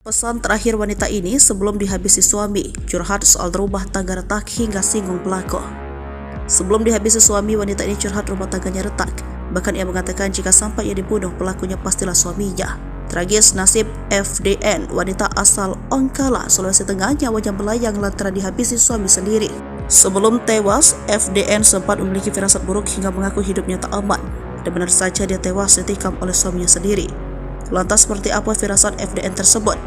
Pesan terakhir wanita ini sebelum dihabisi suami, curhat soal rumah tangga retak hingga singgung pelaku. Sebelum dihabisi suami, wanita ini curhat rumah tangganya retak. Bahkan ia mengatakan jika sampai ia dibunuh, pelakunya pastilah suaminya. Tragis nasib FDN, wanita asal Ongkala, Sulawesi Tengah, nyawanya melayang lantaran dihabisi suami sendiri. Sebelum tewas, FDN sempat memiliki firasat buruk hingga mengaku hidupnya tak aman. Dan benar saja dia tewas ditikam oleh suaminya sendiri. Lantas seperti apa firasat FDN tersebut?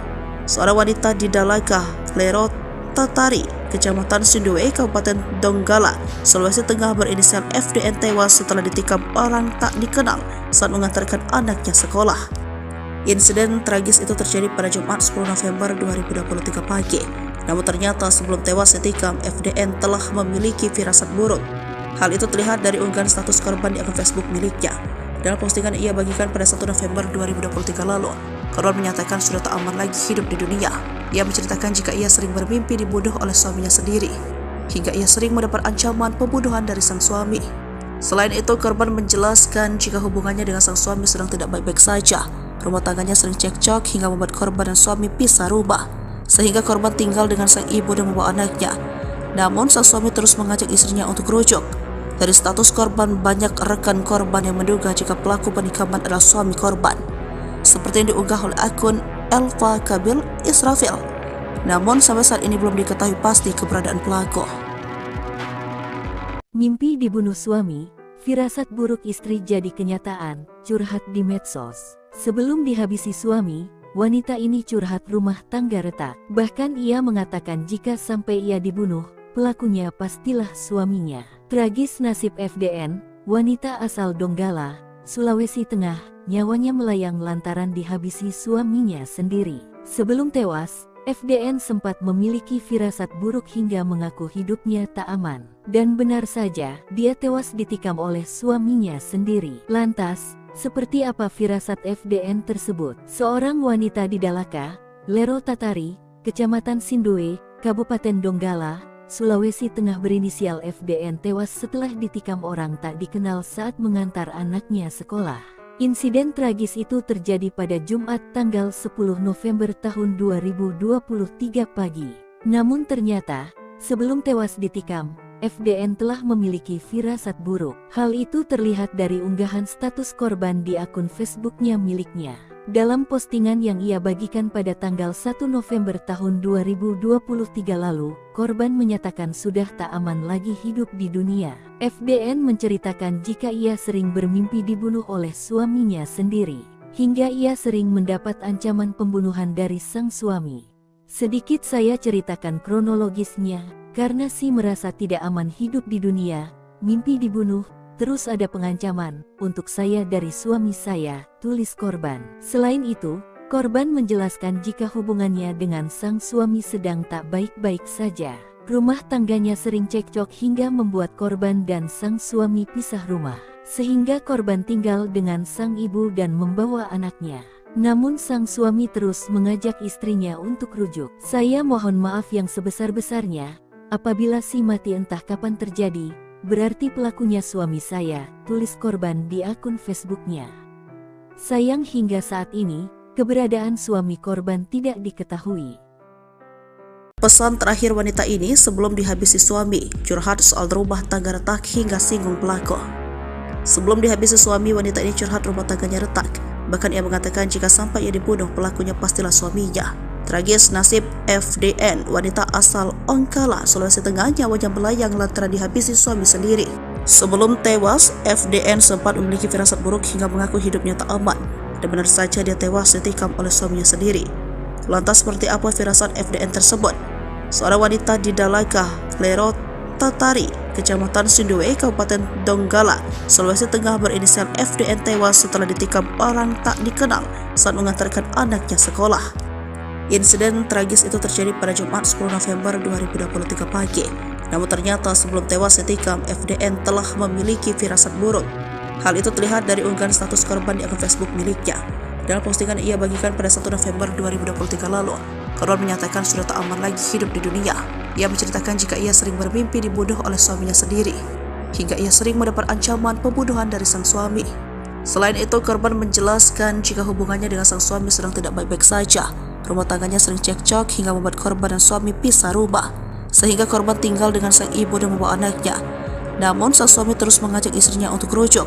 Seorang wanita di Dalaka, Lero Tatari, Kecamatan Sindue, Kabupaten Donggala, Sulawesi Tengah berinisial FDN tewas setelah ditikam orang tak dikenal saat mengantarkan anaknya sekolah. Insiden tragis itu terjadi pada Jumat 10 November 2023 pagi. Namun ternyata sebelum tewas ditikam, FDN telah memiliki firasat buruk. Hal itu terlihat dari unggahan status korban di akun Facebook miliknya. Dalam postingan ia bagikan pada 1 November 2023 lalu, korban menyatakan sudah tak aman lagi hidup di dunia. Ia menceritakan jika ia sering bermimpi dibunuh oleh suaminya sendiri, hingga ia sering mendapat ancaman pembunuhan dari sang suami. Selain itu, korban menjelaskan jika hubungannya dengan sang suami sedang tidak baik-baik saja. Rumah tangganya sering cekcok hingga membuat korban dan suami pisah rumah, sehingga korban tinggal dengan sang ibu dan membawa anaknya. Namun sang suami terus mengajak istrinya untuk rujuk. Dari status korban, banyak rekan korban yang menduga jika pelaku penikaman adalah suami korban, seperti yang diunggah oleh akun Elva Kabil Israfil. Namun sampai saat ini belum diketahui pasti keberadaan pelaku. Mimpi dibunuh suami, firasat buruk istri jadi kenyataan, curhat di medsos. Sebelum dihabisi suami, wanita ini curhat rumah tangga retak. Bahkan ia mengatakan jika sampai ia dibunuh, pelakunya pastilah suaminya. Tragis nasib FDN, wanita asal Donggala, Sulawesi Tengah, nyawanya melayang lantaran dihabisi suaminya sendiri. Sebelum tewas, FDN sempat memiliki firasat buruk hingga mengaku hidupnya tak aman. Dan benar saja, dia tewas ditikam oleh suaminya sendiri. Lantas, seperti apa firasat FDN tersebut? Seorang wanita di Dalaka, Lero Tatari, Kecamatan Sindue, Kabupaten Donggala, Sulawesi Tengah berinisial FDN tewas setelah ditikam orang tak dikenal saat mengantar anaknya sekolah. Insiden tragis itu terjadi pada Jumat tanggal 10 November tahun 2023 pagi. Namun ternyata, sebelum tewas ditikam, FDN telah memiliki firasat buruk. Hal itu terlihat dari unggahan status korban di akun Facebooknya miliknya. Dalam postingan yang ia bagikan pada tanggal 1 November tahun 2023 lalu, korban menyatakan sudah tak aman lagi hidup di dunia. FDN menceritakan jika ia sering bermimpi dibunuh oleh suaminya sendiri, hingga ia sering mendapat ancaman pembunuhan dari sang suami. Sedikit saya ceritakan kronologisnya, karena si merasa tidak aman hidup di dunia, mimpi dibunuh, terus ada pengancaman untuk saya dari suami saya, tulis korban. Selain itu, korban menjelaskan jika hubungannya dengan sang suami sedang tak baik-baik saja. Rumah tangganya sering cekcok hingga membuat korban dan sang suami pisah rumah, sehingga korban tinggal dengan sang ibu dan membawa anaknya. Namun sang suami terus mengajak istrinya untuk rujuk. Saya mohon maaf yang sebesar-besarnya, apabila si mati entah kapan terjadi, berarti pelakunya suami saya, tulis korban di akun Facebooknya. Sayang hingga saat ini, keberadaan suami korban tidak diketahui. Pesan terakhir wanita ini sebelum dihabisi suami, curhat soal rumah tangga retak hingga singgung pelaku. Sebelum dihabisi suami, wanita ini curhat rumah tangganya retak. Bahkan ia mengatakan jika sampai ia dibunuh, pelakunya pastilah suaminya. Tragis nasib FDN, wanita asal Ongkala, Sulawesi Tengah, nyawanya melayang lantaran dihabisi suami sendiri. Sebelum tewas, FDN sempat memiliki firasat buruk hingga mengaku hidupnya tak aman. Dan benar saja dia tewas ditikam oleh suaminya sendiri. Lantas seperti apa firasat FDN tersebut? Seorang wanita di Dalaka, Lero Tatari, Kecamatan Sindue, Kabupaten Donggala, Sulawesi Tengah berinisial FDN tewas setelah ditikam orang tak dikenal saat mengantarkan anaknya sekolah. Insiden tragis itu terjadi pada Jumat 10 November 2023 pagi. Namun ternyata sebelum tewas ditikam, FDN telah memiliki firasat buruk. Hal itu terlihat dari unggahan status korban di akun Facebook miliknya. Dalam postingan ia bagikan pada 1 November 2023 lalu, korban menyatakan sudah tak aman lagi hidup di dunia. Ia menceritakan jika ia sering bermimpi dibunuh oleh suaminya sendiri, hingga ia sering mendapat ancaman pembunuhan dari sang suami. Selain itu, korban menjelaskan jika hubungannya dengan sang suami sedang tidak baik-baik saja. rumah tangganya sering cekcok hingga membuat korban dan suami pisah rumah, sehingga korban tinggal dengan sang ibu dan membawa anaknya. Namun sang suami terus mengajak istrinya untuk rujuk.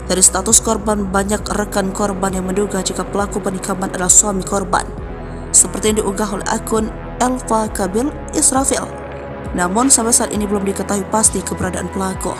Dari status korban, banyak rekan korban yang menduga jika pelaku penikaman adalah suami korban, seperti yang diunggah oleh akun Elva Kabil Israfil. Namun sampai saat ini belum diketahui pasti keberadaan pelaku.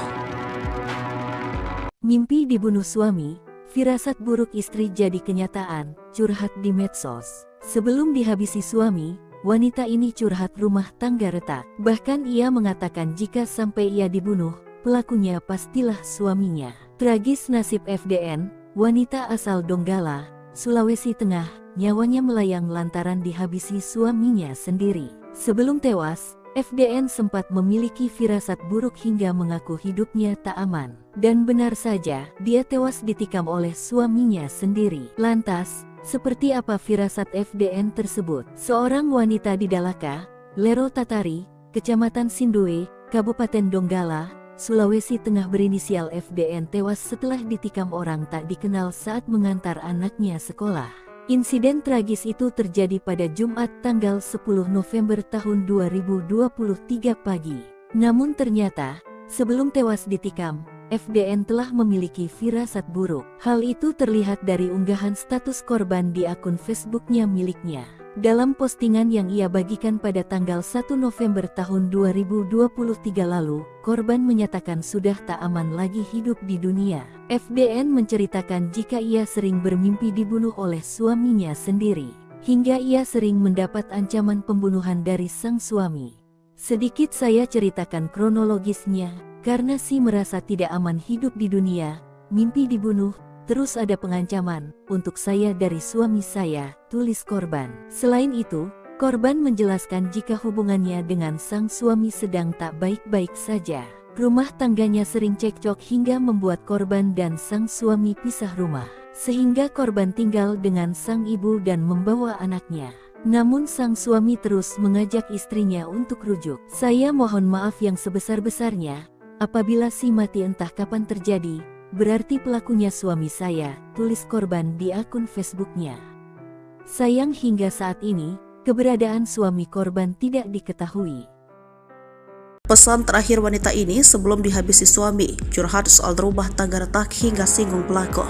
Mimpi dibunuh suami, firasat buruk istri jadi kenyataan, curhat di medsos. Sebelum dihabisi suami, wanita ini curhat rumah tangga retak. Bahkan ia mengatakan jika sampai ia dibunuh, pelakunya pastilah suaminya. Tragis nasib FDN, wanita asal Donggala, Sulawesi Tengah, nyawanya melayang lantaran dihabisi suaminya sendiri. Sebelum tewas, FDN sempat memiliki firasat buruk hingga mengaku hidupnya tak aman. Dan benar saja, dia tewas ditikam oleh suaminya sendiri. Lantas, seperti apa firasat FDN tersebut? Seorang wanita di Dalaka, Lero Tatari, Kecamatan Sindoe, Kabupaten Donggala, Sulawesi Tengah berinisial FDN tewas setelah ditikam orang tak dikenal saat mengantar anaknya sekolah. Insiden tragis itu terjadi pada Jumat tanggal 10 November tahun 2023 pagi. Namun ternyata, sebelum tewas ditikam, FDN telah memiliki firasat buruk. Hal itu terlihat dari unggahan status korban di akun Facebooknya miliknya. Dalam postingan yang ia bagikan pada tanggal 1 November tahun 2023 lalu, korban menyatakan sudah tak aman lagi hidup di dunia. FDN menceritakan jika ia sering bermimpi dibunuh oleh suaminya sendiri, hingga ia sering mendapat ancaman pembunuhan dari sang suami. Sedikit saya ceritakan kronologisnya, karena merasa tidak aman hidup di dunia, mimpi dibunuh, terus ada pengancaman untuk saya dari suami saya, tulis korban. Selain itu, korban menjelaskan jika hubungannya dengan sang suami sedang tak baik-baik saja. Rumah tangganya sering cekcok hingga membuat korban dan sang suami pisah rumah, sehingga korban tinggal dengan sang ibu dan membawa anaknya. Namun sang suami terus mengajak istrinya untuk rujuk. Saya mohon maaf yang sebesar-besarnya, apabila mati entah kapan terjadi, berarti pelakunya suami saya, tulis korban di akun Facebooknya. Sayang hingga saat ini, keberadaan suami korban tidak diketahui. Pesan terakhir wanita ini sebelum dihabisi suami, curhat soal rumah tangga retak hingga singgung pelaku.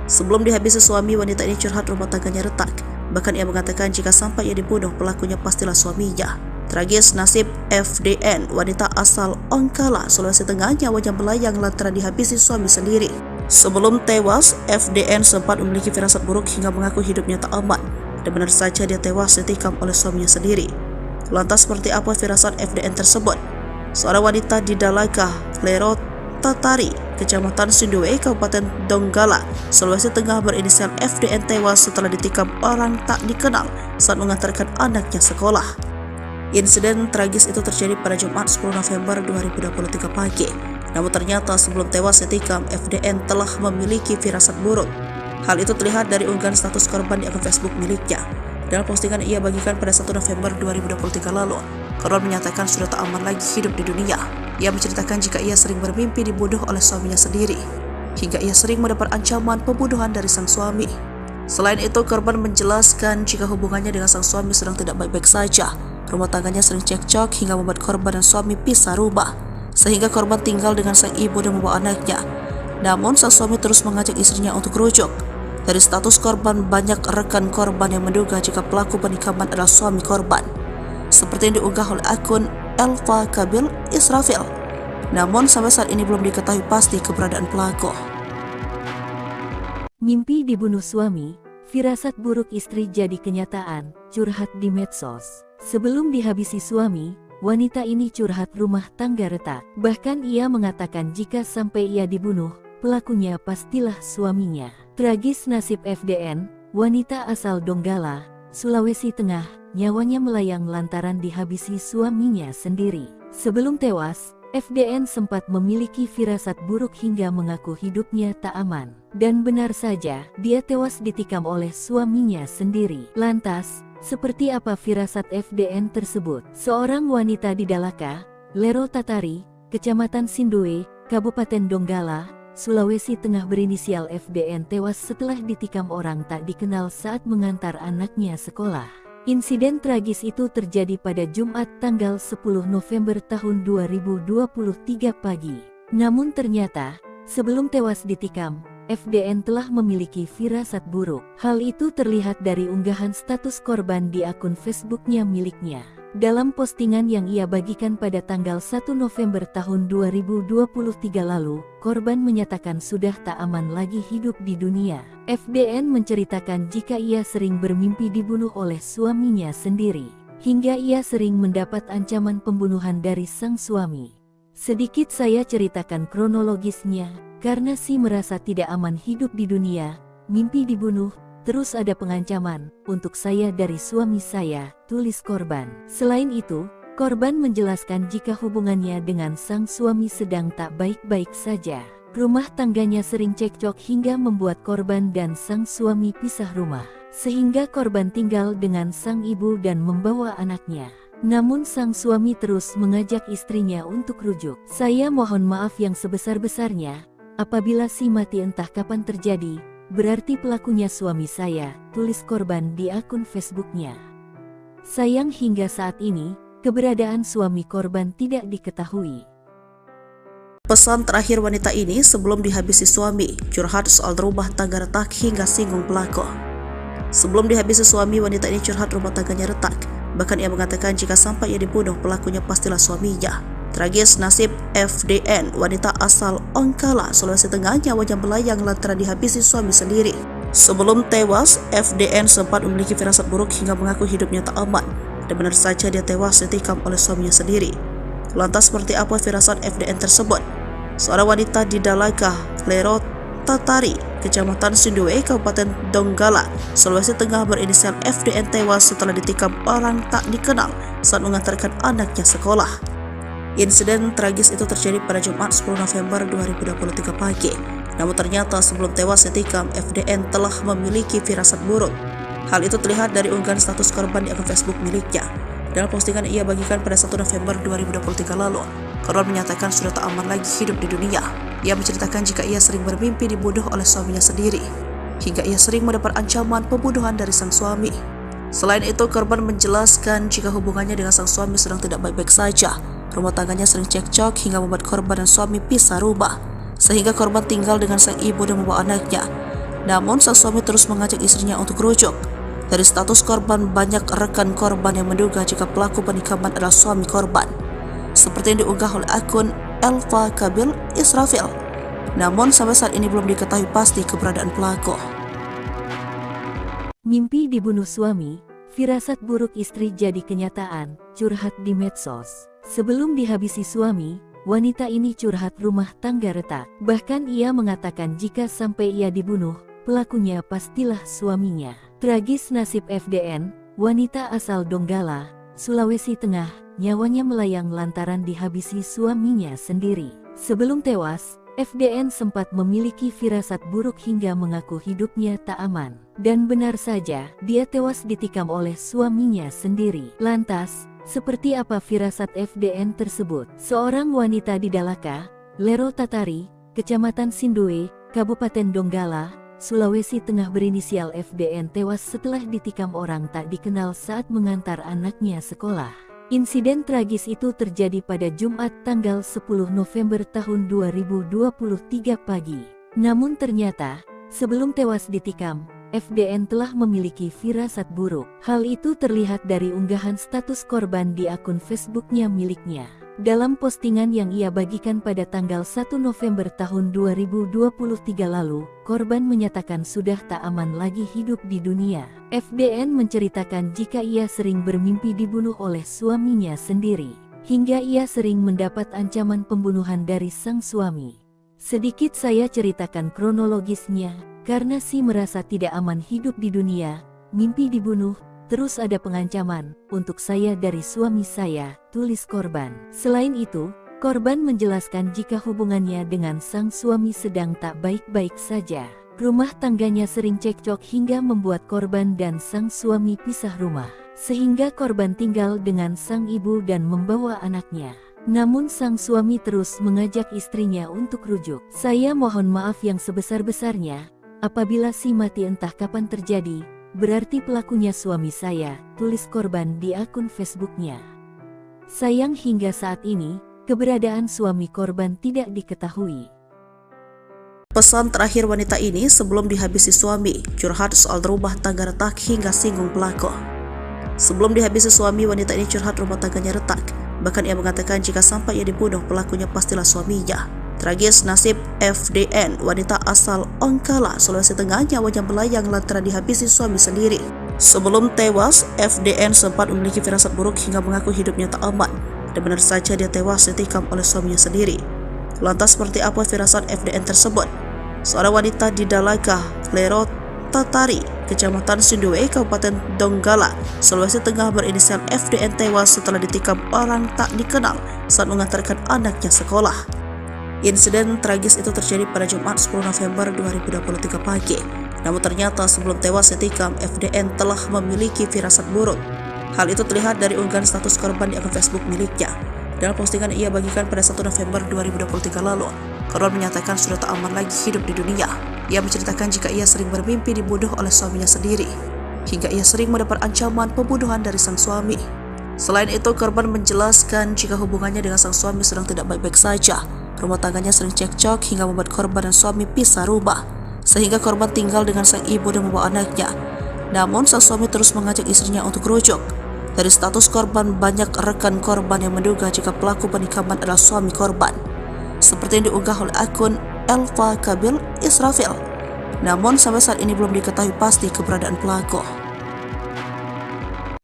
Sebelum dihabisi suami, wanita ini curhat rumah tangganya retak. Bahkan ia mengatakan jika sampai ia dibunuh, pelakunya pastilah suaminya. Tragis nasib FDN, wanita asal Ongkala, Sulawesi Tengah, nyawanya melayang lantaran dihabisi suami sendiri. Sebelum tewas, FDN sempat memiliki firasat buruk hingga mengaku hidupnya tak aman. Dan benar saja dia tewas ditikam oleh suaminya sendiri. Lantas seperti apa firasat FDN tersebut? Seorang wanita di Dalaka, Lero Tatari, Kecamatan Sindoe, Kabupaten Donggala, Sulawesi Tengah berinisial FDN tewas setelah ditikam orang tak dikenal saat mengantarkan anaknya sekolah. Insiden tragis itu terjadi pada Jumat 10 November 2023 pagi. Namun ternyata sebelum tewas ditikam, FDN telah memiliki firasat buruk. Hal itu terlihat dari unggahan status korban di akun Facebook miliknya. Dalam postingan ia bagikan pada 1 November 2023 lalu, korban menyatakan sudah tak aman lagi hidup di dunia. Ia menceritakan jika ia sering bermimpi dibunuh oleh suaminya sendiri, hingga ia sering mendapat ancaman pembunuhan dari sang suami. Selain itu, korban menjelaskan jika hubungannya dengan sang suami sedang tidak baik-baik saja. Rumah tangganya sering cekcok hingga membuat korban dan suami pisah rumah, sehingga korban tinggal dengan sang ibu dan membawa anaknya. Namun sang suami terus mengajak istrinya untuk rujuk. Dari status korban, banyak rekan korban yang menduga jika pelaku penikaman adalah suami korban, seperti yang diunggah oleh akun Elva Kabil Israfil. Namun sampai saat ini belum diketahui pasti keberadaan pelaku. Mimpi dibunuh suami, firasat buruk istri jadi kenyataan, curhat di medsos. Sebelum dihabisi suami, wanita ini curhat rumah tangga retak. Bahkan ia mengatakan jika sampai ia dibunuh, pelakunya pastilah suaminya. Tragis nasib FDN, wanita asal Donggala, Sulawesi Tengah, nyawanya melayang lantaran dihabisi suaminya sendiri. Sebelum tewas, FDN sempat memiliki firasat buruk hingga mengaku hidupnya tak aman. Dan benar saja, dia tewas ditikam oleh suaminya sendiri. Lantas, seperti apa firasat FDN tersebut? Seorang wanita di Dalaka, Lero Tatari, Kecamatan Sindoe, Kabupaten Donggala, Sulawesi Tengah berinisial FDN tewas setelah ditikam orang tak dikenal saat mengantar anaknya sekolah. Insiden tragis itu terjadi pada Jumat tanggal 10 November tahun 2023 pagi. Namun ternyata, sebelum tewas ditikam, FDN telah memiliki firasat buruk. Hal itu terlihat dari unggahan status korban di akun Facebooknya miliknya. Dalam postingan yang ia bagikan pada tanggal 1 November tahun 2023 lalu, korban menyatakan sudah tak aman lagi hidup di dunia. FDN menceritakan jika ia sering bermimpi dibunuh oleh suaminya sendiri, hingga ia sering mendapat ancaman pembunuhan dari sang suami. Sedikit saya ceritakan kronologisnya, karena merasa tidak aman hidup di dunia, mimpi dibunuh, terus ada pengancaman untuk saya dari suami saya, tulis korban. Selain itu, korban menjelaskan jika hubungannya dengan sang suami sedang tak baik-baik saja. Rumah tangganya sering cekcok hingga membuat korban dan sang suami pisah rumah, sehingga korban tinggal dengan sang ibu dan membawa anaknya. Namun sang suami terus mengajak istrinya untuk rujuk. Saya mohon maaf yang sebesar-besarnya, apabila mati entah kapan terjadi, berarti pelakunya suami saya, tulis korban di akun Facebooknya. Sayang hingga saat ini, keberadaan suami korban tidak diketahui. Pesan terakhir wanita ini sebelum dihabisi suami, curhat soal rumah tangga retak hingga singgung pelaku. Sebelum dihabisi suami, wanita ini curhat rumah tangganya retak. Bahkan ia mengatakan jika sampai ia dibunuh, pelakunya pastilah suaminya. Tragis nasib FDN, wanita asal Ongkala, Sulawesi Tengah, nyawanya melayang lantaran dihabisi suami sendiri. Sebelum tewas, FDN sempat memiliki firasat buruk hingga mengaku hidupnya tak aman. Dan benar saja dia tewas ditikam oleh suaminya sendiri. Lantas seperti apa firasat FDN tersebut? Seorang wanita di Dalaga, Lero Tatari, Kecamatan Sindue, Kabupaten Donggala, Sulawesi Tengah berinisial FDN tewas setelah ditikam orang tak dikenal saat mengantarkan anaknya sekolah. Insiden tragis itu terjadi pada Jumat 10 November 2023 pagi. Namun ternyata sebelum tewas ditikam, FDN telah memiliki firasat buruk. Hal itu terlihat dari unggahan status korban di akun Facebook miliknya. Dalam postingan ia bagikan pada 1 November 2023 lalu, korban menyatakan sudah tak aman lagi hidup di dunia. Ia menceritakan jika ia sering bermimpi dibunuh oleh suaminya sendiri, hingga ia sering mendapat ancaman pembunuhan dari sang suami. Selain itu, korban menjelaskan jika hubungannya dengan sang suami sedang tidak baik-baik saja. Rumah tangganya sering cekcok hingga membuat korban dan suami pisah rumah, sehingga korban tinggal dengan sang ibu dan membawa anaknya. Namun sang suami terus mengajak istrinya untuk rujuk. Dari status korban, banyak rekan korban yang menduga jika pelaku penikaman adalah suami korban, seperti yang diunggah oleh akun Elva Kabil Israfil. Namun sampai saat ini belum diketahui pasti keberadaan pelaku. Mimpi dibunuh suami, firasat buruk istri jadi kenyataan, curhat di medsos. Sebelum dihabisi suami, wanita ini curhat rumah tangga retak. Bahkan ia mengatakan jika sampai ia dibunuh, pelakunya pastilah suaminya. Tragis nasib FDN, wanita asal Donggala, Sulawesi Tengah, nyawanya melayang lantaran dihabisi suaminya sendiri. Sebelum tewas, FDN sempat memiliki firasat buruk hingga mengaku hidupnya tak aman. Dan benar saja, dia tewas ditikam oleh suaminya sendiri. Lantas, seperti apa firasat FDN tersebut? Seorang wanita di Dalaka, Lero Tatari, Kecamatan Sindue, Kabupaten Donggala, Sulawesi Tengah berinisial FDN tewas setelah ditikam orang tak dikenal saat mengantar anaknya sekolah. Insiden tragis itu terjadi pada Jumat tanggal 10 November tahun 2023 pagi. Namun ternyata, sebelum tewas ditikam, FDN telah memiliki firasat buruk. Hal itu terlihat dari unggahan status korban di akun Facebooknya miliknya. Dalam postingan yang ia bagikan pada tanggal 1 November tahun 2023 lalu, korban menyatakan sudah tak aman lagi hidup di dunia. FDN menceritakan jika ia sering bermimpi dibunuh oleh suaminya sendiri, hingga ia sering mendapat ancaman pembunuhan dari sang suami. Sedikit saya ceritakan kronologisnya, karena merasa tidak aman hidup di dunia, mimpi dibunuh, terus ada pengancaman untuk saya dari suami saya, tulis korban. Selain itu, korban menjelaskan jika hubungannya dengan sang suami sedang tak baik-baik saja. Rumah tangganya sering cekcok hingga membuat korban dan sang suami pisah rumah, sehingga korban tinggal dengan sang ibu dan membawa anaknya. Namun sang suami terus mengajak istrinya untuk rujuk. "Saya mohon maaf yang sebesar-besarnya, apabila si mati entah kapan terjadi, berarti pelakunya suami saya," tulis korban di akun Facebooknya. Sayang hingga saat ini, keberadaan suami korban tidak diketahui. Pesan terakhir wanita ini sebelum dihabisi suami, curhat soal rumah tangga retak hingga singgung pelaku. Sebelum dihabisi suami, wanita ini curhat rumah tangganya retak. Bahkan ia mengatakan jika sampai ia dibunuh, pelakunya pastilah suaminya. Tragis nasib FDN, wanita asal Ongkala, Sulawesi Tengah, nyawanya melayang lantaran dihabisi suami sendiri. Sebelum tewas, FDN sempat memiliki firasat buruk hingga mengaku hidupnya tak aman. Dan benar saja dia tewas ditikam oleh suaminya sendiri. Lantas seperti apa firasat FDN tersebut? Seorang wanita di Dalaga, Lero Tatari, Kecamatan Sindue, Kabupaten Donggala, Sulawesi Tengah berinisial FDN tewas setelah ditikam orang tak dikenal saat mengantarkan anaknya sekolah. Insiden tragis itu terjadi pada Jumat 10 November 2023 pagi. Namun ternyata sebelum tewas ditikam, FDN telah memiliki firasat buruk. Hal itu terlihat dari unggahan status korban di akun Facebook miliknya. Dalam postingan ia bagikan pada 1 November 2023 lalu, korban menyatakan sudah tak aman lagi hidup di dunia. Ia menceritakan jika ia sering bermimpi dibunuh oleh suaminya sendiri, hingga ia sering mendapat ancaman pembunuhan dari sang suami. Selain itu, korban menjelaskan jika hubungannya dengan sang suami sedang tidak baik-baik saja. Rumah tangganya sering cekcok hingga membuat korban dan suami pisah rumah, sehingga korban tinggal dengan sang ibu dan membawa anaknya. Namun sang suami terus mengajak istrinya untuk rujuk. Dari status korban, banyak rekan korban yang menduga jika pelaku penikaman adalah suami korban, seperti yang diunggah oleh akun Elva Kabil Israfil. Namun sampai saat ini belum diketahui pasti keberadaan pelaku.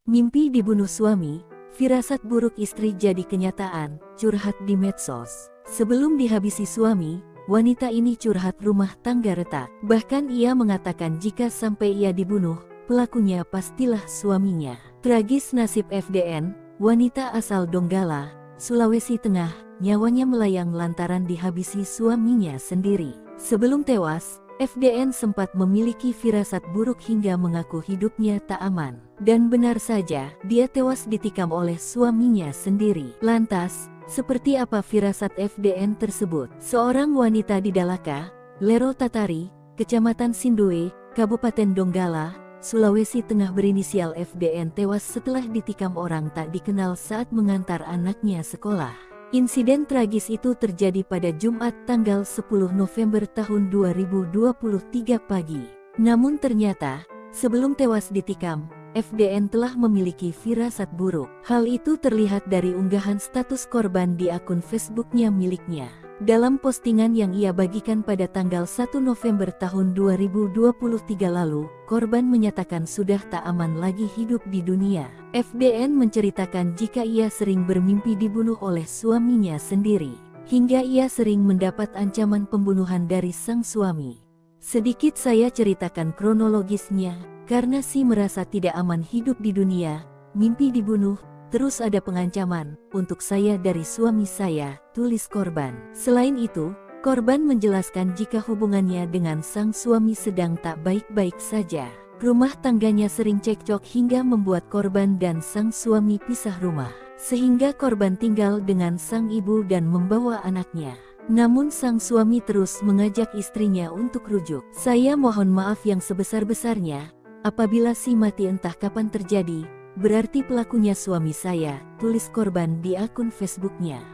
Mimpi dibunuh suami, firasat buruk istri jadi kenyataan, curhat di medsos. Sebelum dihabisi suami, wanita ini curhat rumah tangga retak. Bahkan ia mengatakan jika sampai ia dibunuh, pelakunya pastilah suaminya. Tragis nasib FDN, wanita asal Donggala, Sulawesi Tengah, nyawanya melayang lantaran dihabisi suaminya sendiri. Sebelum tewas, FDN sempat memiliki firasat buruk hingga mengaku hidupnya tak aman. Dan benar saja, dia tewas ditikam oleh suaminya sendiri. Lantas, seperti apa firasat FDN tersebut? Seorang wanita di Dalaka, Lero Tatari, Kecamatan Sindue, Kabupaten Donggala, Sulawesi Tengah berinisial FDN tewas setelah ditikam orang tak dikenal saat mengantar anaknya sekolah. Insiden tragis itu terjadi pada Jumat tanggal 10 November tahun 2023 pagi. Namun ternyata, sebelum tewas ditikam, FDN telah memiliki firasat buruk. Hal itu terlihat dari unggahan status korban di akun Facebooknya miliknya. Dalam postingan yang ia bagikan pada tanggal 1 November tahun 2023 lalu, korban menyatakan sudah tak aman lagi hidup di dunia. FDN menceritakan jika ia sering bermimpi dibunuh oleh suaminya sendiri, hingga ia sering mendapat ancaman pembunuhan dari sang suami. Sedikit saya ceritakan kronologisnya, karena si merasa tidak aman hidup di dunia, mimpi dibunuh, terus ada pengancaman untuk saya dari suami saya, tulis korban. Selain itu, korban menjelaskan jika hubungannya dengan sang suami sedang tak baik-baik saja. Rumah tangganya sering cekcok hingga membuat korban dan sang suami pisah rumah, sehingga korban tinggal dengan sang ibu dan membawa anaknya. Namun sang suami terus mengajak istrinya untuk rujuk. "Saya mohon maaf yang sebesar-besarnya, apabila si mati entah kapan terjadi, berarti pelakunya suami saya," tulis korban di akun Facebooknya.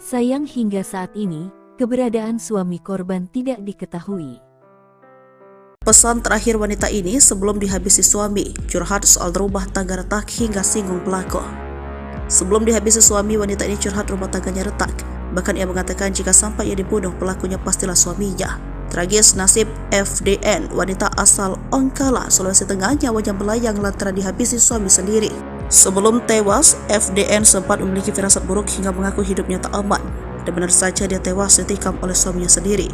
Sayang hingga saat ini, keberadaan suami korban tidak diketahui. Pesan terakhir wanita ini sebelum dihabisi suami, curhat soal rumah tangga retak hingga singgung pelaku. Sebelum dihabisi suami, wanita ini curhat rumah tangganya retak. Bahkan ia mengatakan jika sampai ia dibunuh, pelakunya pastilah suaminya. Tragis nasib FDN, wanita asal Ongkala, Sulawesi Tengah, nyawanya melayang lantaran dihabisi suami sendiri. Sebelum tewas, FDN sempat memiliki firasat buruk hingga mengaku hidupnya tak aman. Dan benar saja dia tewas ditikam oleh suaminya sendiri.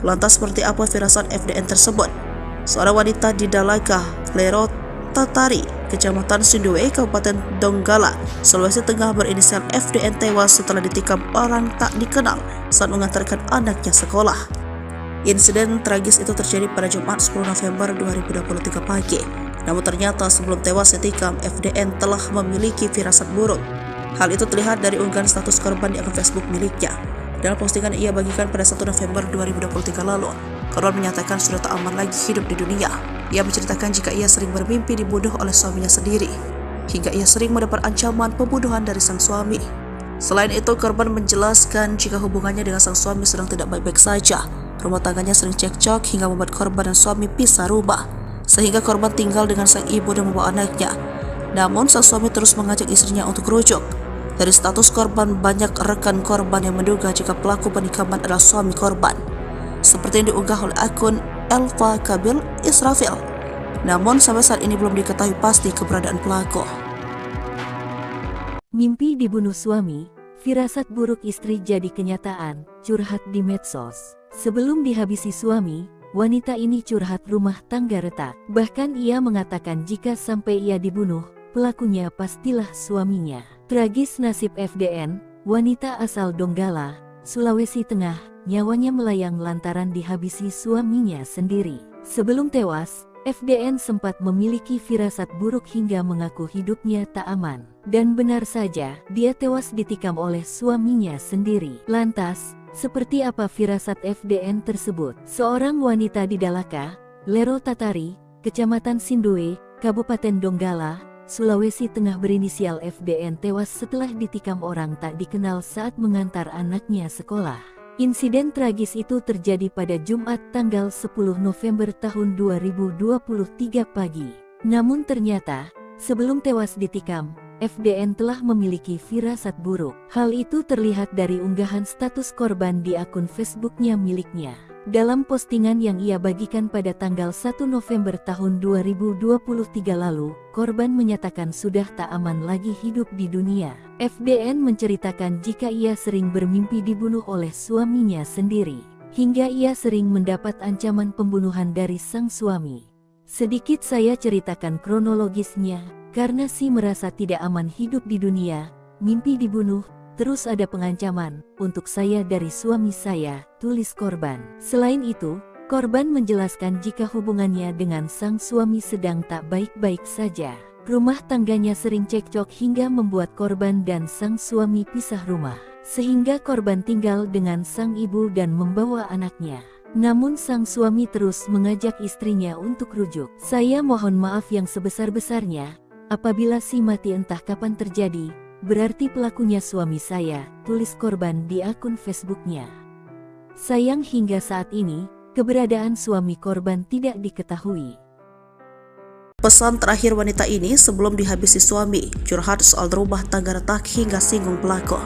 Lantas seperti apa firasat FDN tersebut? Seorang wanita di Dalaga, Lero Tatari, Kecamatan Sindue, Kabupaten Donggala, Sulawesi Tengah berinisial FDN tewas setelah ditikam orang tak dikenal saat mengantarkan anaknya sekolah. Insiden tragis itu terjadi pada Jumat 10 November 2023 pagi. Namun ternyata sebelum tewas ditikam, FDN telah memiliki firasat buruk. Hal itu terlihat dari unggahan status korban di akun Facebook miliknya. Dalam postingan ia bagikan pada 1 November 2023 lalu, korban menyatakan sudah tak aman lagi hidup di dunia. Ia menceritakan jika ia sering bermimpi dibunuh oleh suaminya sendiri, hingga ia sering mendapat ancaman pembunuhan dari sang suami. Selain itu, korban menjelaskan jika hubungannya dengan sang suami sedang tidak baik-baik saja. Rumah tangganya sering cekcok hingga membuat korban dan suami pisah rumah, sehingga korban tinggal dengan sang ibu dan membawa anaknya. Namun, sang suami terus mengajak istrinya untuk rujuk. Dari status korban, banyak rekan korban yang menduga jika pelaku penikaman adalah suami korban, seperti yang diunggah oleh akun Elva Kabil Israfil. Namun, sampai saat ini belum diketahui pasti keberadaan pelaku. Mimpi dibunuh suami, firasat buruk istri jadi kenyataan, curhat di medsos. Sebelum dihabisi suami, wanita ini curhat rumah tangga retak. Bahkan ia mengatakan jika sampai ia dibunuh, pelakunya pastilah suaminya. Tragis nasib FDN, wanita asal Donggala, Sulawesi Tengah, nyawanya melayang lantaran dihabisi suaminya sendiri. Sebelum tewas, FDN sempat memiliki firasat buruk hingga mengaku hidupnya tak aman. Dan benar saja, dia tewas ditikam oleh suaminya sendiri. Lantas, seperti apa firasat FDN tersebut? Seorang wanita di Dalaka, Lero Tatari, Kecamatan Sindoe, Kabupaten Donggala, Sulawesi Tengah berinisial FDN tewas setelah ditikam orang tak dikenal saat mengantar anaknya sekolah. Insiden tragis itu terjadi pada Jumat tanggal 10 November tahun 2023 pagi. Namun ternyata, sebelum tewas ditikam, FDN telah memiliki firasat buruk. Hal itu terlihat dari unggahan status korban di akun Facebooknya miliknya. Dalam postingan yang ia bagikan pada tanggal 1 November tahun 2023 lalu, korban menyatakan sudah tak aman lagi hidup di dunia. FDN menceritakan jika ia sering bermimpi dibunuh oleh suaminya sendiri, hingga ia sering mendapat ancaman pembunuhan dari sang suami. Sedikit saya ceritakan kronologisnya, karena si merasa tidak aman hidup di dunia, mimpi dibunuh, terus ada pengancaman untuk saya dari suami saya, tulis korban. Selain itu, korban menjelaskan jika hubungannya dengan sang suami sedang tak baik-baik saja. Rumah tangganya sering cekcok hingga membuat korban dan sang suami pisah rumah, sehingga korban tinggal dengan sang ibu dan membawa anaknya. Namun sang suami terus mengajak istrinya untuk rujuk. Saya mohon maaf yang sebesar-besarnya, apabila si mati entah kapan terjadi, berarti pelakunya suami saya, tulis korban di akun Facebooknya. Sayang hingga saat ini, keberadaan suami korban tidak diketahui. Pesan terakhir wanita ini sebelum dihabisi suami, curhat soal rumah tangga retak hingga singgung pelaku.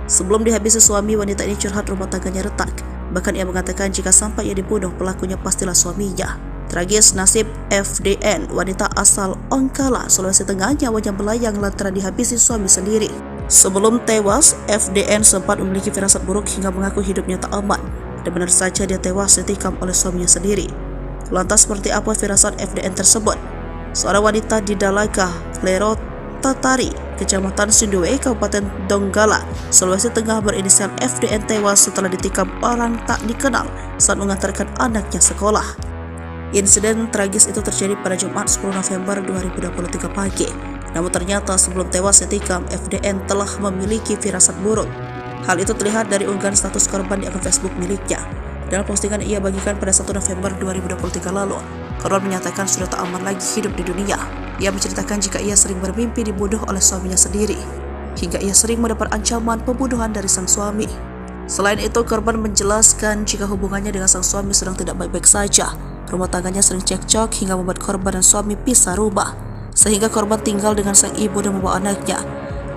Sebelum dihabisi suami, wanita ini curhat rumah tangganya retak. Bahkan ia mengatakan jika sampai ia dibunuh, pelakunya pastilah suaminya. Tragis nasib FDN, wanita asal Ongkala, Sulawesi Tengah, nyawanya melayang lantaran dihabisi suami sendiri. Sebelum tewas, FDN sempat memiliki firasat buruk hingga mengaku hidupnya tak aman. Dan benar saja dia tewas ditikam oleh suaminya sendiri. Lantas seperti apa firasat FDN tersebut? Seorang wanita di Dalaka, Lero Tatari, Kecamatan Sindoe, Kabupaten Donggala, Sulawesi Tengah berinisial FDN tewas setelah ditikam orang tak dikenal saat mengantarkan anaknya sekolah. Insiden tragis itu terjadi pada Jumat 10 November 2023 pagi. Namun ternyata sebelum tewas ditikam, FDN telah memiliki firasat buruk. Hal itu terlihat dari unggahan status korban di akun Facebook miliknya. Dalam postingan ia bagikan pada 1 November 2023 lalu, korban menyatakan sudah tak aman lagi hidup di dunia. Ia menceritakan jika ia sering bermimpi dibunuh oleh suaminya sendiri, hingga ia sering mendapat ancaman pembunuhan dari sang suami. Selain itu, korban menjelaskan jika hubungannya dengan sang suami sedang tidak baik-baik saja. Rumah tangganya sering cekcok hingga membuat korban dan suami pisah rumah, sehingga korban tinggal dengan sang ibu dan membawa anaknya.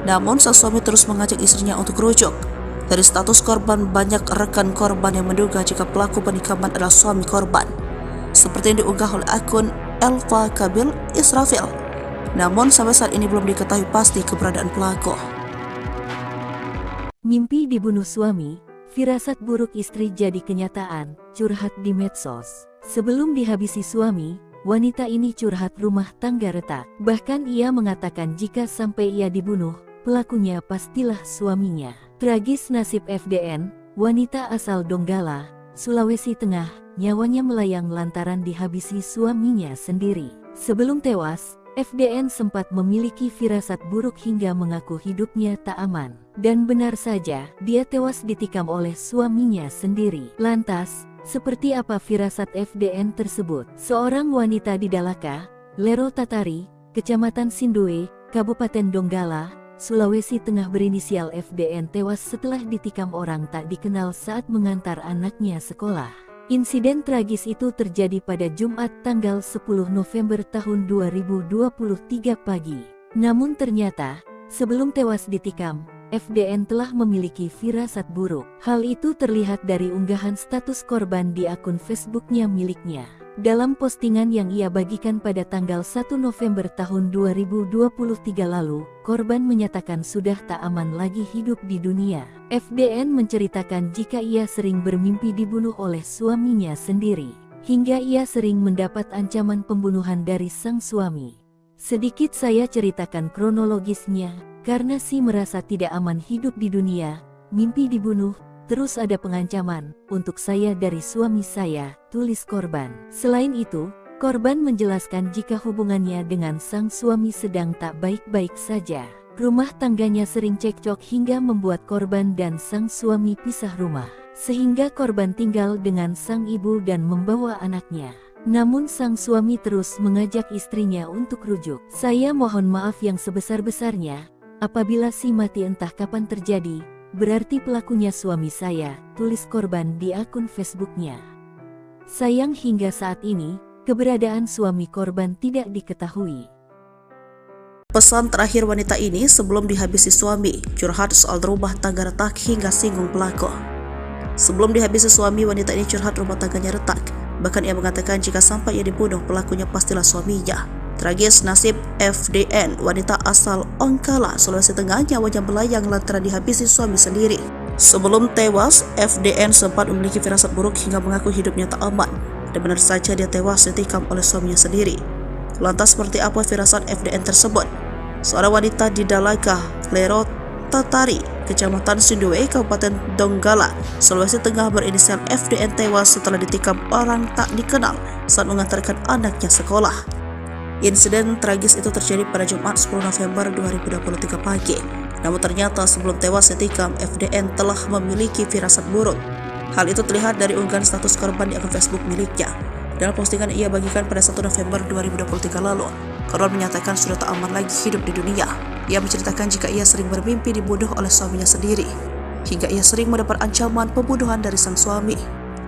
Namun sang suami terus mengajak istrinya untuk rujuk. Dari status korban, banyak rekan korban yang menduga jika pelaku penikaman adalah suami korban, seperti yang diunggah oleh akun Elva Kabil Israfil. Namun sampai saat ini belum diketahui pasti keberadaan pelaku. Mimpi dibunuh suami, firasat buruk istri jadi kenyataan, curhat di medsos. Sebelum dihabisi suami, wanita ini curhat rumah tangga retak. Bahkan ia mengatakan jika sampai ia dibunuh, pelakunya pastilah suaminya. Tragis nasib FDN, wanita asal Donggala, Sulawesi Tengah, nyawanya melayang lantaran dihabisi suaminya sendiri. Sebelum tewas, FDN sempat memiliki firasat buruk hingga mengaku hidupnya tak aman. Dan benar saja, dia tewas ditikam oleh suaminya sendiri. Lantas, seperti apa firasat FDN tersebut? Seorang wanita di Dalaka, Lero Tatari, Kecamatan Sindoe, Kabupaten Donggala, Sulawesi Tengah berinisial FDN tewas setelah ditikam orang tak dikenal saat mengantar anaknya sekolah. Insiden tragis itu terjadi pada Jumat tanggal 10 November tahun 2023 pagi. Namun ternyata, sebelum tewas ditikam, FDN telah memiliki firasat buruk. Hal itu terlihat dari unggahan status korban di akun Facebooknya miliknya. Dalam postingan yang ia bagikan pada tanggal 1 November tahun 2023 lalu, korban menyatakan sudah tak aman lagi hidup di dunia. FDN menceritakan jika ia sering bermimpi dibunuh oleh suaminya sendiri, hingga ia sering mendapat ancaman pembunuhan dari sang suami. Sedikit saya ceritakan kronologisnya, karena si merasa tidak aman hidup di dunia, mimpi dibunuh, terus ada pengancaman untuk saya dari suami saya, tulis korban. Selain itu, korban menjelaskan jika hubungannya dengan sang suami sedang tak baik-baik saja. Rumah tangganya sering cekcok hingga membuat korban dan sang suami pisah rumah, sehingga korban tinggal dengan sang ibu dan membawa anaknya. Namun sang suami terus mengajak istrinya untuk rujuk. Saya mohon maaf yang sebesar-besarnya, apabila si mati entah kapan terjadi, berarti pelakunya suami saya, tulis korban di akun Facebooknya. Sayang hingga saat ini, keberadaan suami korban tidak diketahui. Pesan terakhir wanita ini sebelum dihabisi suami, curhat soal rumah tangga retak hingga singgung pelaku. Sebelum dihabisi suami, wanita ini curhat rumah tangganya retak. Bahkan ia mengatakan jika sampai ia dibunuh, pelakunya pastilah suaminya. Tragis nasib FDN, wanita asal Ongkala, Sulawesi Tengah, nyawanya melayang lantaran dihabisi suami sendiri. Sebelum tewas, FDN sempat memiliki firasat buruk hingga mengaku hidupnya tak aman. Dan benar saja dia tewas ditikam oleh suaminya sendiri. Lantas seperti apa firasat FDN tersebut? Seorang wanita di Dalaka, Lero Tatari, Kecamatan Sindoe, Kabupaten Donggala, Sulawesi Tengah berinisial FDN tewas setelah ditikam orang tak dikenal saat mengantarkan anaknya sekolah. Insiden tragis itu terjadi pada Jumat 10 November 2023 pagi. Namun ternyata sebelum tewas ditikam, FDN telah memiliki firasat buruk. Hal itu terlihat dari unggahan status korban di akun Facebook miliknya. Dalam postingan ia bagikan pada 1 November 2023 lalu, korban menyatakan sudah tak aman lagi hidup di dunia. Ia menceritakan jika ia sering bermimpi dibunuh oleh suaminya sendiri, hingga ia sering mendapat ancaman pembunuhan dari sang suami.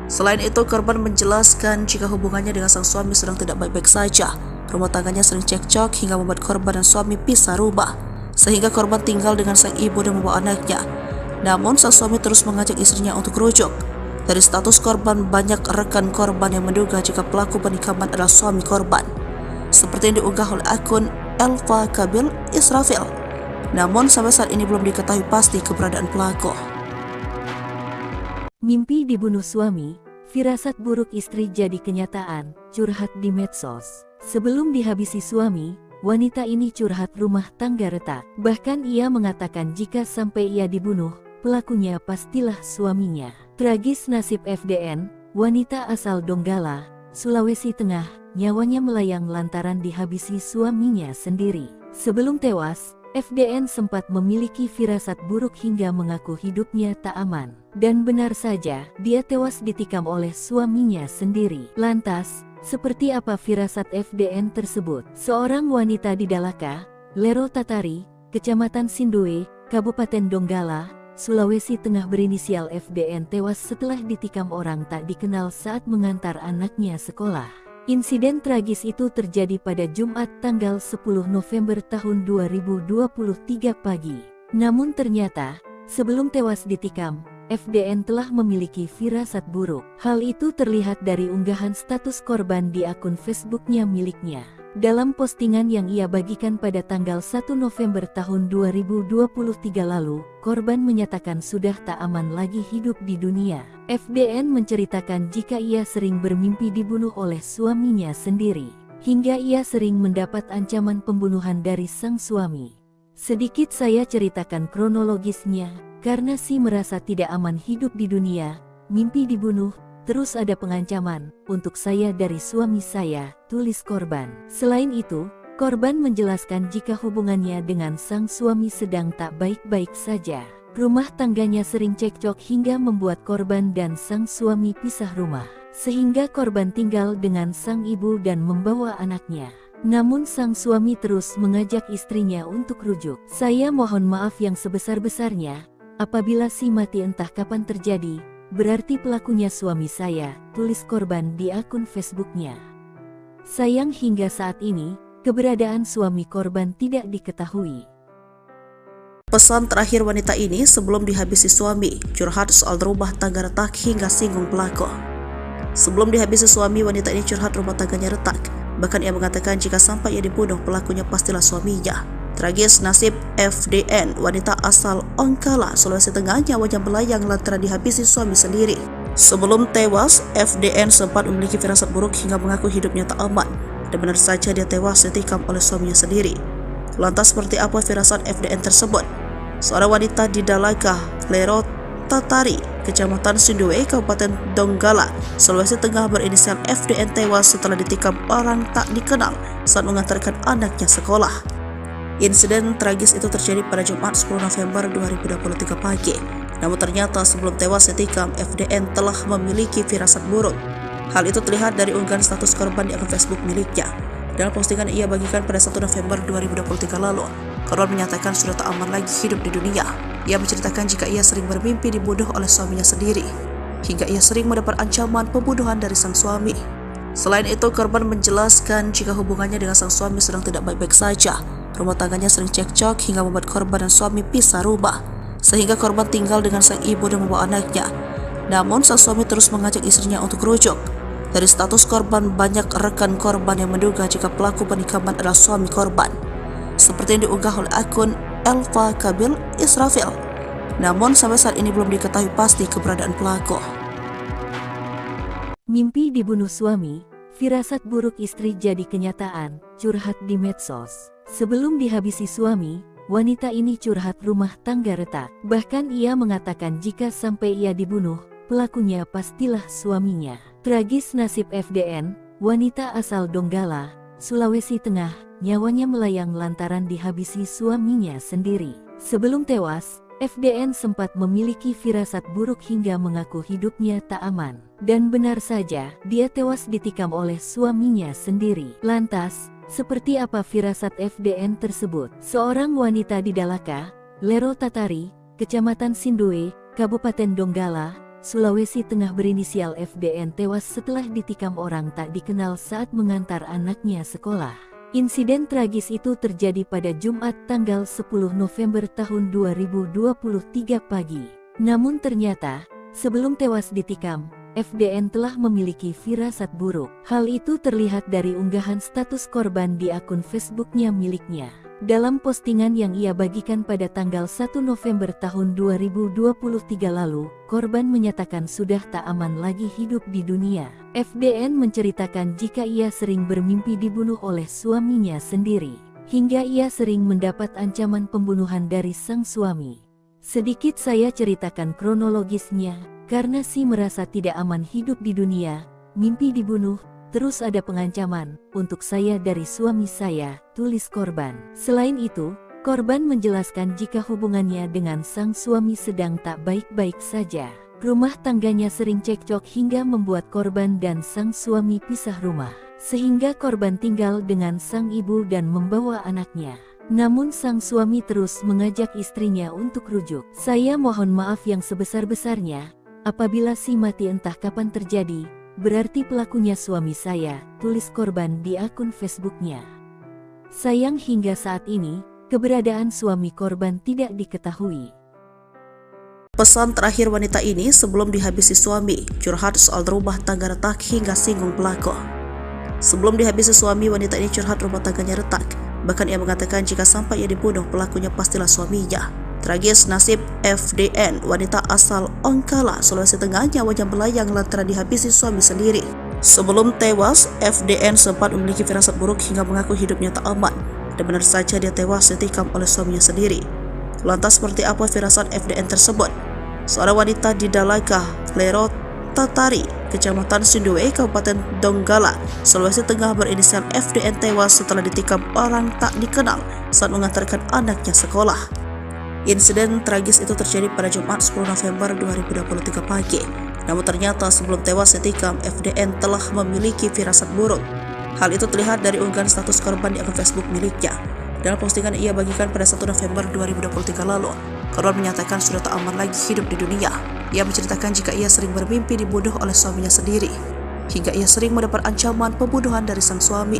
Selain itu, korban menjelaskan jika hubungannya dengan sang suami sedang tidak baik-baik saja. Rumah tangganya sering cekcok hingga membuat korban dan suami pisah rumah, sehingga korban tinggal dengan sang ibu dan membawa anaknya. Namun sang suami terus mengajak istrinya untuk rujuk. Dari status korban, banyak rekan korban yang menduga jika pelaku penikaman adalah suami korban, seperti yang diunggah oleh akun Elva Kabil Israfil. Namun sampai saat ini belum diketahui pasti keberadaan pelaku. Mimpi dibunuh suami, firasat buruk istri jadi kenyataan, curhat di medsos. Sebelum dihabisi suami, wanita ini curhat rumah tangga retak. Bahkan ia mengatakan jika sampai ia dibunuh, pelakunya pastilah suaminya. Tragis nasib FDN, wanita asal Donggala, Sulawesi Tengah, nyawanya melayang lantaran dihabisi suaminya sendiri. Sebelum tewas, FDN sempat memiliki firasat buruk hingga mengaku hidupnya tak aman. Dan benar saja, dia tewas ditikam oleh suaminya sendiri. Lantas, seperti apa firasat FDN tersebut? Seorang wanita di Dalaka, Lero Tatari, Kecamatan Sindoe, Kabupaten Donggala, Sulawesi Tengah berinisial FDN tewas setelah ditikam orang tak dikenal saat mengantar anaknya sekolah. Insiden tragis itu terjadi pada Jumat tanggal 10 November tahun 2023 pagi. Namun ternyata, sebelum tewas ditikam, FDN telah memiliki firasat buruk. Hal itu terlihat dari unggahan status korban di akun Facebooknya miliknya. Dalam postingan yang ia bagikan pada tanggal 1 November tahun 2023 lalu, korban menyatakan sudah tak aman lagi hidup di dunia. FDN menceritakan jika ia sering bermimpi dibunuh oleh suaminya sendiri, hingga ia sering mendapat ancaman pembunuhan dari sang suami. Sedikit saya ceritakan kronologisnya, karena si merasa tidak aman hidup di dunia, mimpi dibunuh, terus ada pengancaman untuk saya dari suami saya, tulis korban. Selain itu, Korban menjelaskan jika hubungannya dengan sang suami sedang tak baik-baik saja. Rumah tangganya sering cekcok hingga membuat korban dan sang suami pisah rumah. Sehingga korban tinggal dengan sang ibu dan membawa anaknya. Namun sang suami terus mengajak istrinya untuk rujuk. "Saya mohon maaf yang sebesar-besarnya. Apabila si mati entah kapan terjadi, berarti pelakunya suami saya," tulis korban di akun Facebooknya. Sayang hingga saat ini, keberadaan suami korban tidak diketahui. Pesan terakhir wanita ini sebelum dihabisi suami, curhat soal rumah tangga retak hingga singgung pelaku. Sebelum dihabisi suami, wanita ini curhat rumah tangganya retak. Bahkan ia mengatakan jika sampai ia dibunuh, pelakunya pastilah suaminya. Tragis nasib FDN, wanita asal Ongkala, Sulawesi Tengah, nyawanya melayang lantaran dihabisi suami sendiri. Sebelum tewas, FDN sempat memiliki firasat buruk hingga mengaku hidupnya tak aman. Dan benar saja dia tewas ditikam oleh suaminya sendiri. Lantas seperti apa firasat FDN tersebut? Seorang wanita di Dalaga, Lero Tatari, Kecamatan Sindue, Kabupaten Donggala, Sulawesi Tengah berinisial FDN tewas setelah ditikam orang tak dikenal saat mengantarkan anaknya sekolah. Insiden tragis itu terjadi pada Jumat 10 November 2023 pagi. Namun ternyata sebelum tewas ditikam, FDN telah memiliki firasat buruk. Hal itu terlihat dari unggahan status korban di akun Facebook miliknya. Dalam postingan ia bagikan pada 1 November 2023 lalu, korban menyatakan sudah tak aman lagi hidup di dunia. Ia menceritakan jika ia sering bermimpi dibunuh oleh suaminya sendiri, hingga ia sering mendapat ancaman pembunuhan dari sang suami. Selain itu, korban menjelaskan jika hubungannya dengan sang suami sedang tidak baik-baik saja. Rumah tangganya sering cekcok hingga membuat korban dan suami pisah rumah, sehingga korban tinggal dengan sang ibu dan membawa anaknya. Namun, sang suami terus mengajak istrinya untuk rujuk. Dari status korban, banyak rekan korban yang menduga jika pelaku penikaman adalah suami korban, seperti yang diunggah oleh akun Elva Kabil Israfil. Namun sampai saat ini belum diketahui pasti keberadaan pelaku. Mimpi dibunuh suami, firasat buruk istri jadi kenyataan, curhat di medsos. Sebelum dihabisi suami, wanita ini curhat rumah tangga retak. Bahkan ia mengatakan jika sampai ia dibunuh, pelakunya pastilah suaminya. Tragis nasib FDN, wanita asal Donggala, Sulawesi Tengah, nyawanya melayang lantaran dihabisi suaminya sendiri. Sebelum tewas, FDN sempat memiliki firasat buruk hingga mengaku hidupnya tak aman. Dan benar saja, dia tewas ditikam oleh suaminya sendiri. Lantas, seperti apa firasat FDN tersebut? Seorang wanita di Dalaka, Lero Tatari, Kecamatan Sindue, Kabupaten Donggala, Sulawesi Tengah berinisial FDN tewas setelah ditikam orang tak dikenal saat mengantar anaknya sekolah. Insiden tragis itu terjadi pada Jumat tanggal 10 November tahun 2023 pagi. Namun ternyata, sebelum tewas ditikam, FDN telah memiliki firasat buruk. Hal itu terlihat dari unggahan status korban di akun Facebooknya miliknya. Dalam postingan yang ia bagikan pada tanggal 1 November tahun 2023 lalu, korban menyatakan sudah tak aman lagi hidup di dunia. FDN menceritakan jika ia sering bermimpi dibunuh oleh suaminya sendiri, hingga ia sering mendapat ancaman pembunuhan dari sang suami. Sedikit saya ceritakan kronologisnya, karena si merasa tidak aman hidup di dunia, mimpi dibunuh, terus ada pengancaman untuk saya dari suami saya, tulis korban. Selain itu, korban menjelaskan jika hubungannya dengan sang suami sedang tak baik-baik saja. Rumah tangganya sering cekcok hingga membuat korban dan sang suami pisah rumah, sehingga korban tinggal dengan sang ibu dan membawa anaknya. Namun sang suami terus mengajak istrinya untuk rujuk. "Saya mohon maaf yang sebesar-besarnya, apabila si mati entah kapan terjadi, berarti pelakunya suami saya," tulis korban di akun Facebooknya. Sayang hingga saat ini, keberadaan suami korban tidak diketahui. Pesan terakhir wanita ini sebelum dihabisi suami, curhat soal rumah tangga retak hingga singgung pelaku. Sebelum dihabisi suami, wanita ini curhat rumah tangganya retak. Bahkan ia mengatakan jika sampai ia dibunuh, pelakunya pastilah suaminya. Tragis nasib FDN, wanita asal Ongkala, Sulawesi Tengah, nyawanya melayang lantaran dihabisi suami sendiri. Sebelum tewas, FDN sempat memiliki firasat buruk hingga mengaku hidupnya tak aman. Dan benar saja dia tewas ditikam oleh suaminya sendiri. Lantas seperti apa firasat FDN tersebut? Seorang wanita di Dalaga, Lero Tatari, Kecamatan Sindue, Kabupaten Donggala, Sulawesi Tengah berinisial FDN tewas setelah ditikam orang tak dikenal saat mengantarkan anaknya sekolah. Insiden tragis itu terjadi pada Jumat 10 November 2023 pagi. Namun ternyata sebelum tewas ditikam, FDN telah memiliki firasat buruk. Hal itu terlihat dari unggahan status korban di akun Facebook miliknya. Dalam postingan ia bagikan pada 1 November 2023 lalu, korban menyatakan sudah tak aman lagi hidup di dunia. Ia menceritakan jika ia sering bermimpi dibunuh oleh suaminya sendiri, hingga ia sering mendapat ancaman pembunuhan dari sang suami.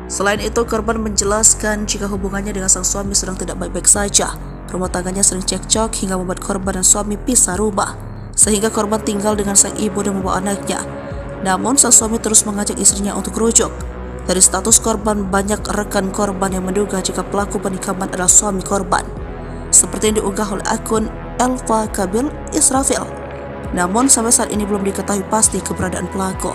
Selain itu, korban menjelaskan jika hubungannya dengan sang suami sedang tidak baik-baik saja. Rumah tangganya sering cekcok hingga membuat korban dan suami pisah rumah, sehingga korban tinggal dengan sang ibu dan membawa anaknya. Namun, sang suami terus mengajak istrinya untuk rujuk. Dari status korban, banyak rekan korban yang menduga jika pelaku penikaman adalah suami korban, seperti yang diunggah oleh akun Elva Kabil Israfil. Namun sampai saat ini belum diketahui pasti keberadaan pelaku.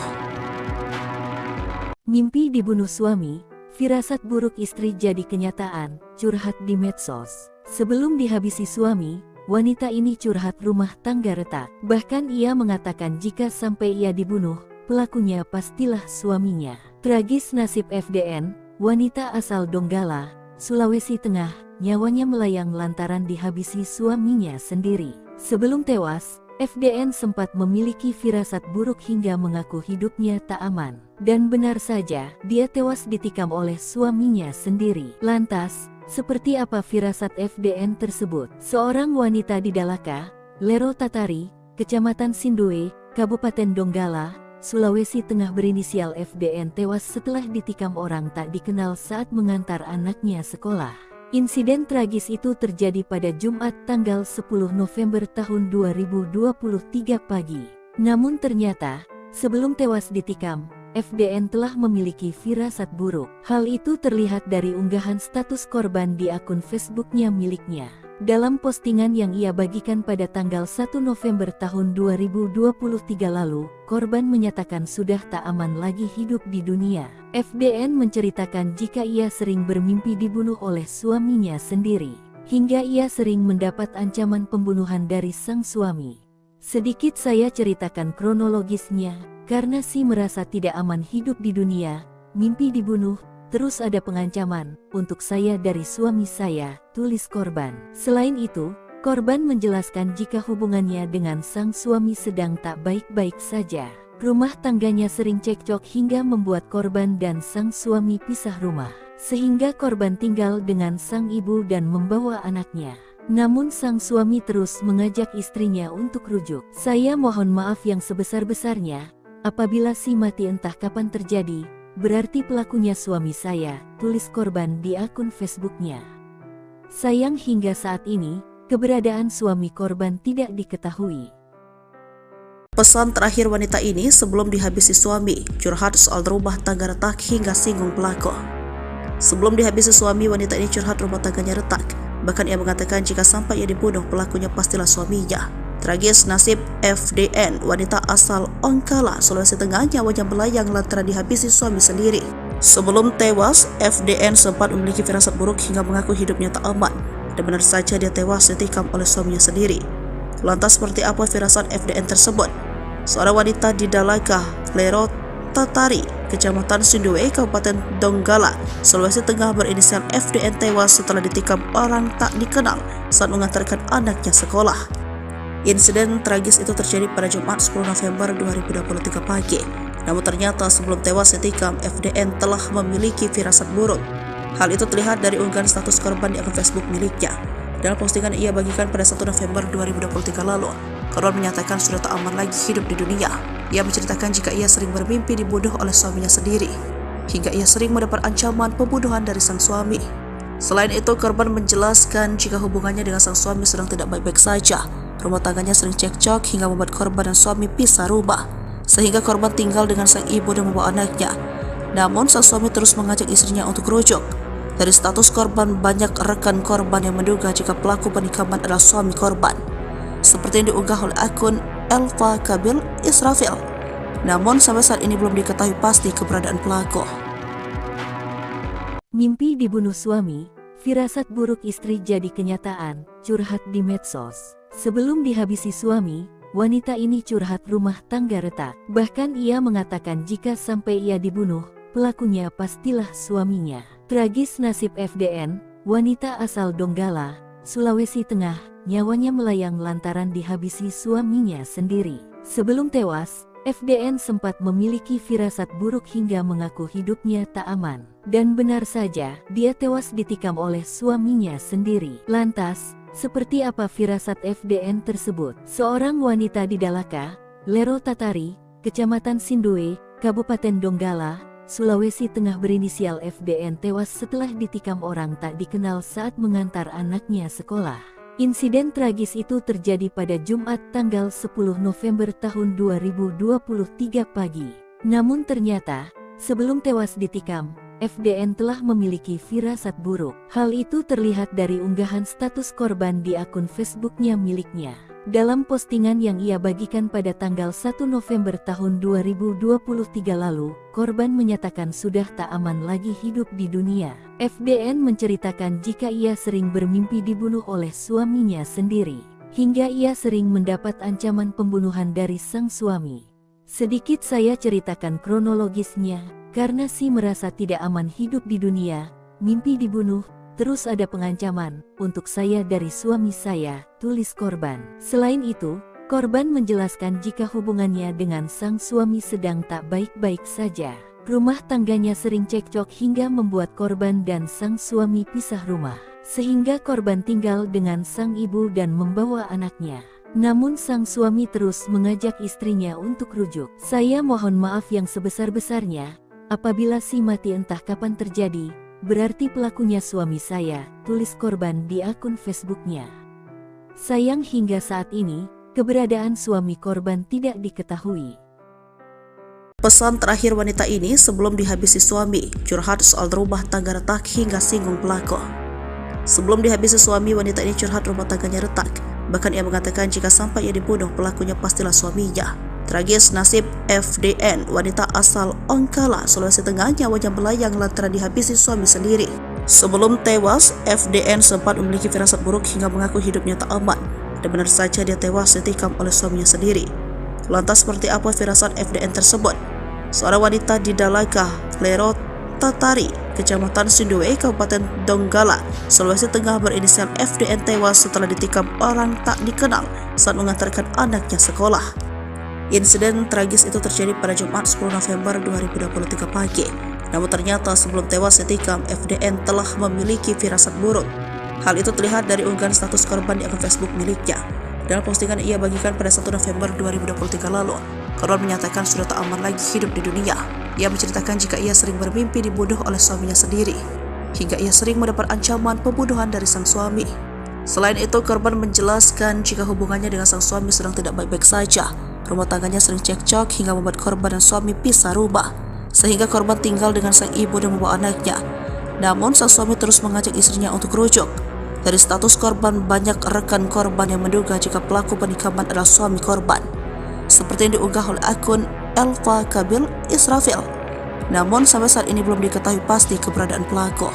Mimpi dibunuh suami, firasat buruk istri jadi kenyataan, curhat di medsos. Sebelum dihabisi suami, wanita ini curhat rumah tangga retak. Bahkan ia mengatakan jika sampai ia dibunuh, pelakunya pastilah suaminya. Tragis nasib FDN, wanita asal Donggala, Sulawesi Tengah, nyawanya melayang lantaran dihabisi suaminya sendiri. Sebelum tewas, FDN sempat memiliki firasat buruk hingga mengaku hidupnya tak aman. Dan benar saja, dia tewas ditikam oleh suaminya sendiri. Lantas, seperti apa firasat FDN tersebut? Seorang wanita di Dalaka, Lero Tatari, Kecamatan Sindue, Kabupaten Donggala, Sulawesi Tengah berinisial FDN tewas setelah ditikam orang tak dikenal saat mengantar anaknya sekolah. Insiden tragis itu terjadi pada Jumat tanggal 10 November tahun 2023 pagi. Namun ternyata, sebelum tewas ditikam, FDN telah memiliki firasat buruk. Hal itu terlihat dari unggahan status korban di akun Facebooknya miliknya. Dalam postingan yang ia bagikan pada tanggal 1 November tahun 2023 lalu, korban menyatakan sudah tak aman lagi hidup di dunia. FDN menceritakan jika ia sering bermimpi dibunuh oleh suaminya sendiri, hingga ia sering mendapat ancaman pembunuhan dari sang suami. Sedikit saya ceritakan kronologisnya, karena si merasa tidak aman hidup di dunia, mimpi dibunuh, terus ada pengancaman untuk saya dari suami saya, tulis korban. Selain itu, korban menjelaskan jika hubungannya dengan sang suami sedang tak baik-baik saja. Rumah tangganya sering cekcok hingga membuat korban dan sang suami pisah rumah, sehingga korban tinggal dengan sang ibu dan membawa anaknya. Namun sang suami terus mengajak istrinya untuk rujuk. Saya mohon maaf yang sebesar-besarnya, apabila si mati entah kapan terjadi, berarti pelakunya suami saya, tulis korban di akun Facebooknya. Sayang hingga saat ini, keberadaan suami korban tidak diketahui. Pesan terakhir wanita ini sebelum dihabisi suami, curhat soal rumah tangga retak hingga singgung pelaku. Sebelum dihabisi suami, wanita ini curhat rumah tangganya retak. Bahkan ia mengatakan jika sampai ia dibunuh, pelakunya pastilah suaminya. Tragis nasib FDN, wanita asal Donggala, Sulawesi Tengah, nyawanya melayang lantaran dihabisi suami sendiri. Sebelum tewas, FDN sempat memiliki firasat buruk hingga mengaku hidupnya tak aman. Dan benar saja dia tewas ditikam oleh suaminya sendiri. Lantas seperti apa firasat FDN tersebut? Seorang wanita di Dalaka, Lero Tatari, Kecamatan Sindue, Kabupaten Donggala, Sulawesi Tengah berinisial FDN tewas setelah ditikam orang tak dikenal saat mengantarkan anaknya sekolah. Insiden tragis itu terjadi pada Jumat 10 November 2023 pagi. Namun ternyata sebelum tewas ditikam, FDN telah memiliki firasat buruk. Hal itu terlihat dari unggahan status korban di akun Facebook miliknya. Dalam postingan ia bagikan pada 1 November 2023 lalu, korban menyatakan sudah tak aman lagi hidup di dunia. Ia menceritakan jika ia sering bermimpi dibunuh oleh suaminya sendiri, hingga ia sering mendapat ancaman pembunuhan dari sang suami. Selain itu, korban menjelaskan jika hubungannya dengan sang suami sedang tidak baik-baik saja. Rumah tangganya sering cekcok hingga membuat korban dan suami pisah rumah, sehingga korban tinggal dengan sang ibu dan membawa anaknya. Namun sang suami terus mengajak istrinya untuk rujuk. Dari status korban, banyak rekan korban yang menduga jika pelaku penikaman adalah suami korban, seperti yang diunggah oleh akun Elva Kabil Israfil. Namun sampai saat ini belum diketahui pasti keberadaan pelaku. Mimpi dibunuh suami, firasat buruk istri jadi kenyataan, curhat di medsos. Sebelum dihabisi suami, wanita ini curhat rumah tangga retak. Bahkan ia mengatakan jika sampai ia dibunuh, pelakunya pastilah suaminya. Tragis nasib FDN, wanita asal Donggala, Sulawesi Tengah, nyawanya melayang lantaran dihabisi suaminya sendiri. Sebelum tewas, FDN sempat memiliki firasat buruk hingga mengaku hidupnya tak aman. Dan benar saja, dia tewas ditikam oleh suaminya sendiri. Lantas, seperti apa firasat FDN tersebut? Seorang wanita di Dalaka, Lero Tatari, Kecamatan Sindoe, Kabupaten Donggala, Sulawesi Tengah berinisial FDN tewas setelah ditikam orang tak dikenal saat mengantar anaknya sekolah. Insiden tragis itu terjadi pada Jumat tanggal 10 November tahun 2023 pagi. Namun ternyata, sebelum tewas ditikam, FDN telah memiliki firasat buruk. Hal itu terlihat dari unggahan status korban di akun Facebooknya miliknya. Dalam postingan yang ia bagikan pada tanggal 1 November tahun 2023 lalu, korban menyatakan sudah tak aman lagi hidup di dunia. FDN menceritakan jika ia sering bermimpi dibunuh oleh suaminya sendiri, hingga ia sering mendapat ancaman pembunuhan dari sang suami. Sedikit saya ceritakan kronologisnya, karena si merasa tidak aman hidup di dunia, mimpi dibunuh, terus ada pengancaman untuk saya dari suami saya, tulis korban. Selain itu, korban menjelaskan jika hubungannya dengan sang suami sedang tak baik-baik saja. Rumah tangganya sering cekcok hingga membuat korban dan sang suami pisah rumah, sehingga korban tinggal dengan sang ibu dan membawa anaknya. Namun sang suami terus mengajak istrinya untuk rujuk. Saya mohon maaf yang sebesar-besarnya, apabila si mati entah kapan terjadi, berarti pelakunya suami saya, tulis korban di akun Facebooknya. Sayang hingga saat ini, keberadaan suami korban tidak diketahui. Pesan terakhir wanita ini sebelum dihabisi suami, curhat soal rumah tangga retak hingga singgung pelaku. Sebelum dihabisi suami, wanita ini curhat rumah tangganya retak. Bahkan ia mengatakan jika sampai ia dibunuh, pelakunya pastilah suaminya. Tragis nasib FDN, wanita asal Ongkala, Sulawesi Tengah, nyawanya melayang lantaran dihabisi suami sendiri. Sebelum tewas, FDN sempat memiliki firasat buruk hingga mengaku hidupnya tak aman. Dan benar saja dia tewas ditikam oleh suaminya sendiri. Lantas seperti apa firasat FDN tersebut? Seorang wanita di Dalaka, Lero Tatari, Kecamatan Sindoe, Kabupaten Donggala, Sulawesi Tengah berinisial FDN tewas setelah ditikam orang tak dikenal saat mengantarkan anaknya sekolah. Insiden tragis itu terjadi pada Jumat 10 November 2023 pagi. Namun ternyata sebelum tewas ditikam, FDN telah memiliki firasat buruk. Hal itu terlihat dari unggahan status korban di akun Facebook miliknya. Dalam postingan ia bagikan pada 1 November 2023 lalu, korban menyatakan sudah tak aman lagi hidup di dunia. Ia menceritakan jika ia sering bermimpi dibunuh oleh suaminya sendiri, hingga ia sering mendapat ancaman pembunuhan dari sang suami. Selain itu, korban menjelaskan jika hubungannya dengan sang suami sedang tidak baik-baik saja. Rumah tangganya sering cekcok hingga membuat korban dan suami pisah rumah, sehingga korban tinggal dengan sang ibu dan membawa anaknya. Namun sang suami terus mengajak istrinya untuk rujuk. Dari status korban, banyak rekan korban yang menduga jika pelaku penikaman adalah suami korban, seperti yang diunggah oleh akun Elva Kabil Israfil. Namun sampai saat ini belum diketahui pasti keberadaan pelaku.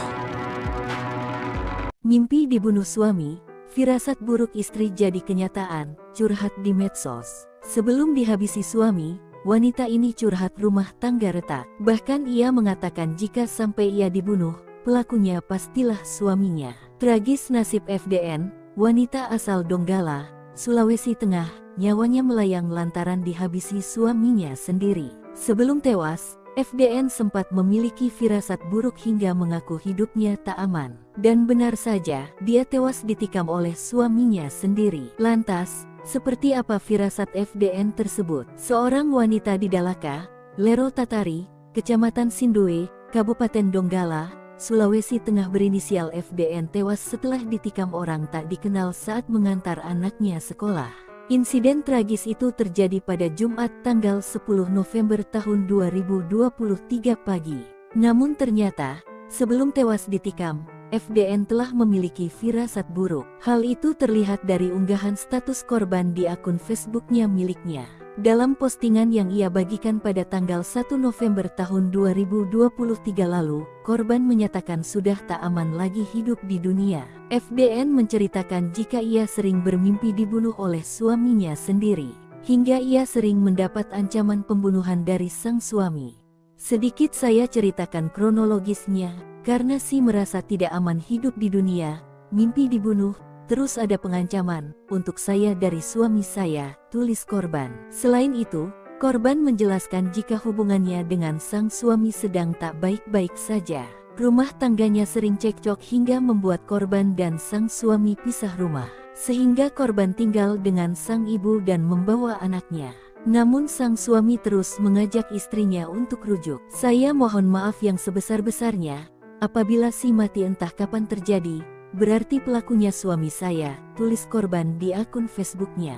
Mimpi dibunuh suami, firasat buruk istri jadi kenyataan, curhat di medsos. Sebelum dihabisi suami, wanita ini curhat rumah tangga retak. Bahkan ia mengatakan jika sampai ia dibunuh, pelakunya pastilah suaminya. Tragis nasib FDN, wanita asal Donggala, Sulawesi Tengah, nyawanya melayang lantaran dihabisi suaminya sendiri. Sebelum tewas, FDN sempat memiliki firasat buruk hingga mengaku hidupnya tak aman. Dan benar saja, dia tewas ditikam oleh suaminya sendiri. Lantas, seperti apa firasat FDN tersebut? Seorang wanita di Dalaka, Lero Tatari, Kecamatan Sindoe, Kabupaten Donggala, Sulawesi Tengah berinisial FDN tewas setelah ditikam orang tak dikenal saat mengantar anaknya sekolah. Insiden tragis itu terjadi pada Jumat tanggal 10 November tahun 2023 pagi. Namun ternyata, sebelum tewas ditikam, FDN telah memiliki firasat buruk. Hal itu terlihat dari unggahan status korban di akun Facebooknya miliknya. Dalam postingan yang ia bagikan pada tanggal 1 November tahun 2023 lalu, korban menyatakan sudah tak aman lagi hidup di dunia. FDN menceritakan jika ia sering bermimpi dibunuh oleh suaminya sendiri, hingga ia sering mendapat ancaman pembunuhan dari sang suami. Sedikit saya ceritakan kronologisnya, karena si merasa tidak aman hidup di dunia, mimpi dibunuh, terus ada pengancaman untuk saya dari suami saya, tulis korban. Selain itu, korban menjelaskan jika hubungannya dengan sang suami sedang tak baik-baik saja. Rumah tangganya sering cekcok hingga membuat korban dan sang suami pisah rumah, sehingga korban tinggal dengan sang ibu dan membawa anaknya. Namun sang suami terus mengajak istrinya untuk rujuk. Saya mohon maaf yang sebesar-besarnya, apabila si mati entah kapan terjadi, berarti pelakunya suami saya, tulis korban di akun Facebooknya.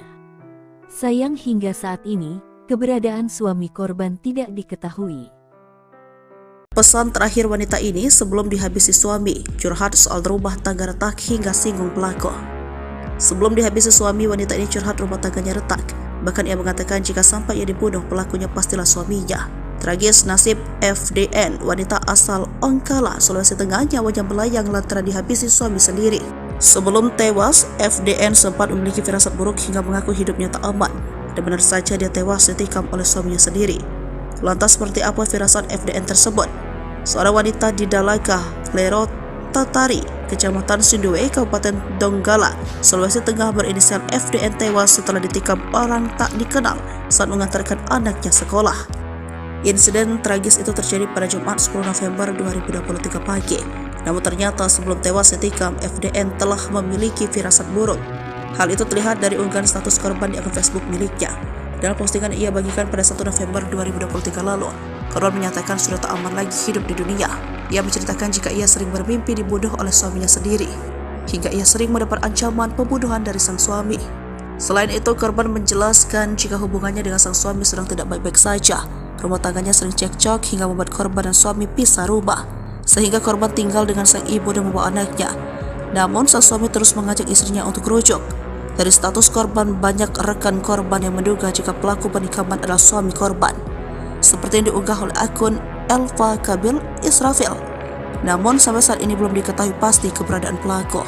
Sayang hingga saat ini, keberadaan suami korban tidak diketahui. Pesan terakhir wanita ini sebelum dihabisi suami, curhat soal rumah tangga retak hingga singgung pelaku. Sebelum dihabisi suami, wanita ini curhat rumah tangganya retak. Bahkan ia mengatakan jika sampai ia dibunuh, pelakunya pastilah suaminya. Tragis nasib FDN, wanita asal Ongkala, Sulawesi Tengah, nyawanya melayang lantaran dihabisi suami sendiri. Sebelum tewas, FDN sempat memiliki firasat buruk hingga mengaku hidupnya tak aman. Dan benar saja dia tewas ditikam oleh suaminya sendiri. Lantas seperti apa firasat FDN tersebut? Seorang wanita di Dalaka, Lero Tatari, Kecamatan Sindue, Kabupaten Donggala, Sulawesi Tengah berinisial FDN tewas setelah ditikam orang tak dikenal saat mengantarkan anaknya sekolah. Insiden tragis itu terjadi pada Jumat 10 November 2023 pagi. Namun ternyata sebelum tewas ditikam, FDN telah memiliki firasat buruk. Hal itu terlihat dari unggahan status korban di akun Facebook miliknya. Dalam postingan ia bagikan pada 1 November 2023 lalu, korban menyatakan sudah tak aman lagi hidup di dunia. Ia menceritakan jika ia sering bermimpi dibunuh oleh suaminya sendiri, hingga ia sering mendapat ancaman pembunuhan dari sang suami. Selain itu, korban menjelaskan jika hubungannya dengan sang suami sedang tidak baik-baik saja. Rumah tangganya sering cekcok hingga membuat korban dan suami pisah rumah, sehingga korban tinggal dengan sang ibu dan membawa anaknya. Namun, sang suami terus mengajak istrinya untuk rujuk. Dari status korban, banyak rekan korban yang menduga jika pelaku penikaman adalah suami korban, seperti yang diunggah oleh akun Elva Kabil Israfil. Namun sampai saat ini belum diketahui pasti keberadaan pelaku.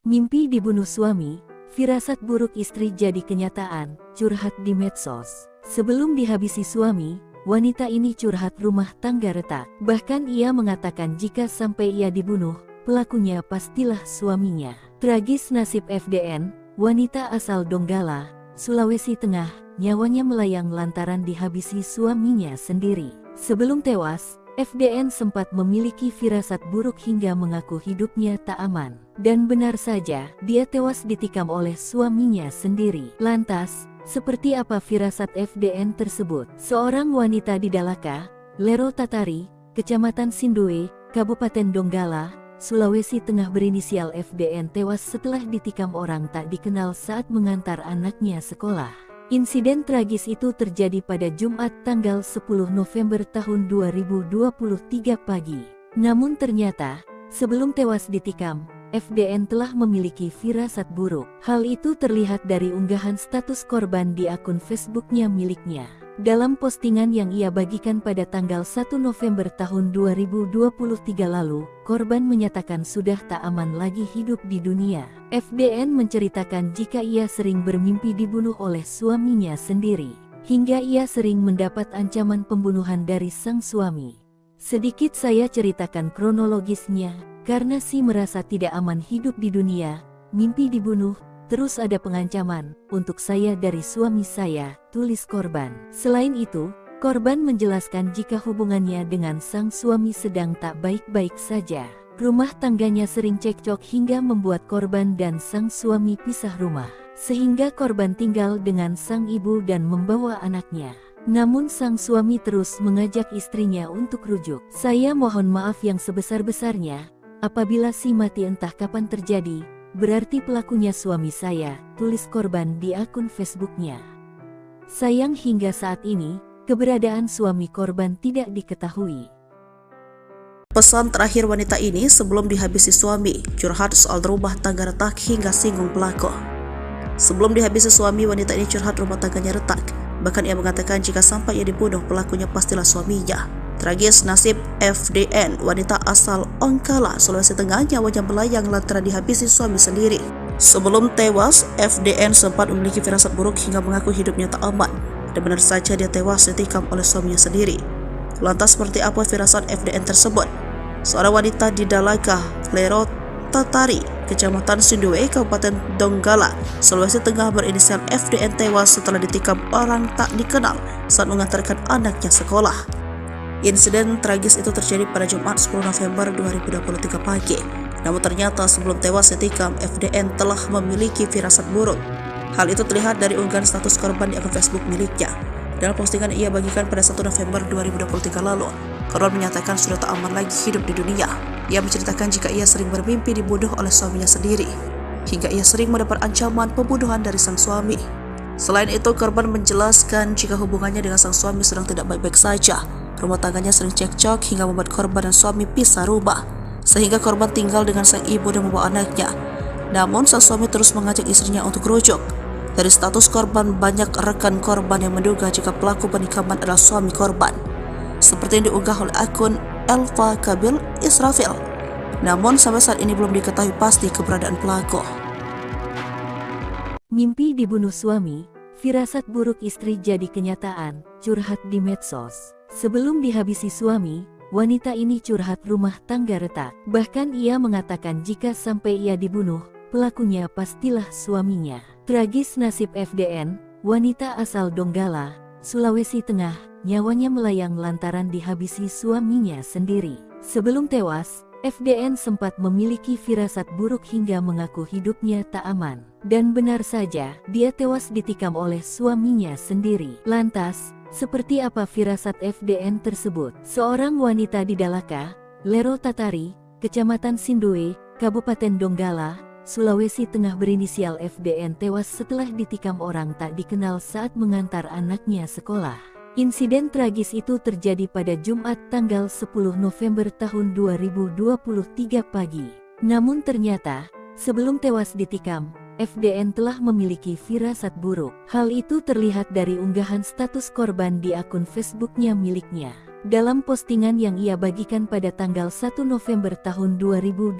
Mimpi dibunuh suami, firasat buruk istri jadi kenyataan, curhat di medsos. Sebelum dihabisi suami, wanita ini curhat rumah tangga retak. Bahkan ia mengatakan jika sampai ia dibunuh, pelakunya pastilah suaminya. Tragis nasib FDN, wanita asal Donggala, Sulawesi Tengah, nyawanya melayang lantaran dihabisi suaminya sendiri. Sebelum tewas, FDN sempat memiliki firasat buruk hingga mengaku hidupnya tak aman. Dan benar saja, dia tewas ditikam oleh suaminya sendiri. Lantas, seperti apa firasat FDN tersebut? Seorang wanita di Dalaka, Lero Tatari, Kecamatan Sindue, Kabupaten Donggala, Sulawesi Tengah berinisial FDN tewas setelah ditikam orang tak dikenal saat mengantar anaknya sekolah. Insiden tragis itu terjadi pada Jumat tanggal 10 November tahun 2023 pagi. Namun ternyata, sebelum tewas ditikam, FDN telah memiliki firasat buruk. Hal itu terlihat dari unggahan status korban di akun Facebooknya miliknya. Dalam postingan yang ia bagikan pada tanggal 1 November tahun 2023 lalu, korban menyatakan sudah tak aman lagi hidup di dunia. FDN menceritakan jika ia sering bermimpi dibunuh oleh suaminya sendiri, hingga ia sering mendapat ancaman pembunuhan dari sang suami. Sedikit saya ceritakan kronologisnya, karena si merasa tidak aman hidup di dunia, mimpi dibunuh, terus ada pengancaman untuk saya dari suami saya, tulis korban. Selain itu, korban menjelaskan jika hubungannya dengan sang suami sedang tak baik-baik saja. Rumah tangganya sering cekcok hingga membuat korban dan sang suami pisah rumah, sehingga korban tinggal dengan sang ibu dan membawa anaknya. Namun sang suami terus mengajak istrinya untuk rujuk. Saya mohon maaf yang sebesar-besarnya, apabila si mati entah kapan terjadi, berarti pelakunya suami saya, tulis korban di akun Facebooknya. Sayang hingga saat ini, keberadaan suami korban tidak diketahui. Pesan terakhir wanita ini sebelum dihabisi suami, curhat soal rumah tangga retak hingga singgung pelaku. Sebelum dihabisi suami, wanita ini curhat rumah tangganya retak. Bahkan ia mengatakan jika sampai ia dibunuh, pelakunya pastilah suaminya. Tragis nasib FDN, wanita asal Ongkala, Sulawesi Tengah, nyawanya melayang lantaran dihabisi suami sendiri. Sebelum tewas, FDN sempat memiliki firasat buruk hingga mengaku hidupnya tak aman, dan benar saja dia tewas ditikam oleh suaminya sendiri. Lantas seperti apa firasat FDN tersebut? Seorang wanita di Dalaka, Lero Tatari, Kecamatan Sindue, Kabupaten Donggala, Sulawesi Tengah berinisial FDN tewas setelah ditikam orang tak dikenal saat mengantarkan anaknya sekolah. Insiden tragis itu terjadi pada Jumat 10 November 2023 pagi. Namun ternyata sebelum tewas ditikam, FDN telah memiliki firasat buruk. Hal itu terlihat dari unggahan status korban di akun Facebook miliknya. Dalam postingan ia bagikan pada 1 November 2023 lalu, korban menyatakan sudah tak aman lagi hidup di dunia. Ia menceritakan jika ia sering bermimpi dibunuh oleh suaminya sendiri, hingga ia sering mendapat ancaman pembunuhan dari sang suami. Selain itu, korban menjelaskan jika hubungannya dengan sang suami sedang tidak baik-baik saja. Rumah tangganya sering cekcok hingga membuat korban dan suami pisah rumah, sehingga korban tinggal dengan sang ibu dan membawa anaknya. Namun sang suami terus mengajak istrinya untuk rujuk. Dari status korban, banyak rekan korban yang menduga jika pelaku penikaman adalah suami korban, seperti yang diunggah oleh akun Elva Kabil Israfil. Namun sampai saat ini belum diketahui pasti keberadaan pelaku. Mimpi dibunuh suami, firasat buruk istri jadi kenyataan, curhat di medsos. Sebelum dihabisi suami, wanita ini curhat rumah tangga retak. Bahkan ia mengatakan jika sampai ia dibunuh, pelakunya pastilah suaminya. Tragis nasib FDN, wanita asal Donggala, Sulawesi Tengah, nyawanya melayang lantaran dihabisi suaminya sendiri. Sebelum tewas, FDN sempat memiliki firasat buruk hingga mengaku hidupnya tak aman. Dan benar saja, dia tewas ditikam oleh suaminya sendiri. Lantas, seperti apa firasat FDN tersebut? Seorang wanita di Dalaka, Lero Tatari, Kecamatan Sindue, Kabupaten Donggala, Sulawesi Tengah berinisial FDN tewas setelah ditikam orang tak dikenal saat mengantar anaknya sekolah. Insiden tragis itu terjadi pada Jumat tanggal 10 November tahun 2023 pagi. Namun ternyata, sebelum tewas ditikam, FDN telah memiliki firasat buruk. Hal itu terlihat dari unggahan status korban di akun Facebooknya miliknya. Dalam postingan yang ia bagikan pada tanggal 1 November tahun 2023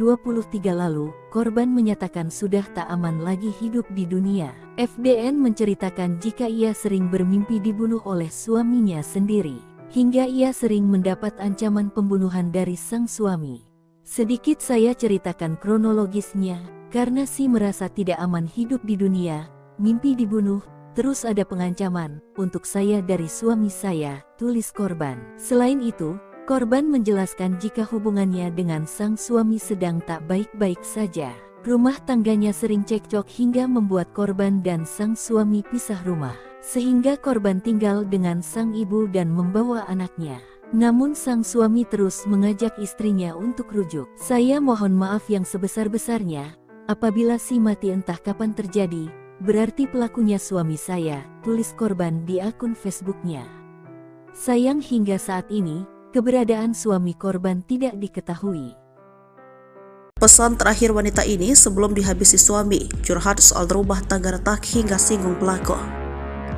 lalu, korban menyatakan sudah tak aman lagi hidup di dunia. FDN menceritakan jika ia sering bermimpi dibunuh oleh suaminya sendiri, hingga ia sering mendapat ancaman pembunuhan dari sang suami. Sedikit saya ceritakan kronologisnya, karena si merasa tidak aman hidup di dunia, mimpi dibunuh, terus ada pengancaman untuk saya dari suami saya, tulis korban. Selain itu, korban menjelaskan jika hubungannya dengan sang suami sedang tak baik-baik saja. Rumah tangganya sering cekcok hingga membuat korban dan sang suami pisah rumah, sehingga korban tinggal dengan sang ibu dan membawa anaknya. Namun sang suami terus mengajak istrinya untuk rujuk. Saya mohon maaf yang sebesar-besarnya, apabila si mati entah kapan terjadi, berarti pelakunya suami saya, tulis korban di akun Facebooknya. Sayang hingga saat ini, keberadaan suami korban tidak diketahui. Pesan terakhir wanita ini sebelum dihabisi suami, curhat soal rumah tangga retak hingga singgung pelaku.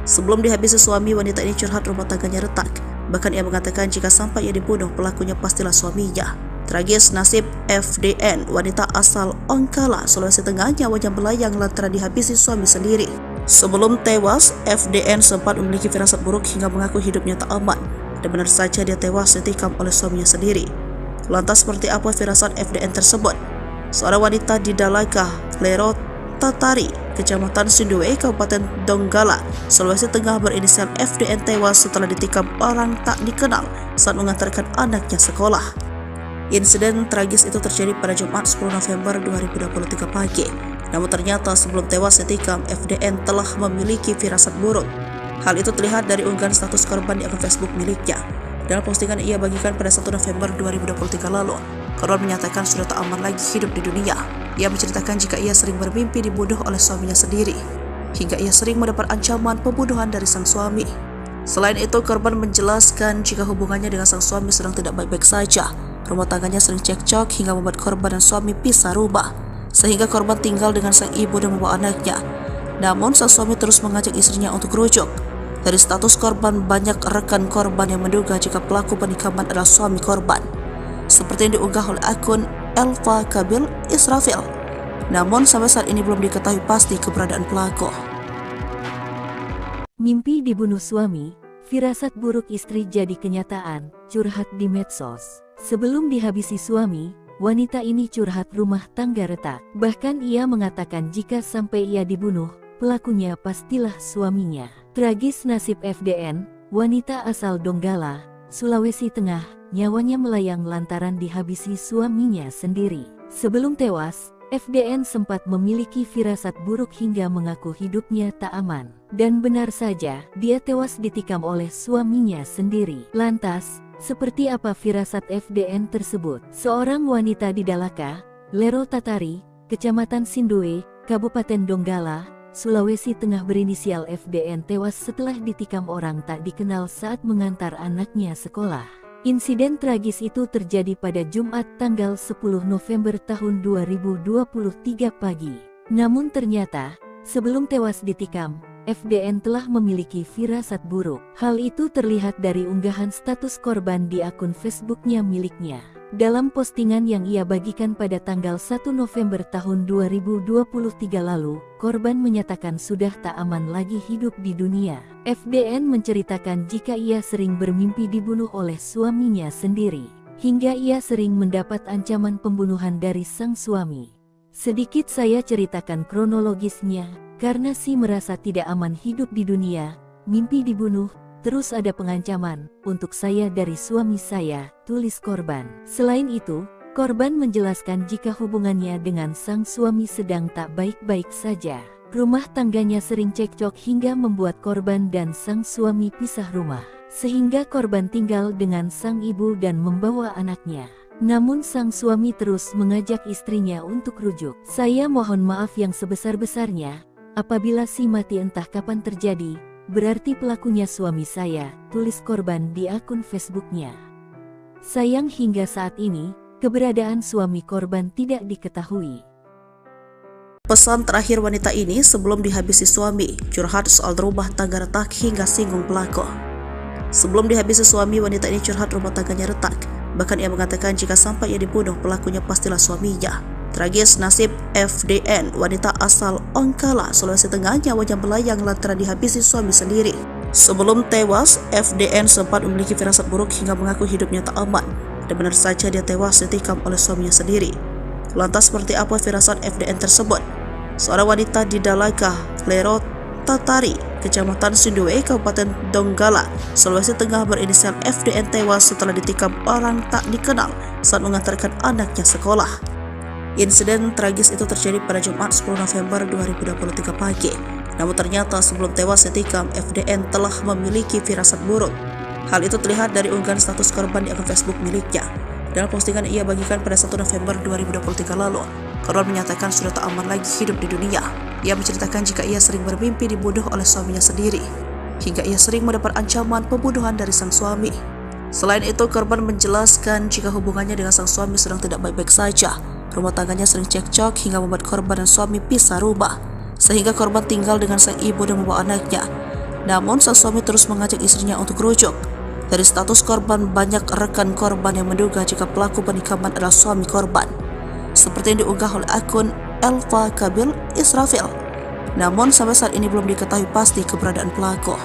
Sebelum dihabisi suami, wanita ini curhat rumah tangganya retak. Bahkan ia mengatakan jika sampai ia dibunuh, pelakunya pastilah suaminya. Tragis nasib FDN, wanita asal Ongkala, Sulawesi Tengah, nyawanya melayang lantaran dihabisi suami sendiri. Sebelum tewas, FDN sempat memiliki firasat buruk hingga mengaku hidupnya tak aman, dan benar saja dia tewas ditikam oleh suaminya sendiri. Lantas seperti apa firasat FDN tersebut? Seorang wanita di Dalaka, Lero Tatari, Kecamatan Sindue, Kabupaten Donggala, Sulawesi Tengah berinisial FDN tewas setelah ditikam orang tak dikenal saat mengantarkan anaknya sekolah. Insiden tragis itu terjadi pada Jumat 10 November 2023 pagi. Namun ternyata sebelum tewas ditikam, FDN telah memiliki firasat buruk. Hal itu terlihat dari unggahan status korban di akun Facebook miliknya. Dalam postingan ia bagikan pada 1 November 2023 lalu, korban menyatakan sudah tak aman lagi hidup di dunia. Ia menceritakan jika ia sering bermimpi dibunuh oleh suaminya sendiri, hingga ia sering mendapat ancaman pembunuhan dari sang suami. Selain itu, korban menjelaskan jika hubungannya dengan sang suami sedang tidak baik-baik saja. Rumah tangganya sering cekcok hingga membuat korban dan suami pisah rumah, sehingga korban tinggal dengan sang ibu dan membawa anaknya. Namun sang suami terus mengajak istrinya untuk rujuk. Dari status korban, banyak rekan korban yang menduga jika pelaku penikaman adalah suami korban, seperti yang diunggah oleh akun Elva Kabil Israfil. Namun sampai saat ini belum diketahui pasti keberadaan pelaku. Mimpi dibunuh suami, firasat buruk istri jadi kenyataan, curhat di medsos. Sebelum dihabisi suami, wanita ini curhat rumah tangga retak. Bahkan ia mengatakan jika sampai ia dibunuh, pelakunya pastilah suaminya. Tragis nasib FDN, wanita asal Donggala, Sulawesi Tengah, nyawanya melayang lantaran dihabisi suaminya sendiri. Sebelum tewas, FDN sempat memiliki firasat buruk hingga mengaku hidupnya tak aman. Dan benar saja, dia tewas ditikam oleh suaminya sendiri. Lantas, seperti apa firasat FDN tersebut? Seorang wanita di Dalaka, Lero Tatari, Kecamatan Sindoe, Kabupaten Donggala, Sulawesi Tengah berinisial FDN tewas setelah ditikam orang tak dikenal saat mengantar anaknya sekolah. Insiden tragis itu terjadi pada Jumat tanggal 10 November tahun 2023 pagi. Namun ternyata, sebelum tewas ditikam, FDN telah memiliki firasat buruk. Hal itu terlihat dari unggahan status korban di akun Facebooknya miliknya. Dalam postingan yang ia bagikan pada tanggal 1 November tahun 2023 lalu, korban menyatakan sudah tak aman lagi hidup di dunia. FDN menceritakan jika ia sering bermimpi dibunuh oleh suaminya sendiri, hingga ia sering mendapat ancaman pembunuhan dari sang suami. Sedikit saya ceritakan kronologisnya, karena si merasa tidak aman hidup di dunia, mimpi dibunuh, terus ada pengancaman untuk saya dari suami saya, tulis korban. Selain itu, korban menjelaskan jika hubungannya dengan sang suami sedang tak baik-baik saja. Rumah tangganya sering cekcok hingga membuat korban dan sang suami pisah rumah, sehingga korban tinggal dengan sang ibu dan membawa anaknya. Namun sang suami terus mengajak istrinya untuk rujuk. Saya mohon maaf yang sebesar-besarnya, apabila si mati entah kapan terjadi, berarti pelakunya suami saya, tulis korban di akun Facebooknya. Sayang hingga saat ini, keberadaan suami korban tidak diketahui. Pesan terakhir wanita ini sebelum dihabisi suami, curhat soal rumah tangga retak hingga singgung pelaku. Sebelum dihabisi suami, wanita ini curhat rumah tangganya retak. Bahkan ia mengatakan jika sampai ia dibunuh, pelakunya pastilah suaminya. Tragis nasib FDN, wanita asal Ongkala, Sulawesi Tengah, nyawanya melayang lantaran dihabisi suami sendiri. Sebelum tewas, FDN sempat memiliki firasat buruk hingga mengaku hidupnya tak aman. Dan benar saja dia tewas ditikam oleh suaminya sendiri. Lantas seperti apa firasat FDN tersebut? Seorang wanita di Dalaka, Lero Tatari, Kecamatan Sindoe, Kabupaten Donggala, Sulawesi Tengah berinisial FDN tewas setelah ditikam orang tak dikenal saat mengantarkan anaknya sekolah. Insiden tragis itu terjadi pada Jumat 10 November 2023 pagi. Namun ternyata sebelum tewas ditikam, FDN telah memiliki firasat buruk. Hal itu terlihat dari unggahan status korban di akun Facebook miliknya. Dalam postingan ia bagikan pada 1 November 2023 lalu, korban menyatakan sudah tak aman lagi hidup di dunia. Ia menceritakan jika ia sering bermimpi dibunuh oleh suaminya sendiri, hingga ia sering mendapat ancaman pembunuhan dari sang suami. Selain itu, korban menjelaskan jika hubungannya dengan sang suami sedang tidak baik-baik saja. Rumah tangganya sering cekcok hingga membuat korban dan suami pisah rumah, sehingga korban tinggal dengan sang ibu dan membawa anaknya. Namun sang suami terus mengajak istrinya untuk rujuk. Dari status korban, banyak rekan korban yang menduga jika pelaku penikaman adalah suami korban, seperti yang diunggah oleh akun Elva Kabil Israfil. Namun sampai saat ini belum diketahui pasti keberadaan pelaku.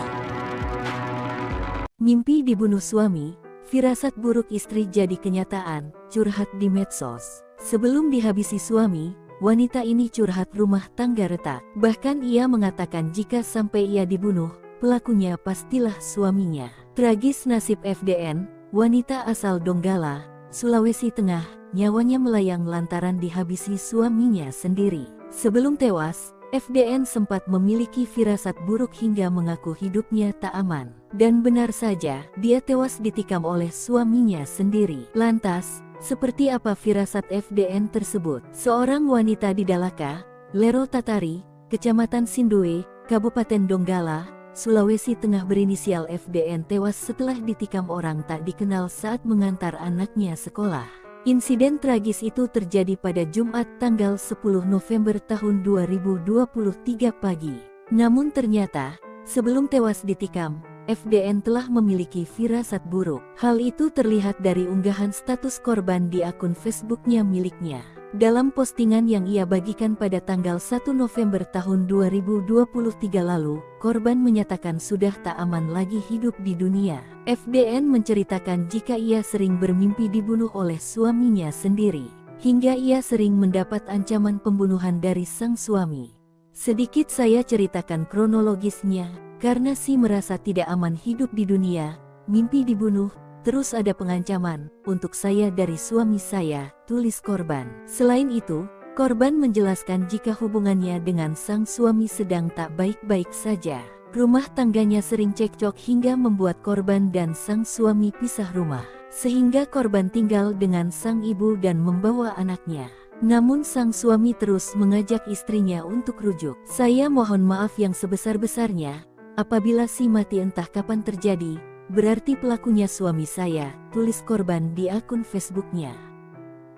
Mimpi dibunuh suami, firasat buruk istri jadi kenyataan, curhat di medsos. Sebelum dihabisi suami, wanita ini curhat rumah tangga retak. Bahkan ia mengatakan jika sampai ia dibunuh, pelakunya pastilah suaminya. Tragis nasib FDN, wanita asal Donggala, Sulawesi Tengah, nyawanya melayang lantaran dihabisi suaminya sendiri. Sebelum tewas, FDN sempat memiliki firasat buruk hingga mengaku hidupnya tak aman. Dan benar saja, dia tewas ditikam oleh suaminya sendiri. Lantas, seperti apa firasat FDN tersebut? Seorang wanita di Dalaka, Lero Tatari, Kecamatan Sindoe, Kabupaten Donggala, Sulawesi Tengah berinisial FDN tewas setelah ditikam orang tak dikenal saat mengantar anaknya sekolah. Insiden tragis itu terjadi pada Jumat tanggal 10 November tahun 2023 pagi. Namun ternyata, sebelum tewas ditikam, FDN telah memiliki firasat buruk. Hal itu terlihat dari unggahan status korban di akun Facebooknya miliknya. Dalam postingan yang ia bagikan pada tanggal 1 November tahun 2023 lalu, korban menyatakan sudah tak aman lagi hidup di dunia. FDN menceritakan jika ia sering bermimpi dibunuh oleh suaminya sendiri, hingga ia sering mendapat ancaman pembunuhan dari sang suami. Sedikit saya ceritakan kronologisnya, karena si merasa tidak aman hidup di dunia, mimpi dibunuh, terus ada pengancaman untuk saya dari suami saya, tulis korban. Selain itu, korban menjelaskan jika hubungannya dengan sang suami sedang tak baik-baik saja. Rumah tangganya sering cekcok hingga membuat korban dan sang suami pisah rumah, sehingga korban tinggal dengan sang ibu dan membawa anaknya. Namun sang suami terus mengajak istrinya untuk rujuk. Saya mohon maaf yang sebesar-besarnya, apabila si mati entah kapan terjadi, berarti pelakunya suami saya, tulis korban di akun Facebooknya.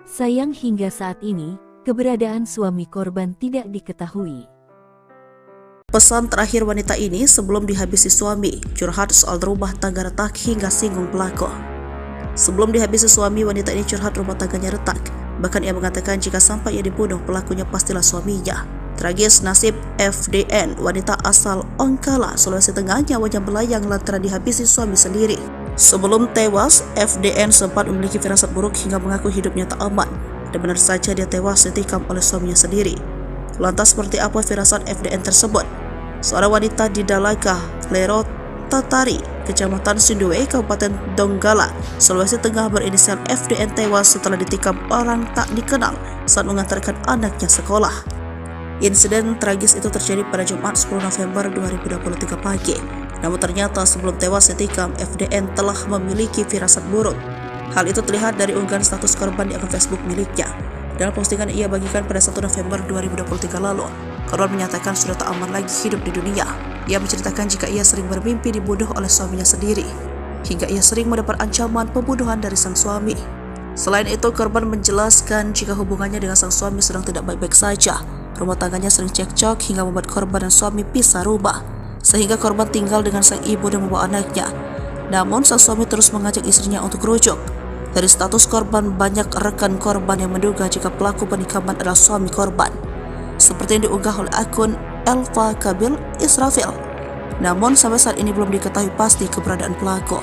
Sayang hingga saat ini, keberadaan suami korban tidak diketahui. Pesan terakhir wanita ini sebelum dihabisi suami, curhat soal rumah tangga retak hingga singgung pelaku. Sebelum dihabisi suami, wanita ini curhat rumah tangganya retak. Bahkan ia mengatakan jika sampai ia dibunuh, pelakunya pastilah suaminya. Tragis nasib FDN, wanita asal Ongkala, Sulawesi Tengah, nyawanya melayang lantaran dihabisi suami sendiri. Sebelum tewas, FDN sempat memiliki firasat buruk hingga mengaku hidupnya tak aman. Dan benar saja dia tewas ditikam oleh suaminya sendiri. Lantas seperti apa firasat FDN tersebut? Seorang wanita di Dalaka, Lero Tatari, Kecamatan Sindue, Kabupaten Donggala, Sulawesi Tengah berinisial FDN tewas setelah ditikam orang tak dikenal saat mengantarkan anaknya sekolah. Insiden tragis itu terjadi pada Jumat 10 November 2023 pagi. Namun ternyata sebelum tewas ditikam, FDN telah memiliki firasat buruk. Hal itu terlihat dari unggahan status korban di akun Facebook miliknya. Dalam postingan ia bagikan pada 1 November 2023 lalu, korban menyatakan sudah tak aman lagi hidup di dunia. Ia menceritakan jika ia sering bermimpi dibunuh oleh suaminya sendiri, hingga ia sering mendapat ancaman pembunuhan dari sang suami. Selain itu, korban menjelaskan jika hubungannya dengan sang suami sedang tidak baik-baik saja. Rumah tangganya sering cekcok hingga membuat korban dan suami pisah rumah, sehingga korban tinggal dengan sang ibu dan membawa anaknya. Namun sang suami terus mengajak istrinya untuk rujuk. Dari status korban, banyak rekan korban yang menduga jika pelaku penikaman adalah suami korban, seperti yang diunggah oleh akun Elva Kabil Israfil. Namun sampai saat ini belum diketahui pasti keberadaan pelaku.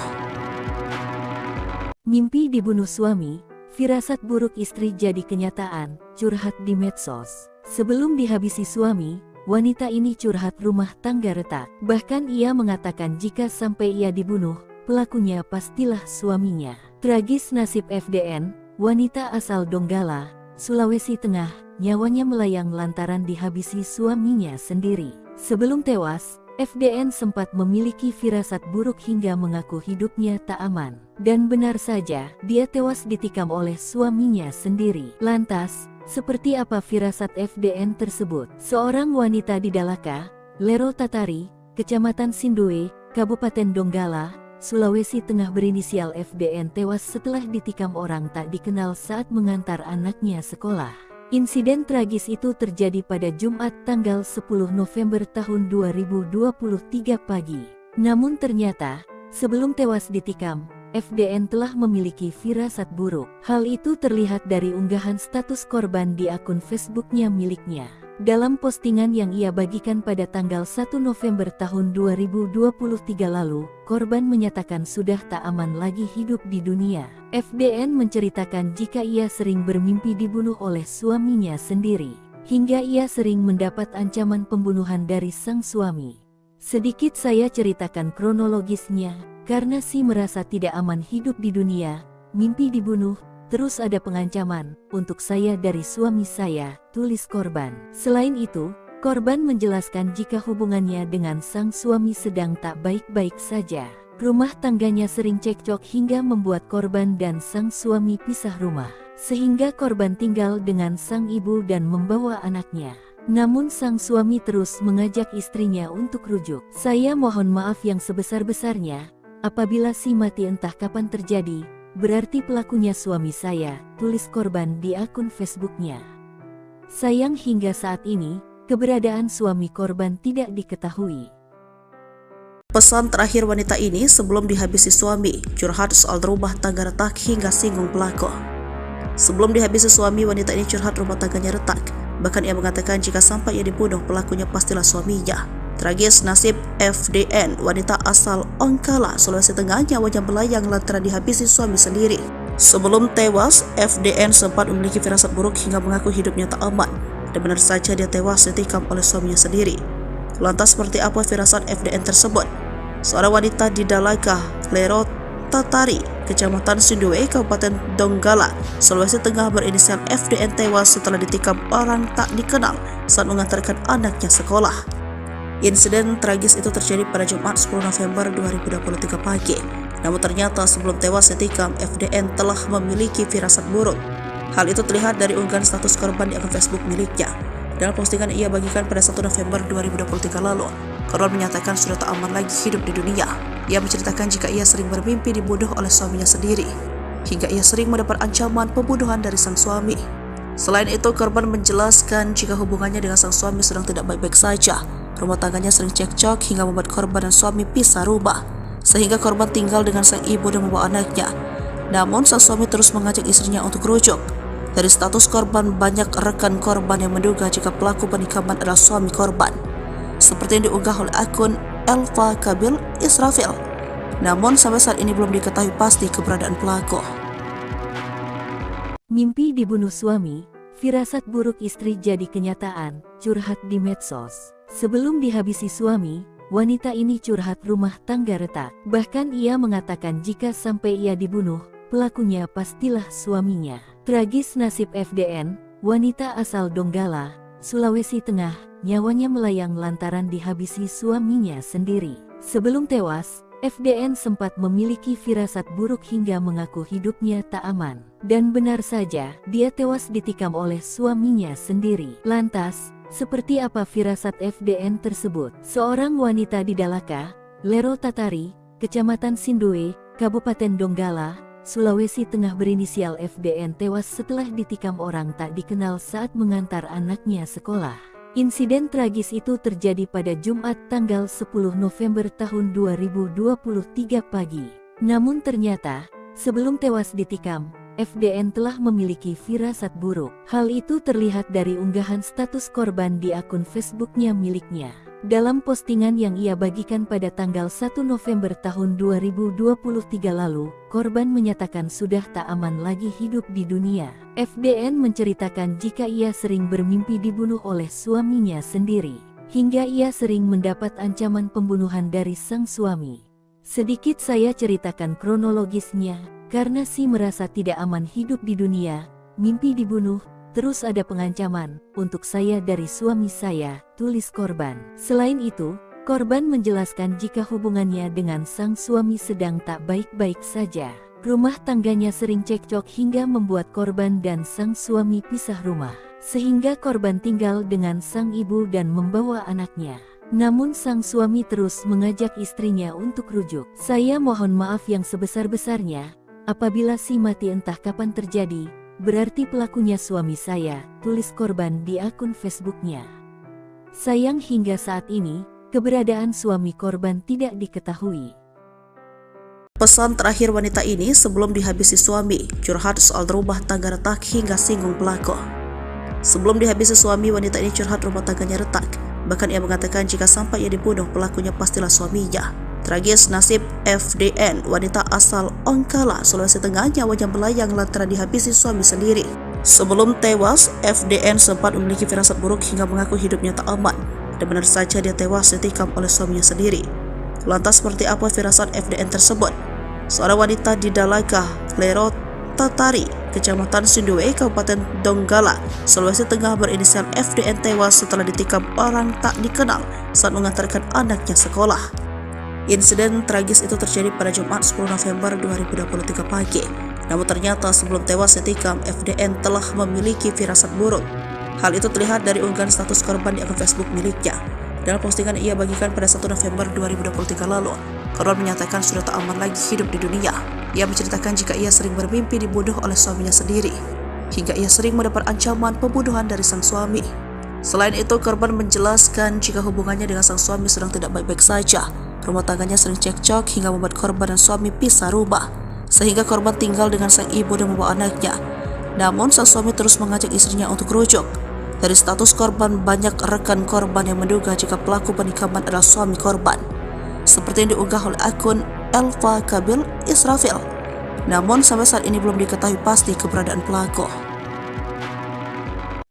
Mimpi dibunuh suami, firasat buruk istri jadi kenyataan, curhat di medsos. Sebelum dihabisi suami, wanita ini curhat rumah tangga retak. Bahkan ia mengatakan jika sampai ia dibunuh, pelakunya pastilah suaminya. Tragis nasib FDN, wanita asal Donggala, Sulawesi Tengah, nyawanya melayang lantaran dihabisi suaminya sendiri. Sebelum tewas, FDN sempat memiliki firasat buruk hingga mengaku hidupnya tak aman. Dan benar saja, dia tewas ditikam oleh suaminya sendiri. Lantas, seperti apa firasat FDN tersebut? Seorang wanita di Dalaka, Lero Tatari, Kecamatan Sindue, Kabupaten Donggala, Sulawesi Tengah berinisial FDN tewas setelah ditikam orang tak dikenal saat mengantar anaknya sekolah. Insiden tragis itu terjadi pada Jumat tanggal 10 November tahun 2023 pagi. Namun ternyata, sebelum tewas ditikam, FDN telah memiliki firasat buruk. Hal itu terlihat dari unggahan status korban di akun Facebooknya miliknya. Dalam postingan yang ia bagikan pada tanggal 1 November tahun 2023 lalu, korban menyatakan sudah tak aman lagi hidup di dunia. FDN menceritakan jika ia sering bermimpi dibunuh oleh suaminya sendiri, hingga ia sering mendapat ancaman pembunuhan dari sang suami. Sedikit saya ceritakan kronologisnya, karena si merasa tidak aman hidup di dunia, mimpi dibunuh, terus ada pengancaman untuk saya dari suami saya, tulis korban. Selain itu, korban menjelaskan jika hubungannya dengan sang suami sedang tak baik-baik saja. Rumah tangganya sering cekcok hingga membuat korban dan sang suami pisah rumah, sehingga korban tinggal dengan sang ibu dan membawa anaknya. Namun sang suami terus mengajak istrinya untuk rujuk. Saya mohon maaf yang sebesar-besarnya, apabila si mati entah kapan terjadi, berarti pelakunya suami saya, tulis korban di akun Facebooknya. Sayang hingga saat ini, keberadaan suami korban tidak diketahui. Pesan terakhir wanita ini sebelum dihabisi suami, curhat soal rumah tangga retak hingga singgung pelaku. Sebelum dihabisi suami, wanita ini curhat rumah tangganya retak. Bahkan ia mengatakan jika sampai ia dibunuh, pelakunya pastilah suaminya. Tragis nasib FDN, wanita asal Ongkala, Sulawesi Tengah, nyawanya melayang lantaran dihabisi suami sendiri. Sebelum tewas, FDN sempat memiliki firasat buruk hingga mengaku hidupnya tak aman. Dan benar saja dia tewas ditikam oleh suaminya sendiri. Lantas seperti apa firasat FDN tersebut? Seorang wanita di Dalaka, Lero Tatari, Kecamatan Sindue, Kabupaten Donggala, Sulawesi Tengah berinisial FDN tewas setelah ditikam orang tak dikenal saat mengantarkan anaknya sekolah. Insiden tragis itu terjadi pada Jumat 10 November 2023 pagi. Namun ternyata sebelum tewas ditikam, FDN telah memiliki firasat buruk. Hal itu terlihat dari unggahan status korban di akun Facebook miliknya. Dalam postingan ia bagikan pada 1 November 2023 lalu, korban menyatakan sudah tak aman lagi hidup di dunia. Ia menceritakan jika ia sering bermimpi dibunuh oleh suaminya sendiri, hingga ia sering mendapat ancaman pembunuhan dari sang suami. Selain itu, korban menjelaskan jika hubungannya dengan sang suami sedang tidak baik-baik saja. Rumah tangganya sering cekcok hingga membuat korban dan suami pisah rumah, sehingga korban tinggal dengan sang ibu dan membawa anaknya. Namun, sang suami terus mengajak istrinya untuk rujuk. Dari status korban, banyak rekan korban yang menduga jika pelaku penikaman adalah suami korban, seperti yang diunggah oleh akun Elva Kabil Israfil. Namun sampai saat ini belum diketahui pasti keberadaan pelaku. Mimpi dibunuh suami, firasat buruk istri jadi kenyataan, curhat di medsos. Sebelum dihabisi suami, wanita ini curhat rumah tangga retak. Bahkan ia mengatakan jika sampai ia dibunuh, pelakunya pastilah suaminya. Tragis nasib FDN, wanita asal Donggala, Sulawesi Tengah, nyawanya melayang lantaran dihabisi suaminya sendiri. Sebelum tewas, FDN sempat memiliki firasat buruk hingga mengaku hidupnya tak aman. Dan benar saja, dia tewas ditikam oleh suaminya sendiri. Lantas, seperti apa firasat FDN tersebut? Seorang wanita di Dalaka, Lero Tatari, Kecamatan Sindue, Kabupaten Donggala, Sulawesi Tengah berinisial FDN tewas setelah ditikam orang tak dikenal saat mengantar anaknya sekolah. Insiden tragis itu terjadi pada Jumat tanggal 10 November tahun 2023 pagi. Namun ternyata, sebelum tewas ditikam, FDN telah memiliki firasat buruk. Hal itu terlihat dari unggahan status korban di akun Facebooknya miliknya. Dalam postingan yang ia bagikan pada tanggal 1 November tahun 2023 lalu, korban menyatakan sudah tak aman lagi hidup di dunia. FDN menceritakan jika ia sering bermimpi dibunuh oleh suaminya sendiri, hingga ia sering mendapat ancaman pembunuhan dari sang suami. Sedikit saya ceritakan kronologisnya, karena si merasa tidak aman hidup di dunia, mimpi dibunuh, terus ada pengancaman untuk saya dari suami saya, tulis korban. Selain itu, korban menjelaskan jika hubungannya dengan sang suami sedang tak baik-baik saja. Rumah tangganya sering cekcok hingga membuat korban dan sang suami pisah rumah, sehingga korban tinggal dengan sang ibu dan membawa anaknya. Namun sang suami terus mengajak istrinya untuk rujuk. Saya mohon maaf yang sebesar-besarnya, apabila si mati entah kapan terjadi, berarti pelakunya suami saya, tulis korban di akun Facebooknya. Sayang hingga saat ini, keberadaan suami korban tidak diketahui. Pesan terakhir wanita ini sebelum dihabisi suami, curhat soal rumah tangga retak hingga singgung pelaku. Sebelum dihabisi suami, wanita ini curhat rumah tangganya retak. Bahkan ia mengatakan jika sampai ia dibunuh, pelakunya pastilah suaminya. Tragis nasib FDN, wanita asal Ongkala, Sulawesi Tengah, nyawanya melayang lantaran dihabisi suami sendiri. Sebelum tewas, FDN sempat memiliki firasat buruk hingga mengaku hidupnya tak aman. Dan benar saja dia tewas ditikam oleh suaminya sendiri. Lantas seperti apa firasat FDN tersebut? Seorang wanita di Dalaka, Lero Tatari, Kecamatan Sindue, Kabupaten Donggala, Sulawesi Tengah berinisial FDN tewas setelah ditikam orang tak dikenal saat mengantarkan anaknya sekolah. Insiden tragis itu terjadi pada Jumat 10 November 2023 pagi. Namun ternyata sebelum tewas ditikam, FDN telah memiliki firasat buruk. Hal itu terlihat dari unggahan status korban di akun Facebook miliknya. Dalam postingan ia bagikan pada 1 November 2023 lalu, korban menyatakan sudah tak aman lagi hidup di dunia. Ia menceritakan jika ia sering bermimpi dibunuh oleh suaminya sendiri, hingga ia sering mendapat ancaman pembunuhan dari sang suami. Selain itu, korban menjelaskan jika hubungannya dengan sang suami sedang tidak baik-baik saja. Rumah tangganya sering cekcok hingga membuat korban dan suami pisah rumah, sehingga korban tinggal dengan sang ibu dan membawa anaknya. Namun sang suami terus mengajak istrinya untuk rujuk. Dari status korban, banyak rekan korban yang menduga jika pelaku penikaman adalah suami korban, seperti yang diunggah oleh akun Elva Kabil Israfil. Namun sampai saat ini belum diketahui pasti keberadaan pelaku.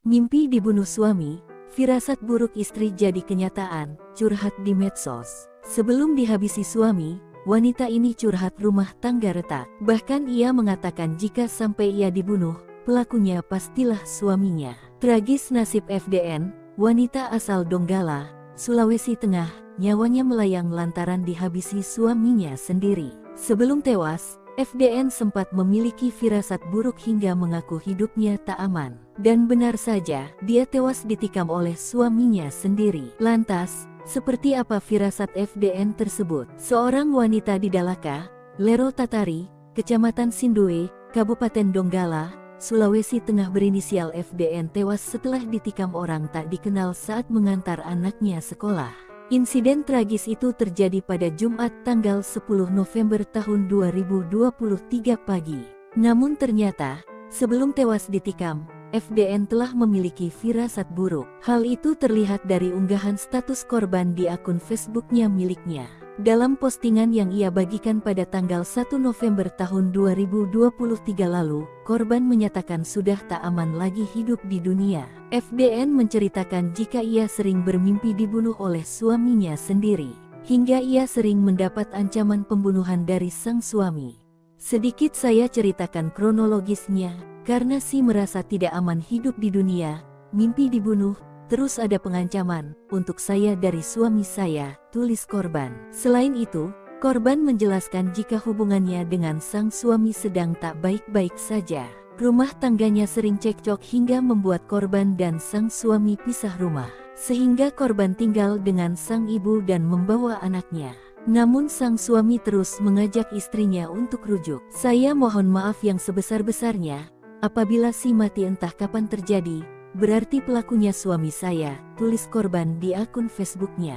Mimpi dibunuh suami, firasat buruk istri jadi kenyataan, curhat di medsos. Sebelum dihabisi suami, wanita ini curhat rumah tangga retak. Bahkan ia mengatakan jika sampai ia dibunuh, pelakunya pastilah suaminya. Tragis nasib FDN, wanita asal Donggala, Sulawesi Tengah, nyawanya melayang lantaran dihabisi suaminya sendiri. Sebelum tewas, FDN sempat memiliki firasat buruk hingga mengaku hidupnya tak aman. Dan benar saja, dia tewas ditikam oleh suaminya sendiri. Lantas, seperti apa firasat FDN tersebut? Seorang wanita di Dalaka, Lero Tatari, Kecamatan Sindoe, Kabupaten Donggala, Sulawesi Tengah berinisial FDN tewas setelah ditikam orang tak dikenal saat mengantar anaknya sekolah. Insiden tragis itu terjadi pada Jumat tanggal 10 November tahun 2023 pagi. Namun ternyata, sebelum tewas ditikam, FDN telah memiliki firasat buruk. Hal itu terlihat dari unggahan status korban di akun Facebooknya miliknya. Dalam postingan yang ia bagikan pada tanggal 1 November tahun 2023 lalu, korban menyatakan sudah tak aman lagi hidup di dunia. FDN menceritakan jika ia sering bermimpi dibunuh oleh suaminya sendiri, hingga ia sering mendapat ancaman pembunuhan dari sang suami. Sedikit saya ceritakan kronologisnya, karena si merasa tidak aman hidup di dunia, mimpi dibunuh, terus ada pengancaman untuk saya dari suami saya, tulis korban. Selain itu, korban menjelaskan jika hubungannya dengan sang suami sedang tak baik-baik saja. Rumah tangganya sering cekcok hingga membuat korban dan sang suami pisah rumah, sehingga korban tinggal dengan sang ibu dan membawa anaknya. Namun sang suami terus mengajak istrinya untuk rujuk. Saya mohon maaf yang sebesar-besarnya, apabila si mati entah kapan terjadi, berarti pelakunya suami saya, tulis korban di akun Facebooknya.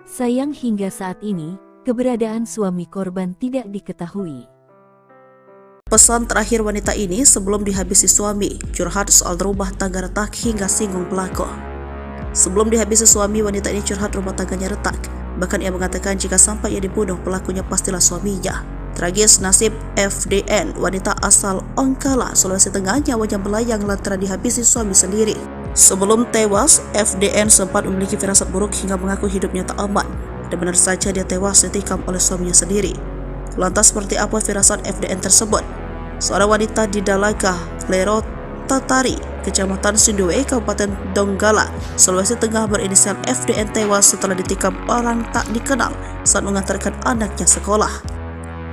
Sayang hingga saat ini, keberadaan suami korban tidak diketahui. Pesan terakhir wanita ini sebelum dihabisi suami, curhat soal rumah tangga retak hingga singgung pelaku. Sebelum dihabisi suami, wanita ini curhat rumah tangganya retak. Bahkan ia mengatakan jika sampai ia dibunuh, pelakunya pastilah suaminya. Tragis nasib FDN, wanita asal Ongkala, Sulawesi Tengah, nyawanya melayang lantaran dihabisi suami sendiri. Sebelum tewas, FDN sempat memiliki firasat buruk hingga mengaku hidupnya tak aman. Dan benar saja dia tewas ditikam oleh suaminya sendiri. Lantas seperti apa firasat FDN tersebut? Seorang wanita di Dalaka, Lero Tatari, Kecamatan Sindoe, Kabupaten Donggala, Sulawesi Tengah berinisial FDN tewas setelah ditikam orang tak dikenal saat mengantarkan anaknya sekolah.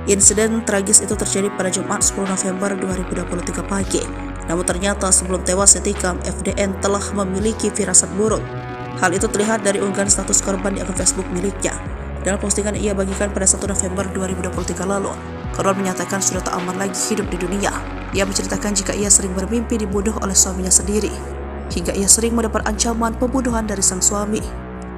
Insiden tragis itu terjadi pada Jumat 10 November 2023 pagi. Namun ternyata sebelum tewas ditikam, FDN telah memiliki firasat buruk. Hal itu terlihat dari unggahan status korban di akun Facebook miliknya. Dalam postingan ia bagikan pada 1 November 2023 lalu, korban menyatakan sudah tak aman lagi hidup di dunia. Ia menceritakan jika ia sering bermimpi dibunuh oleh suaminya sendiri, hingga ia sering mendapat ancaman pembunuhan dari sang suami.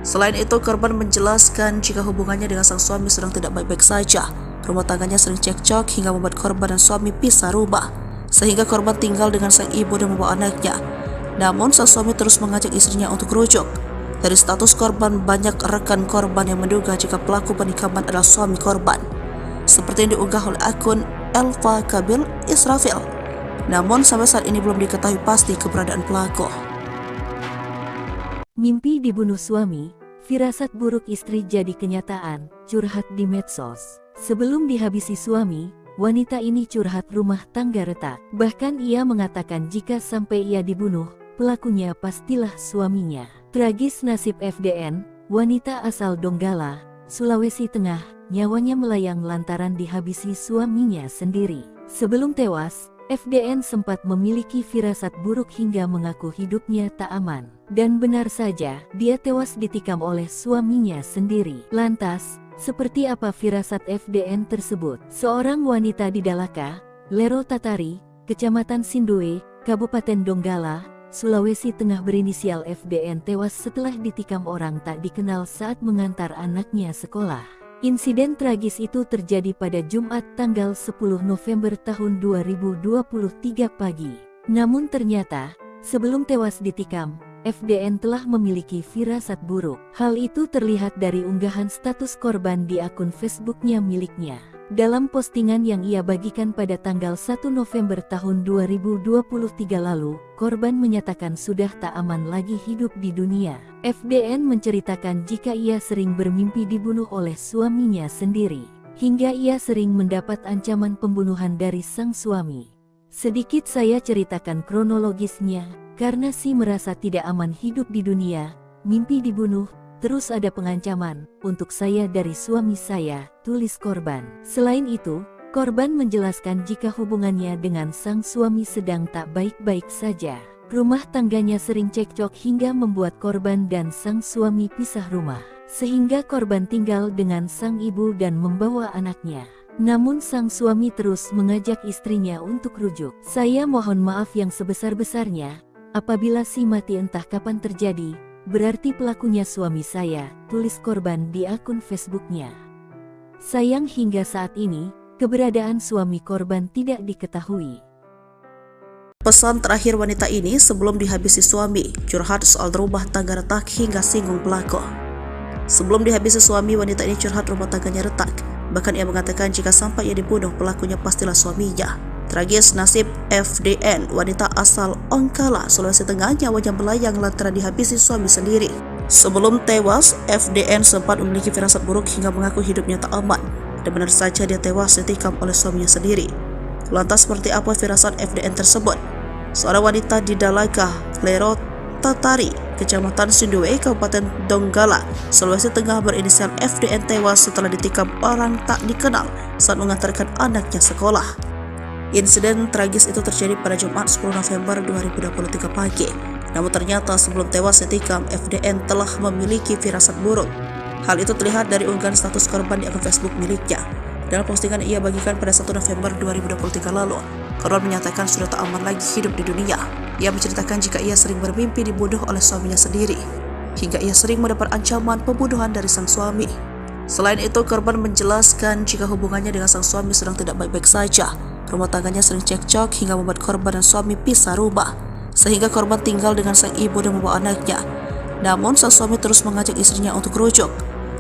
Selain itu, korban menjelaskan jika hubungannya dengan sang suami sedang tidak baik-baik saja. Rumah tangganya sering cekcok hingga membuat korban dan suami pisah rumah, sehingga korban tinggal dengan sang ibu dan membawa anaknya. Namun sang suami terus mengajak istrinya untuk rujuk. Dari status korban, banyak rekan korban yang menduga jika pelaku penikaman adalah suami korban, seperti yang diunggah oleh akun Elva Kabil Israfil. Namun sampai saat ini belum diketahui pasti keberadaan pelaku. Mimpi dibunuh suami, firasat buruk istri jadi kenyataan, curhat di medsos. Sebelum dihabisi suami, wanita ini curhat rumah tangga retak. Bahkan ia mengatakan jika sampai ia dibunuh, pelakunya pastilah suaminya. Tragis nasib FDN, wanita asal Donggala, Sulawesi Tengah, nyawanya melayang lantaran dihabisi suaminya sendiri. Sebelum tewas, FDN sempat memiliki firasat buruk hingga mengaku hidupnya tak aman. Dan benar saja, dia tewas ditikam oleh suaminya sendiri. Lantas, seperti apa firasat FDN tersebut? Seorang wanita di Dalaka, Lero Tatari, Kecamatan Sindoe, Kabupaten Donggala, Sulawesi Tengah berinisial FDN tewas setelah ditikam orang tak dikenal saat mengantar anaknya sekolah. Insiden tragis itu terjadi pada Jumat tanggal 10 November tahun 2023 pagi. Namun ternyata, sebelum tewas ditikam, FDN telah memiliki firasat buruk. Hal itu terlihat dari unggahan status korban di akun Facebooknya miliknya. Dalam postingan yang ia bagikan pada tanggal 1 November tahun 2023 lalu, korban menyatakan sudah tak aman lagi hidup di dunia. FDN menceritakan jika ia sering bermimpi dibunuh oleh suaminya sendiri, hingga ia sering mendapat ancaman pembunuhan dari sang suami. Sedikit saya ceritakan kronologisnya, karena si merasa tidak aman hidup di dunia, mimpi dibunuh, terus ada pengancaman untuk saya dari suami saya, tulis korban. Selain itu, korban menjelaskan jika hubungannya dengan sang suami sedang tak baik-baik saja. Rumah tangganya sering cekcok hingga membuat korban dan sang suami pisah rumah, sehingga korban tinggal dengan sang ibu dan membawa anaknya. Namun sang suami terus mengajak istrinya untuk rujuk. Saya mohon maaf yang sebesar-besarnya, apabila si mati entah kapan terjadi, berarti pelakunya suami saya, tulis korban di akun Facebooknya. Sayang hingga saat ini, keberadaan suami korban tidak diketahui. Pesan terakhir wanita ini sebelum dihabisi suami, curhat soal rumah tangga retak hingga singgung pelaku. Sebelum dihabisi suami, wanita ini curhat rumah tangganya retak. Bahkan ia mengatakan jika sampai ia dibunuh, pelakunya pastilah suaminya. Tragis nasib FDN, wanita asal Ongkala, Sulawesi Tengah, nyawanya melayang lantaran dihabisi suami sendiri. Sebelum tewas, FDN sempat memiliki firasat buruk hingga mengaku hidupnya tak aman. Dan benar saja dia tewas ditikam oleh suaminya sendiri. Lantas seperti apa firasat FDN tersebut? Seorang wanita di Dalaga, Lero Tatari, Kecamatan Sindue, Kabupaten Donggala, Sulawesi Tengah berinisial FDN tewas setelah ditikam orang tak dikenal saat mengantarkan anaknya sekolah. Insiden tragis itu terjadi pada Jumat 10 November 2023 pagi. Namun ternyata sebelum tewas ditikam, FDN telah memiliki firasat buruk. Hal itu terlihat dari unggahan status korban di akun Facebook miliknya. Dalam postingan ia bagikan pada 1 November 2023 lalu, korban menyatakan sudah tak aman lagi hidup di dunia. Ia menceritakan jika ia sering bermimpi dibunuh oleh suaminya sendiri, hingga ia sering mendapat ancaman pembunuhan dari sang suami. Selain itu, korban menjelaskan jika hubungannya dengan sang suami sedang tidak baik-baik saja. Rumah tangganya sering cekcok hingga membuat korban dan suami pisah rumah, sehingga korban tinggal dengan sang ibu dan membawa anaknya. Namun sang suami terus mengajak istrinya untuk rujuk.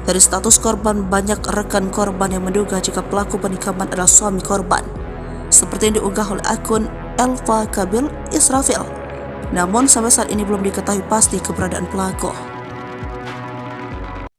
Dari status korban, banyak rekan korban yang menduga jika pelaku penikaman adalah suami korban, seperti yang diunggah oleh akun Elva Kabil Israfil. Namun sampai saat ini belum diketahui pasti keberadaan pelaku.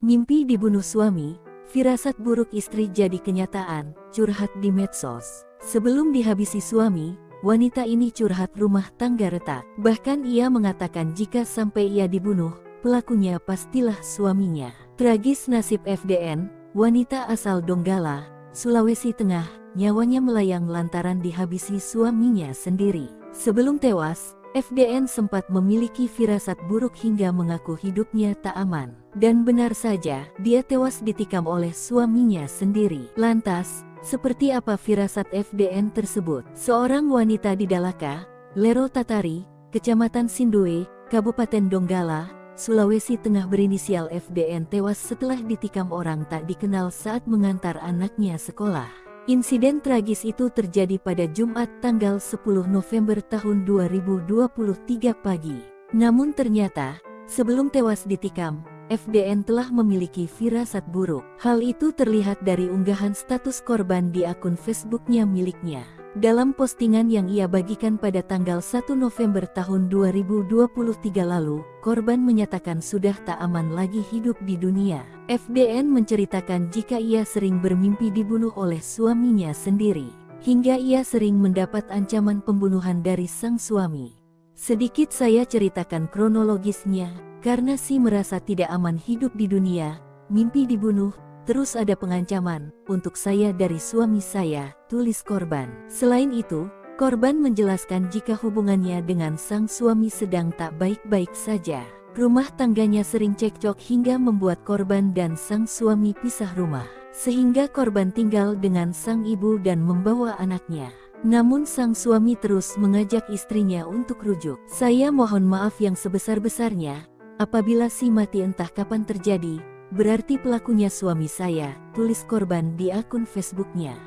Mimpi dibunuh suami, firasat buruk istri jadi kenyataan, curhat di medsos. Sebelum dihabisi suami, wanita ini curhat rumah tangga retak. Bahkan ia mengatakan jika sampai ia dibunuh, pelakunya pastilah suaminya. Tragis nasib FDN, wanita asal Donggala, Sulawesi Tengah, nyawanya melayang lantaran dihabisi suaminya sendiri. Sebelum tewas, FDN sempat memiliki firasat buruk hingga mengaku hidupnya tak aman. Dan benar saja, dia tewas ditikam oleh suaminya sendiri. Lantas, seperti apa firasat FDN tersebut? Seorang wanita di Dalaka, Lero Tatari, Kecamatan Sindue, Kabupaten Donggala, Sulawesi Tengah berinisial FDN tewas setelah ditikam orang tak dikenal saat mengantar anaknya sekolah. Insiden tragis itu terjadi pada Jumat tanggal 10 November tahun 2023 pagi. Namun ternyata, sebelum tewas ditikam, FDN telah memiliki firasat buruk. Hal itu terlihat dari unggahan status korban di akun Facebooknya miliknya. Dalam postingan yang ia bagikan pada tanggal 1 November tahun 2023 lalu, korban menyatakan sudah tak aman lagi hidup di dunia. FDN menceritakan jika ia sering bermimpi dibunuh oleh suaminya sendiri, hingga ia sering mendapat ancaman pembunuhan dari sang suami. Sedikit saya ceritakan kronologisnya, karena si merasa tidak aman hidup di dunia, mimpi dibunuh, terus ada pengancaman untuk saya dari suami saya, tulis korban. Selain itu, korban menjelaskan jika hubungannya dengan sang suami sedang tak baik-baik saja. Rumah tangganya sering cekcok hingga membuat korban dan sang suami pisah rumah, sehingga korban tinggal dengan sang ibu dan membawa anaknya. Namun sang suami terus mengajak istrinya untuk rujuk. "Saya mohon maaf yang sebesar-besarnya, apabila si mati entah kapan terjadi, berarti pelakunya suami saya," tulis korban di akun Facebooknya.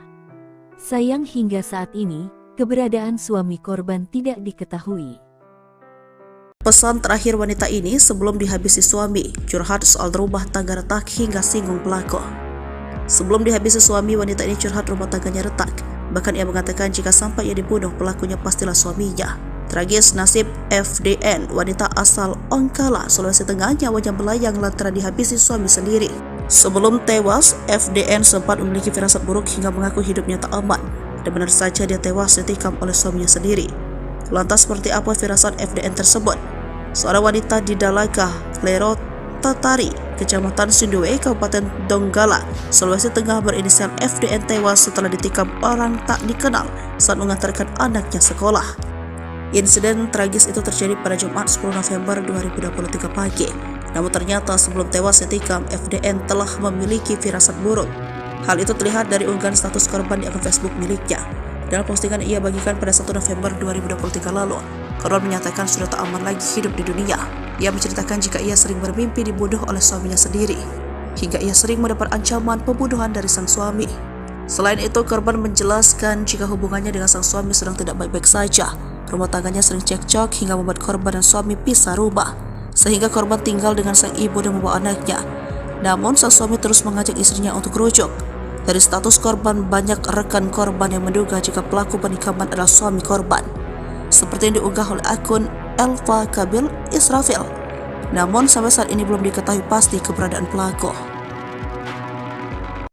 Sayang hingga saat ini, keberadaan suami korban tidak diketahui. Pesan terakhir wanita ini sebelum dihabisi suami, curhat soal rumah tangga retak hingga singgung pelaku. Sebelum dihabisi suami, wanita ini curhat rumah tangganya retak. Bahkan ia mengatakan jika sampai ia dibunuh, pelakunya pastilah suaminya. Tragis nasib FDN, wanita asal Ongkala, Sulawesi Tengah, nyawanya melayang lantaran dihabisi suami sendiri. Sebelum tewas, FDN sempat memiliki firasat buruk hingga mengaku hidupnya tak aman. Dan benar saja dia tewas ditikam oleh suaminya sendiri. Lantas seperti apa firasat FDN tersebut? Seorang wanita di Dalaka, Lero Tatari, Kecamatan Sindue, Kabupaten Donggala, Sulawesi Tengah berinisial FDN tewas setelah ditikam orang tak dikenal saat mengantarkan anaknya sekolah. Insiden tragis itu terjadi pada Jumat 10 November 2023 pagi. Namun ternyata sebelum tewas ditikam, FDN telah memiliki firasat buruk. Hal itu terlihat dari unggahan status korban di akun Facebook miliknya. Dalam postingan ia bagikan pada 1 November 2023 lalu, korban menyatakan sudah tak aman lagi hidup di dunia. Ia menceritakan jika ia sering bermimpi dibunuh oleh suaminya sendiri, hingga ia sering mendapat ancaman pembunuhan dari sang suami. Selain itu, korban menjelaskan jika hubungannya dengan sang suami sedang tidak baik-baik saja. Rumah tangganya sering cekcok hingga membuat korban dan suami pisah rumah, sehingga korban tinggal dengan sang ibu dan membawa anaknya. Namun sang suami terus mengajak istrinya untuk rujuk. Dari status korban, banyak rekan korban yang menduga jika pelaku penikaman adalah suami korban, seperti yang diunggah oleh akun Elva Kabil Israfil. Namun sampai saat ini belum diketahui pasti keberadaan pelaku.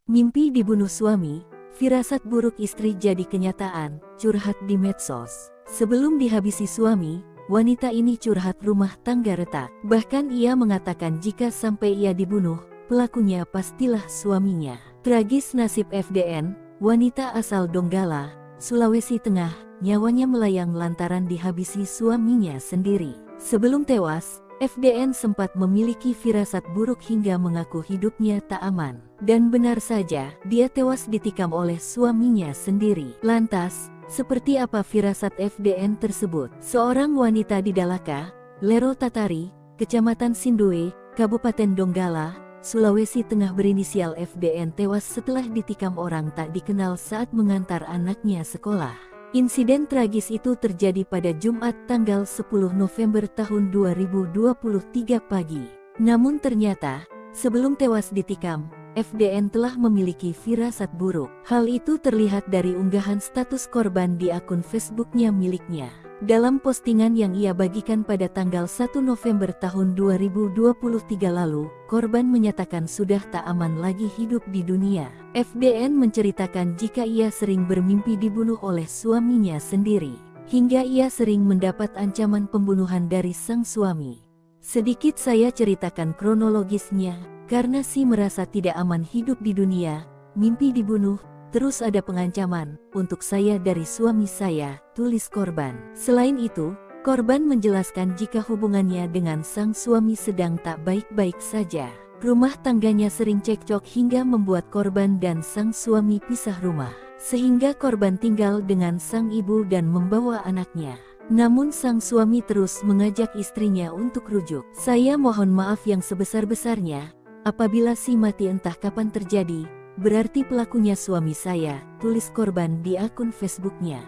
Mimpi dibunuh suami, firasat buruk istri jadi kenyataan, curhat di medsos. Sebelum dihabisi suami, wanita ini curhat rumah tangga retak. Bahkan ia mengatakan jika sampai ia dibunuh, pelakunya pastilah suaminya. Tragis nasib FDN, wanita asal Donggala, Sulawesi Tengah, nyawanya melayang lantaran dihabisi suaminya sendiri. Sebelum tewas, FDN sempat memiliki firasat buruk hingga mengaku hidupnya tak aman. Dan benar saja, dia tewas ditikam oleh suaminya sendiri. Lantas, seperti apa firasat FDN tersebut? Seorang wanita di Dalaka, Lero Tatari, Kecamatan Sindue, Kabupaten Donggala, Sulawesi Tengah berinisial FDN tewas setelah ditikam orang tak dikenal saat mengantar anaknya sekolah. Insiden tragis itu terjadi pada Jumat tanggal 10 November tahun 2023 pagi. Namun ternyata, sebelum tewas ditikam, FDN telah memiliki firasat buruk. Hal itu terlihat dari unggahan status korban di akun Facebooknya miliknya. Dalam postingan yang ia bagikan pada tanggal 1 November tahun 2023 lalu, korban menyatakan sudah tak aman lagi hidup di dunia. FDN menceritakan jika ia sering bermimpi dibunuh oleh suaminya sendiri, hingga ia sering mendapat ancaman pembunuhan dari sang suami. Sedikit saya ceritakan kronologisnya, karena si merasa tidak aman hidup di dunia, mimpi dibunuh, terus ada pengancaman untuk saya dari suami saya, tulis korban. Selain itu, korban menjelaskan jika hubungannya dengan sang suami sedang tak baik-baik saja. Rumah tangganya sering cekcok hingga membuat korban dan sang suami pisah rumah, sehingga korban tinggal dengan sang ibu dan membawa anaknya. Namun sang suami terus mengajak istrinya untuk rujuk. "Saya mohon maaf yang sebesar-besarnya, apabila si mati entah kapan terjadi, berarti pelakunya suami saya," tulis korban di akun Facebooknya.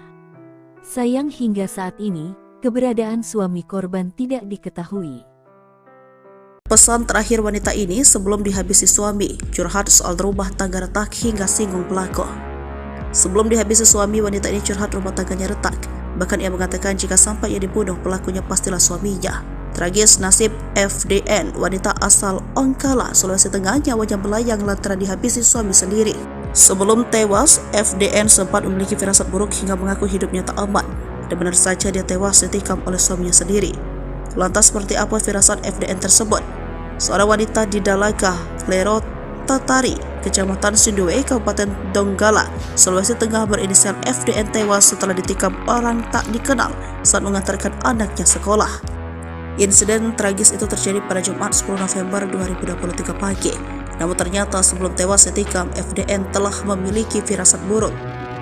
Sayang hingga saat ini, keberadaan suami korban tidak diketahui. Pesan terakhir wanita ini sebelum dihabisi suami, curhat soal rumah tangga retak hingga singgung pelaku. Sebelum dihabisi suami, wanita ini curhat rumah tangganya retak. Bahkan ia mengatakan jika sampai ia dibunuh, pelakunya pastilah suaminya. Tragis nasib FDN, wanita asal Ongkala, Sulawesi Tengah, nyawanya melayang lantaran dihabisi suami sendiri. Sebelum tewas, FDN sempat memiliki firasat buruk hingga mengaku hidupnya tak aman. Dan benar saja dia tewas ditikam oleh suaminya sendiri. Lantas seperti apa firasat FDN tersebut? Seorang wanita di Dalaka, Lero Tatari, Kecamatan Sindue, Kabupaten Donggala, Sulawesi Tengah berinisial FDN tewas setelah ditikam orang tak dikenal saat mengantarkan anaknya sekolah. Insiden tragis itu terjadi pada Jumat 10 November 2023 pagi. Namun ternyata sebelum tewas ditikam, FDN telah memiliki firasat buruk.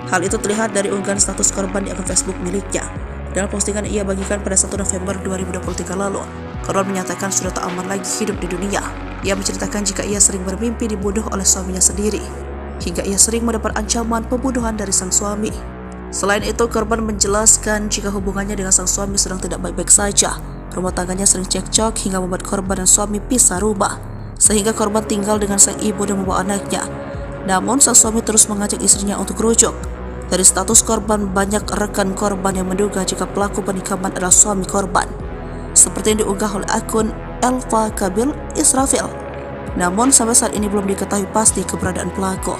Hal itu terlihat dari unggahan status korban di akun Facebook miliknya. Dalam postingan ia bagikan pada 1 November 2023 lalu, korban menyatakan sudah tak aman lagi hidup di dunia. Ia menceritakan jika ia sering bermimpi dibunuh oleh suaminya sendiri, hingga ia sering mendapat ancaman pembunuhan dari sang suami. Selain itu, korban menjelaskan jika hubungannya dengan sang suami sedang tidak baik-baik saja. Rumah tangganya sering cekcok hingga membuat korban dan suami pisah rumah, sehingga korban tinggal dengan sang ibu dan membawa anaknya. Namun, sang suami terus mengajak istrinya untuk rujuk. Dari status korban, banyak rekan korban yang menduga jika pelaku penikaman adalah suami korban, seperti yang diunggah oleh akun Elva Kabil Israfil. Namun, sampai saat ini belum diketahui pasti keberadaan pelaku.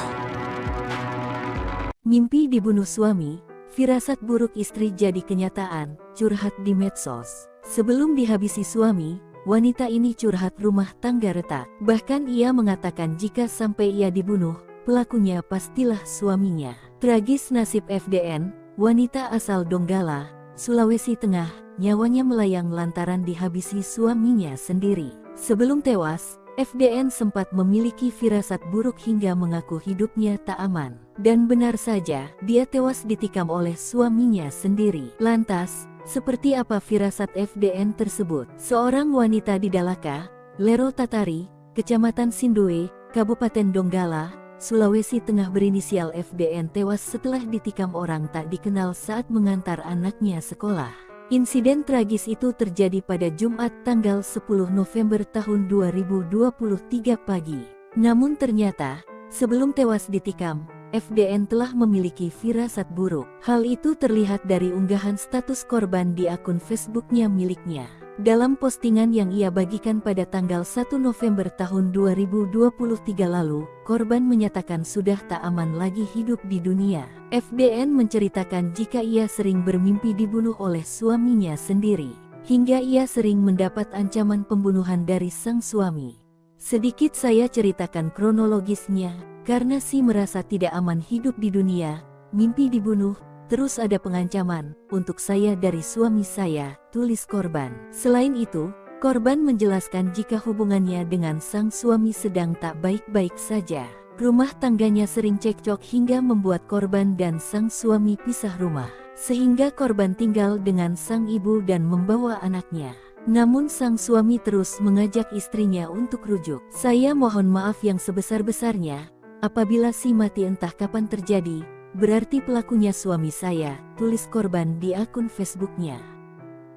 Mimpi dibunuh suami, firasat buruk istri jadi kenyataan, curhat di medsos. Sebelum dihabisi suami, wanita ini curhat rumah tangga retak. Bahkan ia mengatakan jika sampai ia dibunuh, pelakunya pastilah suaminya. Tragis nasib FDN, wanita asal Donggala, Sulawesi Tengah, nyawanya melayang lantaran dihabisi suaminya sendiri. Sebelum tewas, FDN sempat memiliki firasat buruk hingga mengaku hidupnya tak aman. Dan benar saja, dia tewas ditikam oleh suaminya sendiri. Lantas, seperti apa firasat FDN tersebut? Seorang wanita di Dalaka, Lero Tatari, Kecamatan Sindoe, Kabupaten Donggala, Sulawesi Tengah berinisial FDN tewas setelah ditikam orang tak dikenal saat mengantar anaknya sekolah. Insiden tragis itu terjadi pada Jumat tanggal 10 November tahun 2023 pagi. Namun ternyata, sebelum tewas ditikam, FDN telah memiliki firasat buruk. Hal itu terlihat dari unggahan status korban di akun Facebooknya miliknya. Dalam postingan yang ia bagikan pada tanggal 1 November tahun 2023 lalu, korban menyatakan sudah tak aman lagi hidup di dunia. FDN menceritakan jika ia sering bermimpi dibunuh oleh suaminya sendiri, hingga ia sering mendapat ancaman pembunuhan dari sang suami. Sedikit saya ceritakan kronologisnya, karena si merasa tidak aman hidup di dunia, mimpi dibunuh, terus ada pengancaman untuk saya dari suami saya, tulis korban. Selain itu, korban menjelaskan jika hubungannya dengan sang suami sedang tak baik-baik saja. Rumah tangganya sering cekcok hingga membuat korban dan sang suami pisah rumah, sehingga korban tinggal dengan sang ibu dan membawa anaknya. Namun sang suami terus mengajak istrinya untuk rujuk. Saya mohon maaf yang sebesar-besarnya, apabila si mati entah kapan terjadi, berarti pelakunya suami saya, tulis korban di akun Facebooknya.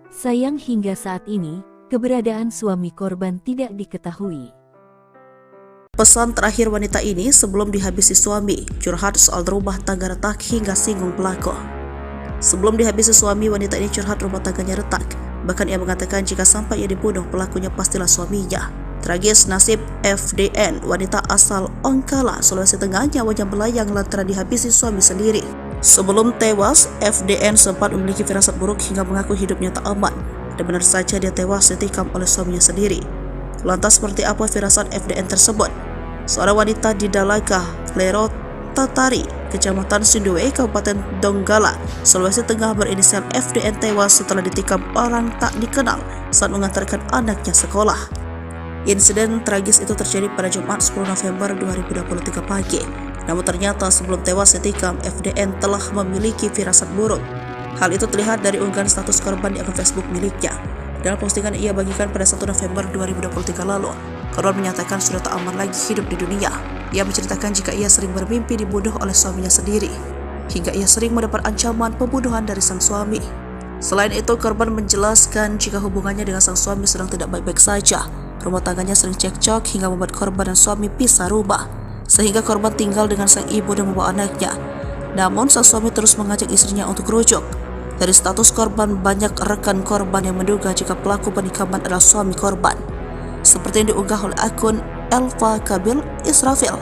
Sayang hingga saat ini, keberadaan suami korban tidak diketahui. Pesan terakhir wanita ini sebelum dihabisi suami, curhat soal rumah tangga retak hingga singgung pelaku. Sebelum dihabisi suami, wanita ini curhat rumah tangganya retak. Bahkan ia mengatakan jika sampai ia dibunuh, pelakunya pastilah suaminya. Tragis nasib FDN, wanita asal Ongkala, Sulawesi Tengah, nyawanya melayang lantaran dihabisi suami sendiri. Sebelum tewas, FDN sempat memiliki firasat buruk hingga mengaku hidupnya tak aman. Dan benar saja dia tewas ditikam oleh suaminya sendiri. Lantas seperti apa firasat FDN tersebut? Seorang wanita di Dalaka, Lero Tatari, Kecamatan Sindoe, Kabupaten Donggala, Sulawesi Tengah berinisial FDN tewas setelah ditikam orang tak dikenal saat mengantarkan anaknya sekolah. Insiden tragis itu terjadi pada Jumat 10 November 2023 pagi. Namun ternyata sebelum tewas ditikam, FDN telah memiliki firasat buruk. Hal itu terlihat dari unggahan status korban di akun Facebook miliknya. Dalam postingan ia bagikan pada 1 November 2023 lalu, korban menyatakan sudah tak aman lagi hidup di dunia. Ia menceritakan jika ia sering bermimpi dibunuh oleh suaminya sendiri, hingga ia sering mendapat ancaman pembunuhan dari sang suami. Selain itu, korban menjelaskan jika hubungannya dengan sang suami sedang tidak baik-baik saja. Rumah tangganya sering cekcok hingga membuat korban dan suami pisah rumah, sehingga korban tinggal dengan sang ibu dan membawa anaknya. Namun sang suami terus mengajak istrinya untuk rujuk. Dari status korban, banyak rekan korban yang menduga jika pelaku penikaman adalah suami korban, seperti yang diunggah oleh akun Elva Kabil Israfil.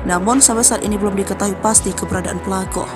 Namun sampai saat ini belum diketahui pasti keberadaan pelaku.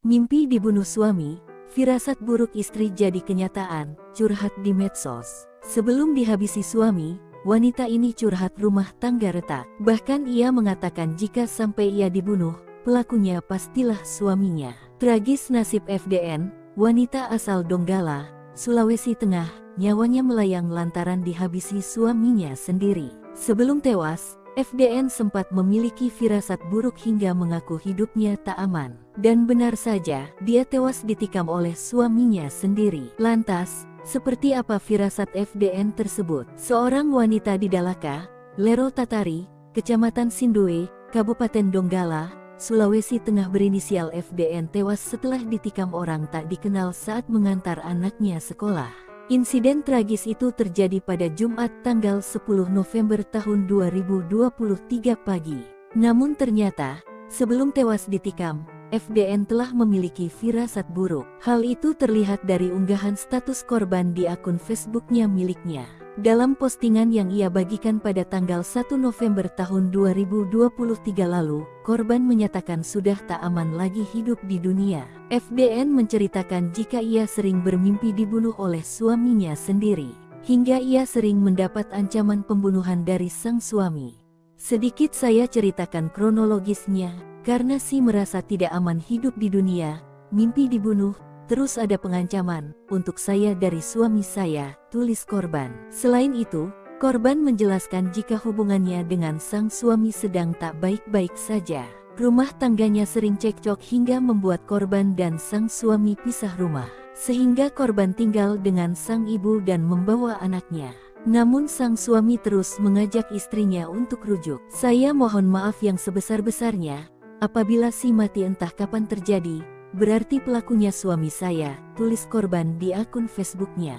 Mimpi dibunuh suami, firasat buruk istri jadi kenyataan, curhat di medsos. Sebelum dihabisi suami, wanita ini curhat rumah tangga retak. Bahkan ia mengatakan jika sampai ia dibunuh, pelakunya pastilah suaminya. Tragis nasib FDN, wanita asal Donggala, Sulawesi Tengah, nyawanya melayang lantaran dihabisi suaminya sendiri. Sebelum tewas, FDN sempat memiliki firasat buruk hingga mengaku hidupnya tak aman. Dan benar saja, dia tewas ditikam oleh suaminya sendiri. Lantas, seperti apa firasat FDN tersebut? Seorang wanita di Dalaka, Lero Tatari, Kecamatan Sindoe, Kabupaten Donggala, Sulawesi Tengah berinisial FDN tewas setelah ditikam orang tak dikenal saat mengantar anaknya sekolah. Insiden tragis itu terjadi pada Jumat tanggal 10 November tahun 2023 pagi. Namun ternyata, sebelum tewas ditikam, FDN telah memiliki firasat buruk. Hal itu terlihat dari unggahan status korban di akun Facebooknya miliknya. Dalam postingan yang ia bagikan pada tanggal 1 November tahun 2023 lalu, korban menyatakan sudah tak aman lagi hidup di dunia. FDN menceritakan jika ia sering bermimpi dibunuh oleh suaminya sendiri, hingga ia sering mendapat ancaman pembunuhan dari sang suami. Sedikit saya ceritakan kronologisnya, karena merasa tidak aman hidup di dunia, mimpi dibunuh, terus ada pengancaman untuk saya dari suami saya, tulis korban. Selain itu, korban menjelaskan jika hubungannya dengan sang suami sedang tak baik-baik saja. Rumah tangganya sering cekcok hingga membuat korban dan sang suami pisah rumah, sehingga korban tinggal dengan sang ibu dan membawa anaknya. Namun sang suami terus mengajak istrinya untuk rujuk. Saya mohon maaf yang sebesar-besarnya, apabila mati entah kapan terjadi, berarti pelakunya suami saya, tulis korban di akun Facebooknya.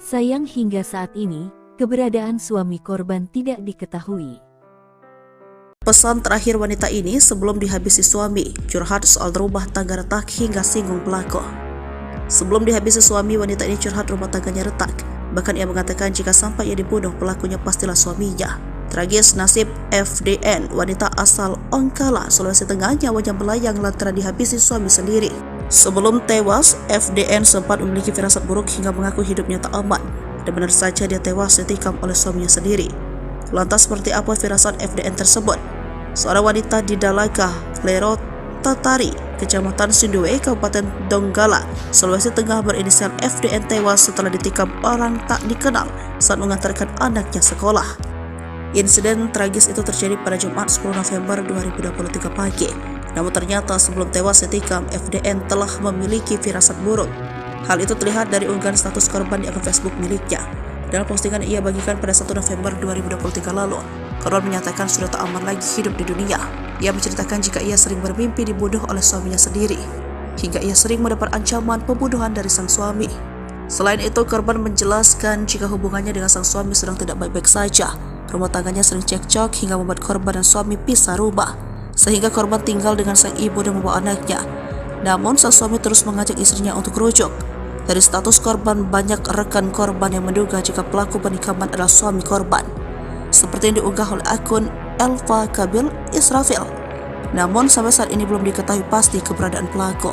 Sayang hingga saat ini, keberadaan suami korban tidak diketahui. Pesan terakhir wanita ini sebelum dihabisi suami, curhat soal rumah tangga retak hingga singgung pelaku. Sebelum dihabisi suami, wanita ini curhat rumah tangganya retak. Bahkan ia mengatakan jika sampai ia dibunuh, pelakunya pastilah suaminya. Tragis nasib FDN, wanita asal Ongkala, Sulawesi Tengah, nyawanya melayang lantaran dihabisi suami sendiri. Sebelum tewas, FDN sempat memiliki firasat buruk hingga mengaku hidupnya tak aman. Dan benar saja dia tewas ditikam oleh suaminya sendiri. Lantas seperti apa firasat FDN tersebut? Seorang wanita di Dalaka, Lero Tatari, Kecamatan Sindoe, Kabupaten Donggala, Sulawesi Tengah berinisial FDN tewas setelah ditikam orang tak dikenal saat mengantarkan anaknya sekolah. Insiden tragis itu terjadi pada Jumat 10 November 2023 pagi. Namun ternyata sebelum tewas ditikam, FDN telah memiliki firasat buruk. Hal itu terlihat dari unggahan status korban di akun Facebook miliknya. Dalam postingan ia bagikan pada 1 November 2023 lalu, korban menyatakan sudah tak aman lagi hidup di dunia. Ia menceritakan jika ia sering bermimpi dibunuh oleh suaminya sendiri, hingga ia sering mendapat ancaman pembunuhan dari sang suami. Selain itu, korban menjelaskan jika hubungannya dengan sang suami sedang tidak baik-baik saja. Rumah tangganya sering cekcok hingga membuat korban dan suami pisah rumah, sehingga korban tinggal dengan sang ibu dan membawa anaknya. Namun sang suami terus mengajak istrinya untuk rujuk. Dari status korban, banyak rekan korban yang menduga jika pelaku penikaman adalah suami korban, seperti yang diunggah oleh akun Elva Kabil Israfil. Namun sampai saat ini belum diketahui pasti keberadaan pelaku.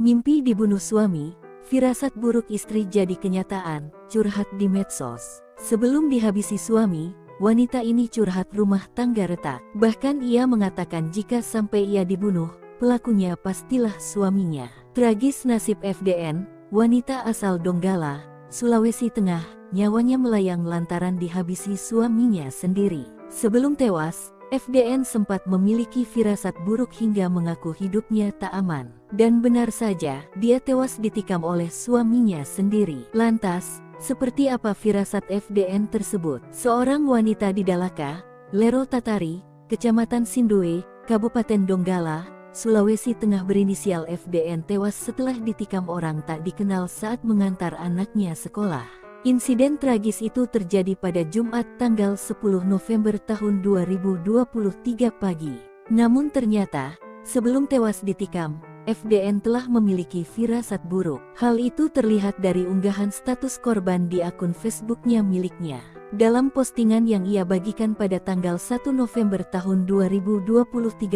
Mimpi dibunuh suami, firasat buruk istri jadi kenyataan, curhat di medsos. Sebelum dihabisi suami, wanita ini curhat rumah tangga retak. Bahkan ia mengatakan jika sampai ia dibunuh, pelakunya pastilah suaminya. Tragis nasib FDN, wanita asal Donggala, Sulawesi Tengah, nyawanya melayang lantaran dihabisi suaminya sendiri. Sebelum tewas, FDN sempat memiliki firasat buruk hingga mengaku hidupnya tak aman. Dan benar saja, dia tewas ditikam oleh suaminya sendiri. Lantas, seperti apa firasat FDN tersebut? Seorang wanita di Dalaka, Lero Tatari, Kecamatan Sindoe, Kabupaten Donggala, Sulawesi Tengah berinisial FDN tewas setelah ditikam orang tak dikenal saat mengantar anaknya sekolah. Insiden tragis itu terjadi pada Jumat tanggal 10 November tahun 2023 pagi. Namun ternyata, sebelum tewas ditikam, FDN telah memiliki firasat buruk. Hal itu terlihat dari unggahan status korban di akun Facebooknya miliknya. Dalam postingan yang ia bagikan pada tanggal 1 November tahun 2023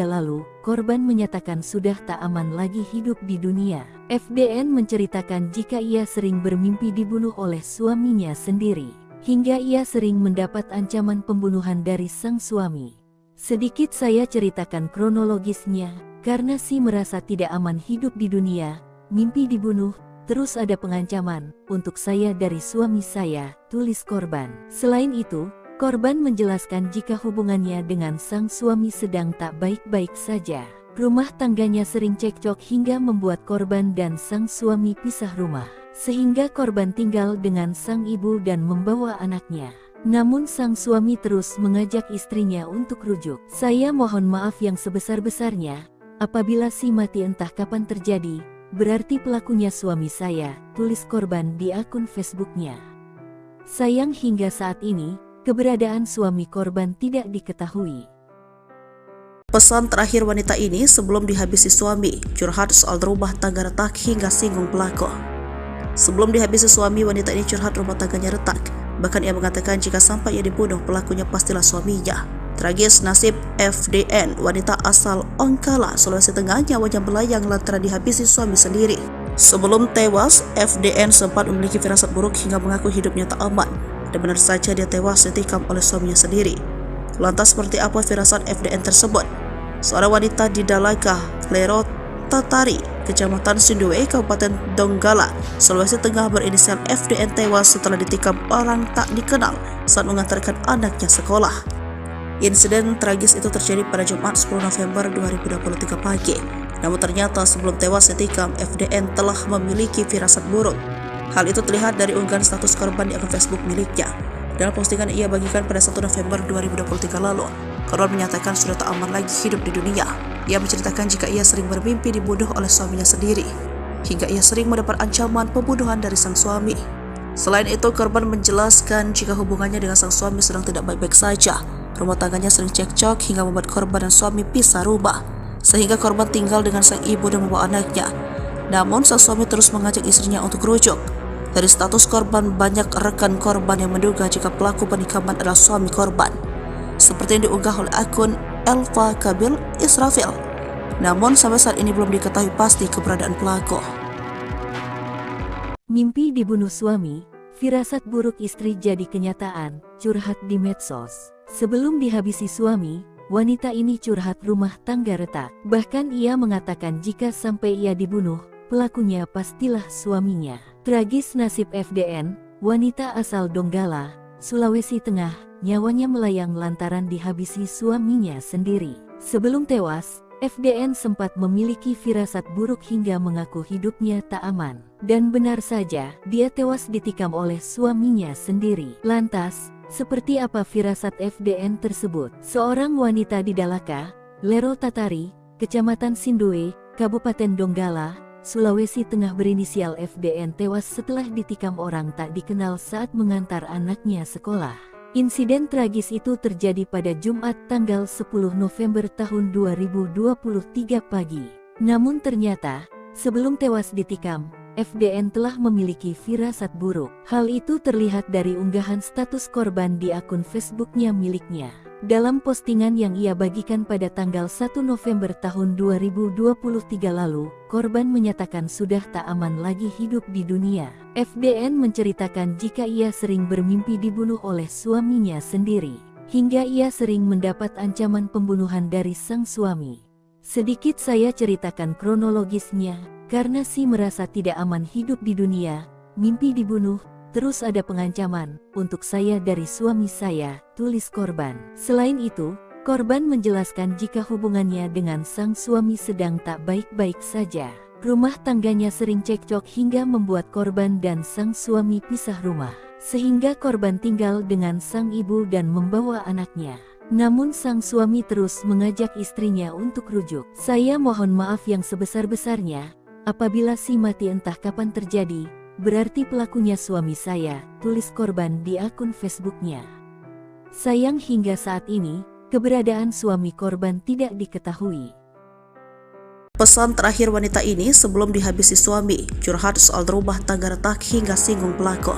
lalu, korban menyatakan sudah tak aman lagi hidup di dunia. FDN menceritakan jika ia sering bermimpi dibunuh oleh suaminya sendiri, hingga ia sering mendapat ancaman pembunuhan dari sang suami. Sedikit saya ceritakan kronologisnya, karena merasa tidak aman hidup di dunia, mimpi dibunuh, terus ada pengancaman untuk saya dari suami saya, tulis korban. Selain itu, Korban menjelaskan jika hubungannya dengan sang suami sedang tak baik-baik saja. Rumah tangganya sering cekcok hingga membuat korban dan sang suami pisah rumah. Sehingga korban tinggal dengan sang ibu dan membawa anaknya. Namun sang suami terus mengajak istrinya untuk rujuk. "Saya mohon maaf yang sebesar-besarnya. Apabila si mati entah kapan terjadi, berarti pelakunya suami saya," tulis korban di akun Facebooknya. Sayang hingga saat ini, keberadaan suami korban tidak diketahui. Pesan terakhir wanita ini sebelum dihabisi suami, curhat soal rumah tangga retak hingga singgung pelaku. Sebelum dihabisi suami, wanita ini curhat rumah tangganya retak. Bahkan ia mengatakan jika sampai ia dibunuh, pelakunya pastilah suaminya. Tragis nasib FDN, wanita asal Ongkala, Sulawesi Tengah, nyawanya melayang lantaran dihabisi suami sendiri. Sebelum tewas, FDN sempat memiliki firasat buruk hingga mengaku hidupnya tak aman. Dan benar saja dia tewas ditikam oleh suaminya sendiri. Lantas seperti apa firasat FDN tersebut? Seorang wanita di Dalaka, Lero Tatari, Kecamatan Sindue, Kabupaten Donggala, Sulawesi Tengah berinisial FDN tewas setelah ditikam orang tak dikenal saat mengantarkan anaknya sekolah. Insiden tragis itu terjadi pada Jumat 10 November 2023 pagi. Namun ternyata sebelum tewas ditikam, FDN telah memiliki firasat buruk. Hal itu terlihat dari unggahan status korban di akun Facebook miliknya. Dalam postingan ia bagikan pada 1 November 2023 lalu, korban menyatakan sudah tak aman lagi hidup di dunia. Ia menceritakan jika ia sering bermimpi dibunuh oleh suaminya sendiri, hingga ia sering mendapat ancaman pembunuhan dari sang suami. Selain itu, korban menjelaskan jika hubungannya dengan sang suami sedang tidak baik-baik saja. Rumah tangganya sering cekcok hingga membuat korban dan suami pisah rumah, sehingga korban tinggal dengan sang ibu dan membawa anaknya. Namun sang suami terus mengajak istrinya untuk rujuk. Dari status korban, banyak rekan korban yang menduga jika pelaku penikaman adalah suami korban, seperti yang diunggah oleh akun Elva Kabil Israfil. Namun sampai saat ini belum diketahui pasti keberadaan pelaku. Mimpi dibunuh suami, firasat buruk istri jadi kenyataan, curhat di medsos. Sebelum dihabisi suami, wanita ini curhat rumah tangga retak. Bahkan ia mengatakan jika sampai ia dibunuh, pelakunya pastilah suaminya. Tragis nasib FDN, wanita asal Donggala, Sulawesi Tengah, nyawanya melayang lantaran dihabisi suaminya sendiri. Sebelum tewas, FDN sempat memiliki firasat buruk hingga mengaku hidupnya tak aman. Dan benar saja, dia tewas ditikam oleh suaminya sendiri. Lantas, seperti apa firasat FDN tersebut? Seorang wanita di Dalaka, Lero Tatari, Kecamatan Sindue, Kabupaten Donggala, Sulawesi Tengah berinisial FDN tewas setelah ditikam orang tak dikenal saat mengantar anaknya sekolah. Insiden tragis itu terjadi pada Jumat tanggal 10 November tahun 2023 pagi. Namun ternyata, sebelum tewas ditikam, FDN telah memiliki firasat buruk. Hal itu terlihat dari unggahan status korban di akun Facebooknya miliknya. Dalam postingan yang ia bagikan pada tanggal 1 November tahun 2023 lalu, korban menyatakan sudah tak aman lagi hidup di dunia. FDN menceritakan jika ia sering bermimpi dibunuh oleh suaminya sendiri, hingga ia sering mendapat ancaman pembunuhan dari sang suami. Sedikit saya ceritakan kronologisnya, karena si merasa tidak aman hidup di dunia, mimpi dibunuh, terus ada pengancaman untuk saya dari suami saya, tulis korban. Selain itu, korban menjelaskan jika hubungannya dengan sang suami sedang tak baik-baik saja. Rumah tangganya sering cekcok hingga membuat korban dan sang suami pisah rumah, sehingga korban tinggal dengan sang ibu dan membawa anaknya. Namun sang suami terus mengajak istrinya untuk rujuk. "Saya mohon maaf yang sebesar-besarnya, apabila si mati entah kapan terjadi, berarti pelakunya suami saya," tulis korban di akun Facebooknya. Sayang hingga saat ini, keberadaan suami korban tidak diketahui. Pesan terakhir wanita ini sebelum dihabisi suami, curhat soal rumah tangga retak hingga singgung pelaku.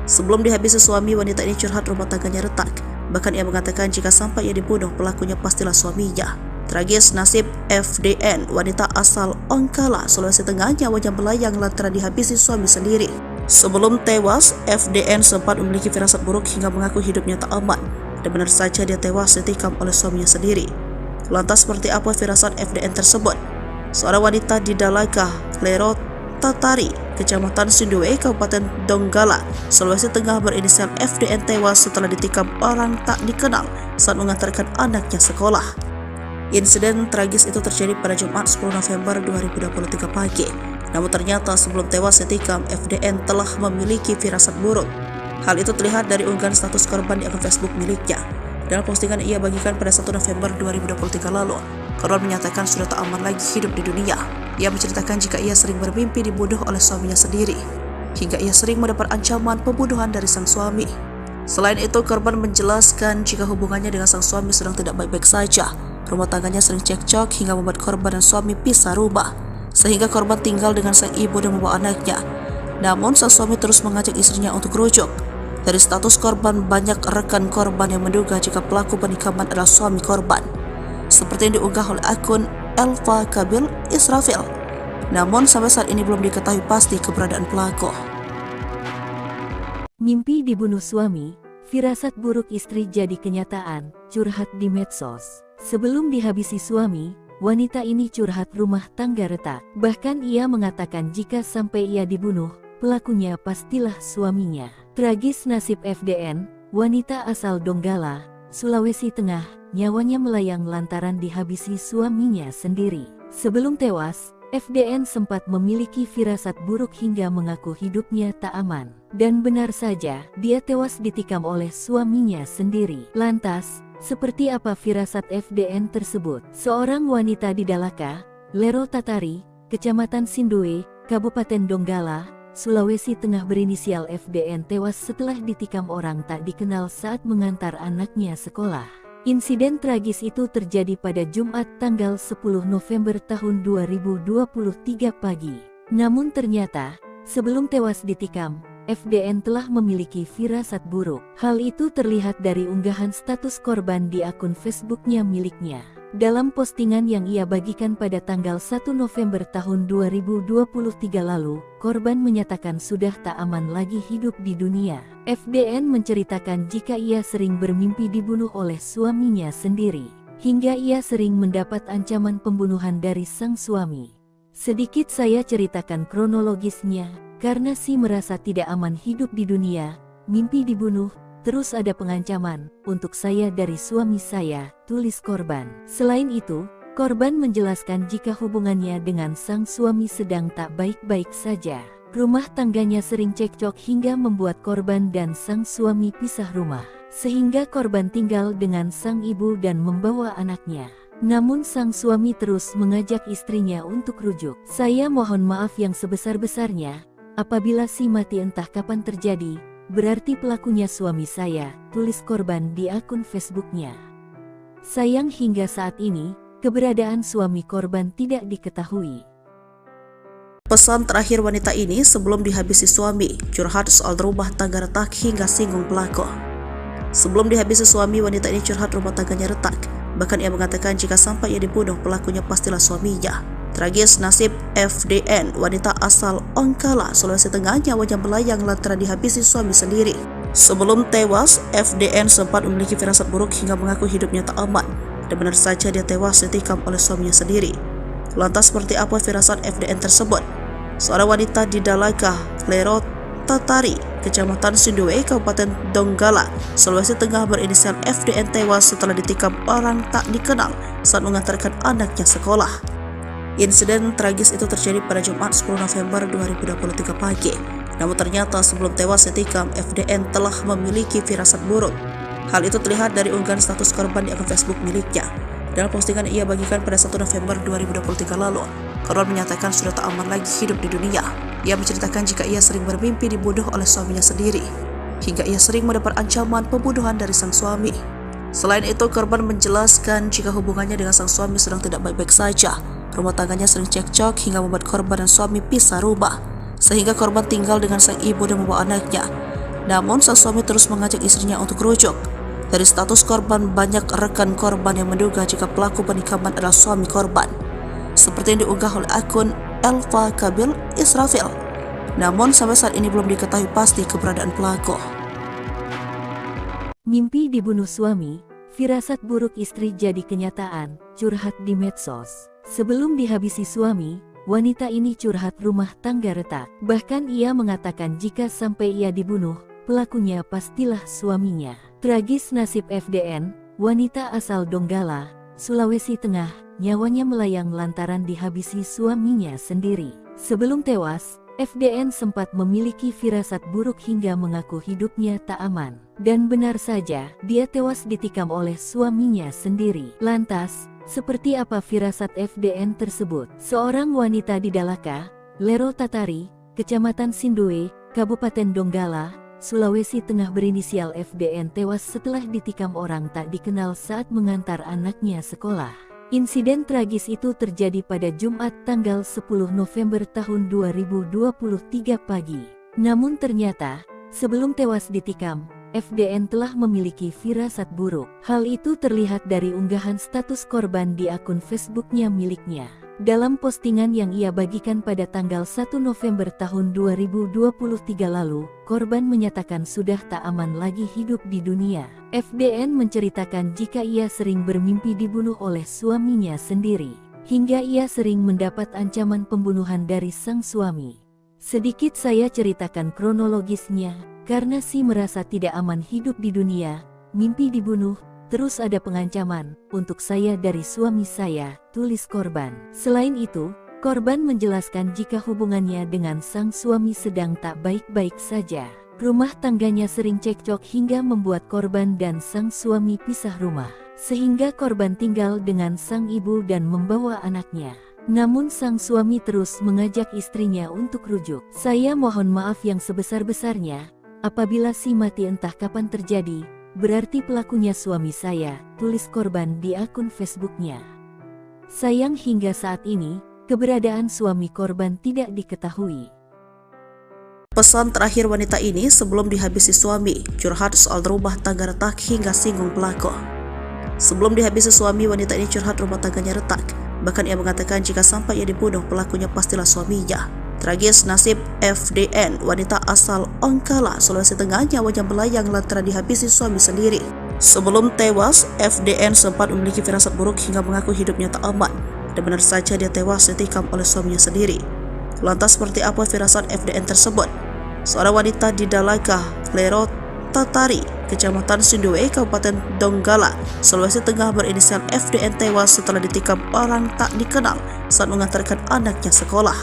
Sebelum dihabisi suami, wanita ini curhat rumah tangganya retak. Bahkan ia mengatakan jika sampai ia dibunuh, pelakunya pastilah suaminya. Tragis nasib FDN, wanita asal Ongkala, Sulawesi Tengah, nyawanya melayang lantaran dihabisi suami sendiri. Sebelum tewas, FDN sempat memiliki firasat buruk hingga mengaku hidupnya tak aman. Dan benar saja dia tewas ditikam oleh suaminya sendiri. Lantas seperti apa firasat FDN tersebut? Seorang wanita di Dalaka, Lero Tatari, Kecamatan Sindue, Kabupaten Donggala, Sulawesi Tengah berinisial FDN tewas setelah ditikam orang tak dikenal saat mengantarkan anaknya sekolah. Insiden tragis itu terjadi pada Jumat 10 November 2023 pagi. Namun ternyata sebelum tewas ditikam, FDN telah memiliki firasat buruk. Hal itu terlihat dari unggahan status korban di akun Facebook miliknya. Dalam postingan ia bagikan pada 1 November 2023 lalu, korban menyatakan sudah tak aman lagi hidup di dunia. Ia menceritakan jika ia sering bermimpi dibunuh oleh suaminya sendiri, hingga ia sering mendapat ancaman pembunuhan dari sang suami. Selain itu, korban menjelaskan jika hubungannya dengan sang suami sedang tidak baik-baik saja. Rumah tangganya sering cekcok hingga membuat korban dan suami pisah rumah, sehingga korban tinggal dengan sang ibu dan membawa anaknya. Namun sang suami terus mengajak istrinya untuk rujuk. Dari status korban, banyak rekan korban yang menduga jika pelaku penikaman adalah suami korban, seperti yang diunggah oleh akun Elva Kabil Israfil. Namun sampai saat ini belum diketahui pasti keberadaan pelaku. Mimpi dibunuh suami, firasat buruk istri jadi kenyataan, curhat di medsos. Sebelum dihabisi suami, wanita ini curhat rumah tangga retak. Bahkan ia mengatakan jika sampai ia dibunuh, pelakunya pastilah suaminya. Tragis nasib FDN, wanita asal Donggala, Sulawesi Tengah, nyawanya melayang lantaran dihabisi suaminya sendiri. Sebelum tewas, FDN sempat memiliki firasat buruk hingga mengaku hidupnya tak aman. Dan benar saja, dia tewas ditikam oleh suaminya sendiri. Lantas, seperti apa firasat FDN tersebut? Seorang wanita di Dalaka, Lero Tatari, Kecamatan Sindue, Kabupaten Donggala, Sulawesi Tengah berinisial FDN tewas setelah ditikam orang tak dikenal saat mengantar anaknya sekolah. Insiden tragis itu terjadi pada Jumat tanggal 10 November tahun 2023 pagi. Namun ternyata, sebelum tewas ditikam, FDN telah memiliki firasat buruk. Hal itu terlihat dari unggahan status korban di akun Facebooknya miliknya. Dalam postingan yang ia bagikan pada tanggal 1 November tahun 2023 lalu, korban menyatakan sudah tak aman lagi hidup di dunia. FDN menceritakan jika ia sering bermimpi dibunuh oleh suaminya sendiri, hingga ia sering mendapat ancaman pembunuhan dari sang suami. Sedikit saya ceritakan kronologisnya, karena si merasa tidak aman hidup di dunia, mimpi dibunuh, terus ada pengancaman untuk saya dari suami saya, tulis korban. Selain itu, korban menjelaskan jika hubungannya dengan sang suami sedang tak baik-baik saja. Rumah tangganya sering cekcok hingga membuat korban dan sang suami pisah rumah, sehingga korban tinggal dengan sang ibu dan membawa anaknya. Namun sang suami terus mengajak istrinya untuk rujuk. Saya mohon maaf yang sebesar-besarnya, apabila si mati entah kapan terjadi, berarti pelakunya suami saya, tulis korban di akun Facebooknya. Sayang hingga saat ini, keberadaan suami korban tidak diketahui. Pesan terakhir wanita ini sebelum dihabisi suami, curhat soal rumah tangga retak hingga singgung pelaku. Sebelum dihabisi suami, wanita ini curhat rumah tangganya retak. Bahkan ia mengatakan jika sampai ia dibunuh, pelakunya pastilah suaminya. Tragis nasib FDN, wanita asal Donggala, Sulawesi Tengah, nyawanya melayang lantaran dihabisi suami sendiri. Sebelum tewas, FDN sempat memiliki firasat buruk hingga mengaku hidupnya tak aman. Dan benar saja dia tewas ditikam oleh suaminya sendiri. Lantas seperti apa firasat FDN tersebut? Seorang wanita di Dalaka, Lero Tatari, Kecamatan Sindue, Kabupaten Donggala, Sulawesi Tengah berinisial FDN tewas setelah ditikam orang tak dikenal saat mengantarkan anaknya sekolah. Insiden tragis itu terjadi pada Jumat 10 November 2023 pagi. Namun ternyata sebelum tewas ditikam, FDN telah memiliki firasat buruk. Hal itu terlihat dari unggahan status korban di akun Facebook miliknya. Dalam postingan ia bagikan pada 1 November 2023 lalu, korban menyatakan sudah tak aman lagi hidup di dunia. Ia menceritakan jika ia sering bermimpi dibunuh oleh suaminya sendiri, hingga ia sering mendapat ancaman pembunuhan dari sang suami. Selain itu, korban menjelaskan jika hubungannya dengan sang suami sedang tidak baik-baik saja. Rumah tangganya sering cekcok hingga membuat korban dan suami pisah rumah, sehingga korban tinggal dengan sang ibu dan membawa anaknya. Namun sang suami terus mengajak istrinya untuk rujuk. Dari status korban, banyak rekan korban yang menduga jika pelaku penikaman adalah suami korban, seperti yang diunggah oleh akun Elva Kabil Israfil. Namun sampai saat ini belum diketahui pasti keberadaan pelaku. Mimpi dibunuh suami, firasat buruk istri jadi kenyataan, curhat di medsos. Sebelum dihabisi suami, wanita ini curhat rumah tangga retak. Bahkan ia mengatakan jika sampai ia dibunuh, pelakunya pastilah suaminya. Tragis nasib FDN, wanita asal Donggala, Sulawesi Tengah, nyawanya melayang lantaran dihabisi suaminya sendiri. Sebelum tewas, FDN sempat memiliki firasat buruk hingga mengaku hidupnya tak aman. Dan benar saja, dia tewas ditikam oleh suaminya sendiri. Lantas, seperti apa firasat FDN tersebut? Seorang wanita di Dalaka, Lero Tatari, Kecamatan Sindoe, Kabupaten Donggala, Sulawesi Tengah berinisial FDN tewas setelah ditikam orang tak dikenal saat mengantar anaknya sekolah. Insiden tragis itu terjadi pada Jumat tanggal 10 November tahun 2023 pagi. Namun ternyata, sebelum tewas ditikam, FDN telah memiliki firasat buruk. Hal itu terlihat dari unggahan status korban di akun Facebooknya miliknya. Dalam postingan yang ia bagikan pada tanggal 1 November tahun 2023 lalu, korban menyatakan sudah tak aman lagi hidup di dunia. FDN menceritakan jika ia sering bermimpi dibunuh oleh suaminya sendiri, hingga ia sering mendapat ancaman pembunuhan dari sang suami. Sedikit saya ceritakan kronologisnya, karena si merasa tidak aman hidup di dunia, mimpi dibunuh, terus ada pengancaman untuk saya dari suami saya, tulis korban. Selain itu, korban menjelaskan jika hubungannya dengan sang suami sedang tak baik-baik saja. Rumah tangganya sering cekcok hingga membuat korban dan sang suami pisah rumah, sehingga korban tinggal dengan sang ibu dan membawa anaknya. Namun sang suami terus mengajak istrinya untuk rujuk. Saya mohon maaf yang sebesar-besarnya, apabila si mati entah kapan terjadi, berarti pelakunya suami saya, tulis korban di akun Facebooknya. Sayang hingga saat ini, keberadaan suami korban tidak diketahui. Pesan terakhir wanita ini sebelum dihabisi suami, curhat soal rumah tangga retak hingga singgung pelaku. Sebelum dihabisi suami, wanita ini curhat rumah tangganya retak. Bahkan ia mengatakan jika sampai ia dibunuh, pelakunya pastilah suaminya. Tragis nasib FDN, wanita asal Donggala, Sulawesi Tengah, nyawanya melayang lantaran dihabisi suami sendiri. Sebelum tewas, FDN sempat memiliki firasat buruk hingga mengaku hidupnya tak aman. Dan benar saja dia tewas ditikam oleh suaminya sendiri. Lantas seperti apa firasat FDN tersebut? Seorang wanita di Dalaka, Lero Tatari, Kecamatan Sindoe, Kabupaten Donggala, Sulawesi Tengah berinisial FDN tewas setelah ditikam orang tak dikenal saat mengantarkan anaknya sekolah.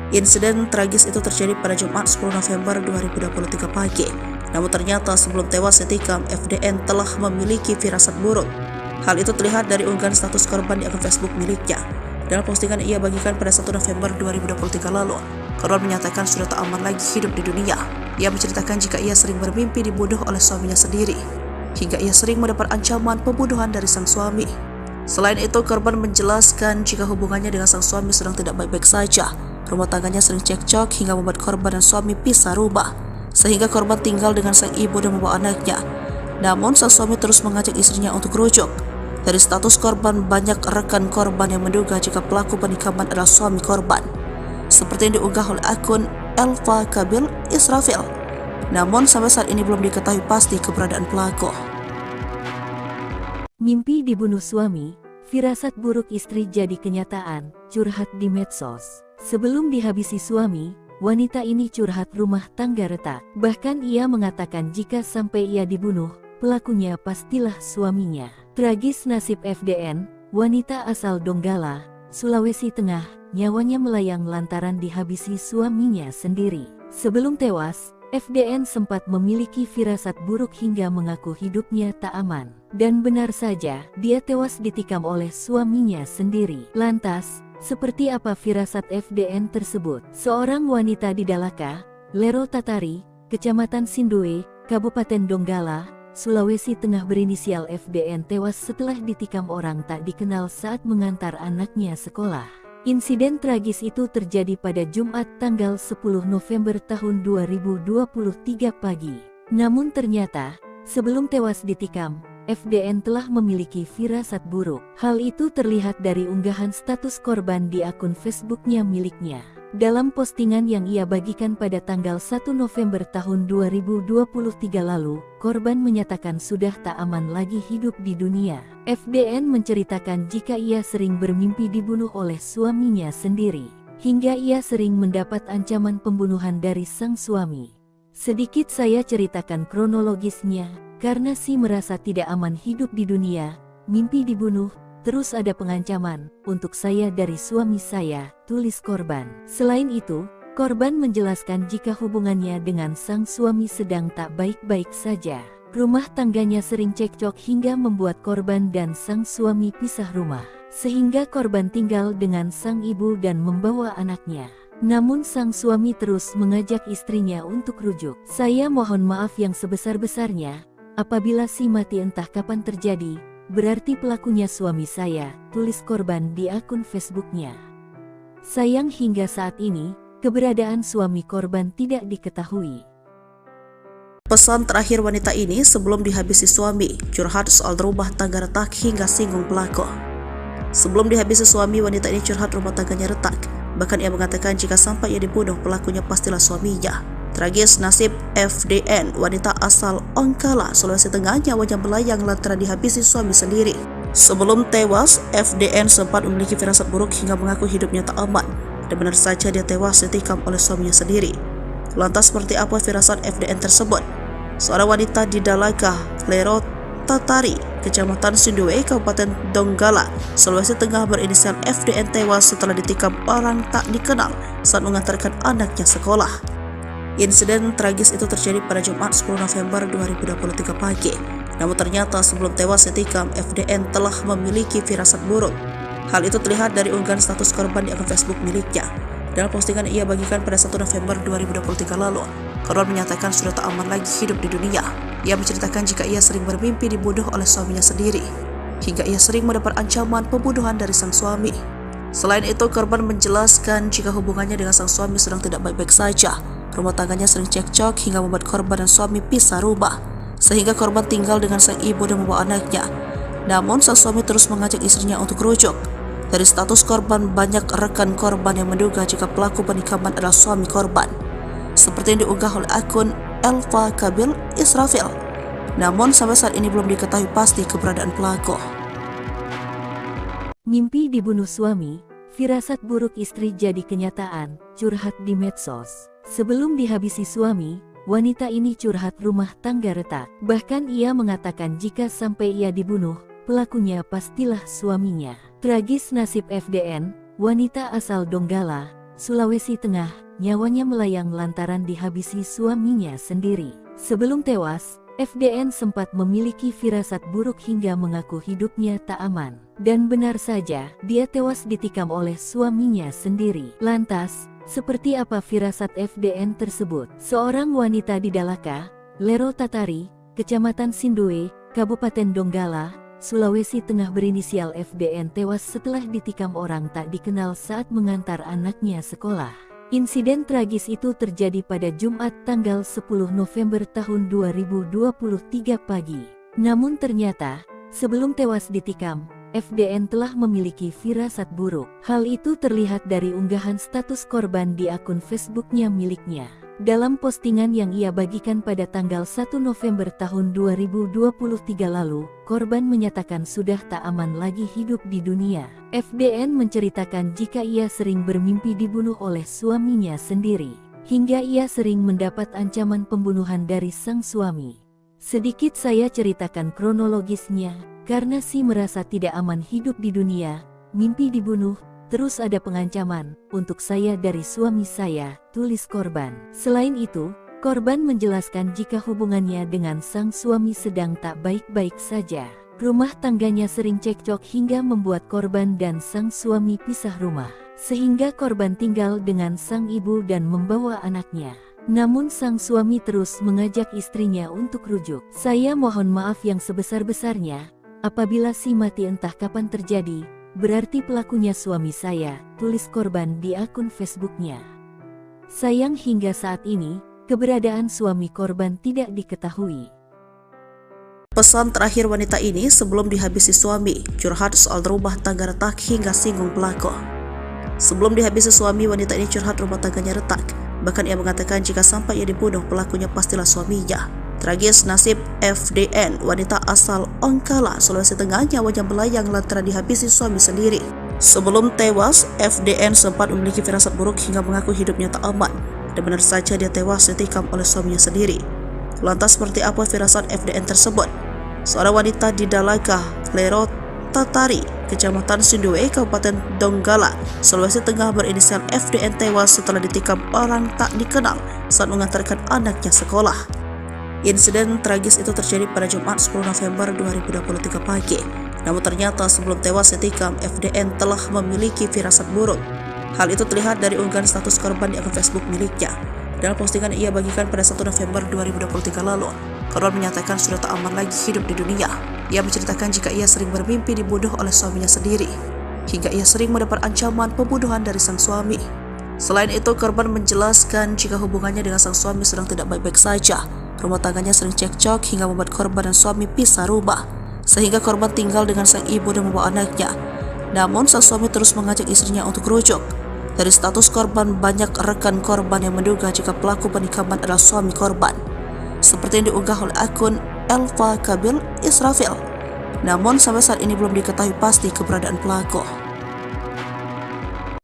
Insiden tragis itu terjadi pada Jumat 10 November 2023 pagi. Namun ternyata sebelum tewas ditikam, FDN telah memiliki firasat buruk. Hal itu terlihat dari unggahan status korban di akun Facebook miliknya. Dalam postingan ia bagikan pada 1 November 2023 lalu, korban menyatakan sudah tak aman lagi hidup di dunia. Ia menceritakan jika ia sering bermimpi dibunuh oleh suaminya sendiri, hingga ia sering mendapat ancaman pembunuhan dari sang suami. Selain itu, korban menjelaskan jika hubungannya dengan sang suami sedang tidak baik-baik saja. Rumah tangganya sering cekcok hingga membuat korban dan suami pisah rumah, sehingga korban tinggal dengan sang ibu dan membawa anaknya. Namun sang suami terus mengajak istrinya untuk rujuk. Dari status korban, banyak rekan korban yang menduga jika pelaku penikaman adalah suami korban, seperti yang diunggah oleh akun Elva Kabil Israfil. Namun sampai saat ini belum diketahui pasti keberadaan pelaku. Mimpi dibunuh suami, firasat buruk istri jadi kenyataan, curhat di medsos. Sebelum dihabisi suami, wanita ini curhat rumah tangga retak. Bahkan ia mengatakan jika sampai ia dibunuh, pelakunya pastilah suaminya. Tragis nasib FDN, wanita asal Donggala, Sulawesi Tengah, nyawanya melayang lantaran dihabisi suaminya sendiri. Sebelum tewas, FDN sempat memiliki firasat buruk hingga mengaku hidupnya tak aman. Dan benar saja, dia tewas ditikam oleh suaminya sendiri. Lantas, seperti apa firasat FDN tersebut? Seorang wanita di Dalaka, Lero Tatari, Kecamatan Sindoe, Kabupaten Donggala, Sulawesi Tengah berinisial FDN tewas setelah ditikam orang tak dikenal saat mengantar anaknya sekolah. Insiden tragis itu terjadi pada Jumat tanggal 10 November tahun 2023 pagi. Namun ternyata, sebelum tewas ditikam, FDN telah memiliki firasat buruk. Hal itu terlihat dari unggahan status korban di akun Facebooknya miliknya. Dalam postingan yang ia bagikan pada tanggal 1 November tahun 2023 lalu, korban menyatakan sudah tak aman lagi hidup di dunia. FDN menceritakan jika ia sering bermimpi dibunuh oleh suaminya sendiri, hingga ia sering mendapat ancaman pembunuhan dari sang suami. Sedikit saya ceritakan kronologisnya, karena si merasa tidak aman hidup di dunia, mimpi dibunuh, terus ada pengancaman untuk saya dari suami saya, tulis korban. Selain itu, korban menjelaskan jika hubungannya dengan sang suami sedang tak baik-baik saja. Rumah tangganya sering cekcok hingga membuat korban dan sang suami pisah rumah, sehingga korban tinggal dengan sang ibu dan membawa anaknya. Namun sang suami terus mengajak istrinya untuk rujuk. Saya mohon maaf yang sebesar-besarnya, apabila si mati entah kapan terjadi, berarti pelakunya suami saya, tulis korban di akun Facebooknya. Sayang hingga saat ini, keberadaan suami korban tidak diketahui. Pesan terakhir wanita ini sebelum dihabisi suami, curhat soal rumah tangga retak hingga singgung pelaku. Sebelum dihabisi suami, wanita ini curhat rumah tangganya retak. Bahkan ia mengatakan jika sampai ia dibunuh, pelakunya pastilah suaminya. Tragis nasib FDN, wanita asal Ongkala, Sulawesi Tengah, nyawanya melayang lantaran dihabisi suami sendiri. Sebelum tewas, FDN sempat memiliki firasat buruk hingga mengaku hidupnya tak aman. Dan benar saja dia tewas ditikam oleh suaminya sendiri. Lantas seperti apa firasat FDN tersebut? Seorang wanita di Dalaga, Lero Tatari, Kecamatan Sindue, Kabupaten Donggala, Sulawesi Tengah berinisial FDN tewas setelah ditikam orang tak dikenal saat mengantarkan anaknya sekolah. Insiden tragis itu terjadi pada Jumat 10 November 2023 pagi. Namun ternyata sebelum tewas ditikam, FDN telah memiliki firasat buruk. Hal itu terlihat dari unggahan status korban di akun Facebook miliknya. Dalam postingan ia bagikan pada 1 November 2023 lalu, korban menyatakan sudah tak aman lagi hidup di dunia. Ia menceritakan jika ia sering bermimpi dibunuh oleh suaminya sendiri, hingga ia sering mendapat ancaman pembunuhan dari sang suami. Selain itu, korban menjelaskan jika hubungannya dengan sang suami sedang tidak baik-baik saja. Rumah tangganya sering cekcok hingga membuat korban dan suami pisah rumah, sehingga korban tinggal dengan sang ibu dan membawa anaknya. Namun sang suami terus mengajak istrinya untuk rujuk. Dari status korban, banyak rekan korban yang menduga jika pelaku penikaman adalah suami korban, seperti yang diunggah oleh akun Elva Kabil Israfil. Namun sampai saat ini belum diketahui pasti keberadaan pelaku. Mimpi dibunuh suami, firasat buruk istri jadi kenyataan, curhat di medsos. Sebelum dihabisi suami, wanita ini curhat rumah tangga retak. Bahkan ia mengatakan jika sampai ia dibunuh, pelakunya pastilah suaminya. Tragis nasib FDN, wanita asal Donggala, Sulawesi Tengah, nyawanya melayang lantaran dihabisi suaminya sendiri. Sebelum tewas, FDN sempat memiliki firasat buruk hingga mengaku hidupnya tak aman. Dan benar saja, dia tewas ditikam oleh suaminya sendiri. Lantas, seperti apa firasat FDN tersebut? Seorang wanita di Dalaka, Lero Tatari, Kecamatan Sindue, Kabupaten Donggala, Sulawesi Tengah berinisial FDN tewas setelah ditikam orang tak dikenal saat mengantar anaknya sekolah. Insiden tragis itu terjadi pada Jumat tanggal 10 November tahun 2023 pagi. Namun ternyata, sebelum tewas ditikam, FDN telah memiliki firasat buruk. Hal itu terlihat dari unggahan status korban di akun Facebooknya miliknya. Dalam postingan yang ia bagikan pada tanggal 1 November tahun 2023 lalu, korban menyatakan sudah tak aman lagi hidup di dunia. FDN menceritakan jika ia sering bermimpi dibunuh oleh suaminya sendiri, hingga ia sering mendapat ancaman pembunuhan dari sang suami. Sedikit saya ceritakan kronologisnya, karena si merasa tidak aman hidup di dunia, mimpi dibunuh, terus ada pengancaman untuk saya dari suami saya, tulis korban. Selain itu, korban menjelaskan jika hubungannya dengan sang suami sedang tak baik-baik saja. Rumah tangganya sering cekcok hingga membuat korban dan sang suami pisah rumah, sehingga korban tinggal dengan sang ibu dan membawa anaknya. Namun sang suami terus mengajak istrinya untuk rujuk. Saya mohon maaf yang sebesar-besarnya, apabila si mati entah kapan terjadi, berarti pelakunya suami saya, tulis korban di akun Facebooknya. Sayang hingga saat ini, keberadaan suami korban tidak diketahui. Pesan terakhir wanita ini sebelum dihabisi suami, curhat soal rumah tangga retak hingga singgung pelaku. Sebelum dihabisi suami, wanita ini curhat rumah tangganya retak. Bahkan ia mengatakan jika sampai ia dibunuh, pelakunya pastilah suaminya. Tragis nasib FDN, wanita asal Ongkala, Sulawesi Tengah, nyawanya melayang lantaran dihabisi suami sendiri. Sebelum tewas, FDN sempat memiliki firasat buruk hingga mengaku hidupnya tak aman, dan benar saja dia tewas ditikam oleh suaminya sendiri. Lantas seperti apa firasat FDN tersebut? Seorang wanita di Dalaga, Lero Tatari, Kecamatan Sindue, Kabupaten Donggala, Sulawesi Tengah berinisial FDN tewas setelah ditikam orang tak dikenal saat mengantarkan anaknya sekolah. Insiden tragis itu terjadi pada Jumat 10 November 2023 pagi. Namun ternyata sebelum tewas ditikam, FDN telah memiliki firasat buruk. Hal itu terlihat dari unggahan status korban di akun Facebook miliknya. Dalam postingan ia bagikan pada 1 November 2023 lalu, korban menyatakan sudah tak aman lagi hidup di dunia. Ia menceritakan jika ia sering bermimpi dibunuh oleh suaminya sendiri, hingga ia sering mendapat ancaman pembunuhan dari sang suami. Selain itu, korban menjelaskan jika hubungannya dengan sang suami sedang tidak baik-baik saja. Rumah tangganya sering cekcok hingga membuat korban dan suami pisah rumah, sehingga korban tinggal dengan sang ibu dan membawa anaknya. Namun sang suami terus mengajak istrinya untuk rujuk. Dari status korban, banyak rekan korban yang menduga jika pelaku penikaman adalah suami korban, seperti yang diunggah oleh akun Elva Kabil Israfil. Namun sampai saat ini belum diketahui pasti keberadaan pelaku.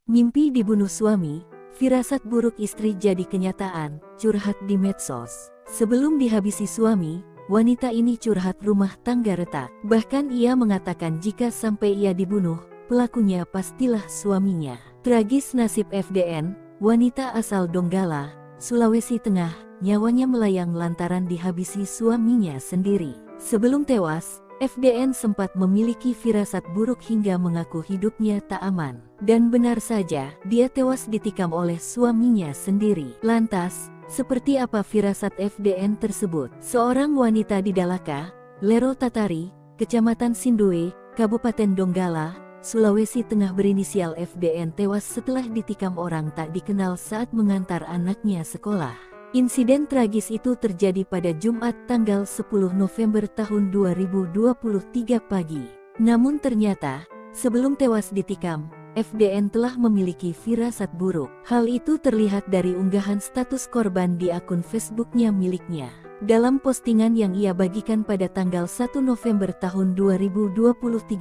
Mimpi dibunuh suami, firasat buruk istri jadi kenyataan, curhat di medsos. Sebelum dihabisi suami, wanita ini curhat rumah tangga retak. Bahkan ia mengatakan jika sampai ia dibunuh, pelakunya pastilah suaminya. Tragis nasib FDN, wanita asal Donggala, Sulawesi Tengah, nyawanya melayang lantaran dihabisi suaminya sendiri. Sebelum tewas, FDN sempat memiliki firasat buruk hingga mengaku hidupnya tak aman. Dan benar saja, dia tewas ditikam oleh suaminya sendiri. Lantas, seperti apa firasat FDN tersebut? Seorang wanita di Dalaka, Lero Tatari, Kecamatan Sindue, Kabupaten Donggala, Sulawesi Tengah berinisial FDN tewas setelah ditikam orang tak dikenal saat mengantar anaknya sekolah. Insiden tragis itu terjadi pada Jumat tanggal 10 November tahun 2023 pagi. Namun ternyata, sebelum tewas ditikam, FDN telah memiliki firasat buruk. Hal itu terlihat dari unggahan status korban di akun Facebooknya miliknya. Dalam postingan yang ia bagikan pada tanggal 1 November tahun 2023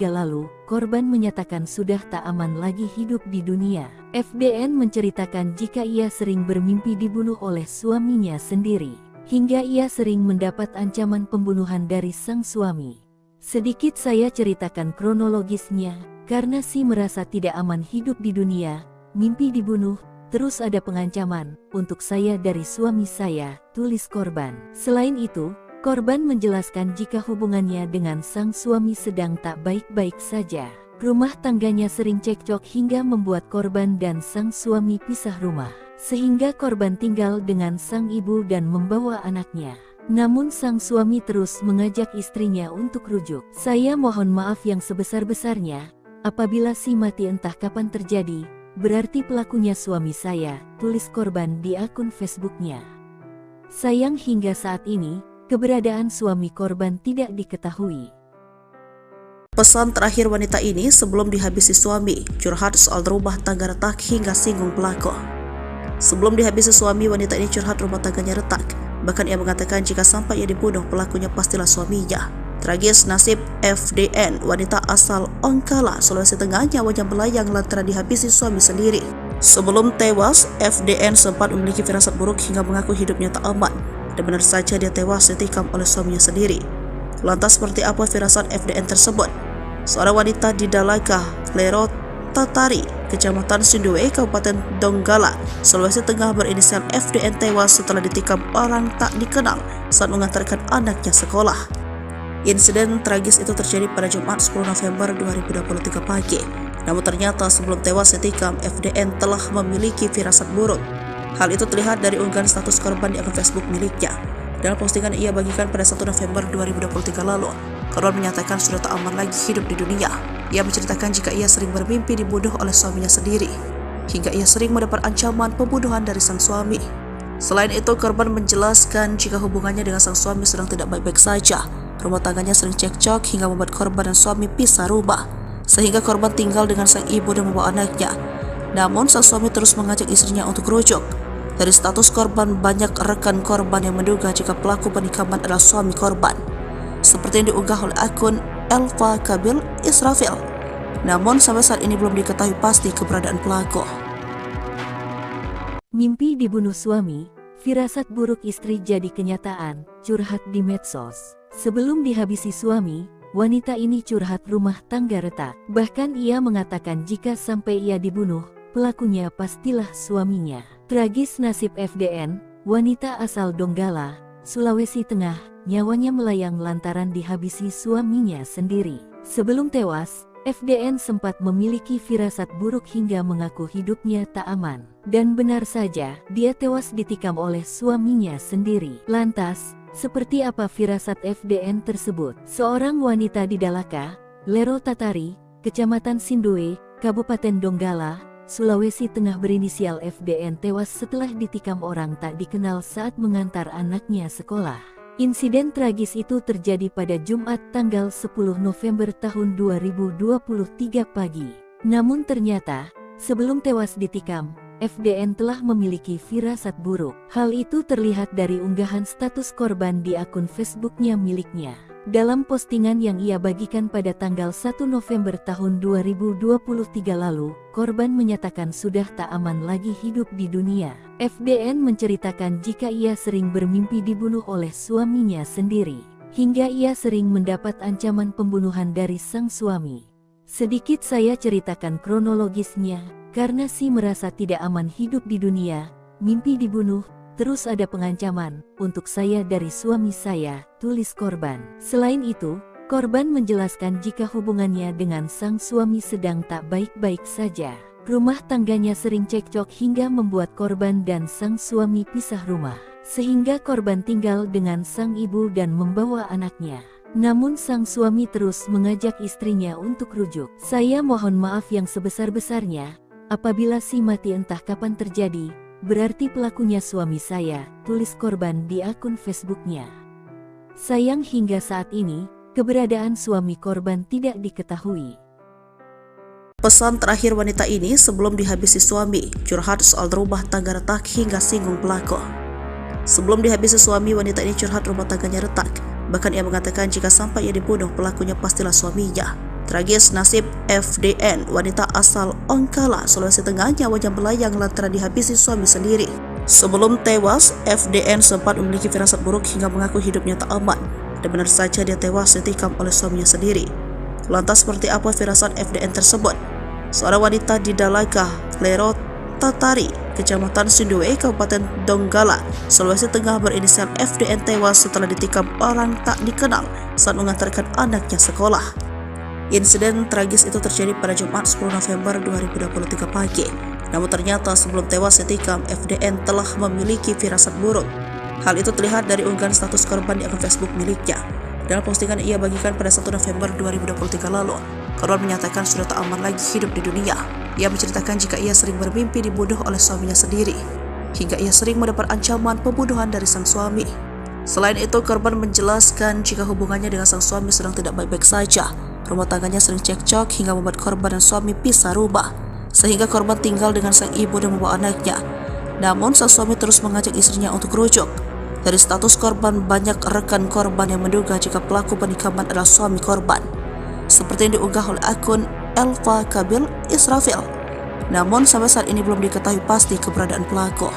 lalu, korban menyatakan sudah tak aman lagi hidup di dunia. FDN menceritakan jika ia sering bermimpi dibunuh oleh suaminya sendiri, hingga ia sering mendapat ancaman pembunuhan dari sang suami. Sedikit saya ceritakan kronologisnya, karena si merasa tidak aman hidup di dunia, mimpi dibunuh, terus ada pengancaman untuk saya dari suami saya, tulis korban. Selain itu, korban menjelaskan jika hubungannya dengan sang suami sedang tak baik-baik saja. Rumah tangganya sering cekcok hingga membuat korban dan sang suami pisah rumah, sehingga korban tinggal dengan sang ibu dan membawa anaknya. Namun sang suami terus mengajak istrinya untuk rujuk. Saya mohon maaf yang sebesar-besarnya, apabila si mati entah kapan terjadi, berarti pelakunya suami saya, tulis korban di akun Facebooknya. Sayang hingga saat ini, keberadaan suami korban tidak diketahui. Pesan terakhir wanita ini sebelum dihabisi suami, curhat soal rumah tangga retak hingga singgung pelaku. Sebelum dihabisi suami, wanita ini curhat rumah tangganya retak. Bahkan ia mengatakan jika sampai ia dibunuh, pelakunya pastilah suaminya. Tragis nasib FDN, wanita asal Ongkala, Sulawesi Tengah, nyawanya melayang lantaran dihabisi suami sendiri. Sebelum tewas, FDN sempat memiliki firasat buruk hingga mengaku hidupnya tak aman, dan benar saja dia tewas ditikam oleh suaminya sendiri. Lantas seperti apa firasat FDN tersebut? Seorang wanita di Dalaga, Lero Tatari, Kecamatan Sindue, Kabupaten Donggala, Sulawesi Tengah berinisial FDN tewas setelah ditikam orang tak dikenal saat mengantarkan anaknya sekolah. Insiden tragis itu terjadi pada Jumat 10 November 2023 pagi. Namun ternyata sebelum tewas ditikam, FDN telah memiliki firasat buruk. Hal itu terlihat dari unggahan status korban di akun Facebook miliknya. Dalam postingan ia bagikan pada 1 November 2023 lalu, korban menyatakan sudah tak aman lagi hidup di dunia. Ia menceritakan jika ia sering bermimpi dibunuh oleh suaminya sendiri, hingga ia sering mendapat ancaman pembunuhan dari sang suami. Selain itu, korban menjelaskan jika hubungannya dengan sang suami sedang tidak baik-baik saja. Rumah tangganya sering cekcok hingga membuat korban dan suami pisah rumah, sehingga korban tinggal dengan sang ibu dan membawa anaknya. Namun sang suami terus mengajak istrinya untuk rujuk. Dari status korban, banyak rekan korban yang menduga jika pelaku penikaman adalah suami korban, seperti yang diunggah oleh akun Elva Kabil Israfil. Namun sampai saat ini belum diketahui pasti keberadaan pelaku. Mimpi dibunuh suami, firasat buruk istri jadi kenyataan, curhat di medsos. Sebelum dihabisi suami, wanita ini curhat rumah tangga retak. Bahkan ia mengatakan jika sampai ia dibunuh, pelakunya pastilah suaminya. Tragis nasib FDN, wanita asal Donggala, Sulawesi Tengah, nyawanya melayang lantaran dihabisi suaminya sendiri. Sebelum tewas, FDN sempat memiliki firasat buruk hingga mengaku hidupnya tak aman. Dan benar saja, dia tewas ditikam oleh suaminya sendiri. Lantas, seperti apa firasat FDN tersebut? Seorang wanita di Dalaka, Lero Tatari, Kecamatan Sindoe, Kabupaten Donggala, Sulawesi Tengah berinisial FDN tewas setelah ditikam orang tak dikenal saat mengantar anaknya sekolah. Insiden tragis itu terjadi pada Jumat tanggal 10 November tahun 2023 pagi. Namun ternyata, sebelum tewas ditikam, FDN telah memiliki firasat buruk. Hal itu terlihat dari unggahan status korban di akun Facebooknya miliknya. Dalam postingan yang ia bagikan pada tanggal 1 November tahun 2023 lalu, korban menyatakan sudah tak aman lagi hidup di dunia. FDN menceritakan jika ia sering bermimpi dibunuh oleh suaminya sendiri, hingga ia sering mendapat ancaman pembunuhan dari sang suami. Sedikit saya ceritakan kronologisnya, karena si merasa tidak aman hidup di dunia, mimpi dibunuh, terus ada pengancaman untuk saya dari suami saya, tulis korban. Selain itu, korban menjelaskan jika hubungannya dengan sang suami sedang tak baik-baik saja. Rumah tangganya sering cekcok hingga membuat korban dan sang suami pisah rumah, sehingga korban tinggal dengan sang ibu dan membawa anaknya. Namun sang suami terus mengajak istrinya untuk rujuk. Saya mohon maaf yang sebesar-besarnya, apabila si mati entah kapan terjadi, berarti pelakunya suami saya, tulis korban di akun Facebooknya. Sayang hingga saat ini, keberadaan suami korban tidak diketahui. Pesan terakhir wanita ini sebelum dihabisi suami, curhat soal rumah tangga retak hingga singgung pelaku. Sebelum dihabisi suami, wanita ini curhat rumah tangganya retak. Bahkan ia mengatakan jika sampai ia dibunuh, pelakunya pastilah suaminya. Tragis nasib FDN, wanita asal Ongkala, Sulawesi Tengah, nyawanya melayang lantaran dihabisi suami sendiri. Sebelum tewas, FDN sempat memiliki firasat buruk hingga mengaku hidupnya tak aman. Dan benar saja dia tewas ditikam oleh suaminya sendiri. Lantas seperti apa firasat FDN tersebut? Seorang wanita di Dalaka, Lero Tatari, Kecamatan Sindoe, Kabupaten Donggala, Sulawesi Tengah berinisial FDN tewas setelah ditikam orang tak dikenal saat mengantarkan anaknya sekolah. Insiden tragis itu terjadi pada Jumat 10 November 2023 pagi. Namun ternyata sebelum tewas ditikam, FDN telah memiliki firasat buruk. Hal itu terlihat dari unggahan status korban di akun Facebook miliknya. Dalam postingan ia bagikan pada 1 November 2023 lalu, korban menyatakan sudah tak aman lagi hidup di dunia. Ia menceritakan jika ia sering bermimpi dibunuh oleh suaminya sendiri, hingga ia sering mendapat ancaman pembunuhan dari sang suami. Selain itu, korban menjelaskan jika hubungannya dengan sang suami sedang tidak baik-baik saja. Rumah tangganya sering cekcok hingga membuat korban dan suami pisah rumah, sehingga korban tinggal dengan sang ibu dan membawa anaknya. Namun sang suami terus mengajak istrinya untuk rujuk. Dari status korban, banyak rekan korban yang menduga jika pelaku penikaman adalah suami korban, seperti yang diunggah oleh akun Elva Kabil Israfil. Namun sampai saat ini belum diketahui pasti keberadaan pelaku.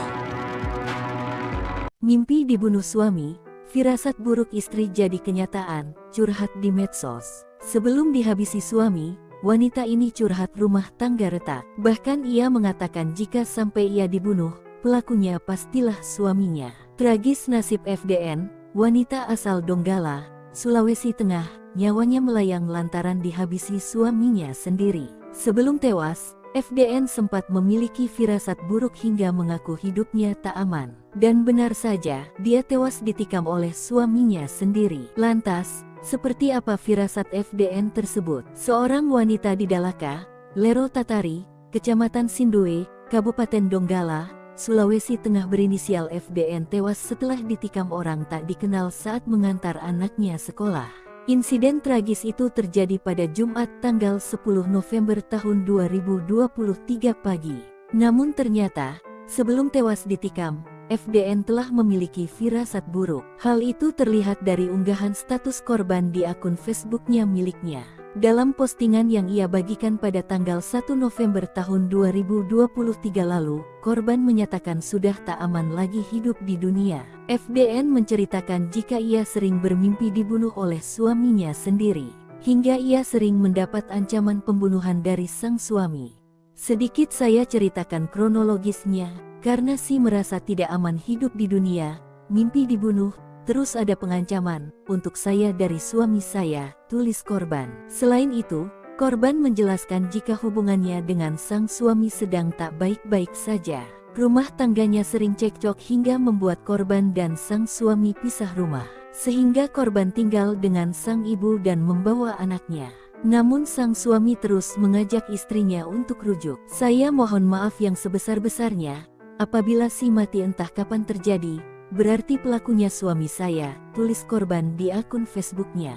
Mimpi dibunuh suami, firasat buruk istri jadi kenyataan, curhat di medsos. Sebelum dihabisi suami, wanita ini curhat rumah tangga retak. Bahkan ia mengatakan jika sampai ia dibunuh, pelakunya pastilah suaminya. Tragis nasib FDN, wanita asal Donggala, Sulawesi Tengah, nyawanya melayang lantaran dihabisi suaminya sendiri. Sebelum tewas, FDN sempat memiliki firasat buruk hingga mengaku hidupnya tak aman. Dan benar saja, dia tewas ditikam oleh suaminya sendiri. Lantas, seperti apa firasat FDN tersebut? Seorang wanita di Dalaka, Lero Tatari, Kecamatan Sindoe, Kabupaten Donggala, Sulawesi Tengah berinisial FDN tewas setelah ditikam orang tak dikenal saat mengantar anaknya sekolah. Insiden tragis itu terjadi pada Jumat tanggal 10 November tahun 2023 pagi. Namun ternyata, sebelum tewas ditikam, FDN telah memiliki firasat buruk. Hal itu terlihat dari unggahan status korban di akun Facebooknya miliknya. Dalam postingan yang ia bagikan pada tanggal 1 November tahun 2023 lalu, korban menyatakan sudah tak aman lagi hidup di dunia. FDN menceritakan jika ia sering bermimpi dibunuh oleh suaminya sendiri, hingga ia sering mendapat ancaman pembunuhan dari sang suami. Sedikit saya ceritakan kronologisnya, karena si merasa tidak aman hidup di dunia, mimpi dibunuh, terus ada pengancaman untuk saya dari suami saya, tulis korban. Selain itu, korban menjelaskan jika hubungannya dengan sang suami sedang tak baik-baik saja. Rumah tangganya sering cekcok hingga membuat korban dan sang suami pisah rumah, sehingga korban tinggal dengan sang ibu dan membawa anaknya. Namun sang suami terus mengajak istrinya untuk rujuk. Saya mohon maaf yang sebesar-besarnya, apabila si mati entah kapan terjadi, berarti pelakunya suami saya, tulis korban di akun Facebooknya.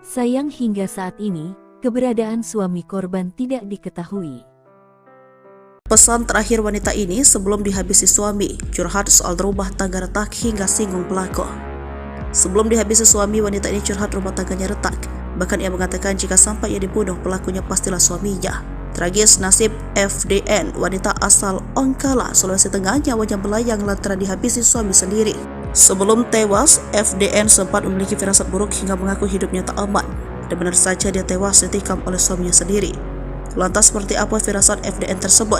Sayang hingga saat ini, keberadaan suami korban tidak diketahui. Pesan terakhir wanita ini sebelum dihabisi suami, curhat soal rumah tangga retak hingga singgung pelaku. Sebelum dihabisi suami, wanita ini curhat rumah tangganya retak. Bahkan ia mengatakan jika sampai ia dibunuh, pelakunya pastilah suaminya. Tragis nasib FDN, wanita asal Ongkala, Sulawesi Tengah, nyawanya melayang lantaran dihabisi suami sendiri. Sebelum tewas, FDN sempat memiliki firasat buruk hingga mengaku hidupnya tak aman. Dan benar saja dia tewas ditikam oleh suaminya sendiri. Lantas seperti apa firasat FDN tersebut?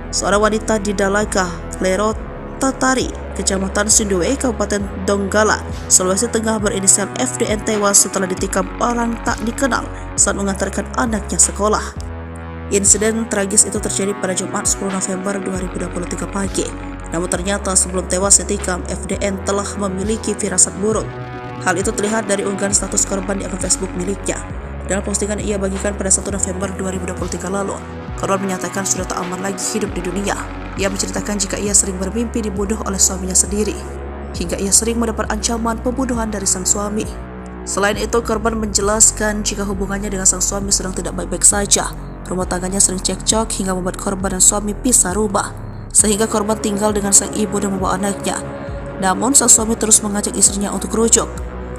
Seorang wanita di Dalaka, Lero Tatari, Kecamatan Sindue, Kabupaten Donggala, Sulawesi Tengah berinisial FDN tewas setelah ditikam orang tak dikenal saat mengantarkan anaknya sekolah. Insiden tragis itu terjadi pada Jumat 10 November 2023 pagi. Namun ternyata sebelum tewas ditikam, FDN telah memiliki firasat buruk. Hal itu terlihat dari unggahan status korban di akun Facebook miliknya. Dalam postingan ia bagikan pada 1 November 2023 lalu, korban menyatakan sudah tak aman lagi hidup di dunia. Ia menceritakan jika ia sering bermimpi dibunuh oleh suaminya sendiri, hingga ia sering mendapat ancaman pembunuhan dari sang suami. Selain itu, korban menjelaskan jika hubungannya dengan sang suami sedang tidak baik-baik saja. Rumah tangganya sering cekcok hingga membuat korban dan suami pisah rumah, sehingga korban tinggal dengan sang ibu dan membawa anaknya. Namun sang suami terus mengajak istrinya untuk rujuk.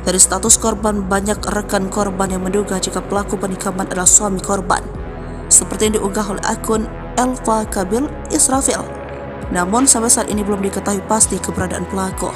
Dari status korban, banyak rekan korban yang menduga jika pelaku penikaman adalah suami korban, seperti yang diunggah oleh akun Elva Kabil Israfil. Namun sampai saat ini belum diketahui pasti keberadaan pelaku.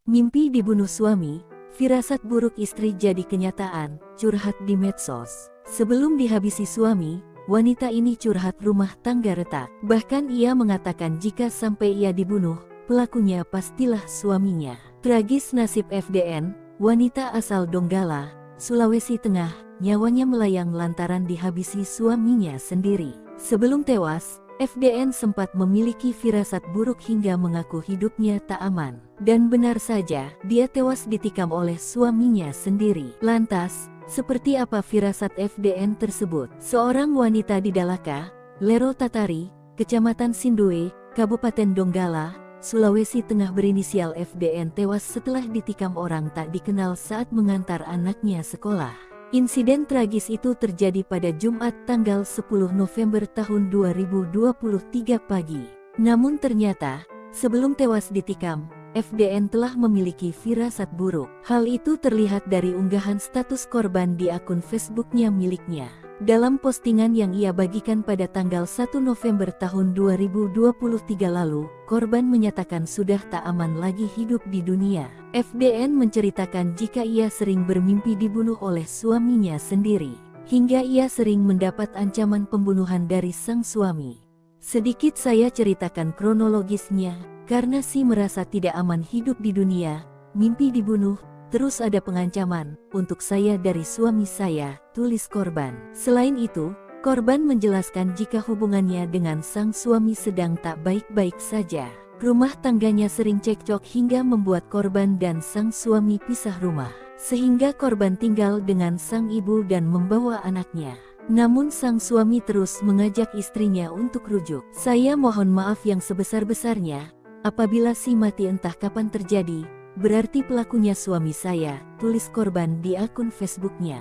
Mimpi dibunuh suami, firasat buruk istri jadi kenyataan, curhat di medsos. Sebelum dihabisi suami, wanita ini curhat rumah tangga retak. Bahkan ia mengatakan jika sampai ia dibunuh, pelakunya pastilah suaminya. Tragis nasib FDN, wanita asal Donggala, Sulawesi Tengah, nyawanya melayang lantaran dihabisi suaminya sendiri. Sebelum tewas, FDN sempat memiliki firasat buruk hingga mengaku hidupnya tak aman. Dan benar saja, dia tewas ditikam oleh suaminya sendiri. Lantas, seperti apa firasat FDN tersebut? Seorang wanita di Dalaka, Lero Tatari, Kecamatan Sindue, Kabupaten Donggala, Sulawesi Tengah berinisial FDN tewas setelah ditikam orang tak dikenal saat mengantar anaknya sekolah. Insiden tragis itu terjadi pada Jumat tanggal 10 November tahun 2023 pagi. Namun ternyata, sebelum tewas ditikam, FDN telah memiliki firasat buruk. Hal itu terlihat dari unggahan status korban di akun Facebooknya miliknya. Dalam postingan yang ia bagikan pada tanggal 1 November tahun 2023 lalu, korban menyatakan sudah tak aman lagi hidup di dunia. FDN menceritakan jika ia sering bermimpi dibunuh oleh suaminya sendiri, hingga ia sering mendapat ancaman pembunuhan dari sang suami. Sedikit saya ceritakan kronologisnya, karena si merasa tidak aman hidup di dunia, mimpi dibunuh, terus ada pengancaman untuk saya dari suami saya, tulis korban. Selain itu, korban menjelaskan jika hubungannya dengan sang suami sedang tak baik-baik saja. Rumah tangganya sering cekcok hingga membuat korban dan sang suami pisah rumah, sehingga korban tinggal dengan sang ibu dan membawa anaknya. Namun sang suami terus mengajak istrinya untuk rujuk. Saya mohon maaf yang sebesar-besarnya, apabila si mati entah kapan terjadi, berarti pelakunya suami saya, tulis korban di akun Facebooknya.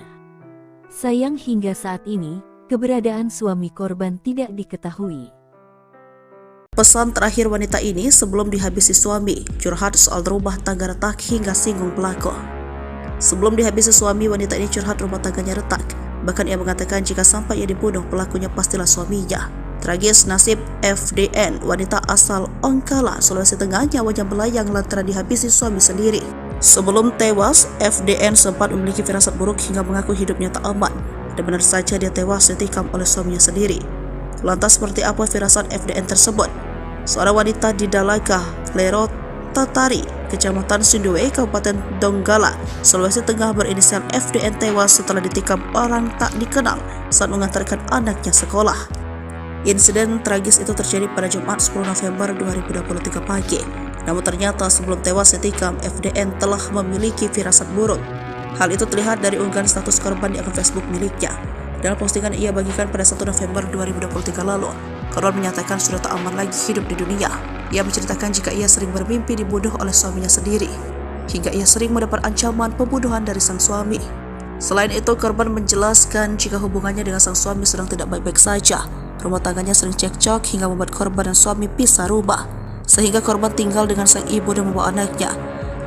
Sayang hingga saat ini, keberadaan suami korban tidak diketahui. Pesan terakhir wanita ini sebelum dihabisi suami, curhat soal rumah tangga retak hingga singgung pelaku. Sebelum dihabisi suami, wanita ini curhat rumah tangganya retak. Bahkan ia mengatakan jika sampai ia dibunuh, pelakunya pastilah suaminya. Tragis nasib FDN, wanita asal Ongkala, Sulawesi Tengah, nyawanya melayang lantaran dihabisi suami sendiri. Sebelum tewas, FDN sempat memiliki firasat buruk hingga mengaku hidupnya tak aman. Dan benar saja dia tewas ditikam oleh suaminya sendiri. Lantas seperti apa firasat FDN tersebut? Seorang wanita di Dalaga, Lero Tatari, Kecamatan Sindue, Kabupaten Donggala, Sulawesi Tengah berinisial FDN tewas setelah ditikam orang tak dikenal saat mengantarkan anaknya sekolah. Insiden tragis itu terjadi pada Jumat 10 November 2023 pagi. Namun ternyata sebelum tewas ditikam, FDN telah memiliki firasat buruk. Hal itu terlihat dari unggahan status korban di akun Facebook miliknya. Dalam postingan ia bagikan pada 1 November 2023 lalu, korban menyatakan sudah tak aman lagi hidup di dunia. Ia menceritakan jika ia sering bermimpi dibunuh oleh suaminya sendiri, hingga ia sering mendapat ancaman pembunuhan dari sang suami. Selain itu, korban menjelaskan jika hubungannya dengan sang suami sedang tidak baik-baik saja. Rumah tangganya sering cekcok hingga membuat korban dan suami pisah rumah, sehingga korban tinggal dengan sang ibu dan membawa anaknya.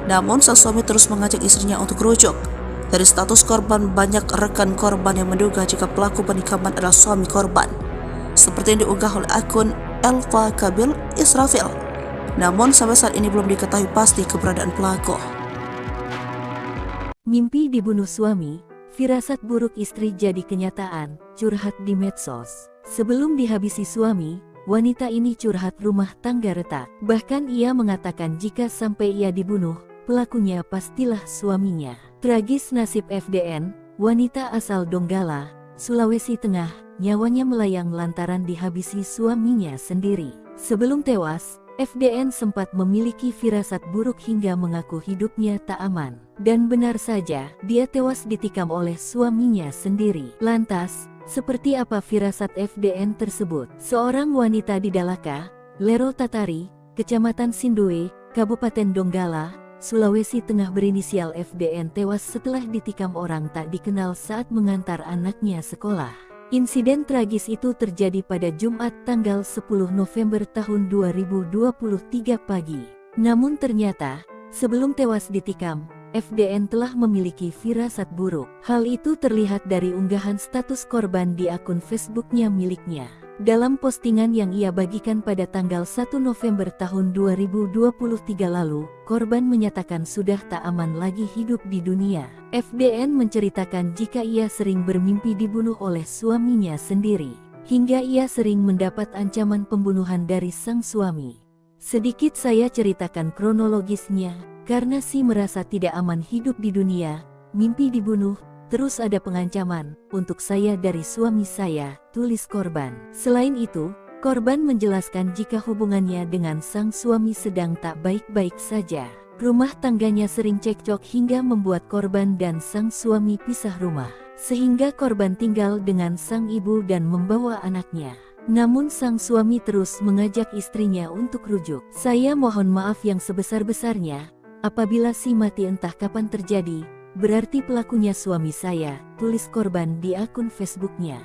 Namun sang suami terus mengajak istrinya untuk rujuk. Dari status korban, banyak rekan korban yang menduga jika pelaku penikaman adalah suami korban, seperti yang diunggah oleh akun Elva Kabil Israfil. Namun sampai saat ini belum diketahui pasti keberadaan pelaku. Mimpi dibunuh suami, firasat buruk istri jadi kenyataan, curhat di medsos. Sebelum dihabisi suami, wanita ini curhat rumah tangga retak. Bahkan ia mengatakan jika sampai ia dibunuh, pelakunya pastilah suaminya. Tragis nasib FDN, wanita asal Donggala, Sulawesi Tengah, nyawanya melayang lantaran dihabisi suaminya sendiri. Sebelum tewas, FDN sempat memiliki firasat buruk hingga mengaku hidupnya tak aman. Dan benar saja, dia tewas ditikam oleh suaminya sendiri. Lantas, seperti apa firasat FDN tersebut? Seorang wanita di Dalaka, Lero Tatari, Kecamatan Sindue, Kabupaten Donggala, Sulawesi Tengah berinisial FDN tewas setelah ditikam orang tak dikenal saat mengantar anaknya sekolah. Insiden tragis itu terjadi pada Jumat tanggal 10 November tahun 2023 pagi. Namun ternyata, sebelum tewas ditikam, FDN telah memiliki firasat buruk. Hal itu terlihat dari unggahan status korban di akun Facebooknya miliknya. Dalam postingan yang ia bagikan pada tanggal 1 November tahun 2023 lalu, korban menyatakan sudah tak aman lagi hidup di dunia. FDN menceritakan jika ia sering bermimpi dibunuh oleh suaminya sendiri, hingga ia sering mendapat ancaman pembunuhan dari sang suami. Sedikit saya ceritakan kronologisnya, karena si merasa tidak aman hidup di dunia, mimpi dibunuh, terus ada pengancaman untuk saya dari suami saya, tulis korban. Selain itu, korban menjelaskan jika hubungannya dengan sang suami sedang tak baik-baik saja. Rumah tangganya sering cekcok hingga membuat korban dan sang suami pisah rumah, sehingga korban tinggal dengan sang ibu dan membawa anaknya. Namun sang suami terus mengajak istrinya untuk rujuk. Saya mohon maaf yang sebesar-besarnya, apabila si mati entah kapan terjadi, berarti pelakunya suami saya, tulis korban di akun Facebooknya.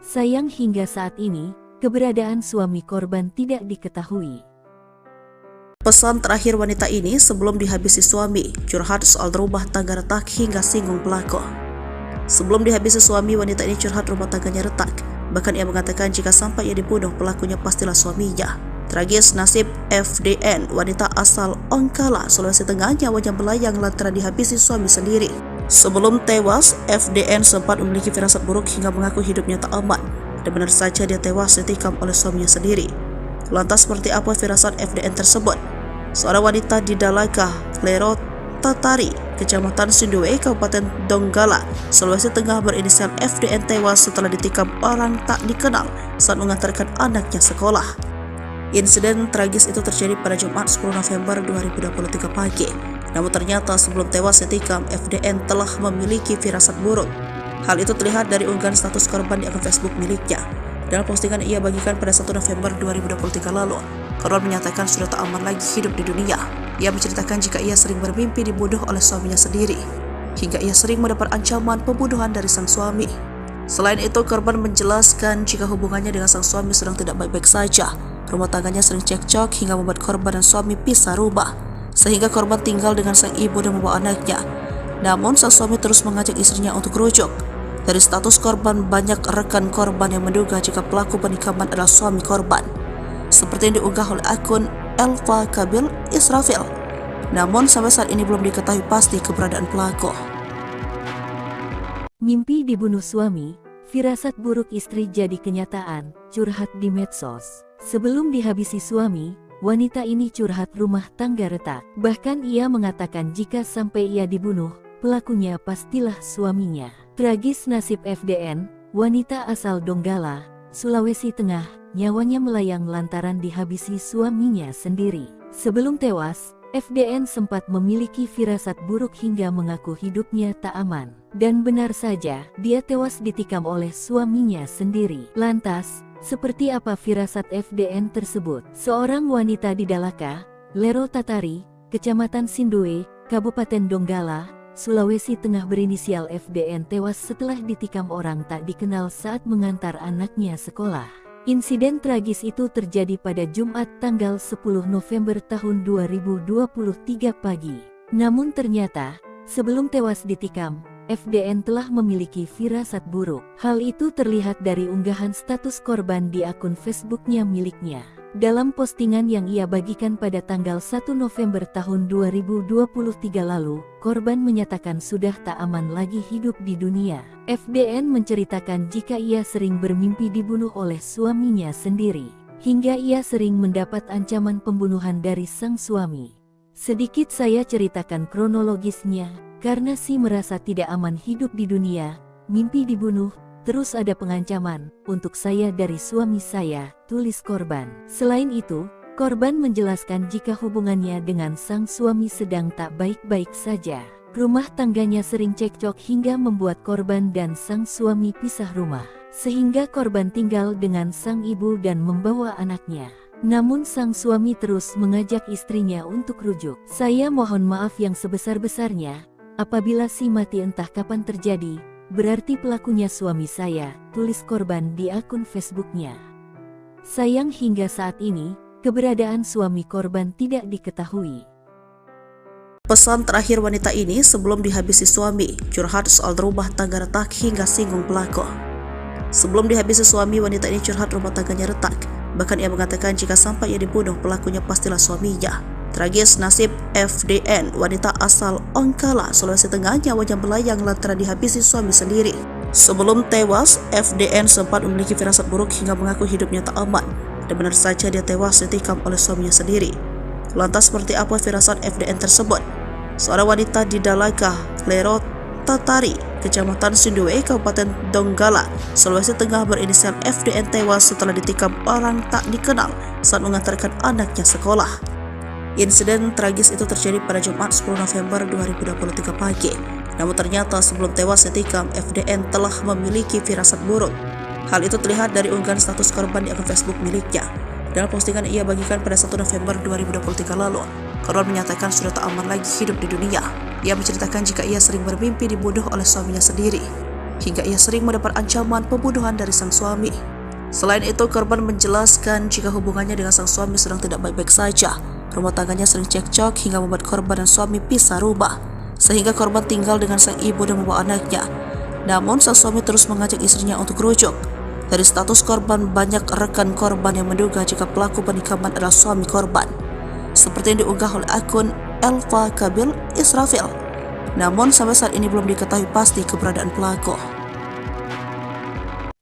Sayang hingga saat ini, keberadaan suami korban tidak diketahui. Pesan terakhir wanita ini sebelum dihabisi suami, curhat soal rumah tangga retak hingga singgung pelaku. Sebelum dihabisi suami, wanita ini curhat rumah tangganya retak. Bahkan ia mengatakan jika sampai ia dibunuh, pelakunya pastilah suaminya. Tragis nasib FDN, wanita asal Ongkala, Sulawesi Tengah, nyawanya melayang lantaran dihabisi suami sendiri. Sebelum tewas, FDN sempat memiliki firasat buruk hingga mengaku hidupnya tak aman. Dan benar saja dia tewas ditikam oleh suaminya sendiri. Lantas seperti apa firasat FDN tersebut? Seorang wanita di Dalaga, Lero Tatari, Kecamatan Sindue, Kabupaten Donggala, Sulawesi Tengah berinisial FDN tewas setelah ditikam orang tak dikenal saat mengantarkan anaknya sekolah. Insiden tragis itu terjadi pada Jumat 10 November 2023 pagi. Namun ternyata sebelum tewas ditikam, FDN telah memiliki firasat buruk. Hal itu terlihat dari unggahan status korban di akun Facebook miliknya. Dalam postingan ia bagikan pada 1 November 2023 lalu, korban menyatakan sudah tak aman lagi hidup di dunia. Ia menceritakan jika ia sering bermimpi dibunuh oleh suaminya sendiri, hingga ia sering mendapat ancaman pembunuhan dari sang suami. Selain itu, korban menjelaskan jika hubungannya dengan sang suami sedang tidak baik-baik saja. Rumah tangganya sering cekcok hingga membuat korban dan suami pisah rumah, sehingga korban tinggal dengan sang ibu dan membawa anaknya. Namun sang suami terus mengajak istrinya untuk rujuk. Dari status korban, banyak rekan korban yang menduga jika pelaku penikaman adalah suami korban, seperti yang diunggah oleh akun Elva Kabil Israfil. Namun sampai saat ini belum diketahui pasti keberadaan pelaku. Mimpi dibunuh suami, firasat buruk istri jadi kenyataan, curhat di medsos. Sebelum dihabisi suami, wanita ini curhat rumah tangga retak. Bahkan ia mengatakan jika sampai ia dibunuh, pelakunya pastilah suaminya. Tragis nasib FDN, wanita asal Donggala, Sulawesi Tengah, nyawanya melayang lantaran dihabisi suaminya sendiri. Sebelum tewas, FDN sempat memiliki firasat buruk hingga mengaku hidupnya tak aman. Dan benar saja, dia tewas ditikam oleh suaminya sendiri. Lantas, seperti apa firasat FDN tersebut? Seorang wanita di Dalaka, Lero Tatari, Kecamatan Sindoe, Kabupaten Donggala, Sulawesi Tengah berinisial FDN tewas setelah ditikam orang tak dikenal saat mengantar anaknya sekolah. Insiden tragis itu terjadi pada Jumat tanggal 10 November tahun 2023 pagi. Namun ternyata, sebelum tewas ditikam, FDN telah memiliki firasat buruk. Hal itu terlihat dari unggahan status korban di akun Facebooknya miliknya. Dalam postingan yang ia bagikan pada tanggal 1 November tahun 2023 lalu, korban menyatakan sudah tak aman lagi hidup di dunia. FDN menceritakan jika ia sering bermimpi dibunuh oleh suaminya sendiri, hingga ia sering mendapat ancaman pembunuhan dari sang suami. Sedikit saya ceritakan kronologisnya, karena si merasa tidak aman hidup di dunia, mimpi dibunuh, terus ada pengancaman untuk saya dari suami saya, tulis korban. Selain itu, korban menjelaskan jika hubungannya dengan sang suami sedang tak baik-baik saja. Rumah tangganya sering cekcok hingga membuat korban dan sang suami pisah rumah, sehingga korban tinggal dengan sang ibu dan membawa anaknya. Namun sang suami terus mengajak istrinya untuk rujuk. Saya mohon maaf yang sebesar-besarnya, apabila si mati entah kapan terjadi, berarti pelakunya suami saya, tulis korban di akun Facebooknya. Sayang hingga saat ini, keberadaan suami korban tidak diketahui. Pesan terakhir wanita ini sebelum dihabisi suami, curhat soal rumah tangga retak hingga singgung pelaku. Sebelum dihabisi suami, wanita ini curhat rumah tangganya retak. Bahkan ia mengatakan jika sampai ia dibunuh, pelakunya pastilah suaminya. Tragis nasib FDN, wanita asal Ongkala, Sulawesi Tengah, nyawanya melayang lantaran dihabisi suami sendiri. Sebelum tewas, FDN sempat memiliki firasat buruk hingga mengaku hidupnya tak aman. Dan benar saja dia tewas ditikam oleh suaminya sendiri. Lantas seperti apa firasat FDN tersebut? Seorang wanita di Dalaka, Lero Tatari, Kecamatan Sindoe, Kabupaten Donggala, Sulawesi Tengah berinisial FDN tewas setelah ditikam orang tak dikenal saat mengantarkan anaknya sekolah. Insiden tragis itu terjadi pada Jumat 10 November 2023 pagi. Namun ternyata sebelum tewas ditikam, FDN telah memiliki firasat buruk. Hal itu terlihat dari unggahan status korban di akun Facebook miliknya. Dalam postingan ia bagikan pada 1 November 2023 lalu, korban menyatakan sudah tak aman lagi hidup di dunia. Ia menceritakan jika ia sering bermimpi dibunuh oleh suaminya sendiri, hingga ia sering mendapat ancaman pembunuhan dari sang suami. Selain itu, korban menjelaskan jika hubungannya dengan sang suami sedang tidak baik-baik saja. Rumah tangganya sering cekcok hingga membuat korban dan suami pisah rumah, sehingga korban tinggal dengan sang ibu dan membawa anaknya. Namun sang suami terus mengajak istrinya untuk rujuk. Dari status korban, banyak rekan korban yang menduga jika pelaku penikaman adalah suami korban, seperti yang diunggah oleh akun Elva Kabil Israfil. Namun sampai saat ini belum diketahui pasti keberadaan pelaku.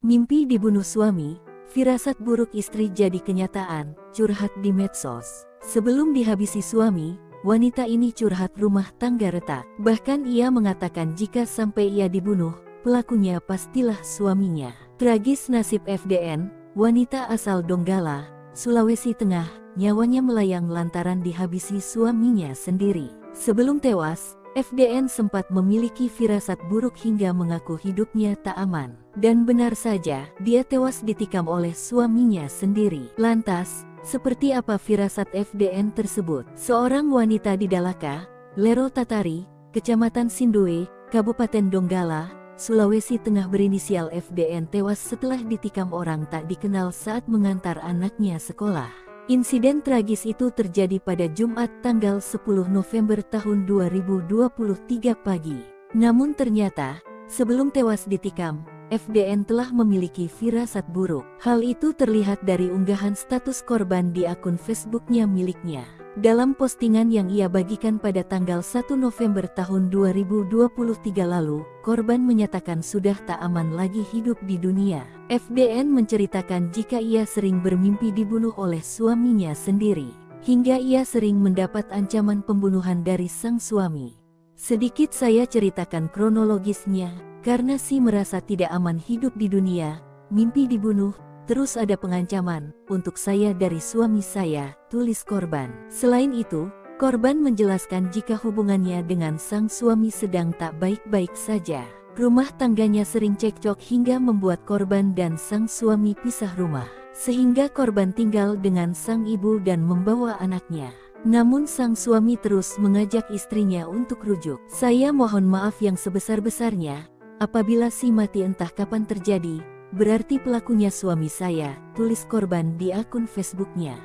Mimpi dibunuh suami, firasat buruk istri jadi kenyataan, curhat di medsos. Sebelum dihabisi suami, wanita ini curhat rumah tangga retak. Bahkan ia mengatakan jika sampai ia dibunuh, pelakunya pastilah suaminya. Tragis nasib FDN, wanita asal Donggala, Sulawesi Tengah, nyawanya melayang lantaran dihabisi suaminya sendiri. Sebelum tewas, FDN sempat memiliki firasat buruk hingga mengaku hidupnya tak aman. Dan benar saja, dia tewas ditikam oleh suaminya sendiri. Lantas, seperti apa firasat FDN tersebut? Seorang wanita di Dalaka, Lero Tatari, Kecamatan Sindoe, Kabupaten Donggala, Sulawesi Tengah berinisial FDN tewas setelah ditikam orang tak dikenal saat mengantar anaknya sekolah. Insiden tragis itu terjadi pada Jumat tanggal 10 November tahun 2023 pagi. Namun ternyata, sebelum tewas ditikam, FDN telah memiliki firasat buruk. Hal itu terlihat dari unggahan status korban di akun Facebooknya miliknya. Dalam postingan yang ia bagikan pada tanggal 1 November tahun 2023 lalu, korban menyatakan sudah tak aman lagi hidup di dunia. FDN menceritakan jika ia sering bermimpi dibunuh oleh suaminya sendiri, hingga ia sering mendapat ancaman pembunuhan dari sang suami. Sedikit saya ceritakan kronologisnya, karena merasa tidak aman hidup di dunia, mimpi dibunuh, terus ada pengancaman untuk saya dari suami saya, tulis korban. Selain itu, korban menjelaskan jika hubungannya dengan sang suami sedang tak baik-baik saja. Rumah tangganya sering cekcok hingga membuat korban dan sang suami pisah rumah, sehingga korban tinggal dengan sang ibu dan membawa anaknya. Namun sang suami terus mengajak istrinya untuk rujuk. Saya mohon maaf yang sebesar-besarnya, apabila mati entah kapan terjadi, berarti pelakunya suami saya, tulis korban di akun Facebooknya.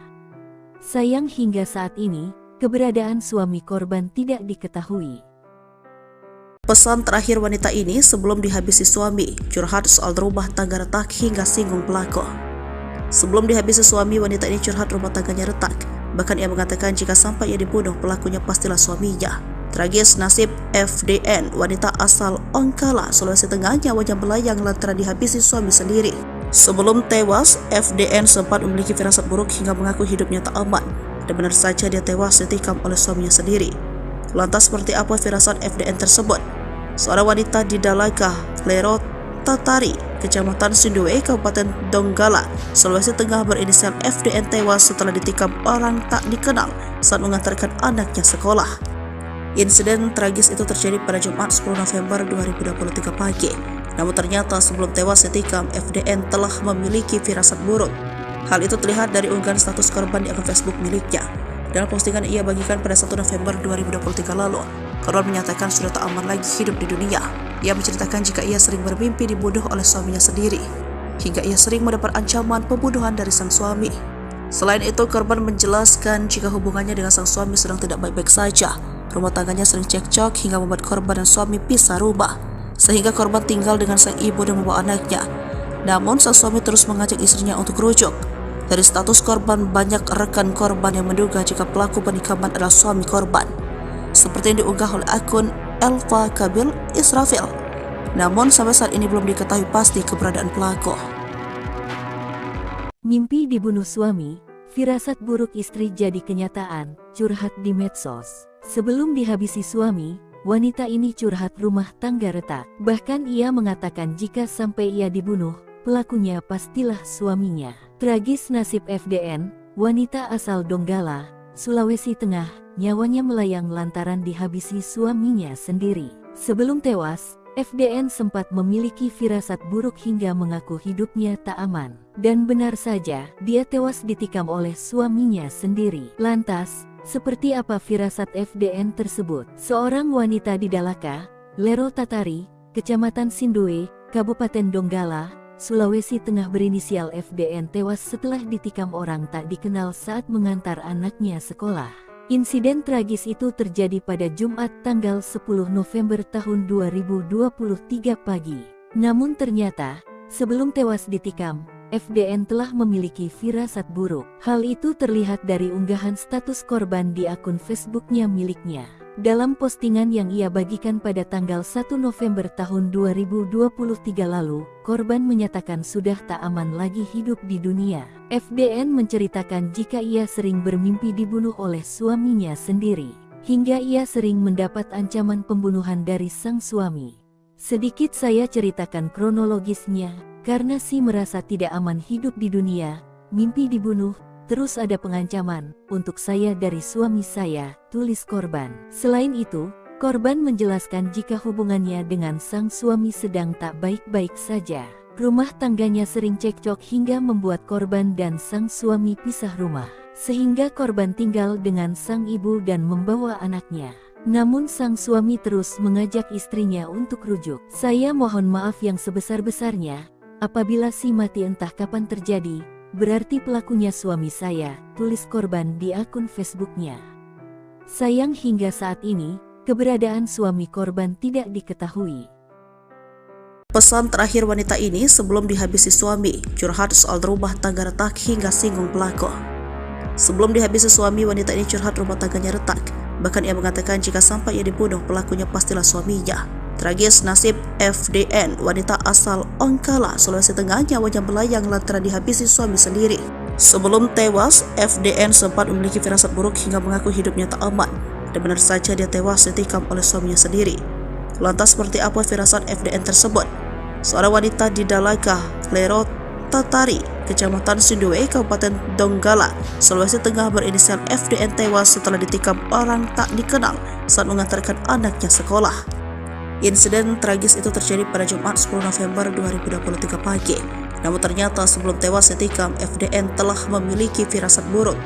Sayang hingga saat ini, keberadaan suami korban tidak diketahui. Pesan terakhir wanita ini sebelum dihabisi suami, curhat soal rumah tangga retak hingga singgung pelaku. Sebelum dihabisi suami, wanita ini curhat rumah tangganya retak. Bahkan ia mengatakan jika sampai ia dibunuh, pelakunya pastilah suaminya. Tragis nasib FDN, wanita asal Ongkala, Sulawesi Tengah, nyawanya melayang lantaran dihabisi suami sendiri. Sebelum tewas, FDN sempat memiliki firasat buruk hingga mengaku hidupnya tak aman. Dan benar saja dia tewas ditikam oleh suaminya sendiri. Lantas seperti apa firasat FDN tersebut? Seorang wanita di Dalaka, Lero Tatari, Kecamatan Sindue, Kabupaten Donggala, Sulawesi Tengah berinisial FDN tewas setelah ditikam orang tak dikenal saat mengantarkan anaknya sekolah. Insiden tragis itu terjadi pada Jumat 10 November 2023 pagi. Namun ternyata sebelum tewas ditikam, FDN telah memiliki firasat buruk. Hal itu terlihat dari unggahan status korban di akun Facebook miliknya. Dalam postingan ia bagikan pada 1 November 2023 lalu, korban menyatakan sudah tak aman lagi hidup di dunia. Ia menceritakan jika ia sering bermimpi dibunuh oleh suaminya sendiri, hingga ia sering mendapat ancaman pembunuhan dari sang suami. Selain itu, korban menjelaskan jika hubungannya dengan sang suami sedang tidak baik-baik saja. Rumah tangganya sering cekcok hingga membuat korban dan suami pisah rumah, sehingga korban tinggal dengan sang ibu dan membawa anaknya. Namun sang suami terus mengajak istrinya untuk rujuk. Dari status korban, banyak rekan korban yang menduga jika pelaku penikaman adalah suami korban, seperti yang diunggah oleh akun Elva Kabil Israfil. Namun sampai saat ini belum diketahui pasti keberadaan pelaku. Mimpi dibunuh suami, firasat buruk istri jadi kenyataan, curhat di medsos. Sebelum dihabisi suami, wanita ini curhat rumah tangga retak. Bahkan ia mengatakan jika sampai ia dibunuh, pelakunya pastilah suaminya. Tragis nasib FDN, wanita asal Donggala, Sulawesi Tengah, nyawanya melayang lantaran dihabisi suaminya sendiri. Sebelum tewas, FDN sempat memiliki firasat buruk hingga mengaku hidupnya tak aman. Dan benar saja, dia tewas ditikam oleh suaminya sendiri. Lantas, seperti apa firasat FDN tersebut? Seorang wanita di Dalaka, Lero Tatari, Kecamatan Sindue, Kabupaten Donggala, Sulawesi Tengah berinisial FDN tewas setelah ditikam orang tak dikenal saat mengantar anaknya sekolah. Insiden tragis itu terjadi pada Jumat tanggal 10 November tahun 2023 pagi. Namun ternyata, sebelum tewas ditikam, FDN telah memiliki firasat buruk. Hal itu terlihat dari unggahan status korban di akun Facebooknya miliknya. Dalam postingan yang ia bagikan pada tanggal 1 November tahun 2023 lalu, korban menyatakan sudah tak aman lagi hidup di dunia. FDN menceritakan jika ia sering bermimpi dibunuh oleh suaminya sendiri, hingga ia sering mendapat ancaman pembunuhan dari sang suami. Sedikit saya ceritakan kronologisnya, karena merasa tidak aman hidup di dunia, mimpi dibunuh, terus ada pengancaman untuk saya dari suami saya, tulis korban. Selain itu, korban menjelaskan jika hubungannya dengan sang suami sedang tak baik-baik saja. Rumah tangganya sering cekcok hingga membuat korban dan sang suami pisah rumah, sehingga korban tinggal dengan sang ibu dan membawa anaknya. Namun sang suami terus mengajak istrinya untuk rujuk. Saya mohon maaf yang sebesar-besarnya, apabila mati entah kapan terjadi, berarti pelakunya suami saya, tulis korban di akun Facebooknya. Sayang hingga saat ini, keberadaan suami korban tidak diketahui. Pesan terakhir wanita ini sebelum dihabisi suami, curhat soal rumah tangga retak hingga singgung pelaku. Sebelum dihabisi suami, wanita ini curhat rumah tangganya retak. Bahkan ia mengatakan jika sampai ia dibunuh, pelakunya pastilah suaminya. Tragis nasib FDN, wanita asal Ongkala, Sulawesi Tengah, nyawanya melayang lantaran dihabisi suami sendiri. Sebelum tewas, FDN sempat memiliki firasat buruk hingga mengaku hidupnya tak aman. Dan benar saja dia tewas ditikam oleh suaminya sendiri. Lantas seperti apa firasat FDN tersebut? Seorang wanita di Dalaga, Lero Tatari, Kecamatan Sindue, Kabupaten Donggala, Sulawesi Tengah berinisial FDN tewas setelah ditikam orang tak dikenal saat mengantarkan anaknya sekolah. Insiden tragis itu terjadi pada Jumat 10 November 2023 pagi. Namun ternyata sebelum tewas ditikam, FDN telah memiliki firasat buruk.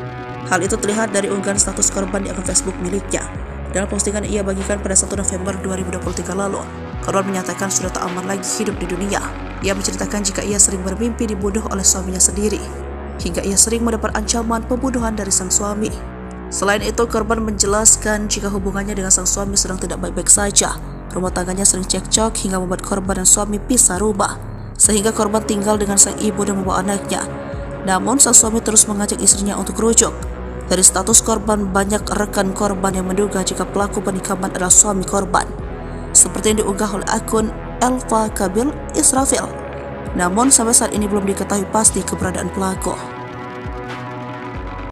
Hal itu terlihat dari unggahan status korban di akun Facebook miliknya. Dalam postingan ia bagikan pada 1 November 2023 lalu, korban menyatakan sudah tak aman lagi hidup di dunia. Ia menceritakan jika ia sering bermimpi dibunuh oleh suaminya sendiri, hingga ia sering mendapat ancaman pembunuhan dari sang suami. Selain itu, korban menjelaskan jika hubungannya dengan sang suami sedang tidak baik-baik saja. Rumah tangganya sering cekcok hingga membuat korban dan suami pisah rumah, sehingga korban tinggal dengan sang ibu dan membawa anaknya. Namun, sang suami terus mengajak istrinya untuk rujuk. Dari status korban, banyak rekan korban yang menduga jika pelaku penikaman adalah suami korban, seperti yang diunggah oleh akun Elva Kabil Israfil. Namun sampai saat ini belum diketahui pasti keberadaan pelaku.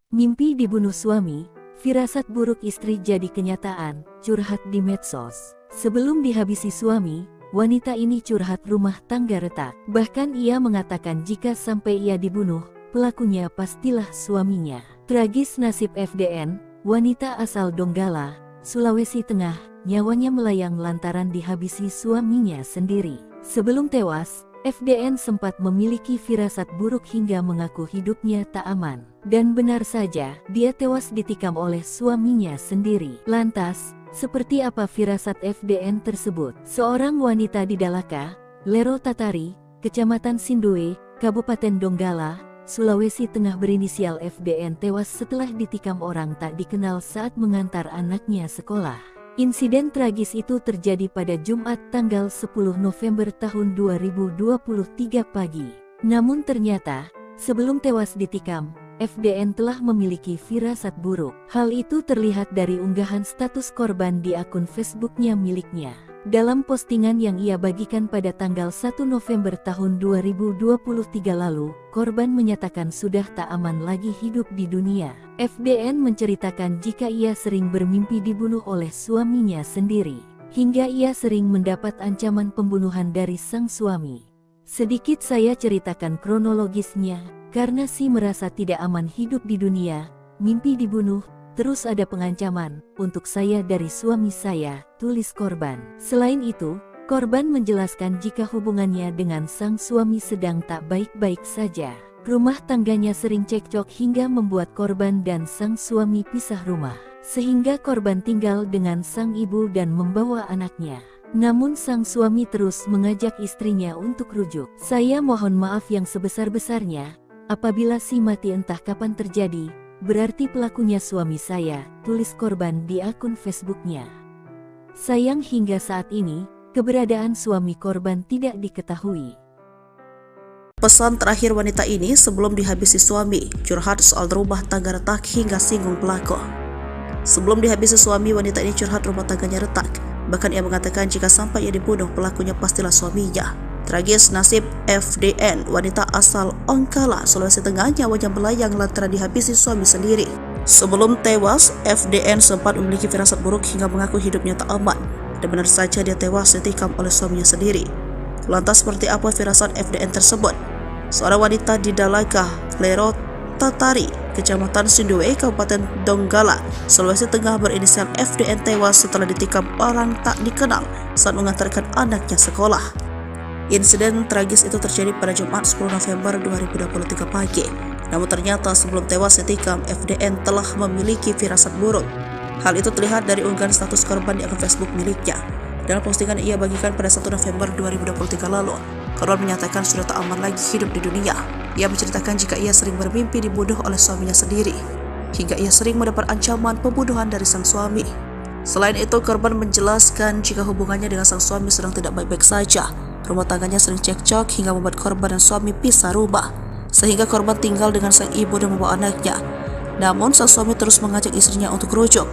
Mimpi dibunuh suami, firasat buruk istri jadi kenyataan, curhat di medsos. Sebelum dihabisi suami, wanita ini curhat rumah tangga retak. Bahkan ia mengatakan jika sampai ia dibunuh, pelakunya pastilah suaminya. Tragis nasib FDN, wanita asal Donggala, Sulawesi Tengah, nyawanya melayang lantaran dihabisi suaminya sendiri. Sebelum tewas, FDN sempat memiliki firasat buruk hingga mengaku hidupnya tak aman. Dan benar saja, dia tewas ditikam oleh suaminya sendiri. Lantas, seperti apa firasat FDN tersebut? Seorang wanita di Dalaka, Lero Tatari, Kecamatan Sindue, Kabupaten Donggala, Sulawesi Tengah berinisial FDN tewas setelah ditikam orang tak dikenal saat mengantar anaknya sekolah. Insiden tragis itu terjadi pada Jumat tanggal 10 November tahun 2023 pagi. Namun ternyata, sebelum tewas ditikam, FDN telah memiliki firasat buruk. Hal itu terlihat dari unggahan status korban di akun Facebooknya miliknya. Dalam postingan yang ia bagikan pada tanggal 1 November tahun 2023 lalu, korban menyatakan sudah tak aman lagi hidup di dunia. FDN menceritakan jika ia sering bermimpi dibunuh oleh suaminya sendiri, hingga ia sering mendapat ancaman pembunuhan dari sang suami. Sedikit saya ceritakan kronologisnya, karena si merasa tidak aman hidup di dunia, mimpi dibunuh, terus ada pengancaman untuk saya dari suami saya, tulis korban. Selain itu, korban menjelaskan jika hubungannya dengan sang suami sedang tak baik-baik saja. Rumah tangganya sering cekcok hingga membuat korban dan sang suami pisah rumah, sehingga korban tinggal dengan sang ibu dan membawa anaknya. Namun sang suami terus mengajak istrinya untuk rujuk. Saya mohon maaf yang sebesar-besarnya, apabila si mati entah kapan terjadi, berarti pelakunya suami saya, tulis korban di akun Facebooknya. Sayang hingga saat ini, keberadaan suami korban tidak diketahui. Pesan terakhir wanita ini sebelum dihabisi suami, curhat soal rumah tangga retak hingga singgung pelaku. Sebelum dihabisi suami, wanita ini curhat rumah tangganya retak. Bahkan ia mengatakan jika sampai ia dibunuh, pelakunya pastilah suaminya. Tragis nasib FDN, wanita asal Ongkala, Sulawesi Tengah, nyawanya melayang lantaran dihabisi suami sendiri. Sebelum tewas, FDN sempat memiliki firasat buruk hingga mengaku hidupnya tak aman. Dan benar saja dia tewas ditikam oleh suaminya sendiri. Lantas seperti apa firasat FDN tersebut? Seorang wanita di Dalaga, Lero Tatari, Kecamatan Sindue, Kabupaten Donggala, Sulawesi Tengah berinisial FDN tewas setelah ditikam orang tak dikenal saat mengantarkan anaknya sekolah. Insiden tragis itu terjadi pada Jumat 10 November 2023 pagi. Namun ternyata sebelum tewas ditikam, FDN telah memiliki firasat buruk. Hal itu terlihat dari unggahan status korban di akun Facebook miliknya. Dalam postingan ia bagikan pada 1 November 2023 lalu, korban menyatakan sudah tak aman lagi hidup di dunia. Ia menceritakan jika ia sering bermimpi dibunuh oleh suaminya sendiri, hingga ia sering mendapat ancaman pembunuhan dari sang suami. Selain itu, korban menjelaskan jika hubungannya dengan sang suami sedang tidak baik-baik saja. Rumah tangganya sering cekcok hingga membuat korban dan suami pisah rumah, sehingga korban tinggal dengan sang ibu dan membawa anaknya. Namun, sang suami terus mengajak istrinya untuk rujuk.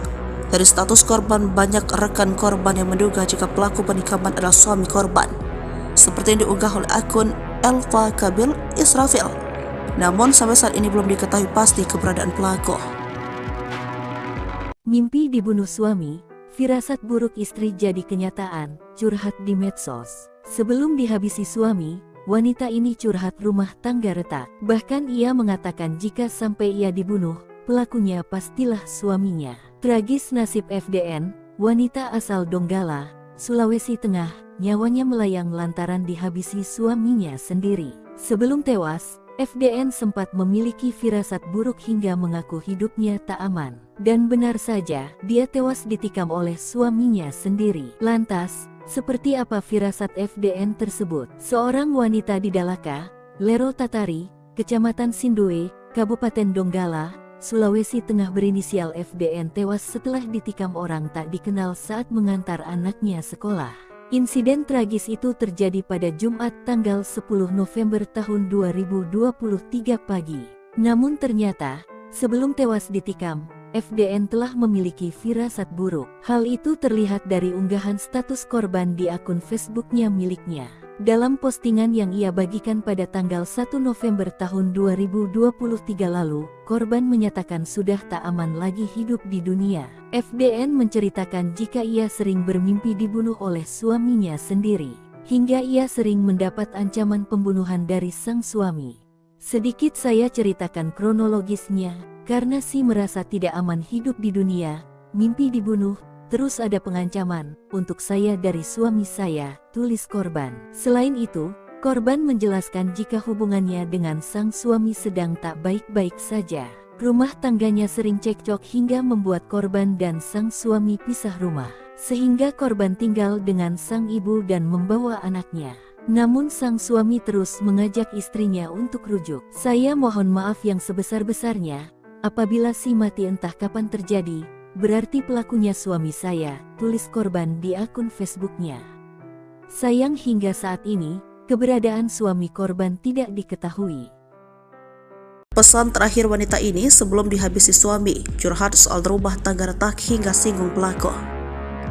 Dari status korban, banyak rekan korban yang menduga jika pelaku penikaman adalah suami korban, seperti yang diunggah oleh akun Elva Kabil Israfil. Namun, sampai saat ini belum diketahui pasti keberadaan pelaku. Mimpi dibunuh suami, firasat buruk istri jadi kenyataan, curhat di medsos. Sebelum dihabisi suami, wanita ini curhat rumah tangga retak. Bahkan ia mengatakan jika sampai ia dibunuh, pelakunya pastilah suaminya. Tragis nasib FDN, wanita asal Donggala, Sulawesi Tengah, nyawanya melayang lantaran dihabisi suaminya sendiri. Sebelum tewas, FDN sempat memiliki firasat buruk hingga mengaku hidupnya tak aman. Dan benar saja, dia tewas ditikam oleh suaminya sendiri. Lantas, seperti apa firasat FDN tersebut? Seorang wanita di Dalaka, Lero Tatari, Kecamatan Sindoe, Kabupaten Donggala, Sulawesi Tengah berinisial FDN tewas setelah ditikam orang tak dikenal saat mengantar anaknya sekolah. Insiden tragis itu terjadi pada Jumat tanggal 10 November tahun 2023 pagi. Namun ternyata, sebelum tewas ditikam, FDN telah memiliki firasat buruk. Hal itu terlihat dari unggahan status korban di akun Facebooknya miliknya. Dalam postingan yang ia bagikan pada tanggal 1 November tahun 2023 lalu, korban menyatakan sudah tak aman lagi hidup di dunia. FDN menceritakan jika ia sering bermimpi dibunuh oleh suaminya sendiri, hingga ia sering mendapat ancaman pembunuhan dari sang suami. Sedikit saya ceritakan kronologisnya, karena merasa tidak aman hidup di dunia, mimpi dibunuh, terus ada pengancaman untuk saya dari suami saya, tulis korban. Selain itu, korban menjelaskan jika hubungannya dengan sang suami sedang tak baik-baik saja. Rumah tangganya sering cekcok hingga membuat korban dan sang suami pisah rumah, sehingga korban tinggal dengan sang ibu dan membawa anaknya. Namun sang suami terus mengajak istrinya untuk rujuk. Saya mohon maaf yang sebesar-besarnya, apabila mati entah kapan terjadi, berarti pelakunya suami saya, tulis korban di akun Facebooknya. Sayang hingga saat ini, keberadaan suami korban tidak diketahui. Pesan terakhir wanita ini sebelum dihabisi suami, curhat soal rumah tangga retak hingga singgung pelaku.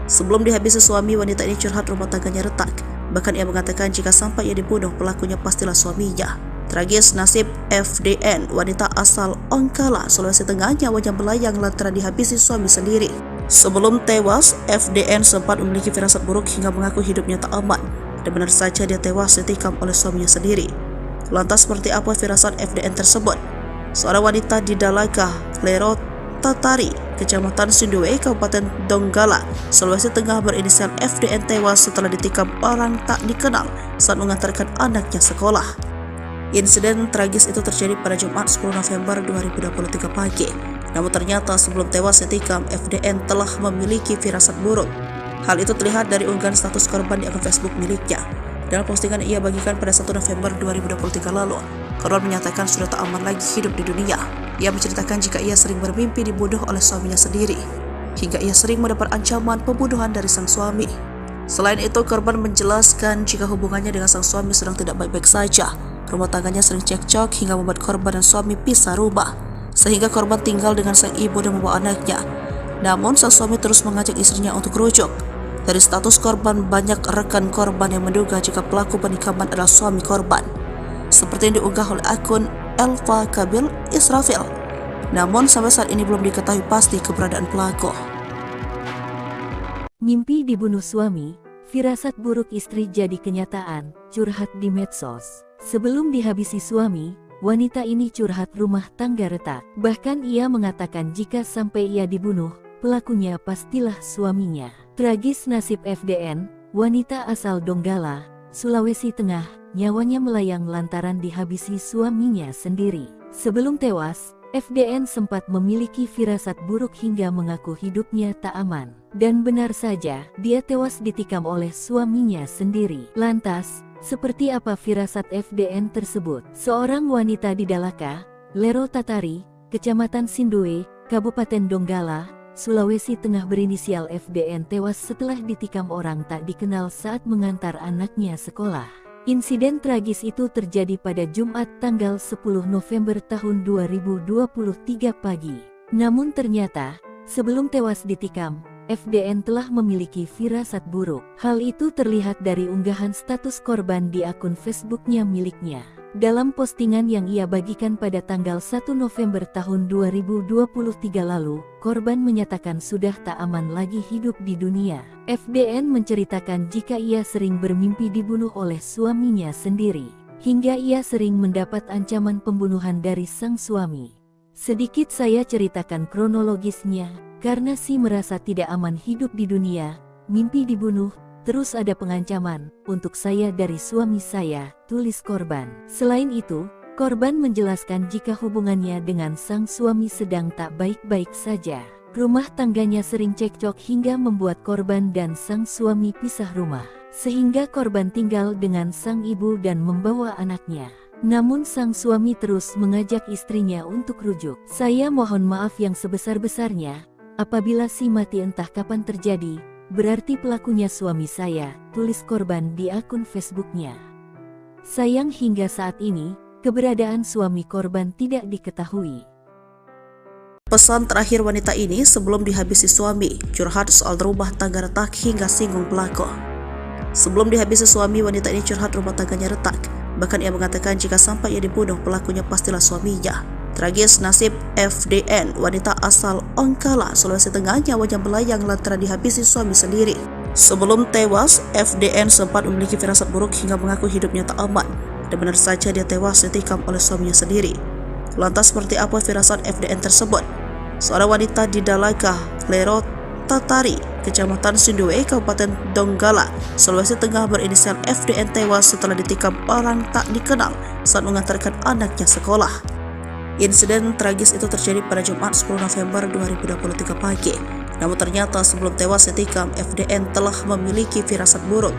Sebelum dihabisi suami, wanita ini curhat rumah tangganya retak. Bahkan ia mengatakan jika sampai ia dibunuh, pelakunya pastilah suaminya. Tragis nasib FDN, wanita asal Ongkala, Sulawesi Tengah, nyawanya melayang lantaran dihabisi suami sendiri. Sebelum tewas, FDN sempat memiliki firasat buruk hingga mengaku hidupnya tak aman. Dan benar saja dia tewas ditikam oleh suaminya sendiri. Lantas seperti apa firasat FDN tersebut? Seorang wanita di Dalaka, Lero Tatari, Kecamatan Sindoe, Kabupaten Donggala, Sulawesi Tengah berinisial FDN tewas setelah ditikam orang tak dikenal saat mengantarkan anaknya sekolah. Insiden tragis itu terjadi pada Jumat 10 November 2023 pagi. Namun ternyata sebelum tewas ditikam, FDN telah memiliki firasat buruk. Hal itu terlihat dari unggahan status korban di akun Facebook miliknya. Dalam postingan ia bagikan pada 1 November 2023 lalu, korban menyatakan sudah tak aman lagi hidup di dunia. Ia menceritakan jika ia sering bermimpi dibunuh oleh suaminya sendiri, hingga ia sering mendapat ancaman pembunuhan dari sang suami. Selain itu, korban menjelaskan jika hubungannya dengan sang suami sedang tidak baik-baik saja. Rumah tangganya sering cekcok hingga membuat korban dan suami pisah rumah, sehingga korban tinggal dengan sang ibu dan membawa anaknya. Namun, sang suami terus mengajak istrinya untuk rujuk. Dari status korban, banyak rekan korban yang menduga jika pelaku penikaman adalah suami korban, seperti yang diunggah oleh akun Elva Kabil Israfil. Namun sampai saat ini belum diketahui pasti keberadaan pelaku. Mimpi dibunuh suami, firasat buruk istri jadi kenyataan, curhat di medsos. Sebelum dihabisi suami, wanita ini curhat rumah tangga retak. Bahkan ia mengatakan jika sampai ia dibunuh, pelakunya pastilah suaminya. Tragis nasib FDN, wanita asal Donggala, Sulawesi Tengah, nyawanya melayang lantaran dihabisi suaminya sendiri. Sebelum tewas, FDN sempat memiliki firasat buruk hingga mengaku hidupnya tak aman. Dan benar saja, dia tewas ditikam oleh suaminya sendiri. Lantas, seperti apa firasat FDN tersebut? Seorang wanita di Dalaka, Lero Tatari, Kecamatan Sindoe, Kabupaten Donggala, Sulawesi Tengah berinisial FDN tewas setelah ditikam orang tak dikenal saat mengantar anaknya sekolah. Insiden tragis itu terjadi pada Jumat tanggal 10 November tahun 2023 pagi. Namun ternyata, sebelum tewas ditikam, FDN telah memiliki firasat buruk. Hal itu terlihat dari unggahan status korban di akun Facebooknya miliknya. Dalam postingan yang ia bagikan pada tanggal 1 November tahun 2023 lalu, korban menyatakan sudah tak aman lagi hidup di dunia. FDN menceritakan jika ia sering bermimpi dibunuh oleh suaminya sendiri, hingga ia sering mendapat ancaman pembunuhan dari sang suami. Sedikit saya ceritakan kronologisnya, karena si merasa tidak aman hidup di dunia, mimpi dibunuh, terus ada pengancaman untuk saya dari suami saya, tulis korban. Selain itu, korban menjelaskan jika hubungannya dengan sang suami sedang tak baik-baik saja. Rumah tangganya sering cekcok hingga membuat korban dan sang suami pisah rumah, sehingga korban tinggal dengan sang ibu dan membawa anaknya. Namun sang suami terus mengajak istrinya untuk rujuk. Saya mohon maaf yang sebesar-besarnya, apabila si mati entah kapan terjadi, berarti pelakunya suami saya, tulis korban di akun Facebooknya. Sayang hingga saat ini, keberadaan suami korban tidak diketahui. Pesan terakhir wanita ini sebelum dihabisi suami, curhat soal rumah tangga retak hingga singgung pelaku. Sebelum dihabisi suami, wanita ini curhat rumah tangganya retak. Bahkan ia mengatakan jika sampai ia dibunuh, pelakunya pastilah suaminya. Tragis nasib FDN, wanita asal Ongkala, Sulawesi Tengah, nyawanya melayang lantaran dihabisi suami sendiri. Sebelum tewas, FDN sempat memiliki firasat buruk hingga mengaku hidupnya tak aman. Dan benar saja dia tewas ditikam oleh suaminya sendiri. Lantas seperti apa firasat FDN tersebut? Seorang wanita di Dalaga, Lero Tatari, Kecamatan Sindue, Kabupaten Donggala, Sulawesi Tengah berinisial FDN tewas setelah ditikam orang tak dikenal saat mengantarkan anaknya sekolah. Insiden tragis itu terjadi pada Jumat 10 November 2023 pagi. Namun ternyata sebelum tewas ditikam, FDN telah memiliki firasat buruk.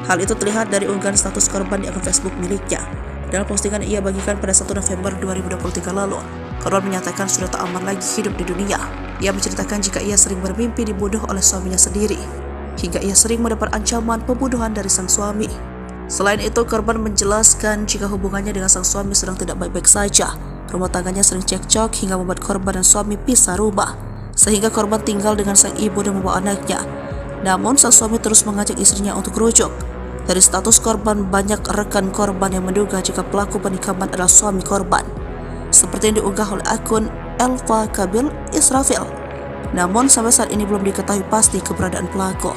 Hal itu terlihat dari unggahan status korban di akun Facebook miliknya. Dalam postingan ia bagikan pada 1 November 2023 lalu, korban menyatakan sudah tak aman lagi hidup di dunia. Ia menceritakan jika ia sering bermimpi dibunuh oleh suaminya sendiri, hingga ia sering mendapat ancaman pembunuhan dari sang suami. Selain itu, korban menjelaskan jika hubungannya dengan sang suami sedang tidak baik-baik saja. Rumah tangganya sering cekcok hingga membuat korban dan suami pisah rumah, sehingga korban tinggal dengan sang ibu dan membawa anaknya. Namun sang suami terus mengajak istrinya untuk rujuk. Dari status korban, banyak rekan korban yang menduga jika pelaku penikaman adalah suami korban, seperti yang diunggah oleh akun Elva Kabil Israfil. Namun sampai saat ini belum diketahui pasti keberadaan pelaku.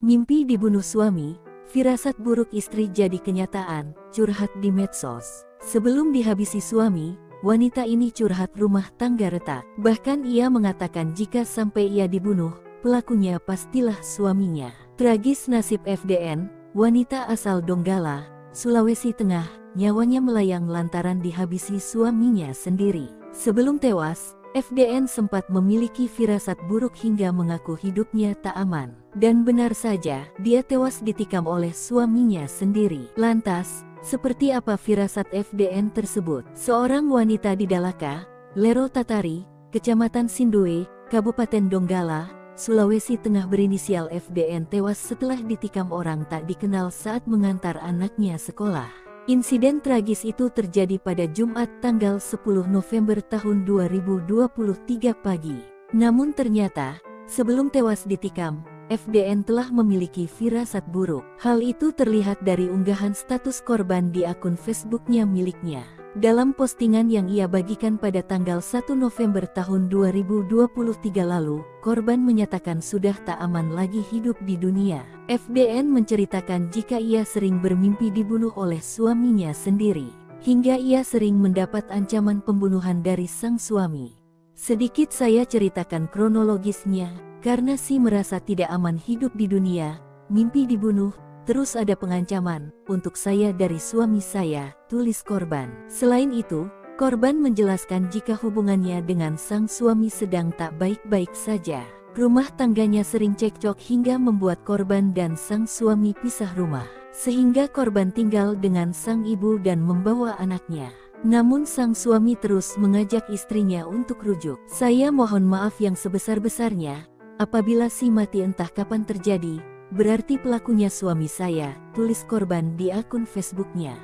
Mimpi dibunuh suami, firasat buruk istri jadi kenyataan, curhat di medsos. Sebelum dihabisi suami, wanita ini curhat rumah tangga retak. Bahkan ia mengatakan jika sampai ia dibunuh, pelakunya pastilah suaminya. Tragis nasib FDN, wanita asal Donggala, Sulawesi Tengah, nyawanya melayang lantaran dihabisi suaminya sendiri. Sebelum tewas, FDN sempat memiliki firasat buruk hingga mengaku hidupnya tak aman. Dan benar saja, dia tewas ditikam oleh suaminya sendiri. Lantas, seperti apa firasat FDN tersebut? Seorang wanita di Dalaka, Lero Tatari, Kecamatan Sindue, Kabupaten Donggala, Sulawesi Tengah berinisial FDN tewas setelah ditikam orang tak dikenal saat mengantar anaknya sekolah. Insiden tragis itu terjadi pada Jumat tanggal 10 November tahun 2023 pagi. Namun ternyata, sebelum tewas ditikam, FDN telah memiliki firasat buruk. Hal itu terlihat dari unggahan status korban di akun Facebooknya miliknya. Dalam postingan yang ia bagikan pada tanggal 1 November tahun 2023 lalu, korban menyatakan sudah tak aman lagi hidup di dunia. FDN menceritakan jika ia sering bermimpi dibunuh oleh suaminya sendiri, hingga ia sering mendapat ancaman pembunuhan dari sang suami. Sedikit saya ceritakan kronologisnya, karena si merasa tidak aman hidup di dunia, mimpi dibunuh, terus ada pengancaman untuk saya dari suami saya, tulis korban. Selain itu, korban menjelaskan jika hubungannya dengan sang suami sedang tak baik-baik saja. Rumah tangganya sering cekcok hingga membuat korban dan sang suami pisah rumah, sehingga korban tinggal dengan sang ibu dan membawa anaknya. Namun sang suami terus mengajak istrinya untuk rujuk. "Saya mohon maaf yang sebesar-besarnya, apabila si mati entah kapan terjadi, berarti pelakunya suami saya," tulis korban di akun Facebooknya.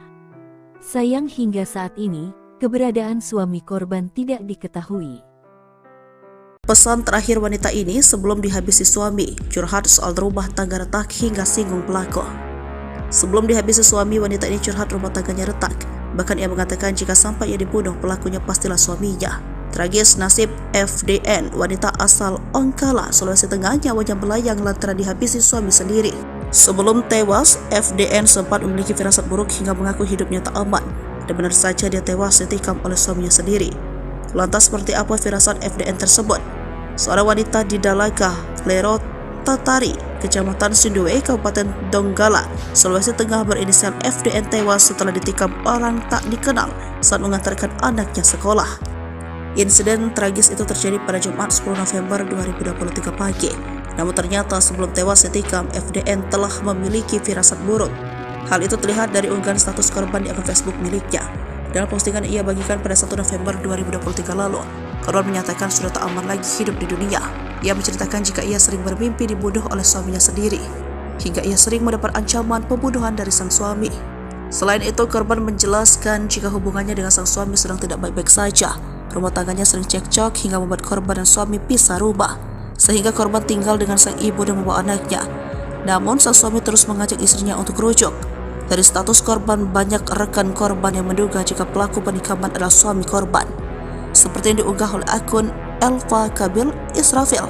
Sayang hingga saat ini, keberadaan suami korban tidak diketahui. Pesan terakhir wanita ini sebelum dihabisi suami, curhat soal rumah tangga retak hingga singgung pelaku. Sebelum dihabisi suami, wanita ini curhat rumah tangganya retak. Bahkan ia mengatakan jika sampai ia dibunuh, pelakunya pastilah suaminya. Tragis nasib FDN, wanita asal Ongkala, Sulawesi Tengah, nyawanya melayang lantaran dihabisi suami sendiri. Sebelum tewas, FDN sempat memiliki firasat buruk hingga mengaku hidupnya tak aman. Dan benar saja dia tewas ditikam oleh suaminya sendiri. Lantas seperti apa firasat FDN tersebut? Seorang wanita di Dalaga, Lero Tatari, Kecamatan Sindue, Kabupaten Donggala, Sulawesi Tengah berinisial FDN tewas setelah ditikam orang tak dikenal saat mengantarkan anaknya sekolah. Insiden tragis itu terjadi pada Jumat 10 November 2023 pagi. Namun ternyata sebelum tewas ditikam, FDN telah memiliki firasat buruk. Hal itu terlihat dari unggahan status korban di akun Facebook miliknya. Dalam postingan ia bagikan pada 1 November 2023 lalu, korban menyatakan sudah tak aman lagi hidup di dunia. Ia menceritakan jika ia sering bermimpi dibunuh oleh suaminya sendiri, hingga ia sering mendapat ancaman pembunuhan dari sang suami. Selain itu, korban menjelaskan jika hubungannya dengan sang suami sedang tidak baik-baik saja. Rumah tangganya sering cekcok hingga membuat korban dan suami pisah rumah, sehingga korban tinggal dengan sang ibu dan membawa anaknya. Namun sang suami terus mengajak istrinya untuk rujuk. Dari status korban, banyak rekan korban yang menduga jika pelaku penikaman adalah suami korban, seperti yang diunggah oleh akun Elva Kabil Israfil.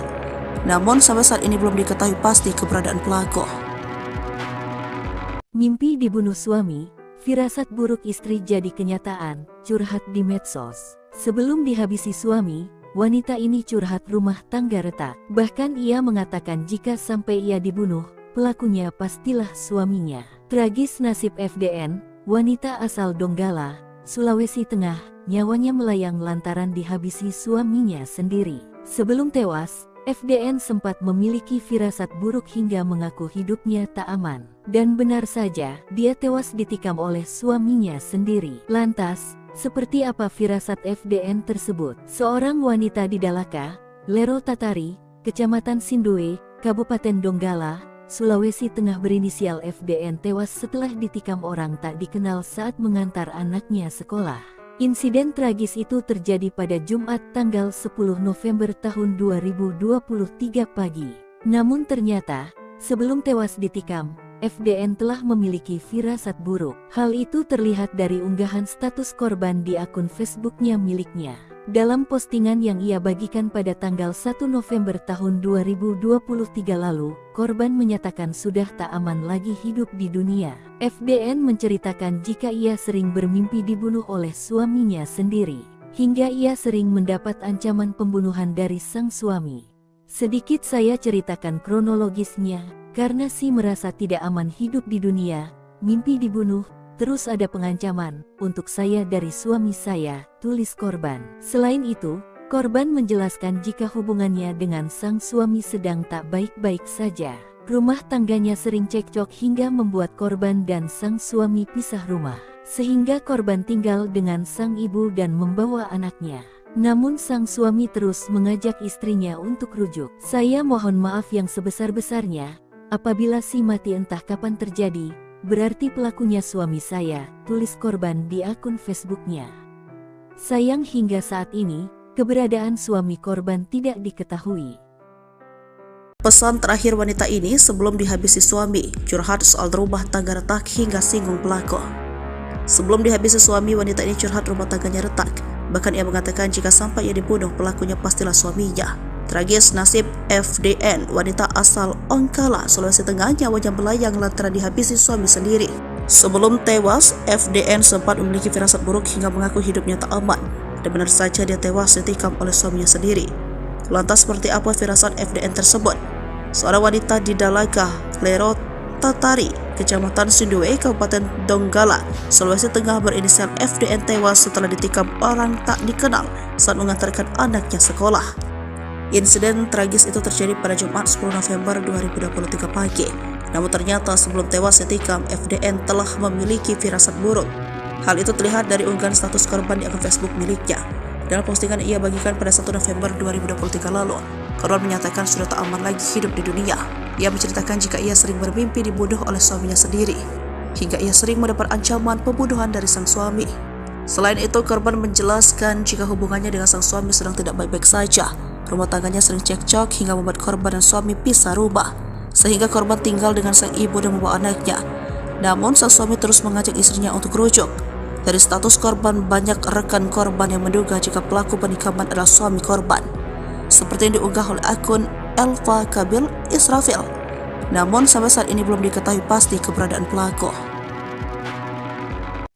Namun sampai saat ini belum diketahui pasti keberadaan pelaku. Mimpi dibunuh suami, firasat buruk istri jadi kenyataan, curhat di medsos. Sebelum dihabisi suami, wanita ini curhat rumah tangga retak. Bahkan ia mengatakan jika sampai ia dibunuh, pelakunya pastilah suaminya. Tragis nasib FDN, wanita asal Donggala, Sulawesi Tengah, nyawanya melayang lantaran dihabisi suaminya sendiri. Sebelum tewas, FDN sempat memiliki firasat buruk hingga mengaku hidupnya tak aman. Dan benar saja, dia tewas ditikam oleh suaminya sendiri. Lantas, seperti apa firasat FDN tersebut? Seorang wanita di Dalaka, Lero Tatari, Kecamatan Sindue, Kabupaten Donggala, Sulawesi Tengah berinisial FDN tewas setelah ditikam orang tak dikenal saat mengantar anaknya sekolah. Insiden tragis itu terjadi pada Jumat tanggal 10 November tahun 2023 pagi. Namun ternyata, sebelum tewas ditikam, FDN telah memiliki firasat buruk. Hal itu terlihat dari unggahan status korban di akun Facebooknya miliknya. Dalam postingan yang ia bagikan pada tanggal 1 November tahun 2023 lalu, korban menyatakan sudah tak aman lagi hidup di dunia. FDN menceritakan jika ia sering bermimpi dibunuh oleh suaminya sendiri, hingga ia sering mendapat ancaman pembunuhan dari sang suami. Sedikit saya ceritakan kronologisnya, karena si merasa tidak aman hidup di dunia, mimpi dibunuh, terus ada pengancaman untuk saya dari suami saya, tulis korban. Selain itu, korban menjelaskan jika hubungannya dengan sang suami sedang tak baik-baik saja. Rumah tangganya sering cekcok hingga membuat korban dan sang suami pisah rumah, sehingga korban tinggal dengan sang ibu dan membawa anaknya. Namun sang suami terus mengajak istrinya untuk rujuk. "Saya mohon maaf yang sebesar-besarnya, apabila si mati entah kapan terjadi, berarti pelakunya suami saya," tulis korban di akun Facebooknya. Sayang hingga saat ini, keberadaan suami korban tidak diketahui. Pesan terakhir wanita ini sebelum dihabisi suami, curhat soal rumah tangga retak hingga singgung pelaku. Sebelum dihabisi suami, wanita ini curhat rumah tangganya retak. Bahkan ia mengatakan jika sampai ia dibunuh, pelakunya pastilah suaminya. Tragis nasib FDN, wanita asal Ongkala, Sulawesi Tengah, nyawanya melayang lantaran dihabisi suami sendiri. Sebelum tewas, FDN sempat memiliki firasat buruk hingga mengaku hidupnya tak aman. Dan benar saja dia tewas ditikam oleh suaminya sendiri. Lantas seperti apa firasat FDN tersebut? Seorang wanita di Dalaga, Lero Tatari, Kecamatan Sindue, Kabupaten Donggala, Sulawesi Tengah berinisial FDN tewas setelah ditikam orang tak dikenal saat mengantarkan anaknya sekolah. Insiden tragis itu terjadi pada Jumat 10 November 2023 pagi. Namun ternyata sebelum tewas ditikam, FDN telah memiliki firasat buruk. Hal itu terlihat dari unggahan status korban di akun Facebook miliknya. Dalam postingan ia bagikan pada 1 November 2023 lalu, korban menyatakan sudah tak aman lagi hidup di dunia. Ia menceritakan jika ia sering bermimpi dibunuh oleh suaminya sendiri, hingga ia sering mendapat ancaman pembunuhan dari sang suami. Selain itu, korban menjelaskan jika hubungannya dengan sang suami sedang tidak baik-baik saja. Rumah tangganya sering cekcok hingga membuat korban dan suami pisah rumah, sehingga korban tinggal dengan sang ibu dan membawa anaknya. Namun, sang suami terus mengajak istrinya untuk rujuk. Dari status korban, banyak rekan korban yang menduga jika pelaku penikaman adalah suami korban, seperti yang diunggah oleh akun Elva Kabil Israfil. Namun, sampai saat ini belum diketahui pasti keberadaan pelaku.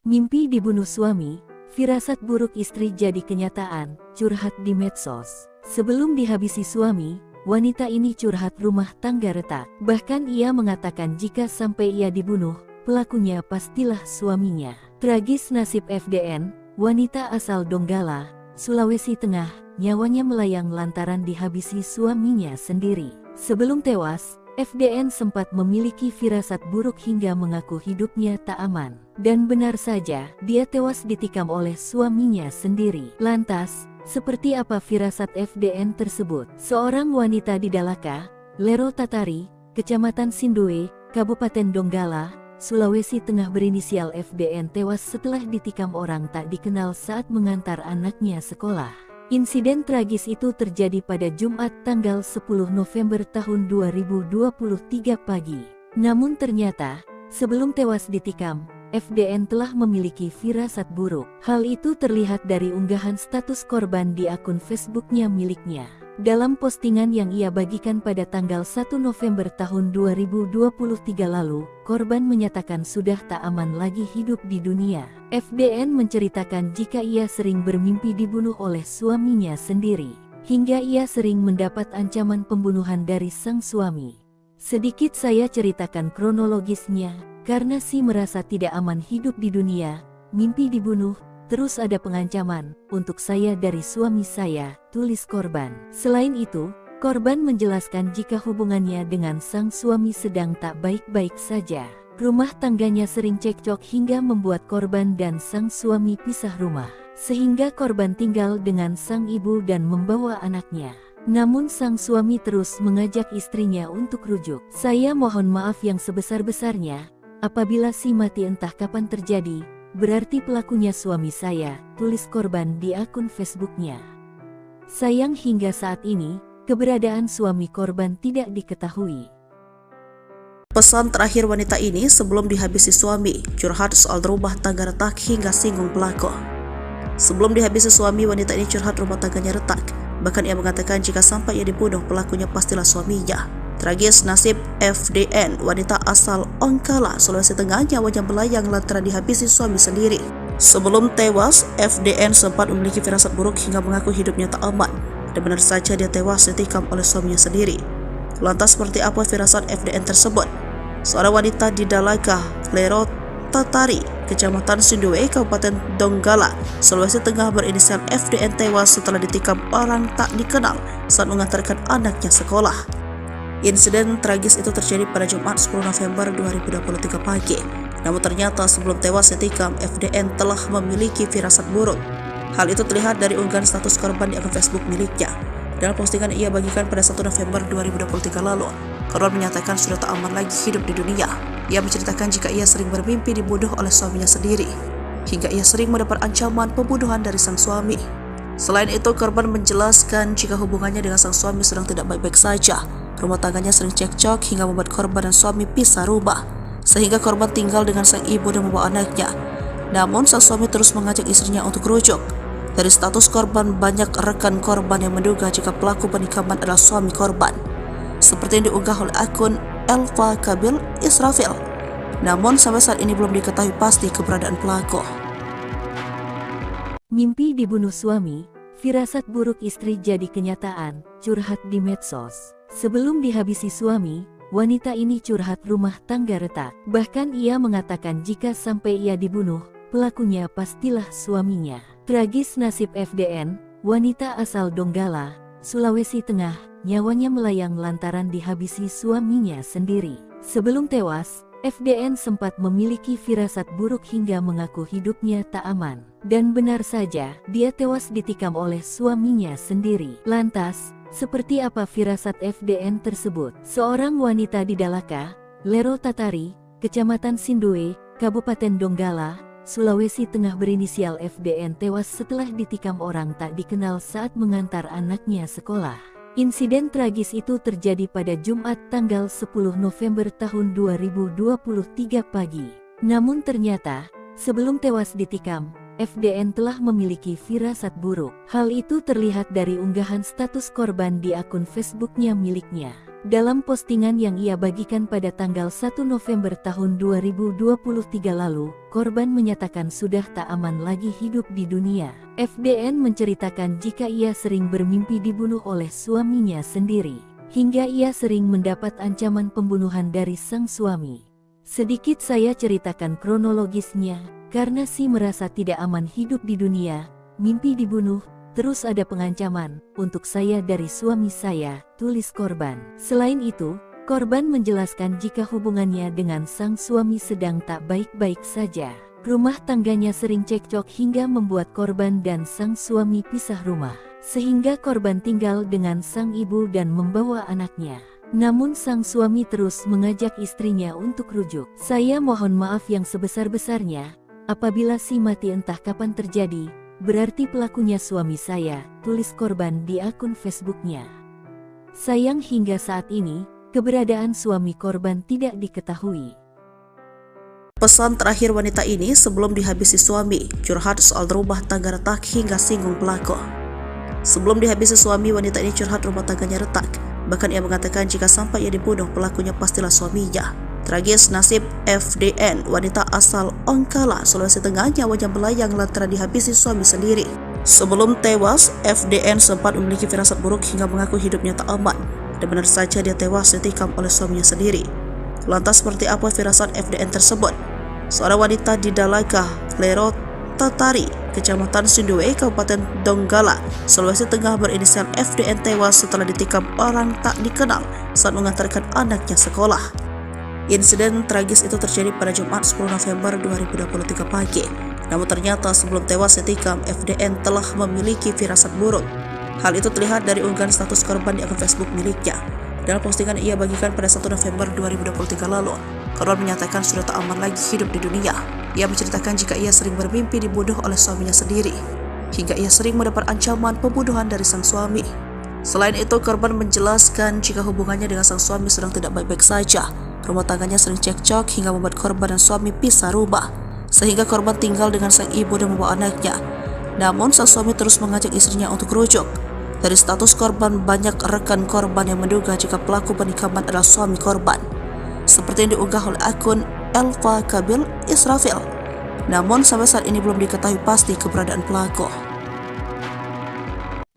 Mimpi dibunuh suami, firasat buruk istri jadi kenyataan, curhat di medsos. Sebelum dihabisi suami, wanita ini curhat rumah tangga retak. Bahkan ia mengatakan jika sampai ia dibunuh, pelakunya pastilah suaminya. Tragis nasib FDN, wanita asal Donggala, Sulawesi Tengah, nyawanya melayang lantaran dihabisi suaminya sendiri. Sebelum tewas, FDN sempat memiliki firasat buruk hingga mengaku hidupnya tak aman. Dan benar saja, dia tewas ditikam oleh suaminya sendiri. Lantas, seperti apa firasat FDN tersebut? Seorang wanita di Dalaka, Lero Tatari, Kecamatan Sindoe, Kabupaten Donggala, Sulawesi Tengah berinisial FDN tewas setelah ditikam orang tak dikenal saat mengantar anaknya sekolah. Insiden tragis itu terjadi pada Jumat tanggal 10 November tahun 2023 pagi. Namun ternyata, sebelum tewas ditikam, FDN telah memiliki firasat buruk. Hal itu terlihat dari unggahan status korban di akun Facebooknya miliknya. Dalam postingan yang ia bagikan pada tanggal 1 November tahun 2023 lalu, korban menyatakan sudah tak aman lagi hidup di dunia. FDN menceritakan jika ia sering bermimpi dibunuh oleh suaminya sendiri, hingga ia sering mendapat ancaman pembunuhan dari sang suami. Sedikit saya ceritakan kronologisnya, karena si merasa tidak aman hidup di dunia, mimpi dibunuh, terus ada pengancaman untuk saya dari suami saya, tulis korban. Selain itu, korban menjelaskan jika hubungannya dengan sang suami sedang tak baik-baik saja. Rumah tangganya sering cekcok hingga membuat korban dan sang suami pisah rumah, sehingga korban tinggal dengan sang ibu dan membawa anaknya. Namun sang suami terus mengajak istrinya untuk rujuk. Saya mohon maaf yang sebesar-besarnya, apabila si mati entah kapan terjadi, berarti pelakunya suami saya, tulis korban di akun Facebooknya. Sayang hingga saat ini, keberadaan suami korban tidak diketahui. Pesan terakhir wanita ini sebelum dihabisi suami, curhat soal rumah tangga retak hingga singgung pelaku. Sebelum dihabisi suami, wanita ini curhat rumah tangganya retak. Bahkan ia mengatakan jika sampai ia dibunuh, pelakunya pastilah suaminya. Tragis nasib FDN, wanita asal Ongkala, Sulawesi Tengah, nyawanya melayang lantaran dihabisi suami sendiri. Sebelum tewas, FDN sempat memiliki firasat buruk hingga mengaku hidupnya tak aman. Dan benar saja dia tewas ditikam oleh suaminya sendiri. Lantas seperti apa firasat FDN tersebut? Seorang wanita di Dalaka, Lero Tatari, Kecamatan Sindoe, Kabupaten Donggala, Sulawesi Tengah berinisial FDN tewas setelah ditikam orang tak dikenal saat mengantarkan anaknya sekolah. Insiden tragis itu terjadi pada Jumat 10 November 2023 pagi. Namun ternyata sebelum tewas ditikam, FDN telah memiliki firasat buruk. Hal itu terlihat dari unggahan status korban di akun Facebook miliknya. Dalam postingan ia bagikan pada 1 November 2023 lalu, korban menyatakan sudah tak aman lagi hidup di dunia. Ia menceritakan jika ia sering bermimpi dibunuh oleh suaminya sendiri, hingga ia sering mendapat ancaman pembunuhan dari sang suami. Selain itu, korban menjelaskan jika hubungannya dengan sang suami sedang tidak baik-baik saja. Rumah tangganya sering cekcok hingga membuat korban dan suami pisah rumah, sehingga korban tinggal dengan sang ibu dan membawa anaknya. Namun sang suami terus mengajak istrinya untuk rujuk. Dari status korban, banyak rekan korban yang menduga jika pelaku penikaman adalah suami korban, seperti yang diunggah oleh akun Elva Kabil Israfil. Namun sampai saat ini belum diketahui pasti keberadaan pelaku. Mimpi dibunuh suami, firasat buruk istri jadi kenyataan, curhat di medsos. Sebelum dihabisi suami, wanita ini curhat rumah tangga retak. Bahkan ia mengatakan jika sampai ia dibunuh, pelakunya pastilah suaminya. Tragis nasib FDN, wanita asal Donggala, Sulawesi Tengah, nyawanya melayang lantaran dihabisi suaminya sendiri. Sebelum tewas, FDN sempat memiliki firasat buruk hingga mengaku hidupnya tak aman. Dan benar saja, dia tewas ditikam oleh suaminya sendiri. Lantas, seperti apa firasat FDN tersebut? Seorang wanita di Dalaka, Lero Tatari, Kecamatan Sindoe, Kabupaten Donggala, Sulawesi Tengah berinisial FDN tewas setelah ditikam orang tak dikenal saat mengantar anaknya sekolah. Insiden tragis itu terjadi pada Jumat tanggal 10 November tahun 2023 pagi. Namun ternyata, sebelum tewas ditikam, FDN telah memiliki firasat buruk. Hal itu terlihat dari unggahan status korban di akun Facebooknya miliknya. Dalam postingan yang ia bagikan pada tanggal 1 November tahun 2023 lalu, korban menyatakan sudah tak aman lagi hidup di dunia. FDN menceritakan jika ia sering bermimpi dibunuh oleh suaminya sendiri, hingga ia sering mendapat ancaman pembunuhan dari sang suami. Sedikit saya ceritakan kronologisnya, karena merasa tidak aman hidup di dunia, mimpi dibunuh, terus ada pengancaman untuk saya dari suami saya, tulis korban. Selain itu, korban menjelaskan jika hubungannya dengan sang suami sedang tak baik-baik saja. Rumah tangganya sering cekcok hingga membuat korban dan sang suami pisah rumah, sehingga korban tinggal dengan sang ibu dan membawa anaknya. Namun sang suami terus mengajak istrinya untuk rujuk. Saya mohon maaf yang sebesar-besarnya, apabila mati entah kapan terjadi, berarti pelakunya suami saya, tulis korban di akun Facebooknya. Sayang hingga saat ini, keberadaan suami korban tidak diketahui. Pesan terakhir wanita ini sebelum dihabisi suami, curhat soal rumah tangga retak hingga singgung pelaku. Sebelum dihabisi suami, wanita ini curhat rumah tangganya retak. Bahkan ia mengatakan jika sampai ia dibunuh, pelakunya pastilah suaminya. Tragis nasib FDN, wanita asal Ongkala, Sulawesi Tengah, nyawanya melayang lantaran dihabisi suami sendiri. Sebelum tewas, FDN sempat memiliki firasat buruk hingga mengaku hidupnya tak aman. Dan benar saja dia tewas ditikam oleh suaminya sendiri. Lantas seperti apa firasat FDN tersebut? Seorang wanita di Dalaka, Lero Tatari, Kecamatan Sindoe, Kabupaten Donggala, Sulawesi Tengah berinisial FDN tewas setelah ditikam orang tak dikenal saat mengantarkan anaknya sekolah. Insiden tragis itu terjadi pada Jumat 10 November 2023 pagi. Namun ternyata sebelum tewas ditikam, FDN telah memiliki firasat buruk. Hal itu terlihat dari unggahan status korban di akun Facebook miliknya. Dalam postingan ia bagikan pada 1 November 2023 lalu, korban menyatakan sudah tak aman lagi hidup di dunia. Ia menceritakan jika ia sering bermimpi dibunuh oleh suaminya sendiri, hingga ia sering mendapat ancaman pembunuhan dari sang suami. Selain itu, korban menjelaskan jika hubungannya dengan sang suami sedang tidak baik-baik saja. Rumah tangganya sering cekcok hingga membuat korban dan suami pisah rumah, sehingga korban tinggal dengan sang ibu dan membawa anaknya. Namun sang suami terus mengajak istrinya untuk rujuk. Dari status korban, banyak rekan korban yang menduga jika pelaku penikaman adalah suami korban, seperti yang diunggah oleh akun Elva Kabil Israfil. Namun sampai saat ini belum diketahui pasti keberadaan pelaku.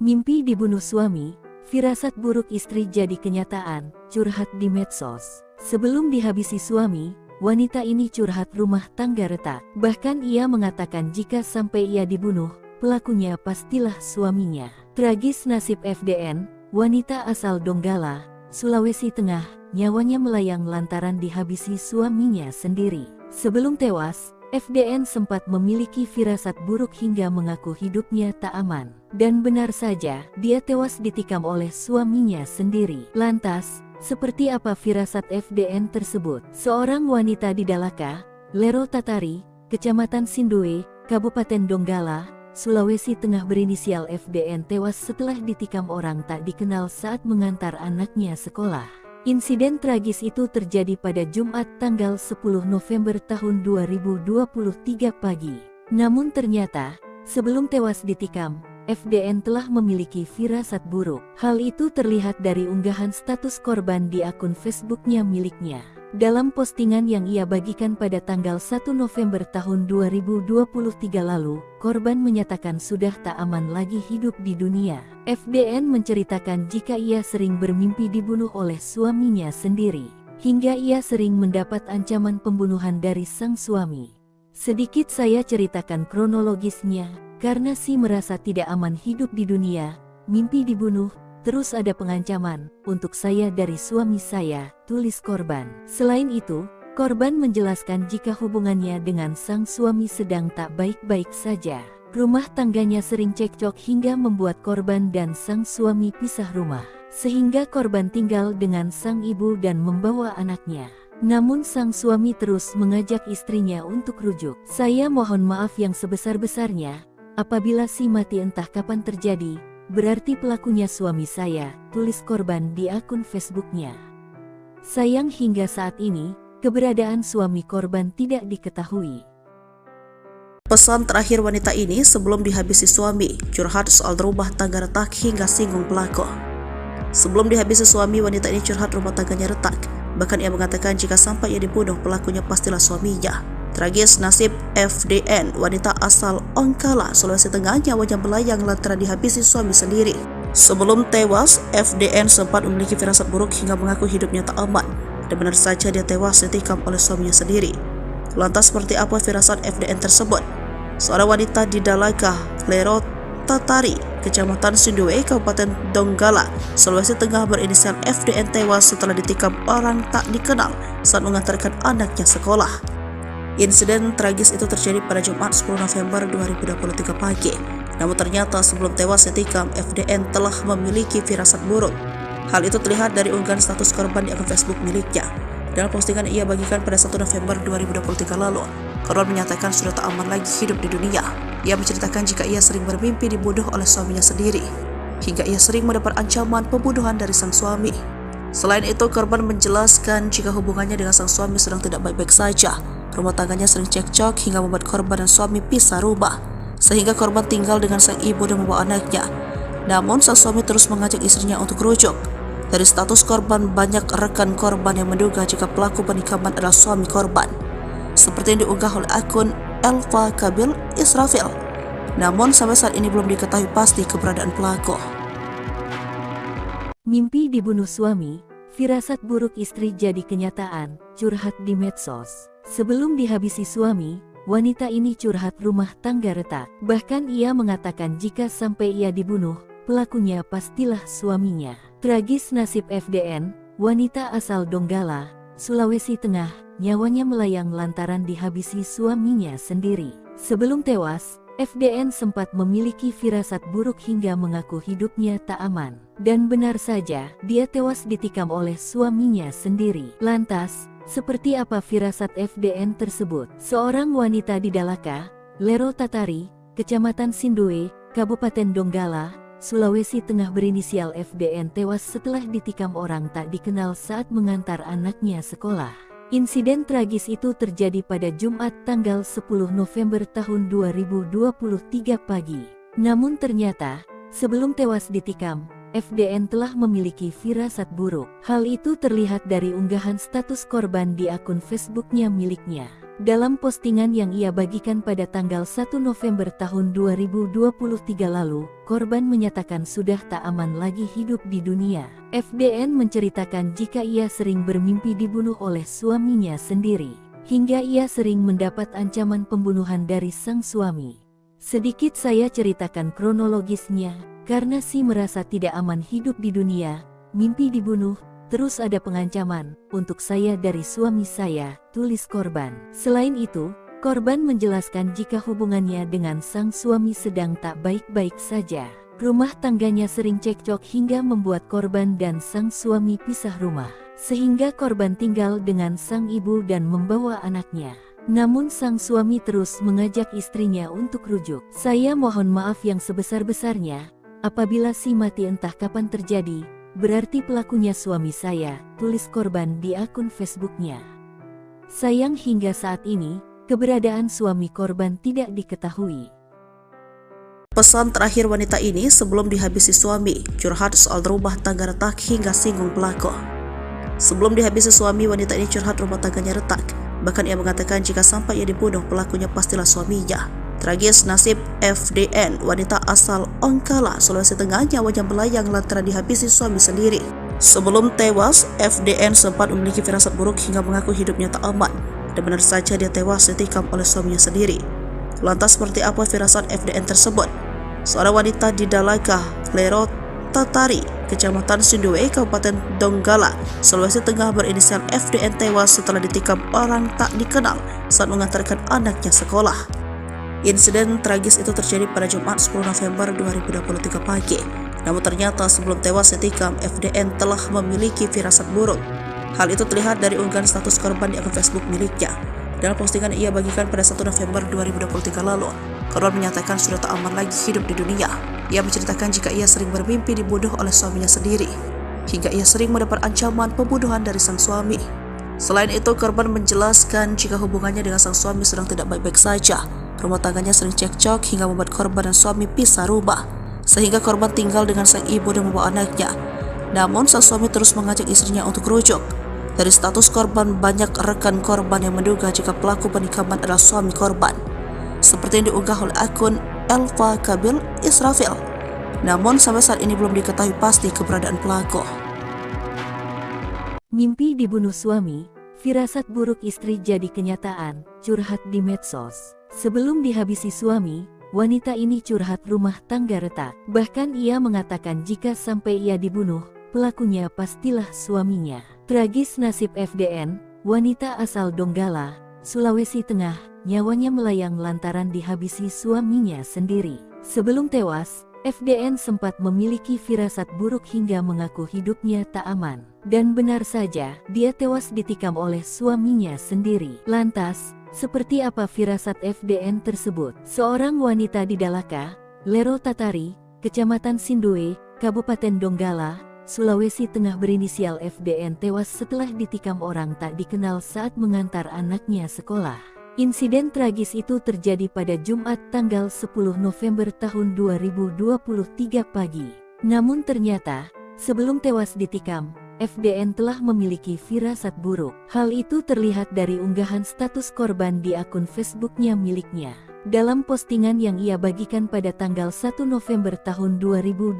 Mimpi dibunuh suami, firasat buruk istri jadi kenyataan, curhat di medsos. Sebelum dihabisi suami, wanita ini curhat rumah tangga retak. Bahkan ia mengatakan jika sampai ia dibunuh, pelakunya pastilah suaminya. Tragis nasib FDN, wanita asal Donggala, Sulawesi Tengah, nyawanya melayang lantaran dihabisi suaminya sendiri. Sebelum tewas, FDN sempat memiliki firasat buruk hingga mengaku hidupnya tak aman. Dan benar saja, dia tewas ditikam oleh suaminya sendiri. Lantas, seperti apa firasat FDN tersebut? Seorang wanita di Dalaka, Lero Tatari, Kecamatan Sindoe, Kabupaten Donggala, Sulawesi Tengah berinisial FDN tewas setelah ditikam orang tak dikenal saat mengantar anaknya sekolah. Insiden tragis itu terjadi pada Jumat tanggal 10 November tahun 2023 pagi. Namun ternyata, sebelum tewas ditikam, FDN telah memiliki firasat buruk. Hal itu terlihat dari unggahan status korban di akun Facebooknya miliknya. Dalam postingan yang ia bagikan pada tanggal 1 November tahun 2023 lalu, korban menyatakan sudah tak aman lagi hidup di dunia. FDN menceritakan jika ia sering bermimpi dibunuh oleh suaminya sendiri, hingga ia sering mendapat ancaman pembunuhan dari sang suami. Sedikit saya ceritakan kronologisnya, karena merasa tidak aman hidup di dunia, mimpi dibunuh, terus ada pengancaman untuk saya dari suami saya, tulis korban. Selain itu, Korban menjelaskan jika hubungannya dengan sang suami sedang tak baik-baik saja. Rumah tangganya sering cekcok hingga membuat korban dan sang suami pisah rumah. Sehingga korban tinggal dengan sang ibu dan membawa anaknya. Namun sang suami terus mengajak istrinya untuk rujuk. Saya mohon maaf yang sebesar-besarnya, apabila si mati entah kapan terjadi, berarti pelakunya suami saya, tulis korban di akun Facebooknya. Sayang hingga saat ini, keberadaan suami korban tidak diketahui. Pesan terakhir wanita ini sebelum dihabisi suami, curhat soal rumah tangga retak hingga singgung pelaku. Sebelum dihabisi suami, wanita ini curhat rumah tangganya retak. Bahkan ia mengatakan jika sampai ia dibunuh, pelakunya pastilah suaminya. Tragis nasib FDN, wanita asal Ongkala, Sulawesi Tengah, nyawanya melayang lantaran dihabisi suami sendiri. Sebelum tewas, FDN sempat memiliki firasat buruk hingga mengaku hidupnya tak aman. Dan benar saja dia tewas ditikam oleh suaminya sendiri. Lantas seperti apa firasat FDN tersebut? Seorang wanita di Dalaga, Lero Tatari, Kecamatan Sindue, Kabupaten Donggala, Sulawesi Tengah berinisial FDN tewas setelah ditikam orang tak dikenal saat mengantarkan anaknya sekolah. Insiden tragis itu terjadi pada Jumat 10 November 2023 pagi. Namun ternyata sebelum tewas ditikam, FDN telah memiliki firasat buruk. Hal itu terlihat dari unggahan status korban di akun Facebook miliknya. Dalam postingan ia bagikan pada 1 November 2023 lalu, korban menyatakan sudah tak aman lagi hidup di dunia. Ia menceritakan jika ia sering bermimpi dibunuh oleh suaminya sendiri, hingga ia sering mendapat ancaman pembunuhan dari sang suami. Selain itu, korban menjelaskan jika hubungannya dengan sang suami sedang tidak baik-baik saja. Rumah tangganya sering cekcok hingga membuat korban dan suami pisah rumah, sehingga korban tinggal dengan sang ibu dan membawa anaknya. Namun sang suami terus mengajak istrinya untuk rujuk. Dari status korban, banyak rekan korban yang menduga jika pelaku penikaman adalah suami korban, seperti yang diunggah oleh akun Elva Kabil Israfil. Namun sampai saat ini belum diketahui pasti keberadaan pelaku. Mimpi dibunuh suami, firasat buruk istri jadi kenyataan, curhat di medsos. Sebelum dihabisi suami, wanita ini curhat rumah tangga retak. Bahkan ia mengatakan jika sampai ia dibunuh, pelakunya pastilah suaminya. Tragis nasib FDN, wanita asal Donggala, Sulawesi Tengah, nyawanya melayang lantaran dihabisi suaminya sendiri. Sebelum tewas, FDN sempat memiliki firasat buruk hingga mengaku hidupnya tak aman. Dan benar saja, dia tewas ditikam oleh suaminya sendiri. Lantas, seperti apa firasat FDN tersebut? Seorang wanita di Dalaka, Lero Tatari, Kecamatan Sindue, Kabupaten Donggala, Sulawesi Tengah berinisial FDN tewas setelah ditikam orang tak dikenal saat mengantar anaknya sekolah. Insiden tragis itu terjadi pada Jumat tanggal 10 November tahun 2023 pagi. Namun ternyata, sebelum tewas ditikam, FDN telah memiliki firasat buruk. Hal itu terlihat dari unggahan status korban di akun Facebooknya miliknya. Dalam postingan yang ia bagikan pada tanggal 1 November tahun 2023 lalu, korban menyatakan sudah tak aman lagi hidup di dunia. FDN menceritakan jika ia sering bermimpi dibunuh oleh suaminya sendiri, hingga ia sering mendapat ancaman pembunuhan dari sang suami. Sedikit saya ceritakan kronologisnya, karena si merasa tidak aman hidup di dunia, mimpi dibunuh, terus ada pengancaman untuk saya dari suami saya, tulis korban. Selain itu, korban menjelaskan jika hubungannya dengan sang suami sedang tak baik-baik saja. Rumah tangganya sering cekcok hingga membuat korban dan sang suami pisah rumah, sehingga korban tinggal dengan sang ibu dan membawa anaknya. Namun sang suami terus mengajak istrinya untuk rujuk. Saya mohon maaf yang sebesar-besarnya, apabila si mati entah kapan terjadi, berarti pelakunya suami saya, tulis korban di akun Facebooknya. Sayang hingga saat ini, keberadaan suami korban tidak diketahui. Pesan terakhir wanita ini sebelum dihabisi suami, curhat soal rumah tangga retak hingga singgung pelaku. Sebelum dihabisi suami, wanita ini curhat rumah tangganya retak. Bahkan ia mengatakan jika sampai ia dibunuh, pelakunya pastilah suaminya. Tragis nasib FDN, wanita asal Ongkala, Sulawesi Tengah, nyawanya melayang lantaran dihabisi suami sendiri. Sebelum tewas, FDN sempat memiliki firasat buruk hingga mengaku hidupnya tak aman. Dan benar saja dia tewas ditikam oleh suaminya sendiri. Lantas seperti apa firasat FDN tersebut? Seorang wanita di Dalaga, Lero Tatari, Kecamatan Sindue, Kabupaten Donggala, Sulawesi Tengah berinisial FDN tewas setelah ditikam orang tak dikenal saat mengantarkan anaknya sekolah. Insiden tragis itu terjadi pada Jumat 10 November 2023 pagi. Namun ternyata sebelum tewas ditikam, FDN telah memiliki firasat buruk. Hal itu terlihat dari unggahan status korban di akun Facebook miliknya. Dalam postingan ia bagikan pada 1 November 2023 lalu, korban menyatakan sudah tak aman lagi hidup di dunia. Ia menceritakan jika ia sering bermimpi dibunuh oleh suaminya sendiri, hingga ia sering mendapat ancaman pembunuhan dari sang suami. Selain itu, korban menjelaskan jika hubungannya dengan sang suami sedang tidak baik-baik saja. Rumah tangganya sering cekcok hingga membuat korban dan suami pisah rumah, sehingga korban tinggal dengan sang ibu dan membawa anaknya. Namun sang suami terus mengajak istrinya untuk rujuk. Dari status korban, banyak rekan korban yang menduga jika pelaku penikaman adalah suami korban, seperti yang diunggah oleh akun Elva Kabil Israfil. Namun sampai saat ini belum diketahui pasti keberadaan pelaku. Mimpi dibunuh suami, firasat buruk istri jadi kenyataan, curhat di medsos. Sebelum dihabisi suami, wanita ini curhat rumah tangga retak. Bahkan ia mengatakan jika sampai ia dibunuh, pelakunya pastilah suaminya. Tragis nasib FDN, wanita asal Donggala, Sulawesi Tengah, nyawanya melayang lantaran dihabisi suaminya sendiri. Sebelum tewas, FDN sempat memiliki firasat buruk hingga mengaku hidupnya tak aman. Dan benar saja, dia tewas ditikam oleh suaminya sendiri. Lantas, seperti apa firasat FDN tersebut? Seorang wanita di Dalaka, Lero Tatari, Kecamatan Sindue, Kabupaten Donggala, Sulawesi Tengah berinisial FDN tewas setelah ditikam orang tak dikenal saat mengantar anaknya sekolah. Insiden tragis itu terjadi pada Jumat tanggal 10 November tahun 2023 pagi. Namun ternyata, sebelum tewas ditikam, FDN telah memiliki firasat buruk. Hal itu terlihat dari unggahan status korban di akun Facebooknya miliknya. Dalam postingan yang ia bagikan pada tanggal 1 November tahun 2023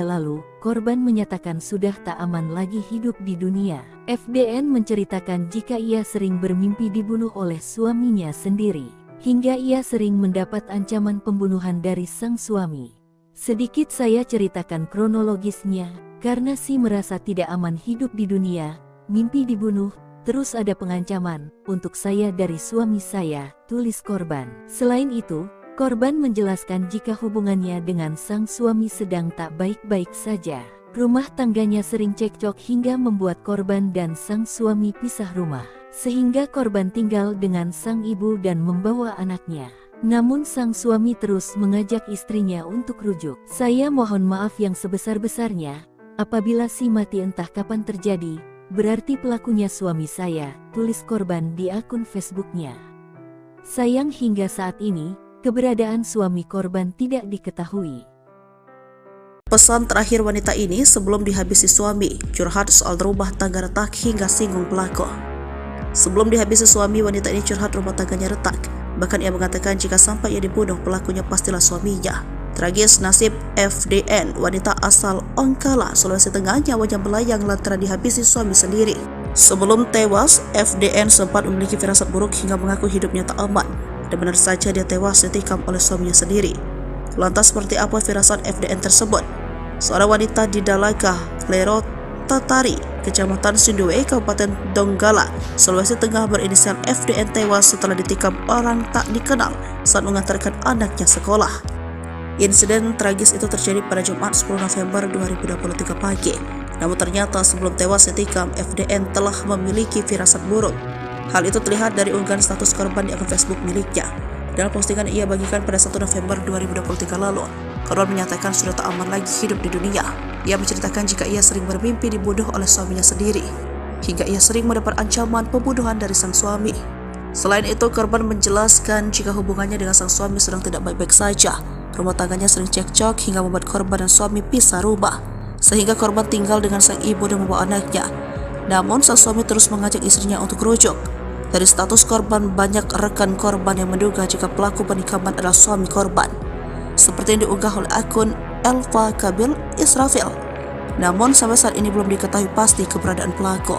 lalu, korban menyatakan sudah tak aman lagi hidup di dunia. FDN menceritakan jika ia sering bermimpi dibunuh oleh suaminya sendiri, hingga ia sering mendapat ancaman pembunuhan dari sang suami. Sedikit saya ceritakan kronologisnya, karena si merasa tidak aman hidup di dunia, mimpi dibunuh, terus ada pengancaman untuk saya dari suami saya, tulis korban. Selain itu, korban menjelaskan jika hubungannya dengan sang suami sedang tak baik-baik saja. Rumah tangganya sering cekcok hingga membuat korban dan sang suami pisah rumah, sehingga korban tinggal dengan sang ibu dan membawa anaknya. Namun sang suami terus mengajak istrinya untuk rujuk. Saya mohon maaf yang sebesar-besarnya, apabila si mati entah kapan terjadi, berarti pelakunya suami saya, tulis korban di akun Facebooknya. Sayang hingga saat ini, keberadaan suami korban tidak diketahui. Pesan terakhir wanita ini sebelum dihabisi suami, curhat soal rumah tangga retak hingga singgung pelaku. Sebelum dihabisi suami, wanita ini curhat rumah tangganya retak. Bahkan ia mengatakan jika sampai ia dibunuh, pelakunya pastilah suaminya. Tragis nasib FDN, wanita asal Donggala, Sulawesi Tengah, nyawanya melayang lantaran dihabisi suami sendiri. Sebelum tewas, FDN sempat memiliki firasat buruk hingga mengaku hidupnya tak aman. Dan benar saja dia tewas ditikam oleh suaminya sendiri. Lantas seperti apa firasat FDN tersebut? Seorang wanita di Dalaka, Lero Tatari, Kecamatan Sindue, Kabupaten Donggala, Sulawesi Tengah berinisial FDN tewas setelah ditikam orang tak dikenal saat mengantarkan anaknya sekolah. Insiden tragis itu terjadi pada Jumat 10 November 2023 pagi. Namun ternyata sebelum tewas ditikam, FDN telah memiliki firasat buruk. Hal itu terlihat dari unggahan status korban di akun Facebook miliknya. Dalam postingan ia bagikan pada 1 November 2023 lalu, korban menyatakan sudah tak aman lagi hidup di dunia. Ia menceritakan jika ia sering bermimpi dibunuh oleh suaminya sendiri, hingga ia sering mendapat ancaman pembunuhan dari sang suami. Selain itu, korban menjelaskan jika hubungannya dengan sang suami sedang tidak baik-baik saja. Rumah tangganya sering cekcok hingga membuat korban dan suami pisah rumah, sehingga korban tinggal dengan sang ibu dan membawa anaknya. Namun sang suami terus mengajak istrinya untuk rujuk. Dari status korban, banyak rekan korban yang menduga jika pelaku penikaman adalah suami korban, seperti yang diunggah oleh akun Elva Kabil Israfil. Namun sampai saat ini belum diketahui pasti keberadaan pelaku.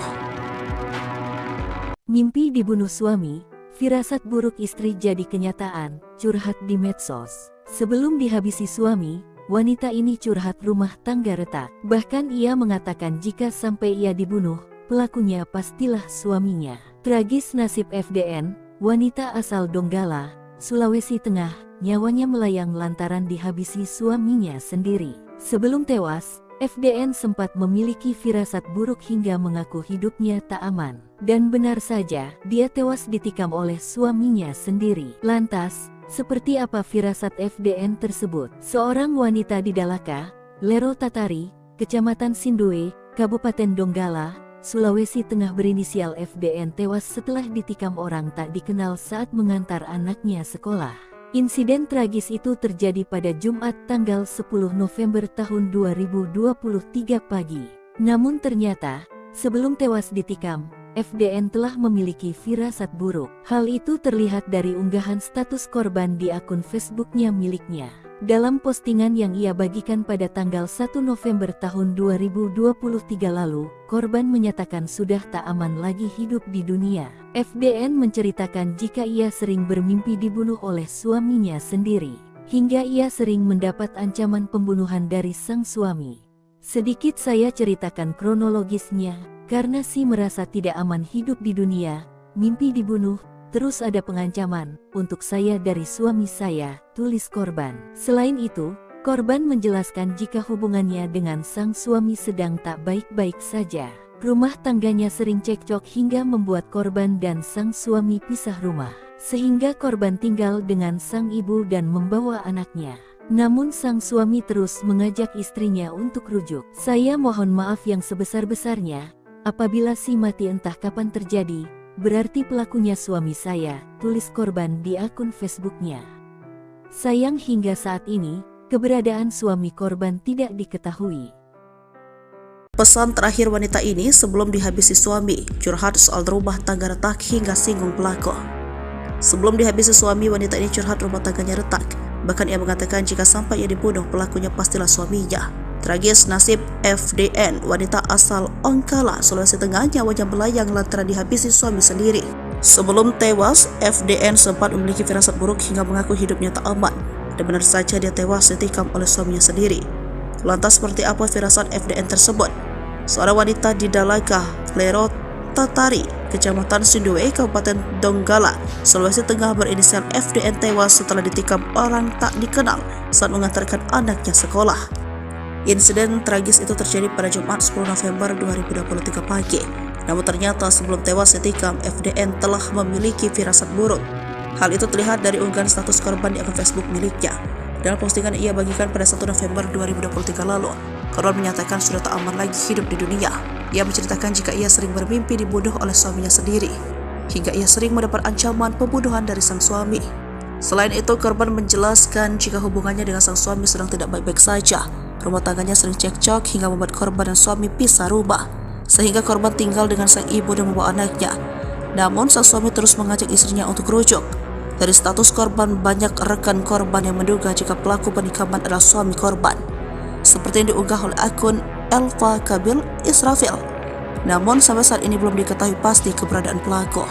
Mimpi dibunuh suami, firasat buruk istri jadi kenyataan, curhat di medsos. Sebelum dihabisi suami, wanita ini curhat rumah tangga retak. Bahkan ia mengatakan jika sampai ia dibunuh, pelakunya pastilah suaminya. Tragis nasib FDN, wanita asal Donggala, Sulawesi Tengah, nyawanya melayang lantaran dihabisi suaminya sendiri. Sebelum tewas, FDN sempat memiliki firasat buruk hingga mengaku hidupnya tak aman. Dan benar saja, dia tewas ditikam oleh suaminya sendiri. Lantas, seperti apa firasat FDN tersebut? Seorang wanita di Dalaka, Lero Tatari, Kecamatan Sindoe, Kabupaten Donggala, Sulawesi Tengah berinisial FDN tewas setelah ditikam orang tak dikenal saat mengantar anaknya sekolah. Insiden tragis itu terjadi pada Jumat tanggal 10 November tahun 2023 pagi. Namun ternyata, sebelum tewas ditikam, FDN telah memiliki firasat buruk. Hal itu terlihat dari unggahan status korban di akun Facebooknya miliknya. Dalam postingan yang ia bagikan pada tanggal 1 November tahun 2023 lalu, korban menyatakan sudah tak aman lagi hidup di dunia. FDN menceritakan jika ia sering bermimpi dibunuh oleh suaminya sendiri, hingga ia sering mendapat ancaman pembunuhan dari sang suami. Sedikit saya ceritakan kronologisnya, karena si merasa tidak aman hidup di dunia, mimpi dibunuh, terus ada pengancaman untuk saya dari suami saya, tulis korban. Selain itu, korban menjelaskan jika hubungannya dengan sang suami sedang tak baik-baik saja. Rumah tangganya sering cekcok hingga membuat korban dan sang suami pisah rumah, sehingga korban tinggal dengan sang ibu dan membawa anaknya. Namun sang suami terus mengajak istrinya untuk rujuk. Saya mohon maaf yang sebesar-besarnya, apabila si mati entah kapan terjadi, berarti pelakunya suami saya, tulis korban di akun Facebooknya. Sayang hingga saat ini, keberadaan suami korban tidak diketahui. Pesan terakhir wanita ini sebelum dihabisi suami, curhat soal rumah tangga retak hingga singgung pelaku. Sebelum dihabisi suami, wanita ini curhat rumah tangganya retak. Bahkan ia mengatakan jika sampai ia dibunuh, pelakunya pastilah suaminya. Tragis nasib FDN, wanita asal Donggala, Sulawesi Tengah, nyawanya melayang lantaran dihabisi suami sendiri. Sebelum tewas, FDN sempat memiliki firasat buruk hingga mengaku hidupnya tak aman. Dan benar saja dia tewas ditikam oleh suaminya sendiri. Lantas seperti apa firasat FDN tersebut? Seorang wanita di Dalaka, Lero Tatari, Kecamatan Sindoe, Kabupaten Donggala, Sulawesi Tengah berinisial FDN tewas setelah ditikam orang tak dikenal saat mengantarkan anaknya sekolah. Insiden tragis itu terjadi pada Jumat 10 November 2023 pagi. Namun ternyata sebelum tewas ditikam, FDN telah memiliki firasat buruk. Hal itu terlihat dari unggahan status korban di akun Facebook miliknya. Dalam postingan ia bagikan pada 1 November 2023 lalu, korban menyatakan sudah tak aman lagi hidup di dunia. Ia menceritakan jika ia sering bermimpi dibunuh oleh suaminya sendiri, hingga ia sering mendapat ancaman pembunuhan dari sang suami. Selain itu, korban menjelaskan jika hubungannya dengan sang suami sedang tidak baik-baik saja. Rumah tangganya sering cekcok hingga membuat korban dan suami pisah rumah, sehingga korban tinggal dengan sang ibu dan membawa anaknya. Namun sang suami terus mengajak istrinya untuk rujuk. Dari status korban, banyak rekan korban yang menduga jika pelaku penikaman adalah suami korban, seperti yang diunggah oleh akun Elva Kabil Israfil. Namun sampai saat ini belum diketahui pasti keberadaan pelaku.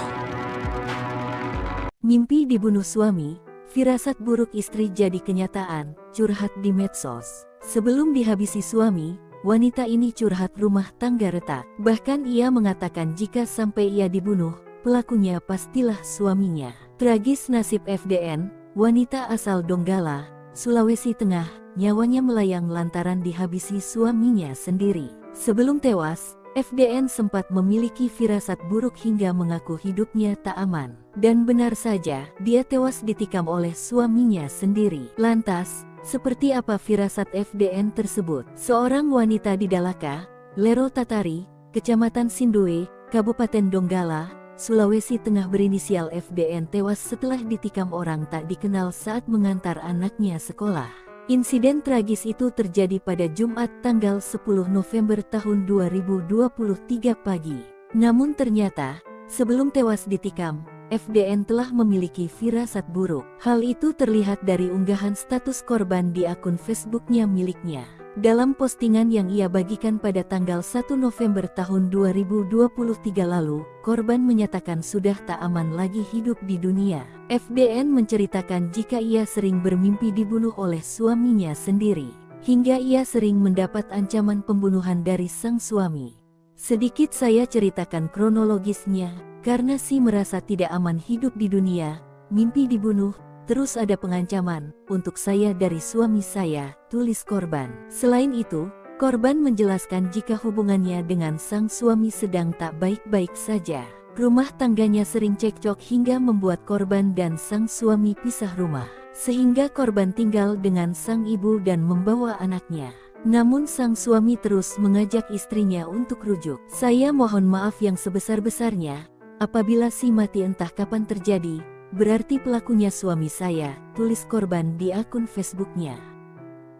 Mimpi dibunuh suami, firasat buruk istri jadi kenyataan, curhat di medsos. Sebelum dihabisi suami, wanita ini curhat rumah tangga retak. Bahkan ia mengatakan jika sampai ia dibunuh, pelakunya pastilah suaminya. Tragis nasib FDN, wanita asal Donggala, Sulawesi Tengah, nyawanya melayang lantaran dihabisi suaminya sendiri. Sebelum tewas, FDN sempat memiliki firasat buruk hingga mengaku hidupnya tak aman. Dan benar saja, dia tewas ditikam oleh suaminya sendiri. Lantas, seperti apa firasat FDN tersebut? Seorang wanita di Dalaka, Lero Tatari, Kecamatan Sindoe, Kabupaten Donggala, Sulawesi Tengah berinisial FDN tewas setelah ditikam orang tak dikenal saat mengantar anaknya sekolah. Insiden tragis itu terjadi pada Jumat tanggal 10 November tahun 2023 pagi. Namun ternyata, sebelum tewas ditikam, FDN telah memiliki firasat buruk. Hal itu terlihat dari unggahan status korban di akun Facebooknya miliknya. Dalam postingan yang ia bagikan pada tanggal 1 November tahun 2023 lalu, korban menyatakan sudah tak aman lagi hidup di dunia. FDN menceritakan jika ia sering bermimpi dibunuh oleh suaminya sendiri, hingga ia sering mendapat ancaman pembunuhan dari sang suami. Sedikit saya ceritakan kronologisnya, karena si merasa tidak aman hidup di dunia, mimpi dibunuh, terus ada pengancaman untuk saya dari suami saya, tulis korban. Selain itu, korban menjelaskan jika hubungannya dengan sang suami sedang tak baik-baik saja. Rumah tangganya sering cekcok hingga membuat korban dan sang suami pisah rumah, sehingga korban tinggal dengan sang ibu dan membawa anaknya. Namun sang suami terus mengajak istrinya untuk rujuk. Saya mohon maaf yang sebesar-besarnya, apabila si mati entah kapan terjadi, berarti pelakunya suami saya, tulis korban di akun Facebooknya.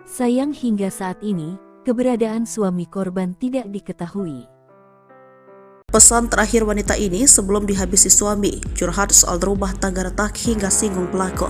Sayang hingga saat ini, keberadaan suami korban tidak diketahui. Pesan terakhir wanita ini sebelum dihabisi suami, curhat soal rumah tangga retak hingga singgung pelaku.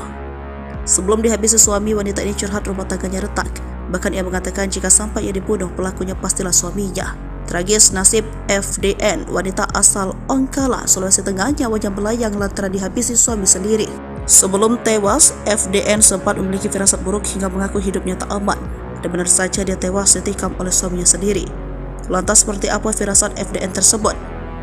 Sebelum dihabisi suami, wanita ini curhat rumah tangganya retak. Bahkan ia mengatakan jika sampai ia dibunuh, pelakunya pastilah suaminya. Tragis nasib FDN, wanita asal Ongkala, Sulawesi Tengah, nyawanya melayang lantaran dihabisi suami sendiri. Sebelum tewas, FDN sempat memiliki firasat buruk hingga mengaku hidupnya tak aman. Dan benar saja dia tewas ditikam oleh suaminya sendiri. Lantas seperti apa firasat FDN tersebut?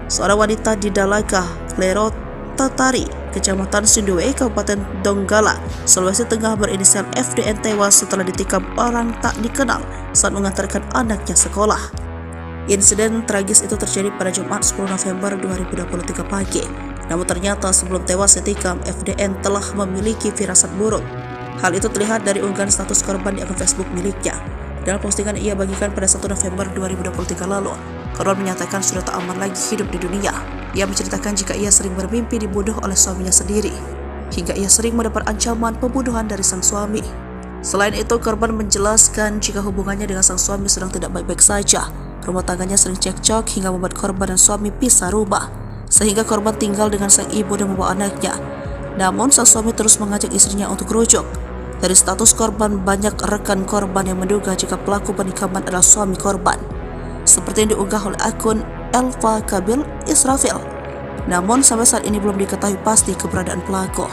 Seorang wanita di Dalaka, Lero Tatari, Kecamatan Sindue, Kabupaten Donggala, Sulawesi Tengah berinisial FDN tewas setelah ditikam orang tak dikenal saat mengantarkan anaknya sekolah. Insiden tragis itu terjadi pada Jumat 10 November 2023 pagi. Namun ternyata sebelum tewas ditikam, FDN telah memiliki firasat buruk. Hal itu terlihat dari unggahan status korban di akun Facebook miliknya. Dalam postingan ia bagikan pada 1 November 2023 lalu, korban menyatakan sudah tak aman lagi hidup di dunia. Ia menceritakan jika ia sering bermimpi dibunuh oleh suaminya sendiri, hingga ia sering mendapat ancaman pembunuhan dari sang suami. Selain itu, korban menjelaskan jika hubungannya dengan sang suami sedang tidak baik-baik saja. Rumah tangganya sering cekcok hingga membuat korban dan suami pisah rumah, sehingga korban tinggal dengan sang ibu dan membawa anaknya. Namun sang suami terus mengajak istrinya untuk rujuk. Dari status korban, banyak rekan korban yang menduga jika pelaku penikaman adalah suami korban, seperti yang diunggah oleh akun Elva Kabil Israfil. Namun sampai saat ini belum diketahui pasti keberadaan pelaku.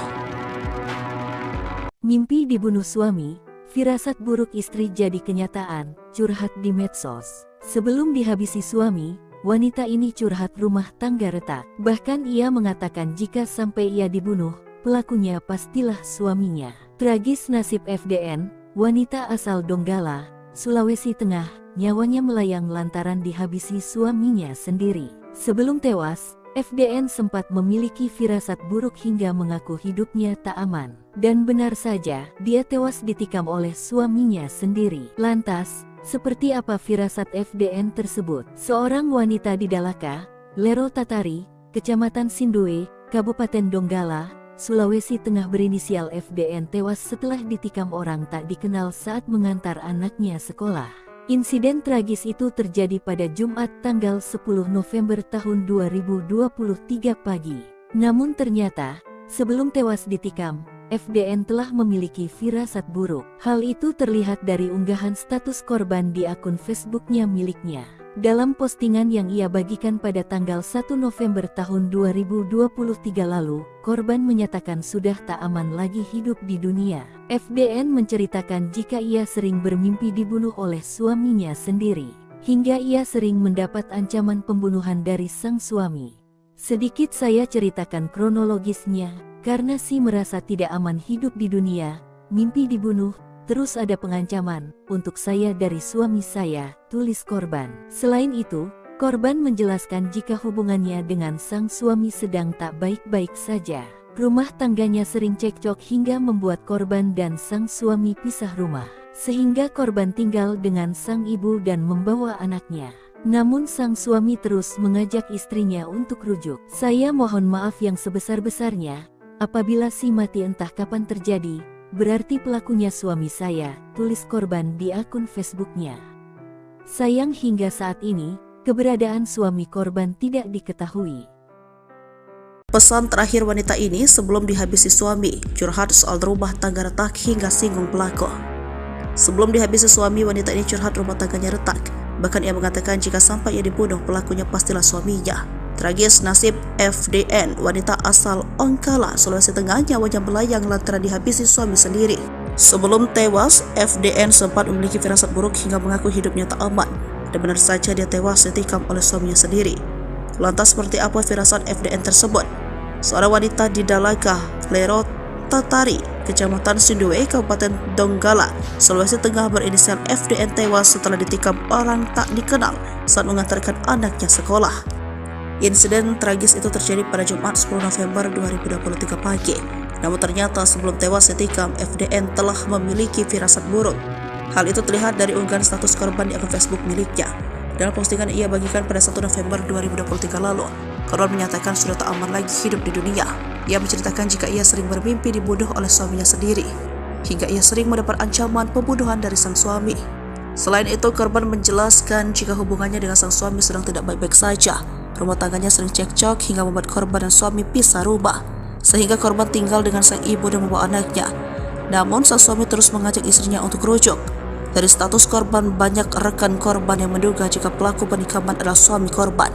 Mimpi dibunuh suami, firasat buruk istri jadi kenyataan, curhat di medsos. Sebelum dihabisi suami, wanita ini curhat rumah tangga retak. Bahkan ia mengatakan jika sampai ia dibunuh, pelakunya pastilah suaminya. Tragis nasib FDN, wanita asal Donggala, Sulawesi Tengah, nyawanya melayang lantaran dihabisi suaminya sendiri. Sebelum tewas, FDN sempat memiliki firasat buruk hingga mengaku hidupnya tak aman. Dan benar saja, dia tewas ditikam oleh suaminya sendiri. Lantas, seperti apa firasat FDN tersebut? Seorang wanita di Dalaka, Lero Tatari, Kecamatan Sindue, Kabupaten Donggala, Sulawesi Tengah berinisial FDN tewas setelah ditikam orang tak dikenal saat mengantar anaknya sekolah. Insiden tragis itu terjadi pada Jumat tanggal 10 November tahun 2023 pagi. Namun ternyata, sebelum tewas ditikam, FDN telah memiliki firasat buruk. Hal itu terlihat dari unggahan status korban di akun Facebooknya miliknya. Dalam postingan yang ia bagikan pada tanggal 1 November tahun 2023 lalu, korban menyatakan sudah tak aman lagi hidup di dunia. FDN menceritakan jika ia sering bermimpi dibunuh oleh suaminya sendiri, hingga ia sering mendapat ancaman pembunuhan dari sang suami. Sedikit saya ceritakan kronologisnya, karena si merasa tidak aman hidup di dunia, mimpi dibunuh, terus ada pengancaman untuk saya dari suami saya, tulis korban. Selain itu, korban menjelaskan jika hubungannya dengan sang suami sedang tak baik-baik saja. Rumah tangganya sering cekcok hingga membuat korban dan sang suami pisah rumah, sehingga korban tinggal dengan sang ibu dan membawa anaknya. Namun sang suami terus mengajak istrinya untuk rujuk. Saya mohon maaf yang sebesar-besarnya, apabila si mati entah kapan terjadi, berarti pelakunya suami saya, tulis korban di akun Facebooknya. Sayang hingga saat ini, keberadaan suami korban tidak diketahui. Pesan terakhir wanita ini sebelum dihabisi suami, curhat soal rumah tangga retak hingga singgung pelaku. Sebelum dihabisi suami, wanita ini curhat rumah tangganya retak. Bahkan ia mengatakan jika sampai ia dibunuh, pelakunya pastilah suaminya. Tragis nasib FDN, wanita asal Ongkala, Sulawesi Tengah, nyawanya melayang lantaran dihabisi suami sendiri. Sebelum tewas, FDN sempat memiliki firasat buruk hingga mengaku hidupnya tak aman, dan benar saja dia tewas ditikam oleh suaminya sendiri. Lantas seperti apa firasat FDN tersebut? Seorang wanita di Dalaga, Lero Tatari, Kecamatan Sindue, Kabupaten Donggala, Sulawesi Tengah berinisial FDN tewas setelah ditikam orang tak dikenal saat mengantarkan anaknya sekolah. Insiden tragis itu terjadi pada Jumat 10 November 2023 pagi. Namun ternyata sebelum tewas ditikam, FDN telah memiliki firasat buruk. Hal itu terlihat dari unggahan status korban di akun Facebook miliknya. Dalam postingan ia bagikan pada 1 November 2023 lalu, korban menyatakan sudah tak aman lagi hidup di dunia. Ia menceritakan jika ia sering bermimpi dibunuh oleh suaminya sendiri, hingga ia sering mendapat ancaman pembunuhan dari sang suami. Selain itu, korban menjelaskan jika hubungannya dengan sang suami sedang tidak baik-baik saja. Rumah tangganya sering cekcok hingga membuat korban dan suami pisah rumah, sehingga korban tinggal dengan sang ibu dan membawa anaknya. Namun sang suami terus mengajak istrinya untuk rujuk. Dari status korban, banyak rekan korban yang menduga jika pelaku penikaman adalah suami korban,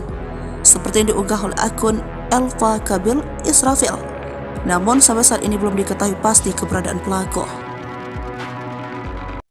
seperti yang diunggah oleh akun Elva Kabil Israfil. Namun sampai saat ini belum diketahui pasti keberadaan pelaku.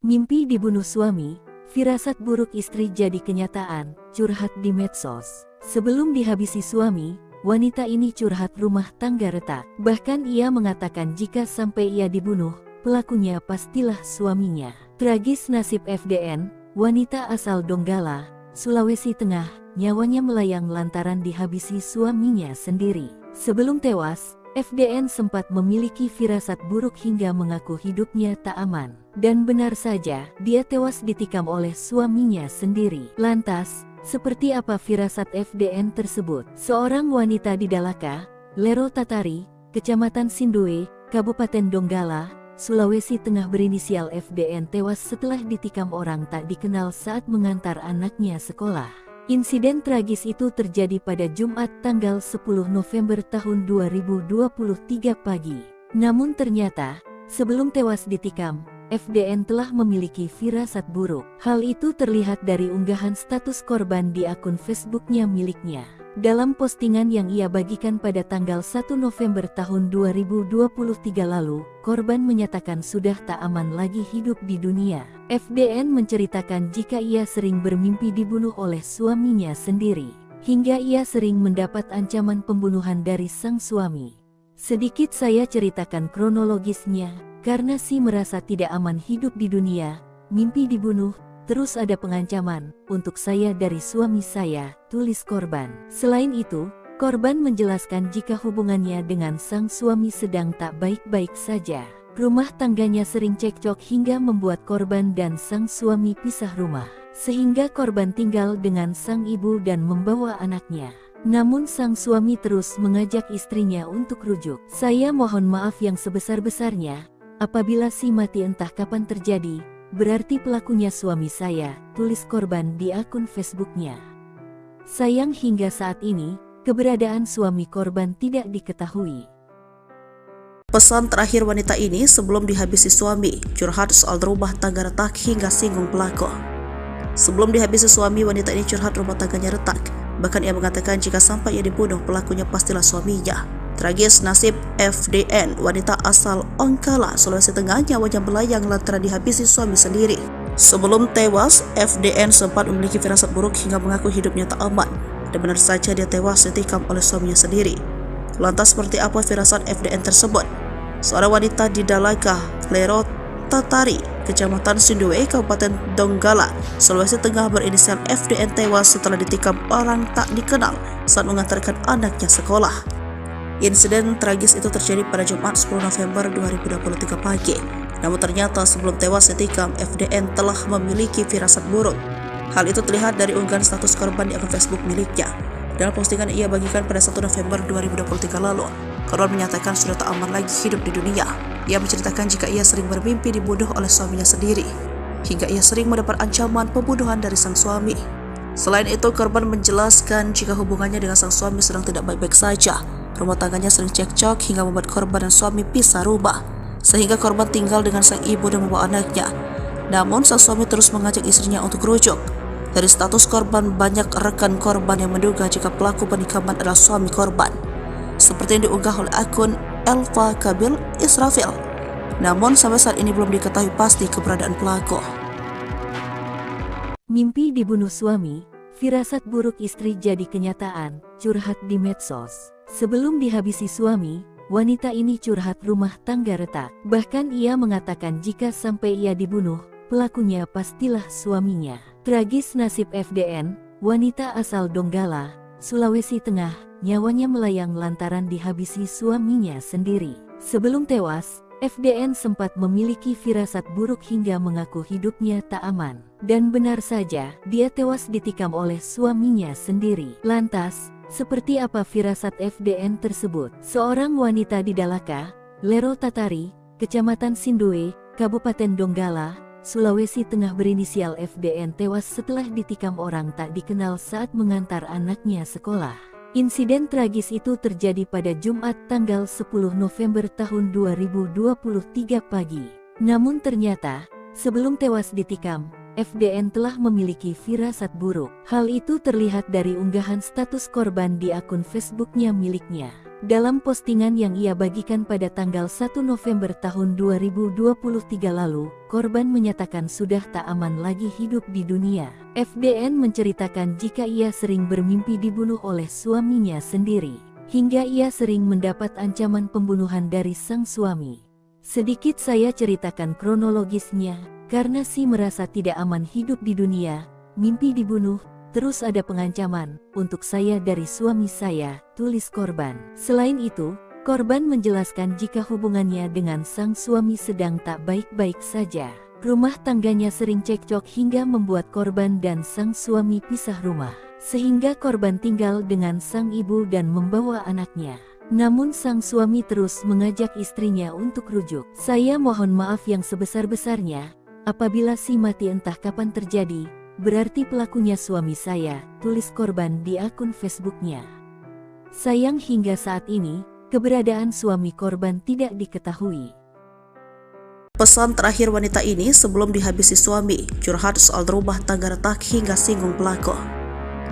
Mimpi dibunuh suami, firasat buruk istri jadi kenyataan, curhat di medsos. Sebelum dihabisi suami, wanita ini curhat rumah tangga retak. Bahkan ia mengatakan jika sampai ia dibunuh, pelakunya pastilah suaminya. Tragis nasib FDN, wanita asal Donggala, Sulawesi Tengah, nyawanya melayang lantaran dihabisi suaminya sendiri. Sebelum tewas, FDN sempat memiliki firasat buruk hingga mengaku hidupnya tak aman. Dan benar saja, dia tewas ditikam oleh suaminya sendiri. Lantas, seperti apa firasat FDN tersebut? Seorang wanita di Dalaka, Lero Tatari, Kecamatan Sindue, Kabupaten Donggala, Sulawesi Tengah berinisial FDN tewas setelah ditikam orang tak dikenal saat mengantar anaknya sekolah. Insiden tragis itu terjadi pada Jumat tanggal 10 November tahun 2023 pagi. Namun ternyata, sebelum tewas ditikam, FDN telah memiliki firasat buruk. Hal itu terlihat dari unggahan status korban di akun Facebooknya miliknya. Dalam postingan yang ia bagikan pada tanggal 1 November tahun 2023 lalu, korban menyatakan sudah tak aman lagi hidup di dunia. FDN menceritakan jika ia sering bermimpi dibunuh oleh suaminya sendiri, hingga ia sering mendapat ancaman pembunuhan dari sang suami. Sedikit saya ceritakan kronologisnya, karena si merasa tidak aman hidup di dunia, mimpi dibunuh, terus ada pengancaman untuk saya dari suami saya, tulis korban. Selain itu, korban menjelaskan jika hubungannya dengan sang suami sedang tak baik-baik saja. Rumah tangganya sering cekcok hingga membuat korban dan sang suami pisah rumah, sehingga korban tinggal dengan sang ibu dan membawa anaknya. Namun sang suami terus mengajak istrinya untuk rujuk. Saya mohon maaf yang sebesar-besarnya, apabila si mati entah kapan terjadi, berarti pelakunya suami saya, tulis korban di akun Facebooknya. Sayang hingga saat ini, keberadaan suami korban tidak diketahui. Pesan terakhir wanita ini sebelum dihabisi suami, curhat soal rumah tangga retak hingga singgung pelaku. Sebelum dihabisi suami, wanita ini curhat rumah tangganya retak. Bahkan ia mengatakan jika sampai ia dibunuh, pelakunya pastilah suaminya. Tragis nasib FDN, wanita asal Ongkala, Sulawesi Tengah, nyawanya melayang lantaran dihabisi suami sendiri. Sebelum tewas, FDN sempat memiliki firasat buruk hingga mengaku hidupnya tak aman, dan benar saja dia tewas ditikam oleh suaminya sendiri. Lantas seperti apa firasat FDN tersebut? Seorang wanita di Dalaga, Lero Tatari, Kecamatan Sindue, Kabupaten Donggala, Sulawesi Tengah berinisial FDN tewas setelah ditikam orang tak dikenal saat mengantarkan anaknya sekolah. Insiden tragis itu terjadi pada Jumat 10 November 2023 pagi. Namun ternyata sebelum tewas ditikam, FDN telah memiliki firasat buruk. Hal itu terlihat dari unggahan status korban di akun Facebook miliknya. Dalam postingan ia bagikan pada 1 November 2023 lalu, korban menyatakan sudah tak aman lagi hidup di dunia. Ia menceritakan jika ia sering bermimpi dibunuh oleh suaminya sendiri, hingga ia sering mendapat ancaman pembunuhan dari sang suami. Selain itu, korban menjelaskan jika hubungannya dengan sang suami sedang tidak baik-baik saja. Rumah tangganya sering cekcok hingga membuat korban dan suami pisah rumah, sehingga korban tinggal dengan sang ibu dan membawa anaknya. Namun sang suami terus mengajak istrinya untuk rujuk. Dari status korban, banyak rekan korban yang menduga jika pelaku penikaman adalah suami korban, seperti yang diunggah oleh akun Elva Kabil Israfil. Namun sampai saat ini belum diketahui pasti keberadaan pelaku. Mimpi dibunuh suami, firasat buruk istri jadi kenyataan, curhat di medsos. Sebelum dihabisi suami, wanita ini curhat rumah tangga retak. Bahkan ia mengatakan jika sampai ia dibunuh, pelakunya pastilah suaminya. Tragis nasib FDN, wanita asal Donggala, Sulawesi Tengah, nyawanya melayang lantaran dihabisi suaminya sendiri. Sebelum tewas, FDN sempat memiliki firasat buruk hingga mengaku hidupnya tak aman. Dan benar saja, dia tewas ditikam oleh suaminya sendiri. Lantas, seperti apa firasat FDN tersebut? Seorang wanita di Dalaka, Lero Tatari, Kecamatan Sindoe, Kabupaten Donggala, Sulawesi Tengah berinisial FDN tewas setelah ditikam orang tak dikenal saat mengantar anaknya sekolah. Insiden tragis itu terjadi pada Jumat tanggal 10 November tahun 2023 pagi. Namun ternyata, sebelum tewas ditikam, FDN telah memiliki firasat buruk. Hal itu terlihat dari unggahan status korban di akun Facebooknya miliknya. Dalam postingan yang ia bagikan pada tanggal 1 November tahun 2023 lalu, korban menyatakan sudah tak aman lagi hidup di dunia. FDN menceritakan jika ia sering bermimpi dibunuh oleh suaminya sendiri, hingga ia sering mendapat ancaman pembunuhan dari sang suami. Sedikit saya ceritakan kronologisnya, karena si merasa tidak aman hidup di dunia, mimpi dibunuh, terus ada pengancaman untuk saya dari suami saya, tulis korban. Selain itu, korban menjelaskan jika hubungannya dengan sang suami sedang tak baik-baik saja. Rumah tangganya sering cekcok hingga membuat korban dan sang suami pisah rumah, sehingga korban tinggal dengan sang ibu dan membawa anaknya. Namun sang suami terus mengajak istrinya untuk rujuk. Saya mohon maaf yang sebesar-besarnya, apabila si mati entah kapan terjadi, berarti pelakunya suami saya, tulis korban di akun Facebooknya. Sayang hingga saat ini, keberadaan suami korban tidak diketahui. Pesan terakhir wanita ini sebelum dihabisi suami, curhat soal rumah tangga retak hingga singgung pelaku.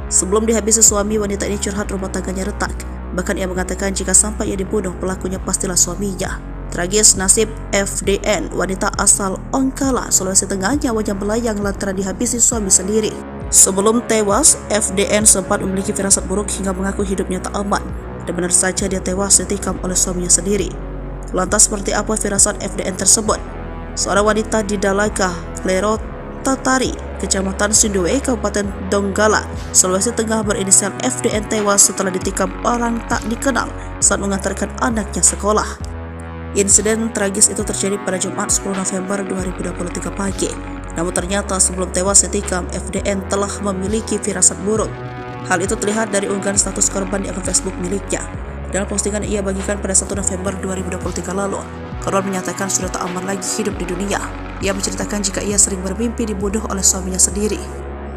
Sebelum dihabisi suami, wanita ini curhat rumah tangganya retak. Bahkan ia mengatakan jika sampai ia dibunuh, pelakunya pastilah suaminya. Tragis nasib FDN, wanita asal Ongkala, Sulawesi Tengah, nyawanya melayang lantaran dihabisi suami sendiri. Sebelum tewas, FDN sempat memiliki firasat buruk hingga mengaku hidupnya tak aman. Dan benar saja dia tewas ditikam oleh suaminya sendiri. Lantas seperti apa firasat FDN tersebut? Seorang wanita di Dalaka, Lero Tatari, Kecamatan Sindoe, Kabupaten Donggala, Sulawesi Tengah berinisial FDN tewas setelah ditikam orang tak dikenal saat mengantarkan anaknya sekolah. Insiden tragis itu terjadi pada Jumat 10 November 2023 pagi. Namun ternyata sebelum tewas ditikam, FDN telah memiliki firasat buruk. Hal itu terlihat dari unggahan status korban di akun Facebook miliknya. Dalam postingan ia bagikan pada 1 November 2023 lalu, korban menyatakan sudah tak aman lagi hidup di dunia. Ia menceritakan jika ia sering bermimpi dibunuh oleh suaminya sendiri,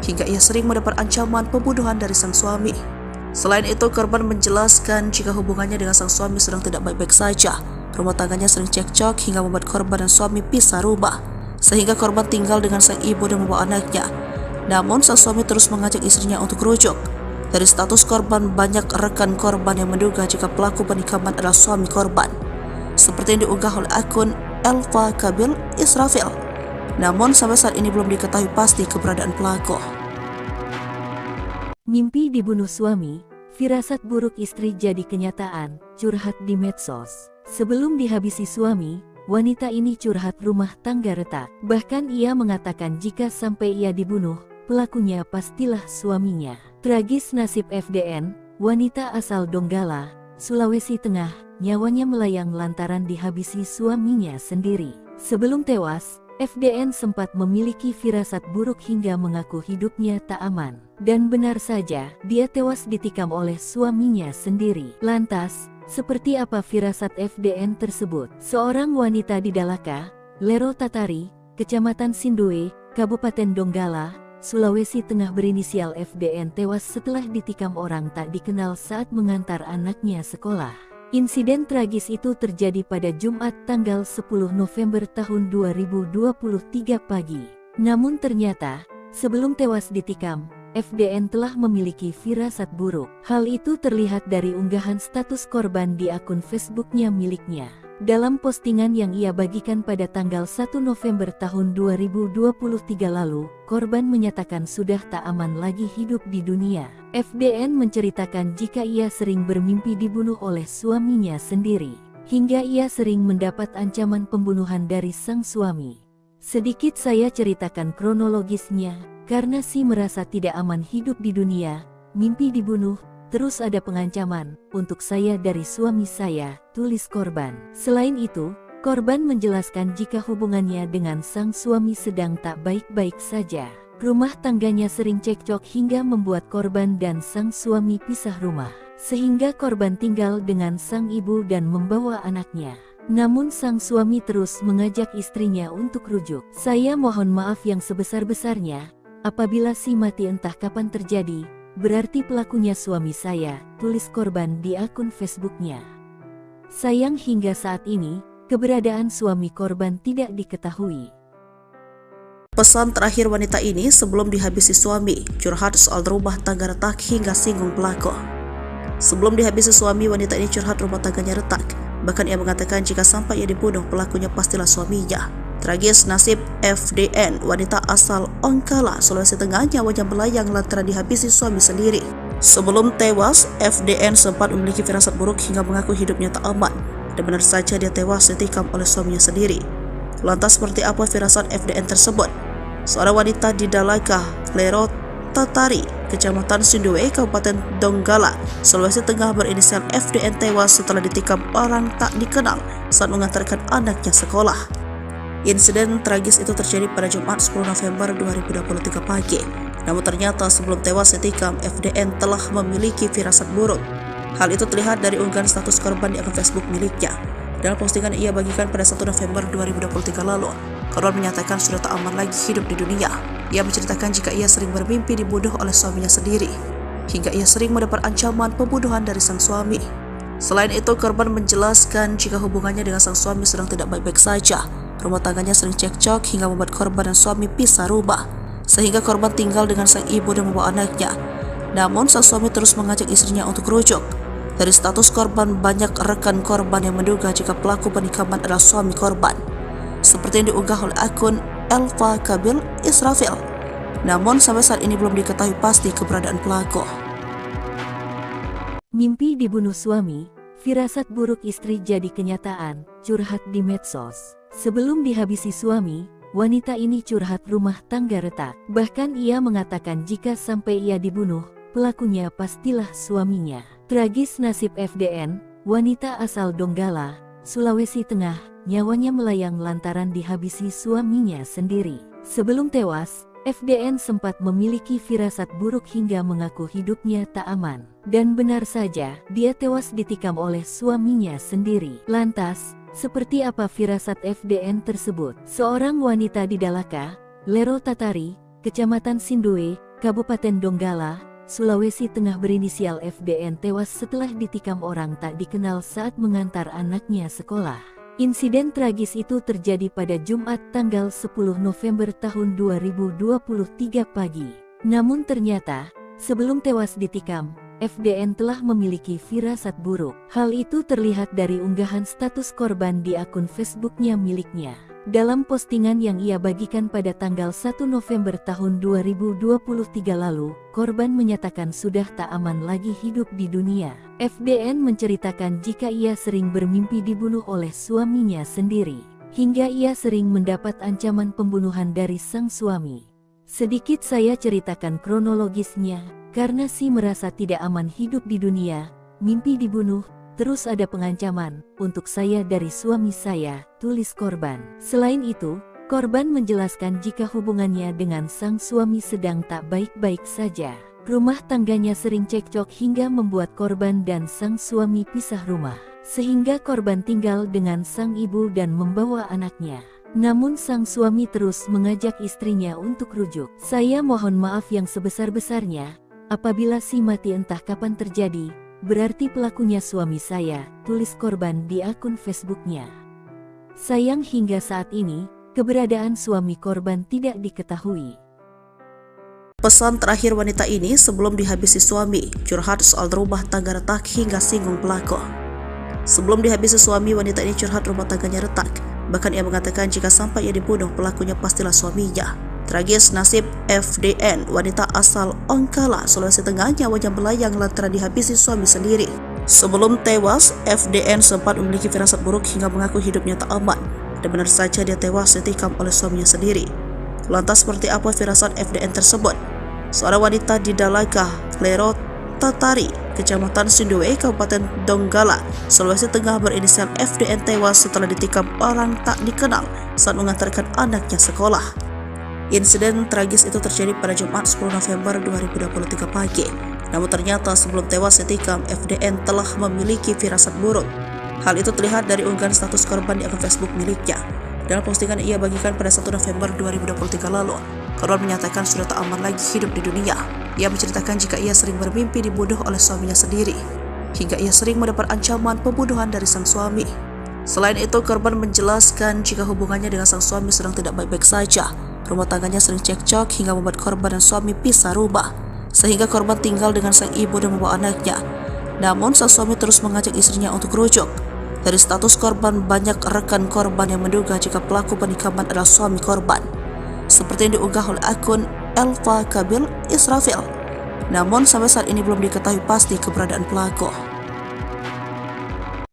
hingga ia sering mendapat ancaman pembunuhan dari sang suami. Selain itu, korban menjelaskan jika hubungannya dengan sang suami sedang tidak baik-baik saja. Rumah tangganya sering cekcok hingga membuat korban dan suami pisah rumah, sehingga korban tinggal dengan sang ibu dan membawa anaknya. Namun sang suami terus mengajak istrinya untuk rujuk. Dari status korban, banyak rekan korban yang menduga jika pelaku penikaman adalah suami korban, seperti yang diunggah oleh akun Elva Kabil Israfil. Namun sampai saat ini belum diketahui pasti keberadaan pelaku. Mimpi dibunuh suami, firasat buruk istri jadi kenyataan, curhat di medsos. Sebelum dihabisi suami, wanita ini curhat rumah tangga retak. Bahkan ia mengatakan jika sampai ia dibunuh, pelakunya pastilah suaminya. Tragis nasib FDN, wanita asal Donggala, Sulawesi Tengah, nyawanya melayang lantaran dihabisi suaminya sendiri. Sebelum tewas, FDN sempat memiliki firasat buruk hingga mengaku hidupnya tak aman. Dan benar saja, dia tewas ditikam oleh suaminya sendiri. Lantas, seperti apa firasat FDN tersebut? Seorang wanita di Dalaka, Lero Tatari, Kecamatan Sindoe, Kabupaten Donggala, Sulawesi Tengah berinisial FDN tewas setelah ditikam orang tak dikenal saat mengantar anaknya sekolah. Insiden tragis itu terjadi pada Jumat tanggal 10 November tahun 2023 pagi. Namun ternyata, sebelum tewas ditikam, FDN telah memiliki firasat buruk. Hal itu terlihat dari unggahan status korban di akun Facebooknya miliknya. Dalam postingan yang ia bagikan pada tanggal 1 November tahun 2023 lalu, korban menyatakan sudah tak aman lagi hidup di dunia. FDN menceritakan jika ia sering bermimpi dibunuh oleh suaminya sendiri, hingga ia sering mendapat ancaman pembunuhan dari sang suami. Sedikit saya ceritakan kronologisnya, karena si merasa tidak aman hidup di dunia, mimpi dibunuh, terus ada pengancaman untuk saya dari suami saya, tulis korban. Selain itu, korban menjelaskan jika hubungannya dengan sang suami sedang tak baik-baik saja. Rumah tangganya sering cekcok hingga membuat korban dan sang suami pisah rumah, sehingga korban tinggal dengan sang ibu dan membawa anaknya. Namun sang suami terus mengajak istrinya untuk rujuk. Saya mohon maaf yang sebesar-besarnya, apabila si mati entah kapan terjadi, berarti pelakunya suami saya, tulis korban di akun Facebooknya. Sayang hingga saat ini, keberadaan suami korban tidak diketahui. Pesan terakhir wanita ini sebelum dihabisi suami, curhat soal rumah tangga retak hingga singgung pelaku. Sebelum dihabisi suami, wanita ini curhat rumah tangganya retak. Bahkan ia mengatakan jika sampai ia dibunuh, pelakunya pastilah suaminya. Tragis nasib FDN, wanita asal Ongkala, Sulawesi Tengah, nyawanya melayang lantaran dihabisi suami sendiri. Sebelum tewas, FDN sempat memiliki firasat buruk hingga mengaku hidupnya tak aman. Dan benar saja dia tewas ditikam oleh suaminya sendiri. Lantas seperti apa firasat FDN tersebut? Seorang wanita di Dalaka, Lero Tatari, Kecamatan Sindue, Kabupaten Donggala, Sulawesi Tengah berinisial FDN tewas setelah ditikam orang tak dikenal saat mengantarkan anaknya sekolah. Insiden tragis itu terjadi pada Jumat 10 November 2023 pagi. Namun ternyata sebelum tewas ditikam, FDN telah memiliki firasat buruk. Hal itu terlihat dari unggahan status korban di akun Facebook miliknya. Dalam postingan ia bagikan pada 1 November 2023 lalu, korban menyatakan sudah tak aman lagi hidup di dunia. Ia menceritakan jika ia sering bermimpi dibunuh oleh suaminya sendiri, hingga ia sering mendapat ancaman pembunuhan dari sang suami. Selain itu, korban menjelaskan jika hubungannya dengan sang suami sedang tidak baik-baik saja. Rumah tangganya sering cekcok hingga membuat korban dan suami pisah rumah, sehingga korban tinggal dengan sang ibu dan membawa anaknya. Namun sang suami terus mengajak istrinya untuk rujuk. Dari status korban, banyak rekan korban yang menduga jika pelaku penikaman adalah suami korban, seperti yang diunggah oleh akun Elva Kabil Israfil. Namun sampai saat ini belum diketahui pasti keberadaan pelaku. Mimpi dibunuh suami, firasat buruk istri jadi kenyataan, curhat di medsos. Sebelum dihabisi suami, wanita ini curhat rumah tangga retak. Bahkan ia mengatakan jika sampai ia dibunuh, pelakunya pastilah suaminya. Tragis nasib FDN, wanita asal Donggala, Sulawesi Tengah, nyawanya melayang lantaran dihabisi suaminya sendiri. Sebelum tewas, FDN sempat memiliki firasat buruk hingga mengaku hidupnya tak aman. Dan benar saja, dia tewas ditikam oleh suaminya sendiri. Lantas, seperti apa firasat FDN tersebut? Seorang wanita di Dalaka, Lero Tatari, Kecamatan Sindue, Kabupaten Donggala, Sulawesi Tengah berinisial FDN tewas setelah ditikam orang tak dikenal saat mengantar anaknya sekolah. Insiden tragis itu terjadi pada Jumat tanggal 10 November tahun 2023 pagi. Namun ternyata, sebelum tewas ditikam, FDN telah memiliki firasat buruk. Hal itu terlihat dari unggahan status korban di akun Facebooknya miliknya. Dalam postingan yang ia bagikan pada tanggal 1 November tahun 2023 lalu, korban menyatakan sudah tak aman lagi hidup di dunia. FDN menceritakan jika ia sering bermimpi dibunuh oleh suaminya sendiri, hingga ia sering mendapat ancaman pembunuhan dari sang suami. Sedikit saya ceritakan kronologisnya, karena si merasa tidak aman hidup di dunia, mimpi dibunuh, terus ada pengancaman untuk saya dari suami saya, tulis korban. Selain itu, korban menjelaskan jika hubungannya dengan sang suami sedang tak baik-baik saja. Rumah tangganya sering cekcok hingga membuat korban dan sang suami pisah rumah, sehingga korban tinggal dengan sang ibu dan membawa anaknya. Namun sang suami terus mengajak istrinya untuk rujuk. Saya mohon maaf yang sebesar-besarnya, apabila si mati entah kapan terjadi, berarti pelakunya suami saya, tulis korban di akun Facebooknya. Sayang hingga saat ini, keberadaan suami korban tidak diketahui. Pesan terakhir wanita ini sebelum dihabisi suami, curhat soal rumah tangga retak hingga singgung pelaku. Sebelum dihabisi suami, wanita ini curhat rumah tangganya retak. Bahkan ia mengatakan jika sampai ia dibunuh, pelakunya pastilah suaminya. Tragis nasib FDN, wanita asal Ongkala, Sulawesi Tengah, nyawanya melayang lantaran dihabisi suami sendiri. Sebelum tewas, FDN sempat memiliki firasat buruk hingga mengaku hidupnya tak aman. Dan benar saja dia tewas ditikam oleh suaminya sendiri. Lantas seperti apa firasat FDN tersebut? Seorang wanita di Dalaga, Lero Tatari, Kecamatan Sinduwe, Kabupaten Donggala, Sulawesi Tengah berinisial FDN tewas setelah ditikam orang tak dikenal saat mengantarkan anaknya sekolah. Insiden tragis itu terjadi pada Jumat 10 November 2023 pagi. Namun ternyata sebelum tewas ditikam, FDN telah memiliki firasat buruk. Hal itu terlihat dari unggahan status korban di akun Facebook miliknya. Dalam postingan ia bagikan pada 1 November 2023 lalu, korban menyatakan sudah tak aman lagi hidup di dunia. Ia menceritakan jika ia sering bermimpi dibunuh oleh suaminya sendiri, hingga ia sering mendapat ancaman pembunuhan dari sang suami. Selain itu, korban menjelaskan jika hubungannya dengan sang suami sedang tidak baik-baik saja. Rumah tangganya sering cekcok hingga membuat korban dan suami pisah rumah, sehingga korban tinggal dengan sang ibu dan membawa anaknya. Namun, sang suami terus mengajak istrinya untuk rujuk. Dari status korban, banyak rekan korban yang menduga jika pelaku penikaman adalah suami korban, seperti yang diunggah oleh akun Elva Kabil Israfil. Namun sampai saat ini belum diketahui pasti keberadaan pelaku.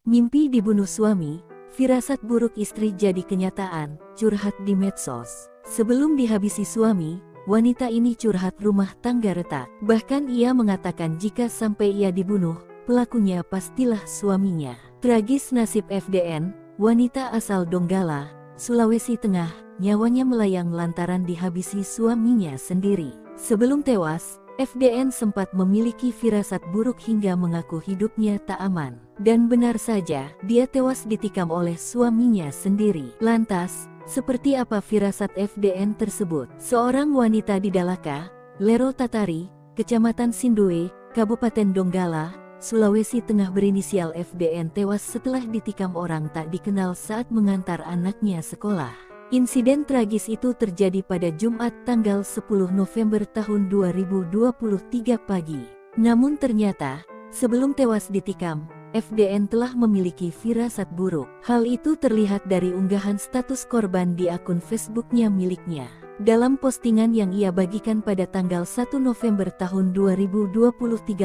Mimpi dibunuh suami, firasat buruk istri jadi kenyataan, curhat di medsos. Sebelum dihabisi suami, wanita ini curhat rumah tangga retak. Bahkan ia mengatakan jika sampai ia dibunuh, pelakunya pastilah suaminya. Tragis nasib FDN, wanita asal Donggala, Sulawesi Tengah, nyawanya melayang lantaran dihabisi suaminya sendiri. Sebelum tewas, FDN sempat memiliki firasat buruk hingga mengaku hidupnya tak aman. Dan benar saja, dia tewas ditikam oleh suaminya sendiri. Lantas, seperti apa firasat FDN tersebut? Seorang wanita di Dalaka, Lero Tatari, Kecamatan Sinduwe, Kabupaten Donggala, Sulawesi Tengah berinisial FDN tewas setelah ditikam orang tak dikenal saat mengantar anaknya sekolah. Insiden tragis itu terjadi pada Jumat tanggal 10 November tahun 2023 pagi. Namun ternyata, sebelum tewas ditikam, FDN telah memiliki firasat buruk. Hal itu terlihat dari unggahan status korban di akun Facebooknya miliknya. Dalam postingan yang ia bagikan pada tanggal 1 November tahun 2023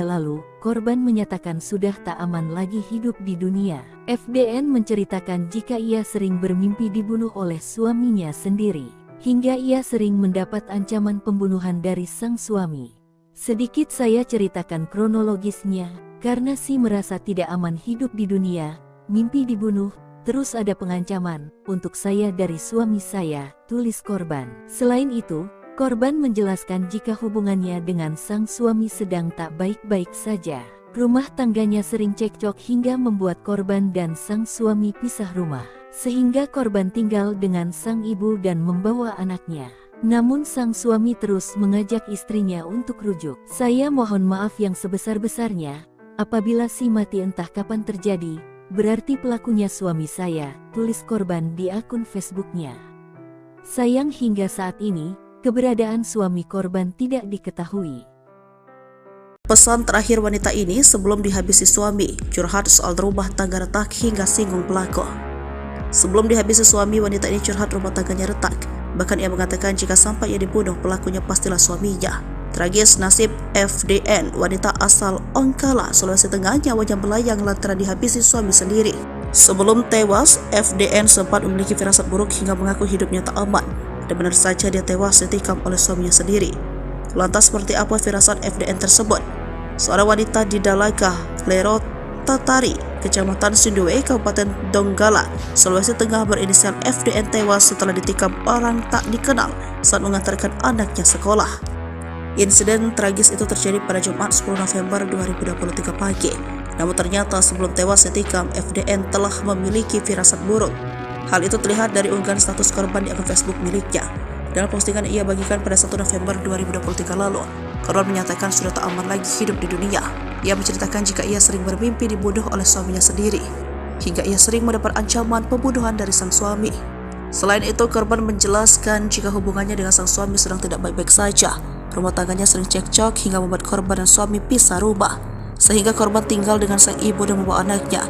lalu, korban menyatakan sudah tak aman lagi hidup di dunia. FDN menceritakan jika ia sering bermimpi dibunuh oleh suaminya sendiri, hingga ia sering mendapat ancaman pembunuhan dari sang suami. Sedikit saya ceritakan kronologisnya, karena si merasa tidak aman hidup di dunia, mimpi dibunuh, terus ada pengancaman untuk saya dari suami saya, tulis korban. Selain itu, korban menjelaskan jika hubungannya dengan sang suami sedang tak baik-baik saja. Rumah tangganya sering cekcok hingga membuat korban dan sang suami pisah rumah, sehingga korban tinggal dengan sang ibu dan membawa anaknya. Namun sang suami terus mengajak istrinya untuk rujuk. Saya mohon maaf yang sebesar-besarnya, apabila si mati entah kapan terjadi, berarti pelakunya suami saya, tulis korban di akun Facebooknya. Sayang hingga saat ini, keberadaan suami korban tidak diketahui. Pesan terakhir wanita ini sebelum dihabisi suami, curhat soal rumah tangga retak hingga singgung pelaku. Sebelum dihabisi suami, wanita ini curhat rumah tangganya retak. Bahkan ia mengatakan jika sampai ia dibunuh, pelakunya pastilah suaminya. Tragis nasib FDN, wanita asal Ongkala, Sulawesi Tengah, nyawanya melayang lantaran dihabisi suami sendiri. Sebelum tewas, FDN sempat memiliki firasat buruk hingga mengaku hidupnya tak aman. Dan benar saja dia tewas ditikam oleh suaminya sendiri. Lantas seperti apa firasat FDN tersebut? Seorang wanita di Dalaga, Lero Tatari, Kecamatan Sinduwe, Kabupaten Donggala, Sulawesi Tengah berinisial FDN tewas setelah ditikam orang tak dikenal saat mengantarkan anaknya sekolah. Insiden tragis itu terjadi pada Jumat 10 November 2023 pagi. Namun ternyata sebelum tewas ditikam, FDN telah memiliki firasat buruk. Hal itu terlihat dari unggahan status korban di akun Facebook miliknya. Dalam postingan ia bagikan pada 1 November 2023 lalu, korban menyatakan sudah tak aman lagi hidup di dunia. Ia menceritakan jika ia sering bermimpi dibunuh oleh suaminya sendiri, hingga ia sering mendapat ancaman pembunuhan dari sang suami. Selain itu, korban menjelaskan jika hubungannya dengan sang suami sedang tidak baik-baik saja. Rumah tangganya sering cekcok hingga membuat korban dan suami pisah rumah, sehingga korban tinggal dengan sang ibu dan membawa anaknya.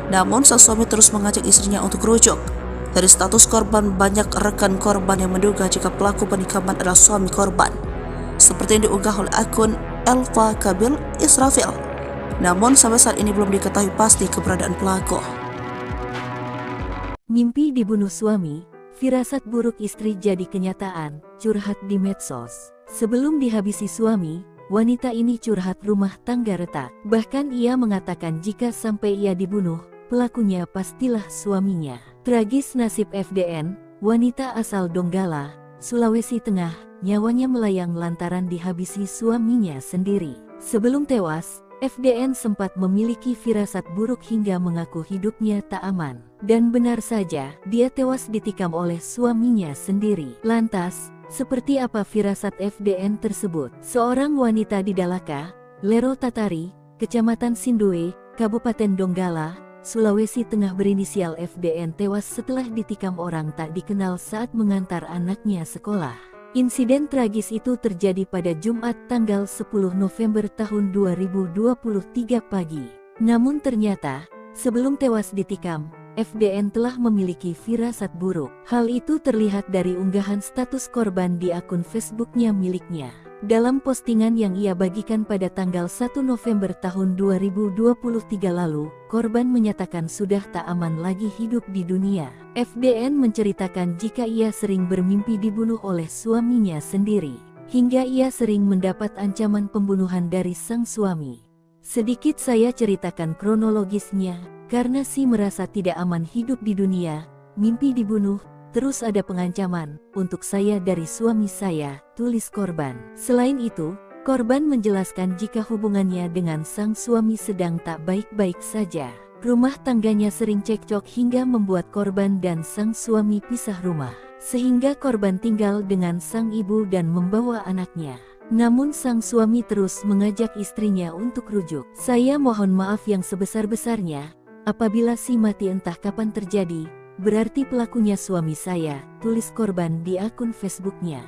Namun sang suami terus mengajak istrinya untuk rujuk. Dari status korban, banyak rekan korban yang menduga jika pelaku penikaman adalah suami korban, seperti yang diunggah oleh akun Elva Kabil Israfil. Namun sampai saat ini belum diketahui pasti keberadaan pelaku. Mimpi dibunuh suami, firasat buruk istri jadi kenyataan, curhat di medsos. Sebelum dihabisi suami, wanita ini curhat rumah tangga retak. Bahkan ia mengatakan jika sampai ia dibunuh, pelakunya pastilah suaminya. Tragis nasib FDN, wanita asal Donggala, Sulawesi Tengah, nyawanya melayang lantaran dihabisi suaminya sendiri. Sebelum tewas, FDN sempat memiliki firasat buruk hingga mengaku hidupnya tak aman. Dan benar saja, dia tewas ditikam oleh suaminya sendiri. Lantas, seperti apa firasat FDN tersebut? Seorang wanita di Dalaka, Lero Tatari, Kecamatan Sindoe, Kabupaten Donggala, Sulawesi Tengah berinisial FDN tewas setelah ditikam orang tak dikenal saat mengantar anaknya sekolah. Insiden tragis itu terjadi pada Jumat tanggal 10 November tahun 2023 pagi. Namun ternyata, sebelum tewas ditikam, FDN telah memiliki firasat buruk. Hal itu terlihat dari unggahan status korban di akun Facebooknya miliknya. Dalam postingan yang ia bagikan pada tanggal 1 November tahun 2023 lalu, korban menyatakan sudah tak aman lagi hidup di dunia. FDN menceritakan jika ia sering bermimpi dibunuh oleh suaminya sendiri, hingga ia sering mendapat ancaman pembunuhan dari sang suami. Sedikit saya ceritakan kronologisnya, karena merasa tidak aman hidup di dunia, mimpi dibunuh, terus ada pengancaman untuk saya dari suami saya, tulis korban. Selain itu, korban menjelaskan jika hubungannya dengan sang suami sedang tak baik-baik saja. Rumah tangganya sering cekcok hingga membuat korban dan sang suami pisah rumah, sehingga korban tinggal dengan sang ibu dan membawa anaknya. Namun sang suami terus mengajak istrinya untuk rujuk. Saya mohon maaf yang sebesar-besarnya, apabila mati entah kapan terjadi, berarti pelakunya suami saya, tulis korban di akun Facebooknya.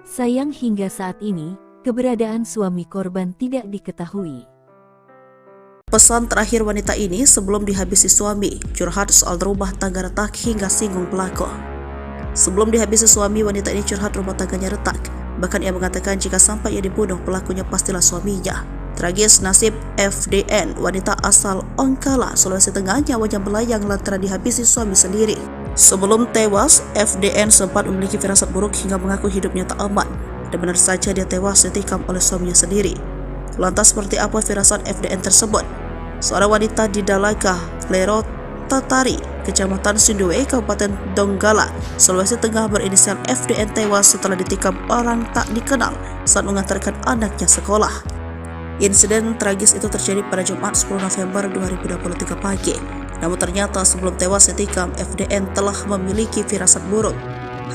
Sayang hingga saat ini, keberadaan suami korban tidak diketahui. Pesan terakhir wanita ini sebelum dihabisi suami, curhat soal rumah tangga retak hingga singgung pelaku. Sebelum dihabisi suami, wanita ini curhat rumah tangganya retak. Bahkan ia mengatakan jika sampai ia dibunuh, pelakunya pastilah suaminya. Tragis nasib FDN, wanita asal Ongkala, Sulawesi Tengah, nyawanya melayang lantaran dihabisi suami sendiri. Sebelum tewas, FDN sempat memiliki firasat buruk hingga mengaku hidupnya tak aman. Dan benar saja dia tewas ditikam oleh suaminya sendiri. Lantas seperti apa firasat FDN tersebut? Seorang wanita di Dalaka, Lero Tatari, Kecamatan Sindoe, Kabupaten Donggala, Sulawesi Tengah berinisial FDN tewas setelah ditikam orang tak dikenal saat mengantarkan anaknya sekolah. Insiden tragis itu terjadi pada Jumat 10 November 2023 pagi. Namun ternyata sebelum tewas ditikam, FDN telah memiliki firasat buruk.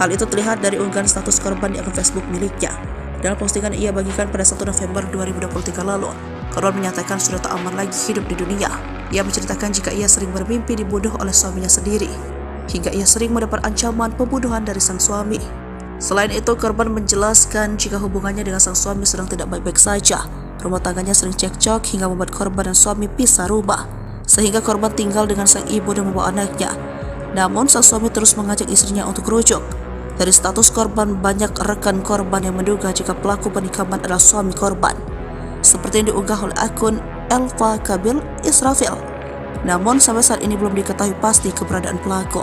Hal itu terlihat dari unggahan status korban di akun Facebook miliknya. Dalam postingan ia bagikan pada 1 November 2023 lalu, korban menyatakan sudah tak aman lagi hidup di dunia. Ia menceritakan jika ia sering bermimpi dibunuh oleh suaminya sendiri, hingga ia sering mendapat ancaman pembunuhan dari sang suami. Selain itu, korban menjelaskan jika hubungannya dengan sang suami sedang tidak baik-baik saja. Rumah tangganya sering cekcok hingga membuat korban dan suami pisah rumah, sehingga korban tinggal dengan sang ibu dan membawa anaknya. Namun sang suami terus mengajak istrinya untuk rujuk. Dari status korban, banyak rekan korban yang menduga jika pelaku penikaman adalah suami korban, seperti yang diunggah oleh akun Elva Kabil Israfil. Namun sampai saat ini belum diketahui pasti keberadaan pelaku.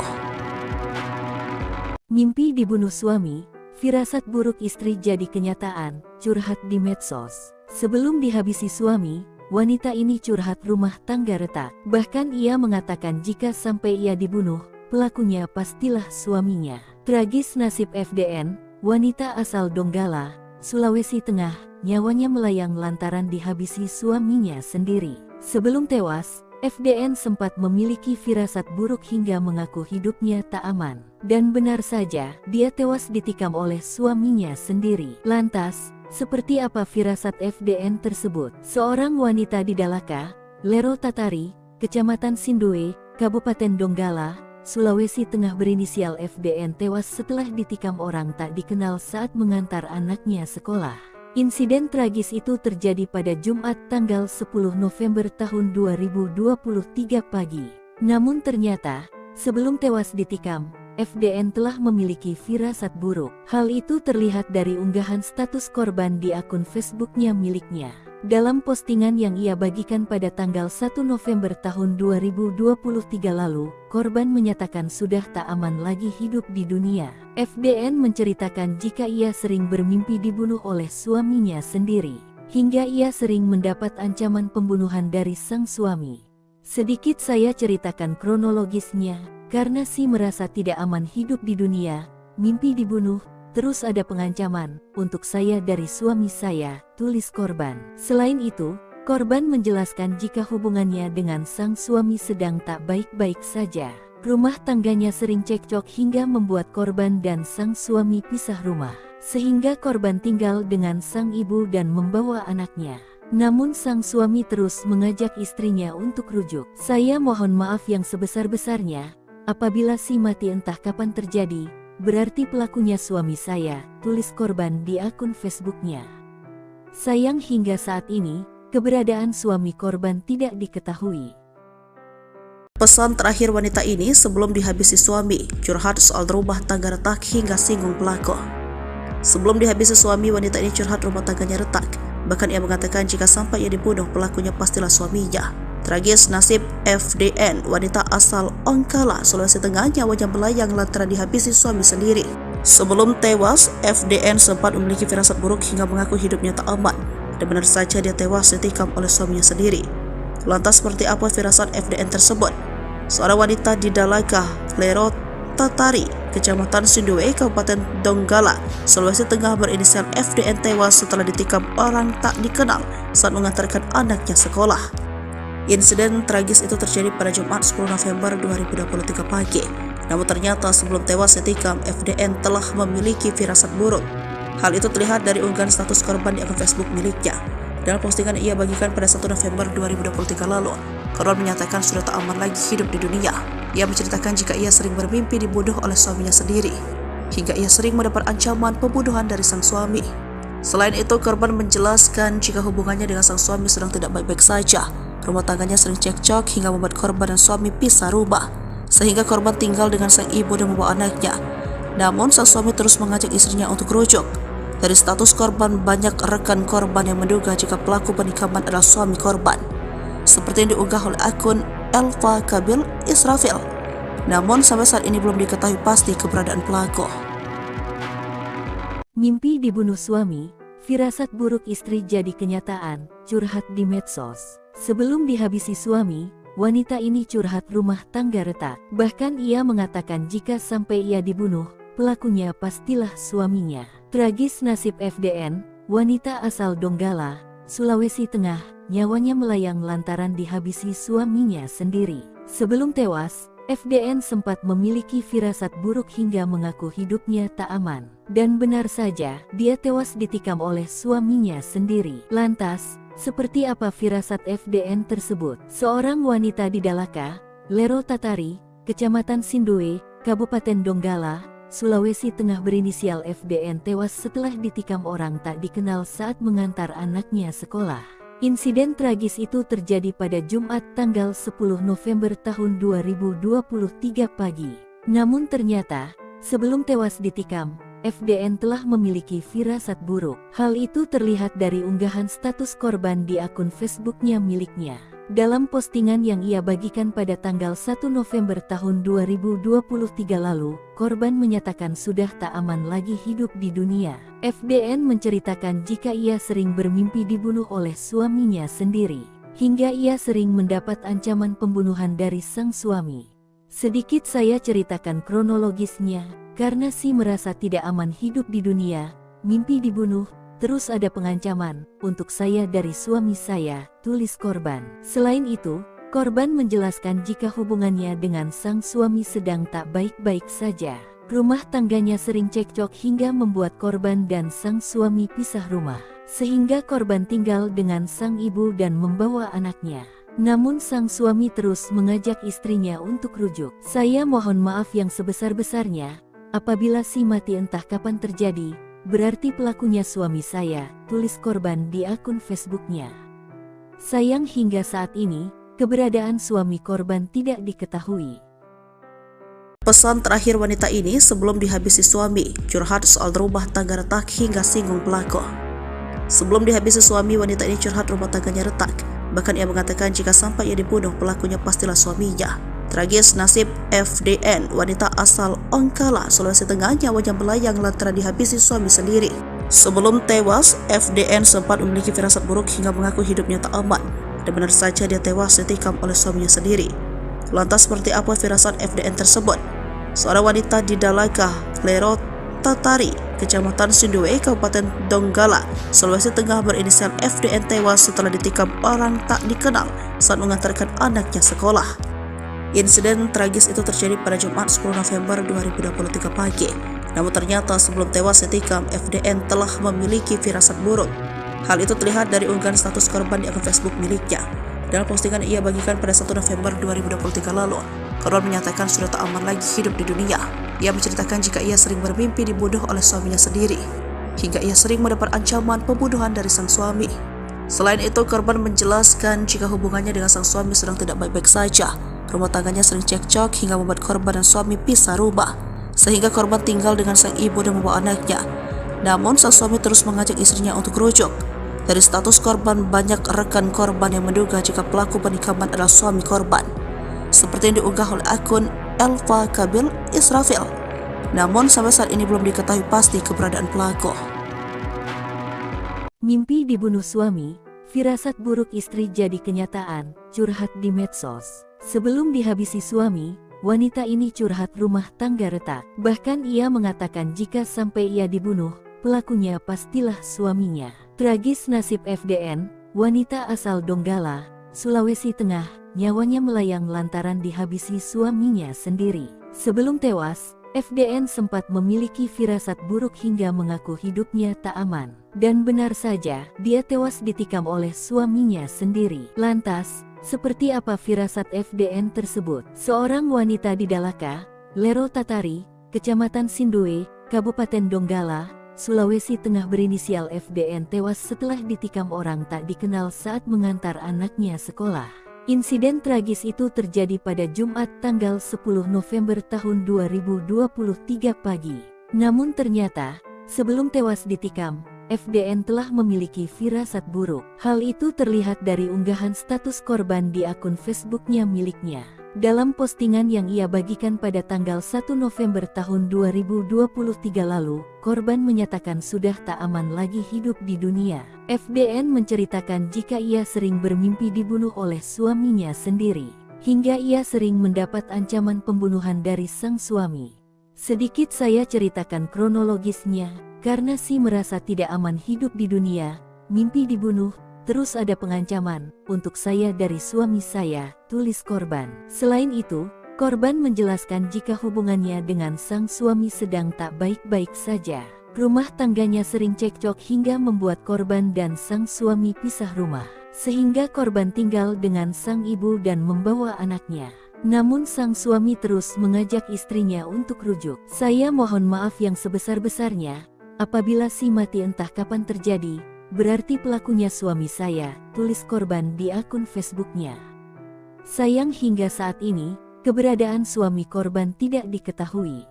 Mimpi dibunuh suami, firasat buruk istri jadi kenyataan, curhat di medsos. Sebelum dihabisi suami, wanita ini curhat rumah tangga retak. Bahkan ia mengatakan jika sampai ia dibunuh, pelakunya pastilah suaminya. Tragis nasib FDN, wanita asal Donggala, Sulawesi Tengah, nyawanya melayang lantaran dihabisi suaminya sendiri. Sebelum tewas, FDN sempat memiliki firasat buruk hingga mengaku hidupnya tak aman. Dan benar saja, dia tewas ditikam oleh suaminya sendiri. Lantas, seperti apa firasat FDN tersebut? Seorang wanita di Dalaka, Lero Tatari, Kecamatan Sindoe, Kabupaten Donggala, Sulawesi Tengah berinisial FDN tewas setelah ditikam orang tak dikenal saat mengantar anaknya sekolah. Insiden tragis itu terjadi pada Jumat tanggal 10 November tahun 2023 pagi. Namun ternyata, sebelum tewas ditikam, FDN telah memiliki firasat buruk. Hal itu terlihat dari unggahan status korban di akun Facebooknya miliknya. Dalam postingan yang ia bagikan pada tanggal 1 November tahun 2023 lalu, korban menyatakan sudah tak aman lagi hidup di dunia. FDN menceritakan jika ia sering bermimpi dibunuh oleh suaminya sendiri, hingga ia sering mendapat ancaman pembunuhan dari sang suami. Sedikit saya ceritakan kronologisnya, karena si merasa tidak aman hidup di dunia, mimpi dibunuh, terus ada pengancaman untuk saya dari suami saya, tulis korban. Selain itu, korban menjelaskan jika hubungannya dengan sang suami sedang tak baik-baik saja. Rumah tangganya sering cekcok hingga membuat korban dan sang suami pisah rumah, sehingga korban tinggal dengan sang ibu dan membawa anaknya. Namun sang suami terus mengajak istrinya untuk rujuk. Saya mohon maaf yang sebesar-besarnya, apabila si mati entah kapan terjadi, berarti pelakunya suami saya, tulis korban di akun Facebooknya. Sayang hingga saat ini, keberadaan suami korban tidak diketahui. Pesan terakhir wanita ini sebelum dihabisi suami, curhat soal rumah tangga retak hingga singgung pelaku. Sebelum dihabisi suami, wanita ini curhat rumah tangganya retak. Bahkan ia mengatakan jika sampai ia dibunuh, pelakunya pastilah suaminya. Tragis nasib FDN, wanita asal Ongkala, Sulawesi Tengah, nyawanya melayang lantaran dihabisi suami sendiri. Sebelum tewas, FDN sempat memiliki firasat buruk hingga mengaku hidupnya tak aman. Dan benar saja dia tewas ditikam oleh suaminya sendiri. Lantas seperti apa firasat FDN tersebut? Seorang wanita di Dalaga, Lero Tatari, Kecamatan Sindue, Kabupaten Donggala, Sulawesi Tengah berinisial FDN tewas setelah ditikam orang tak dikenal saat mengantarkan anaknya sekolah. Insiden tragis itu terjadi pada Jumat 10 November 2023 pagi. Namun ternyata sebelum tewas ditikam, FDN telah memiliki firasat buruk. Hal itu terlihat dari unggahan status korban di akun Facebook miliknya. Dalam postingan ia bagikan pada 1 November 2023 lalu, korban menyatakan sudah tak aman lagi hidup di dunia. Ia menceritakan jika ia sering bermimpi dibunuh oleh suaminya sendiri, hingga ia sering mendapat ancaman pembunuhan dari sang suami. Selain itu, korban menjelaskan jika hubungannya dengan sang suami sedang tidak baik-baik saja. Rumah tangganya sering cekcok hingga membuat korban dan suami pisah rumah, sehingga korban tinggal dengan sang ibu dan membawa anaknya. Namun sang suami terus mengajak istrinya untuk rujuk. Dari status korban, banyak rekan korban yang menduga jika pelaku penikaman adalah suami korban, seperti yang diunggah oleh akun Elva Kabil Israfil. Namun sampai saat ini belum diketahui pasti keberadaan pelaku. Mimpi dibunuh suami, firasat buruk istri jadi kenyataan, curhat di medsos. Sebelum dihabisi suami, wanita ini curhat rumah tangga retak. Bahkan ia mengatakan jika sampai ia dibunuh, pelakunya pastilah suaminya. Tragis nasib FDN, wanita asal Donggala, Sulawesi Tengah, nyawanya melayang lantaran dihabisi suaminya sendiri. Sebelum tewas, FDN sempat memiliki firasat buruk hingga mengaku hidupnya tak aman. Dan benar saja, dia tewas ditikam oleh suaminya sendiri. Lantas, seperti apa firasat FDN tersebut? Seorang wanita di Dalaka, Lero Tatari, Kecamatan Sindue, Kabupaten Donggala, Sulawesi Tengah berinisial FDN tewas setelah ditikam orang tak dikenal saat mengantar anaknya sekolah. Insiden tragis itu terjadi pada Jumat tanggal 10 November tahun 2023 pagi. Namun ternyata, sebelum tewas ditikam, FDN telah memiliki firasat buruk. Hal itu terlihat dari unggahan status korban di akun Facebooknya miliknya. Dalam postingan yang ia bagikan pada tanggal 1 November tahun 2023 lalu, korban menyatakan sudah tak aman lagi hidup di dunia. FDN menceritakan jika ia sering bermimpi dibunuh oleh suaminya sendiri, hingga ia sering mendapat ancaman pembunuhan dari sang suami. Sedikit saya ceritakan kronologisnya, karena si merasa tidak aman hidup di dunia, mimpi dibunuh, terus ada pengancaman untuk saya dari suami saya, tulis korban. Selain itu, korban menjelaskan jika hubungannya dengan sang suami sedang tak baik-baik saja. Rumah tangganya sering cekcok hingga membuat korban dan sang suami pisah rumah, sehingga korban tinggal dengan sang ibu dan membawa anaknya. Namun sang suami terus mengajak istrinya untuk rujuk. Saya mohon maaf yang sebesar-besarnya, apabila si mati entah kapan terjadi, berarti pelakunya suami saya, tulis korban di akun Facebooknya. Sayang hingga saat ini, keberadaan suami korban tidak diketahui. Pesan terakhir wanita ini sebelum dihabisi suami, curhat soal rumah tangga retak hingga singgung pelaku. Sebelum dihabisi suami, wanita ini curhat rumah tangganya retak. Bahkan ia mengatakan jika sampai ia dibunuh, pelakunya pastilah suaminya. Tragis nasib FDN, wanita asal Ongkala, Sulawesi Tengah, nyawanya melayang lantaran dihabisi suami sendiri. Sebelum tewas, FDN sempat memiliki firasat buruk hingga mengaku hidupnya tak aman. Dan benar saja dia tewas ditikam oleh suaminya sendiri. Lantas seperti apa firasat FDN tersebut? Seorang wanita di Dalaka, Lero Tatari, Kecamatan Sindue, Kabupaten Donggala, Sulawesi Tengah berinisial FDN tewas setelah ditikam orang tak dikenal saat mengantarkan anaknya sekolah. Insiden tragis itu terjadi pada Jumat 10 November 2023 pagi. Namun ternyata sebelum tewas ditikam, FDN telah memiliki firasat buruk. Hal itu terlihat dari unggahan status korban di akun Facebook miliknya. Dalam postingan ia bagikan pada 1 November 2023 lalu, korban menyatakan sudah tak aman lagi hidup di dunia. Ia menceritakan jika ia sering bermimpi dibunuh oleh suaminya sendiri, hingga ia sering mendapat ancaman pembunuhan dari sang suami. Selain itu, korban menjelaskan jika hubungannya dengan sang suami sedang tidak baik-baik saja. Rumah tangganya sering cekcok hingga membuat korban dan suami pisah rumah, sehingga korban tinggal dengan sang ibu dan membawa anaknya. Namun, sang suami terus mengajak istrinya untuk rujuk. Dari status korban, banyak rekan korban yang menduga jika pelaku penikaman adalah suami korban, seperti yang diunggah oleh akun Elva Kabil Israfil. Namun sampai saat ini belum diketahui pasti keberadaan pelaku. Mimpi dibunuh suami, firasat buruk istri jadi kenyataan, curhat di medsos. Sebelum dihabisi suami, wanita ini curhat rumah tangga retak. Bahkan ia mengatakan jika sampai ia dibunuh, pelakunya pastilah suaminya. Tragis nasib FDN, wanita asal Donggala, Sulawesi Tengah, nyawanya melayang lantaran dihabisi suaminya sendiri. Sebelum tewas, FDN sempat memiliki firasat buruk hingga mengaku hidupnya tak aman. Dan benar saja, dia tewas ditikam oleh suaminya sendiri. Lantas, seperti apa firasat FDN tersebut? Seorang wanita di Dalaka, Lero Tatari, Kecamatan Sindue, Kabupaten Donggala, Sulawesi Tengah berinisial FDN tewas setelah ditikam orang tak dikenal saat mengantar anaknya sekolah. Insiden tragis itu terjadi pada Jumat tanggal 10 November tahun 2023 pagi. Namun ternyata, sebelum tewas ditikam, FDN telah memiliki firasat buruk. Hal itu terlihat dari unggahan status korban di akun Facebooknya miliknya. Dalam postingan yang ia bagikan pada tanggal 1 November tahun 2023 lalu, korban menyatakan sudah tak aman lagi hidup di dunia. FDN menceritakan jika ia sering bermimpi dibunuh oleh suaminya sendiri, hingga ia sering mendapat ancaman pembunuhan dari sang suami. Sedikit saya ceritakan kronologisnya, karena si merasa tidak aman hidup di dunia, mimpi dibunuh, terus ada pengancaman untuk saya dari suami saya, tulis korban. Selain itu, korban menjelaskan jika hubungannya dengan sang suami sedang tak baik-baik saja. Rumah tangganya sering cekcok hingga membuat korban dan sang suami pisah rumah, sehingga korban tinggal dengan sang ibu dan membawa anaknya. Namun sang suami terus mengajak istrinya untuk rujuk. Saya mohon maaf yang sebesar-besarnya, apabila si mati entah kapan terjadi, berarti pelakunya suami saya, tulis korban di akun Facebooknya. Sayang hingga saat ini, keberadaan suami korban tidak diketahui.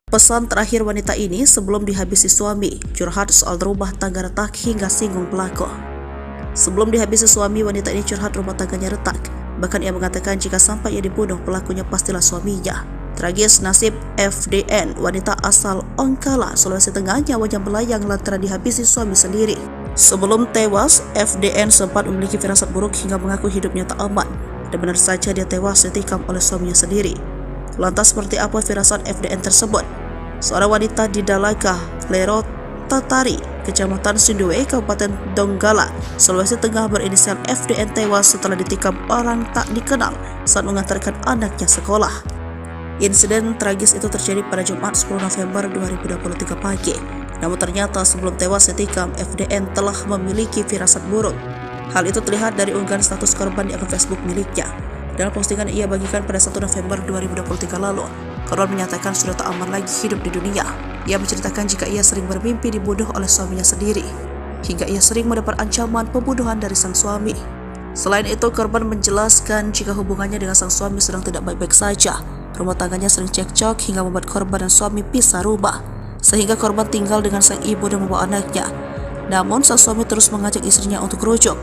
Pesan terakhir wanita ini sebelum dihabisi suami, curhat soal rumah tangga retak hingga singgung pelaku. Sebelum dihabisi suami, wanita ini curhat rumah tangganya retak. Bahkan ia mengatakan jika sampai ia dibunuh, pelakunya pastilah suaminya. Tragis nasib FDN, wanita asal Ongkala, Sulawesi Tengah, nyawanya melayang lantaran dihabisi suami sendiri. Sebelum tewas, FDN sempat memiliki firasat buruk hingga mengaku hidupnya tak aman. Dan benar saja dia tewas ditikam oleh suaminya sendiri. Lantas seperti apa firasat FDN tersebut? Seorang wanita di Dalaka, Lero Tatari, Kecamatan Sindue, Kabupaten Donggala, Sulawesi Tengah berinisial FDN tewas setelah ditikam orang tak dikenal saat mengantarkan anaknya sekolah. Insiden tragis itu terjadi pada Jumat 10 November 2023 pagi. Namun ternyata sebelum tewas ditikam, FDN telah memiliki firasat buruk. Hal itu terlihat dari unggahan status korban di akun Facebook miliknya. Dalam postingan ia bagikan pada 1 November 2023 lalu, Korban menyatakan sudah tak aman lagi hidup di dunia. Ia menceritakan jika ia sering bermimpi dibunuh oleh suaminya sendiri, hingga ia sering mendapat ancaman pembunuhan dari sang suami. Selain itu, korban menjelaskan jika hubungannya dengan sang suami sedang tidak baik-baik saja. Rumah tangganya sering cekcok hingga membuat korban dan suami pisah rumah, sehingga korban tinggal dengan sang ibu dan membawa anaknya. Namun, sang suami terus mengajak istrinya untuk rujuk.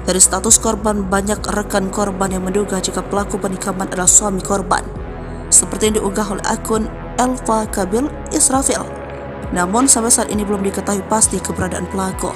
Dari status korban, banyak rekan korban yang menduga jika pelaku penikaman adalah suami korban, seperti yang diunggah oleh akun Elva Kabil Israfil. Namun, sampai saat ini belum diketahui pasti keberadaan pelaku.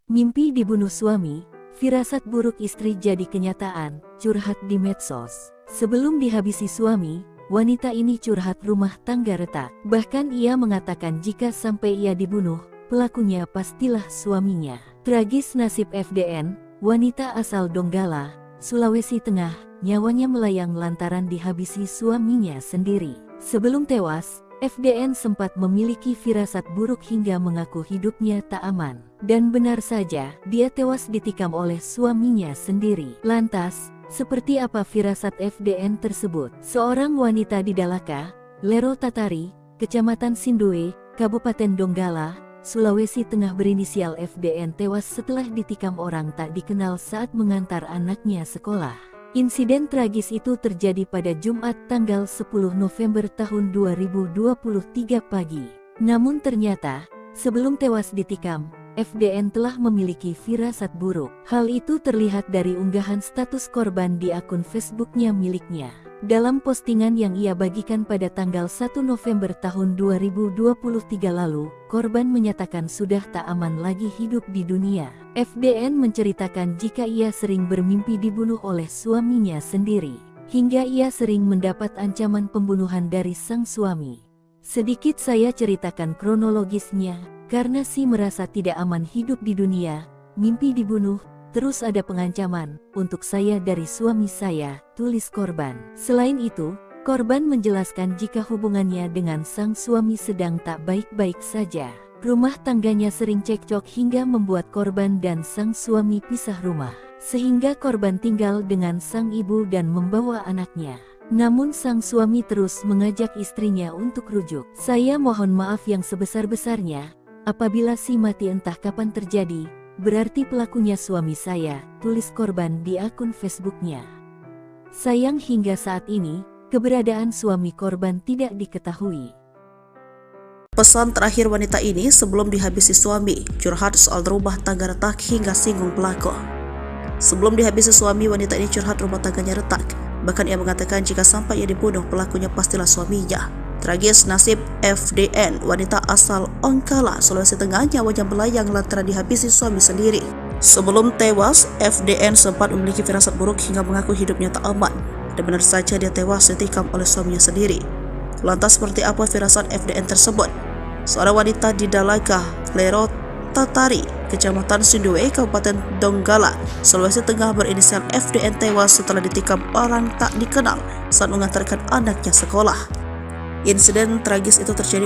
Mimpi dibunuh suami, firasat buruk istri jadi kenyataan, curhat di medsos. Sebelum dihabisi suami, wanita ini curhat rumah tangga retak. Bahkan ia mengatakan jika sampai ia dibunuh, pelakunya pastilah suaminya. Tragis nasib FDN, wanita asal Donggala, Sulawesi Tengah, nyawanya melayang lantaran dihabisi suaminya sendiri. Sebelum tewas, FDN sempat memiliki firasat buruk hingga mengaku hidupnya tak aman. Dan benar saja, dia tewas ditikam oleh suaminya sendiri. Lantas, seperti apa firasat FDN tersebut? Seorang wanita di Dalaka, Lero Tatari, Kecamatan Sindoe, Kabupaten Donggala, Sulawesi Tengah berinisial FDN tewas setelah ditikam orang tak dikenal saat mengantar anaknya sekolah. Insiden tragis itu terjadi pada Jumat tanggal 10 November tahun 2023 pagi. Namun ternyata, sebelum tewas ditikam, FDN telah memiliki firasat buruk. Hal itu terlihat dari unggahan status korban di akun Facebooknya miliknya. Dalam postingan yang ia bagikan pada tanggal 1 November tahun 2023 lalu, korban menyatakan sudah tak aman lagi hidup di dunia. FDN menceritakan jika ia sering bermimpi dibunuh oleh suaminya sendiri, hingga ia sering mendapat ancaman pembunuhan dari sang suami. Sedikit saya ceritakan kronologisnya, karena si merasa tidak aman hidup di dunia, mimpi dibunuh, terus ada pengancaman untuk saya dari suami saya, tulis korban. Selain itu, korban menjelaskan jika hubungannya dengan sang suami sedang tak baik-baik saja. Rumah tangganya sering cekcok hingga membuat korban dan sang suami pisah rumah, sehingga korban tinggal dengan sang ibu dan membawa anaknya. Namun sang suami terus mengajak istrinya untuk rujuk. Saya mohon maaf yang sebesar-besarnya, apabila si mati entah kapan terjadi, berarti pelakunya suami saya, tulis korban di akun Facebooknya. Sayang hingga saat ini, keberadaan suami korban tidak diketahui. Pesan terakhir wanita ini sebelum dihabisi suami, curhat soal rumah tangga retak hingga singgung pelaku. Sebelum dihabisi suami, wanita ini curhat rumah tangganya retak. Bahkan ia mengatakan jika sampai ia dibunuh, pelakunya pastilah suaminya. Tragis nasib FDN, wanita asal Ongkala, Sulawesi Tengah, nyawanya melayang lantaran dihabisi suami sendiri. Sebelum tewas, FDN sempat memiliki firasat buruk hingga mengaku hidupnya tak aman. Dan benar saja dia tewas ditikam oleh suaminya sendiri. Lantas seperti apa firasat FDN tersebut? Seorang wanita di Dalaka, Lero Tatari, Kecamatan Sindoe, Kabupaten Donggala, Sulawesi Tengah berinisial FDN tewas setelah ditikam orang tak dikenal saat mengantarkan anaknya sekolah. Insiden tragis itu terjadi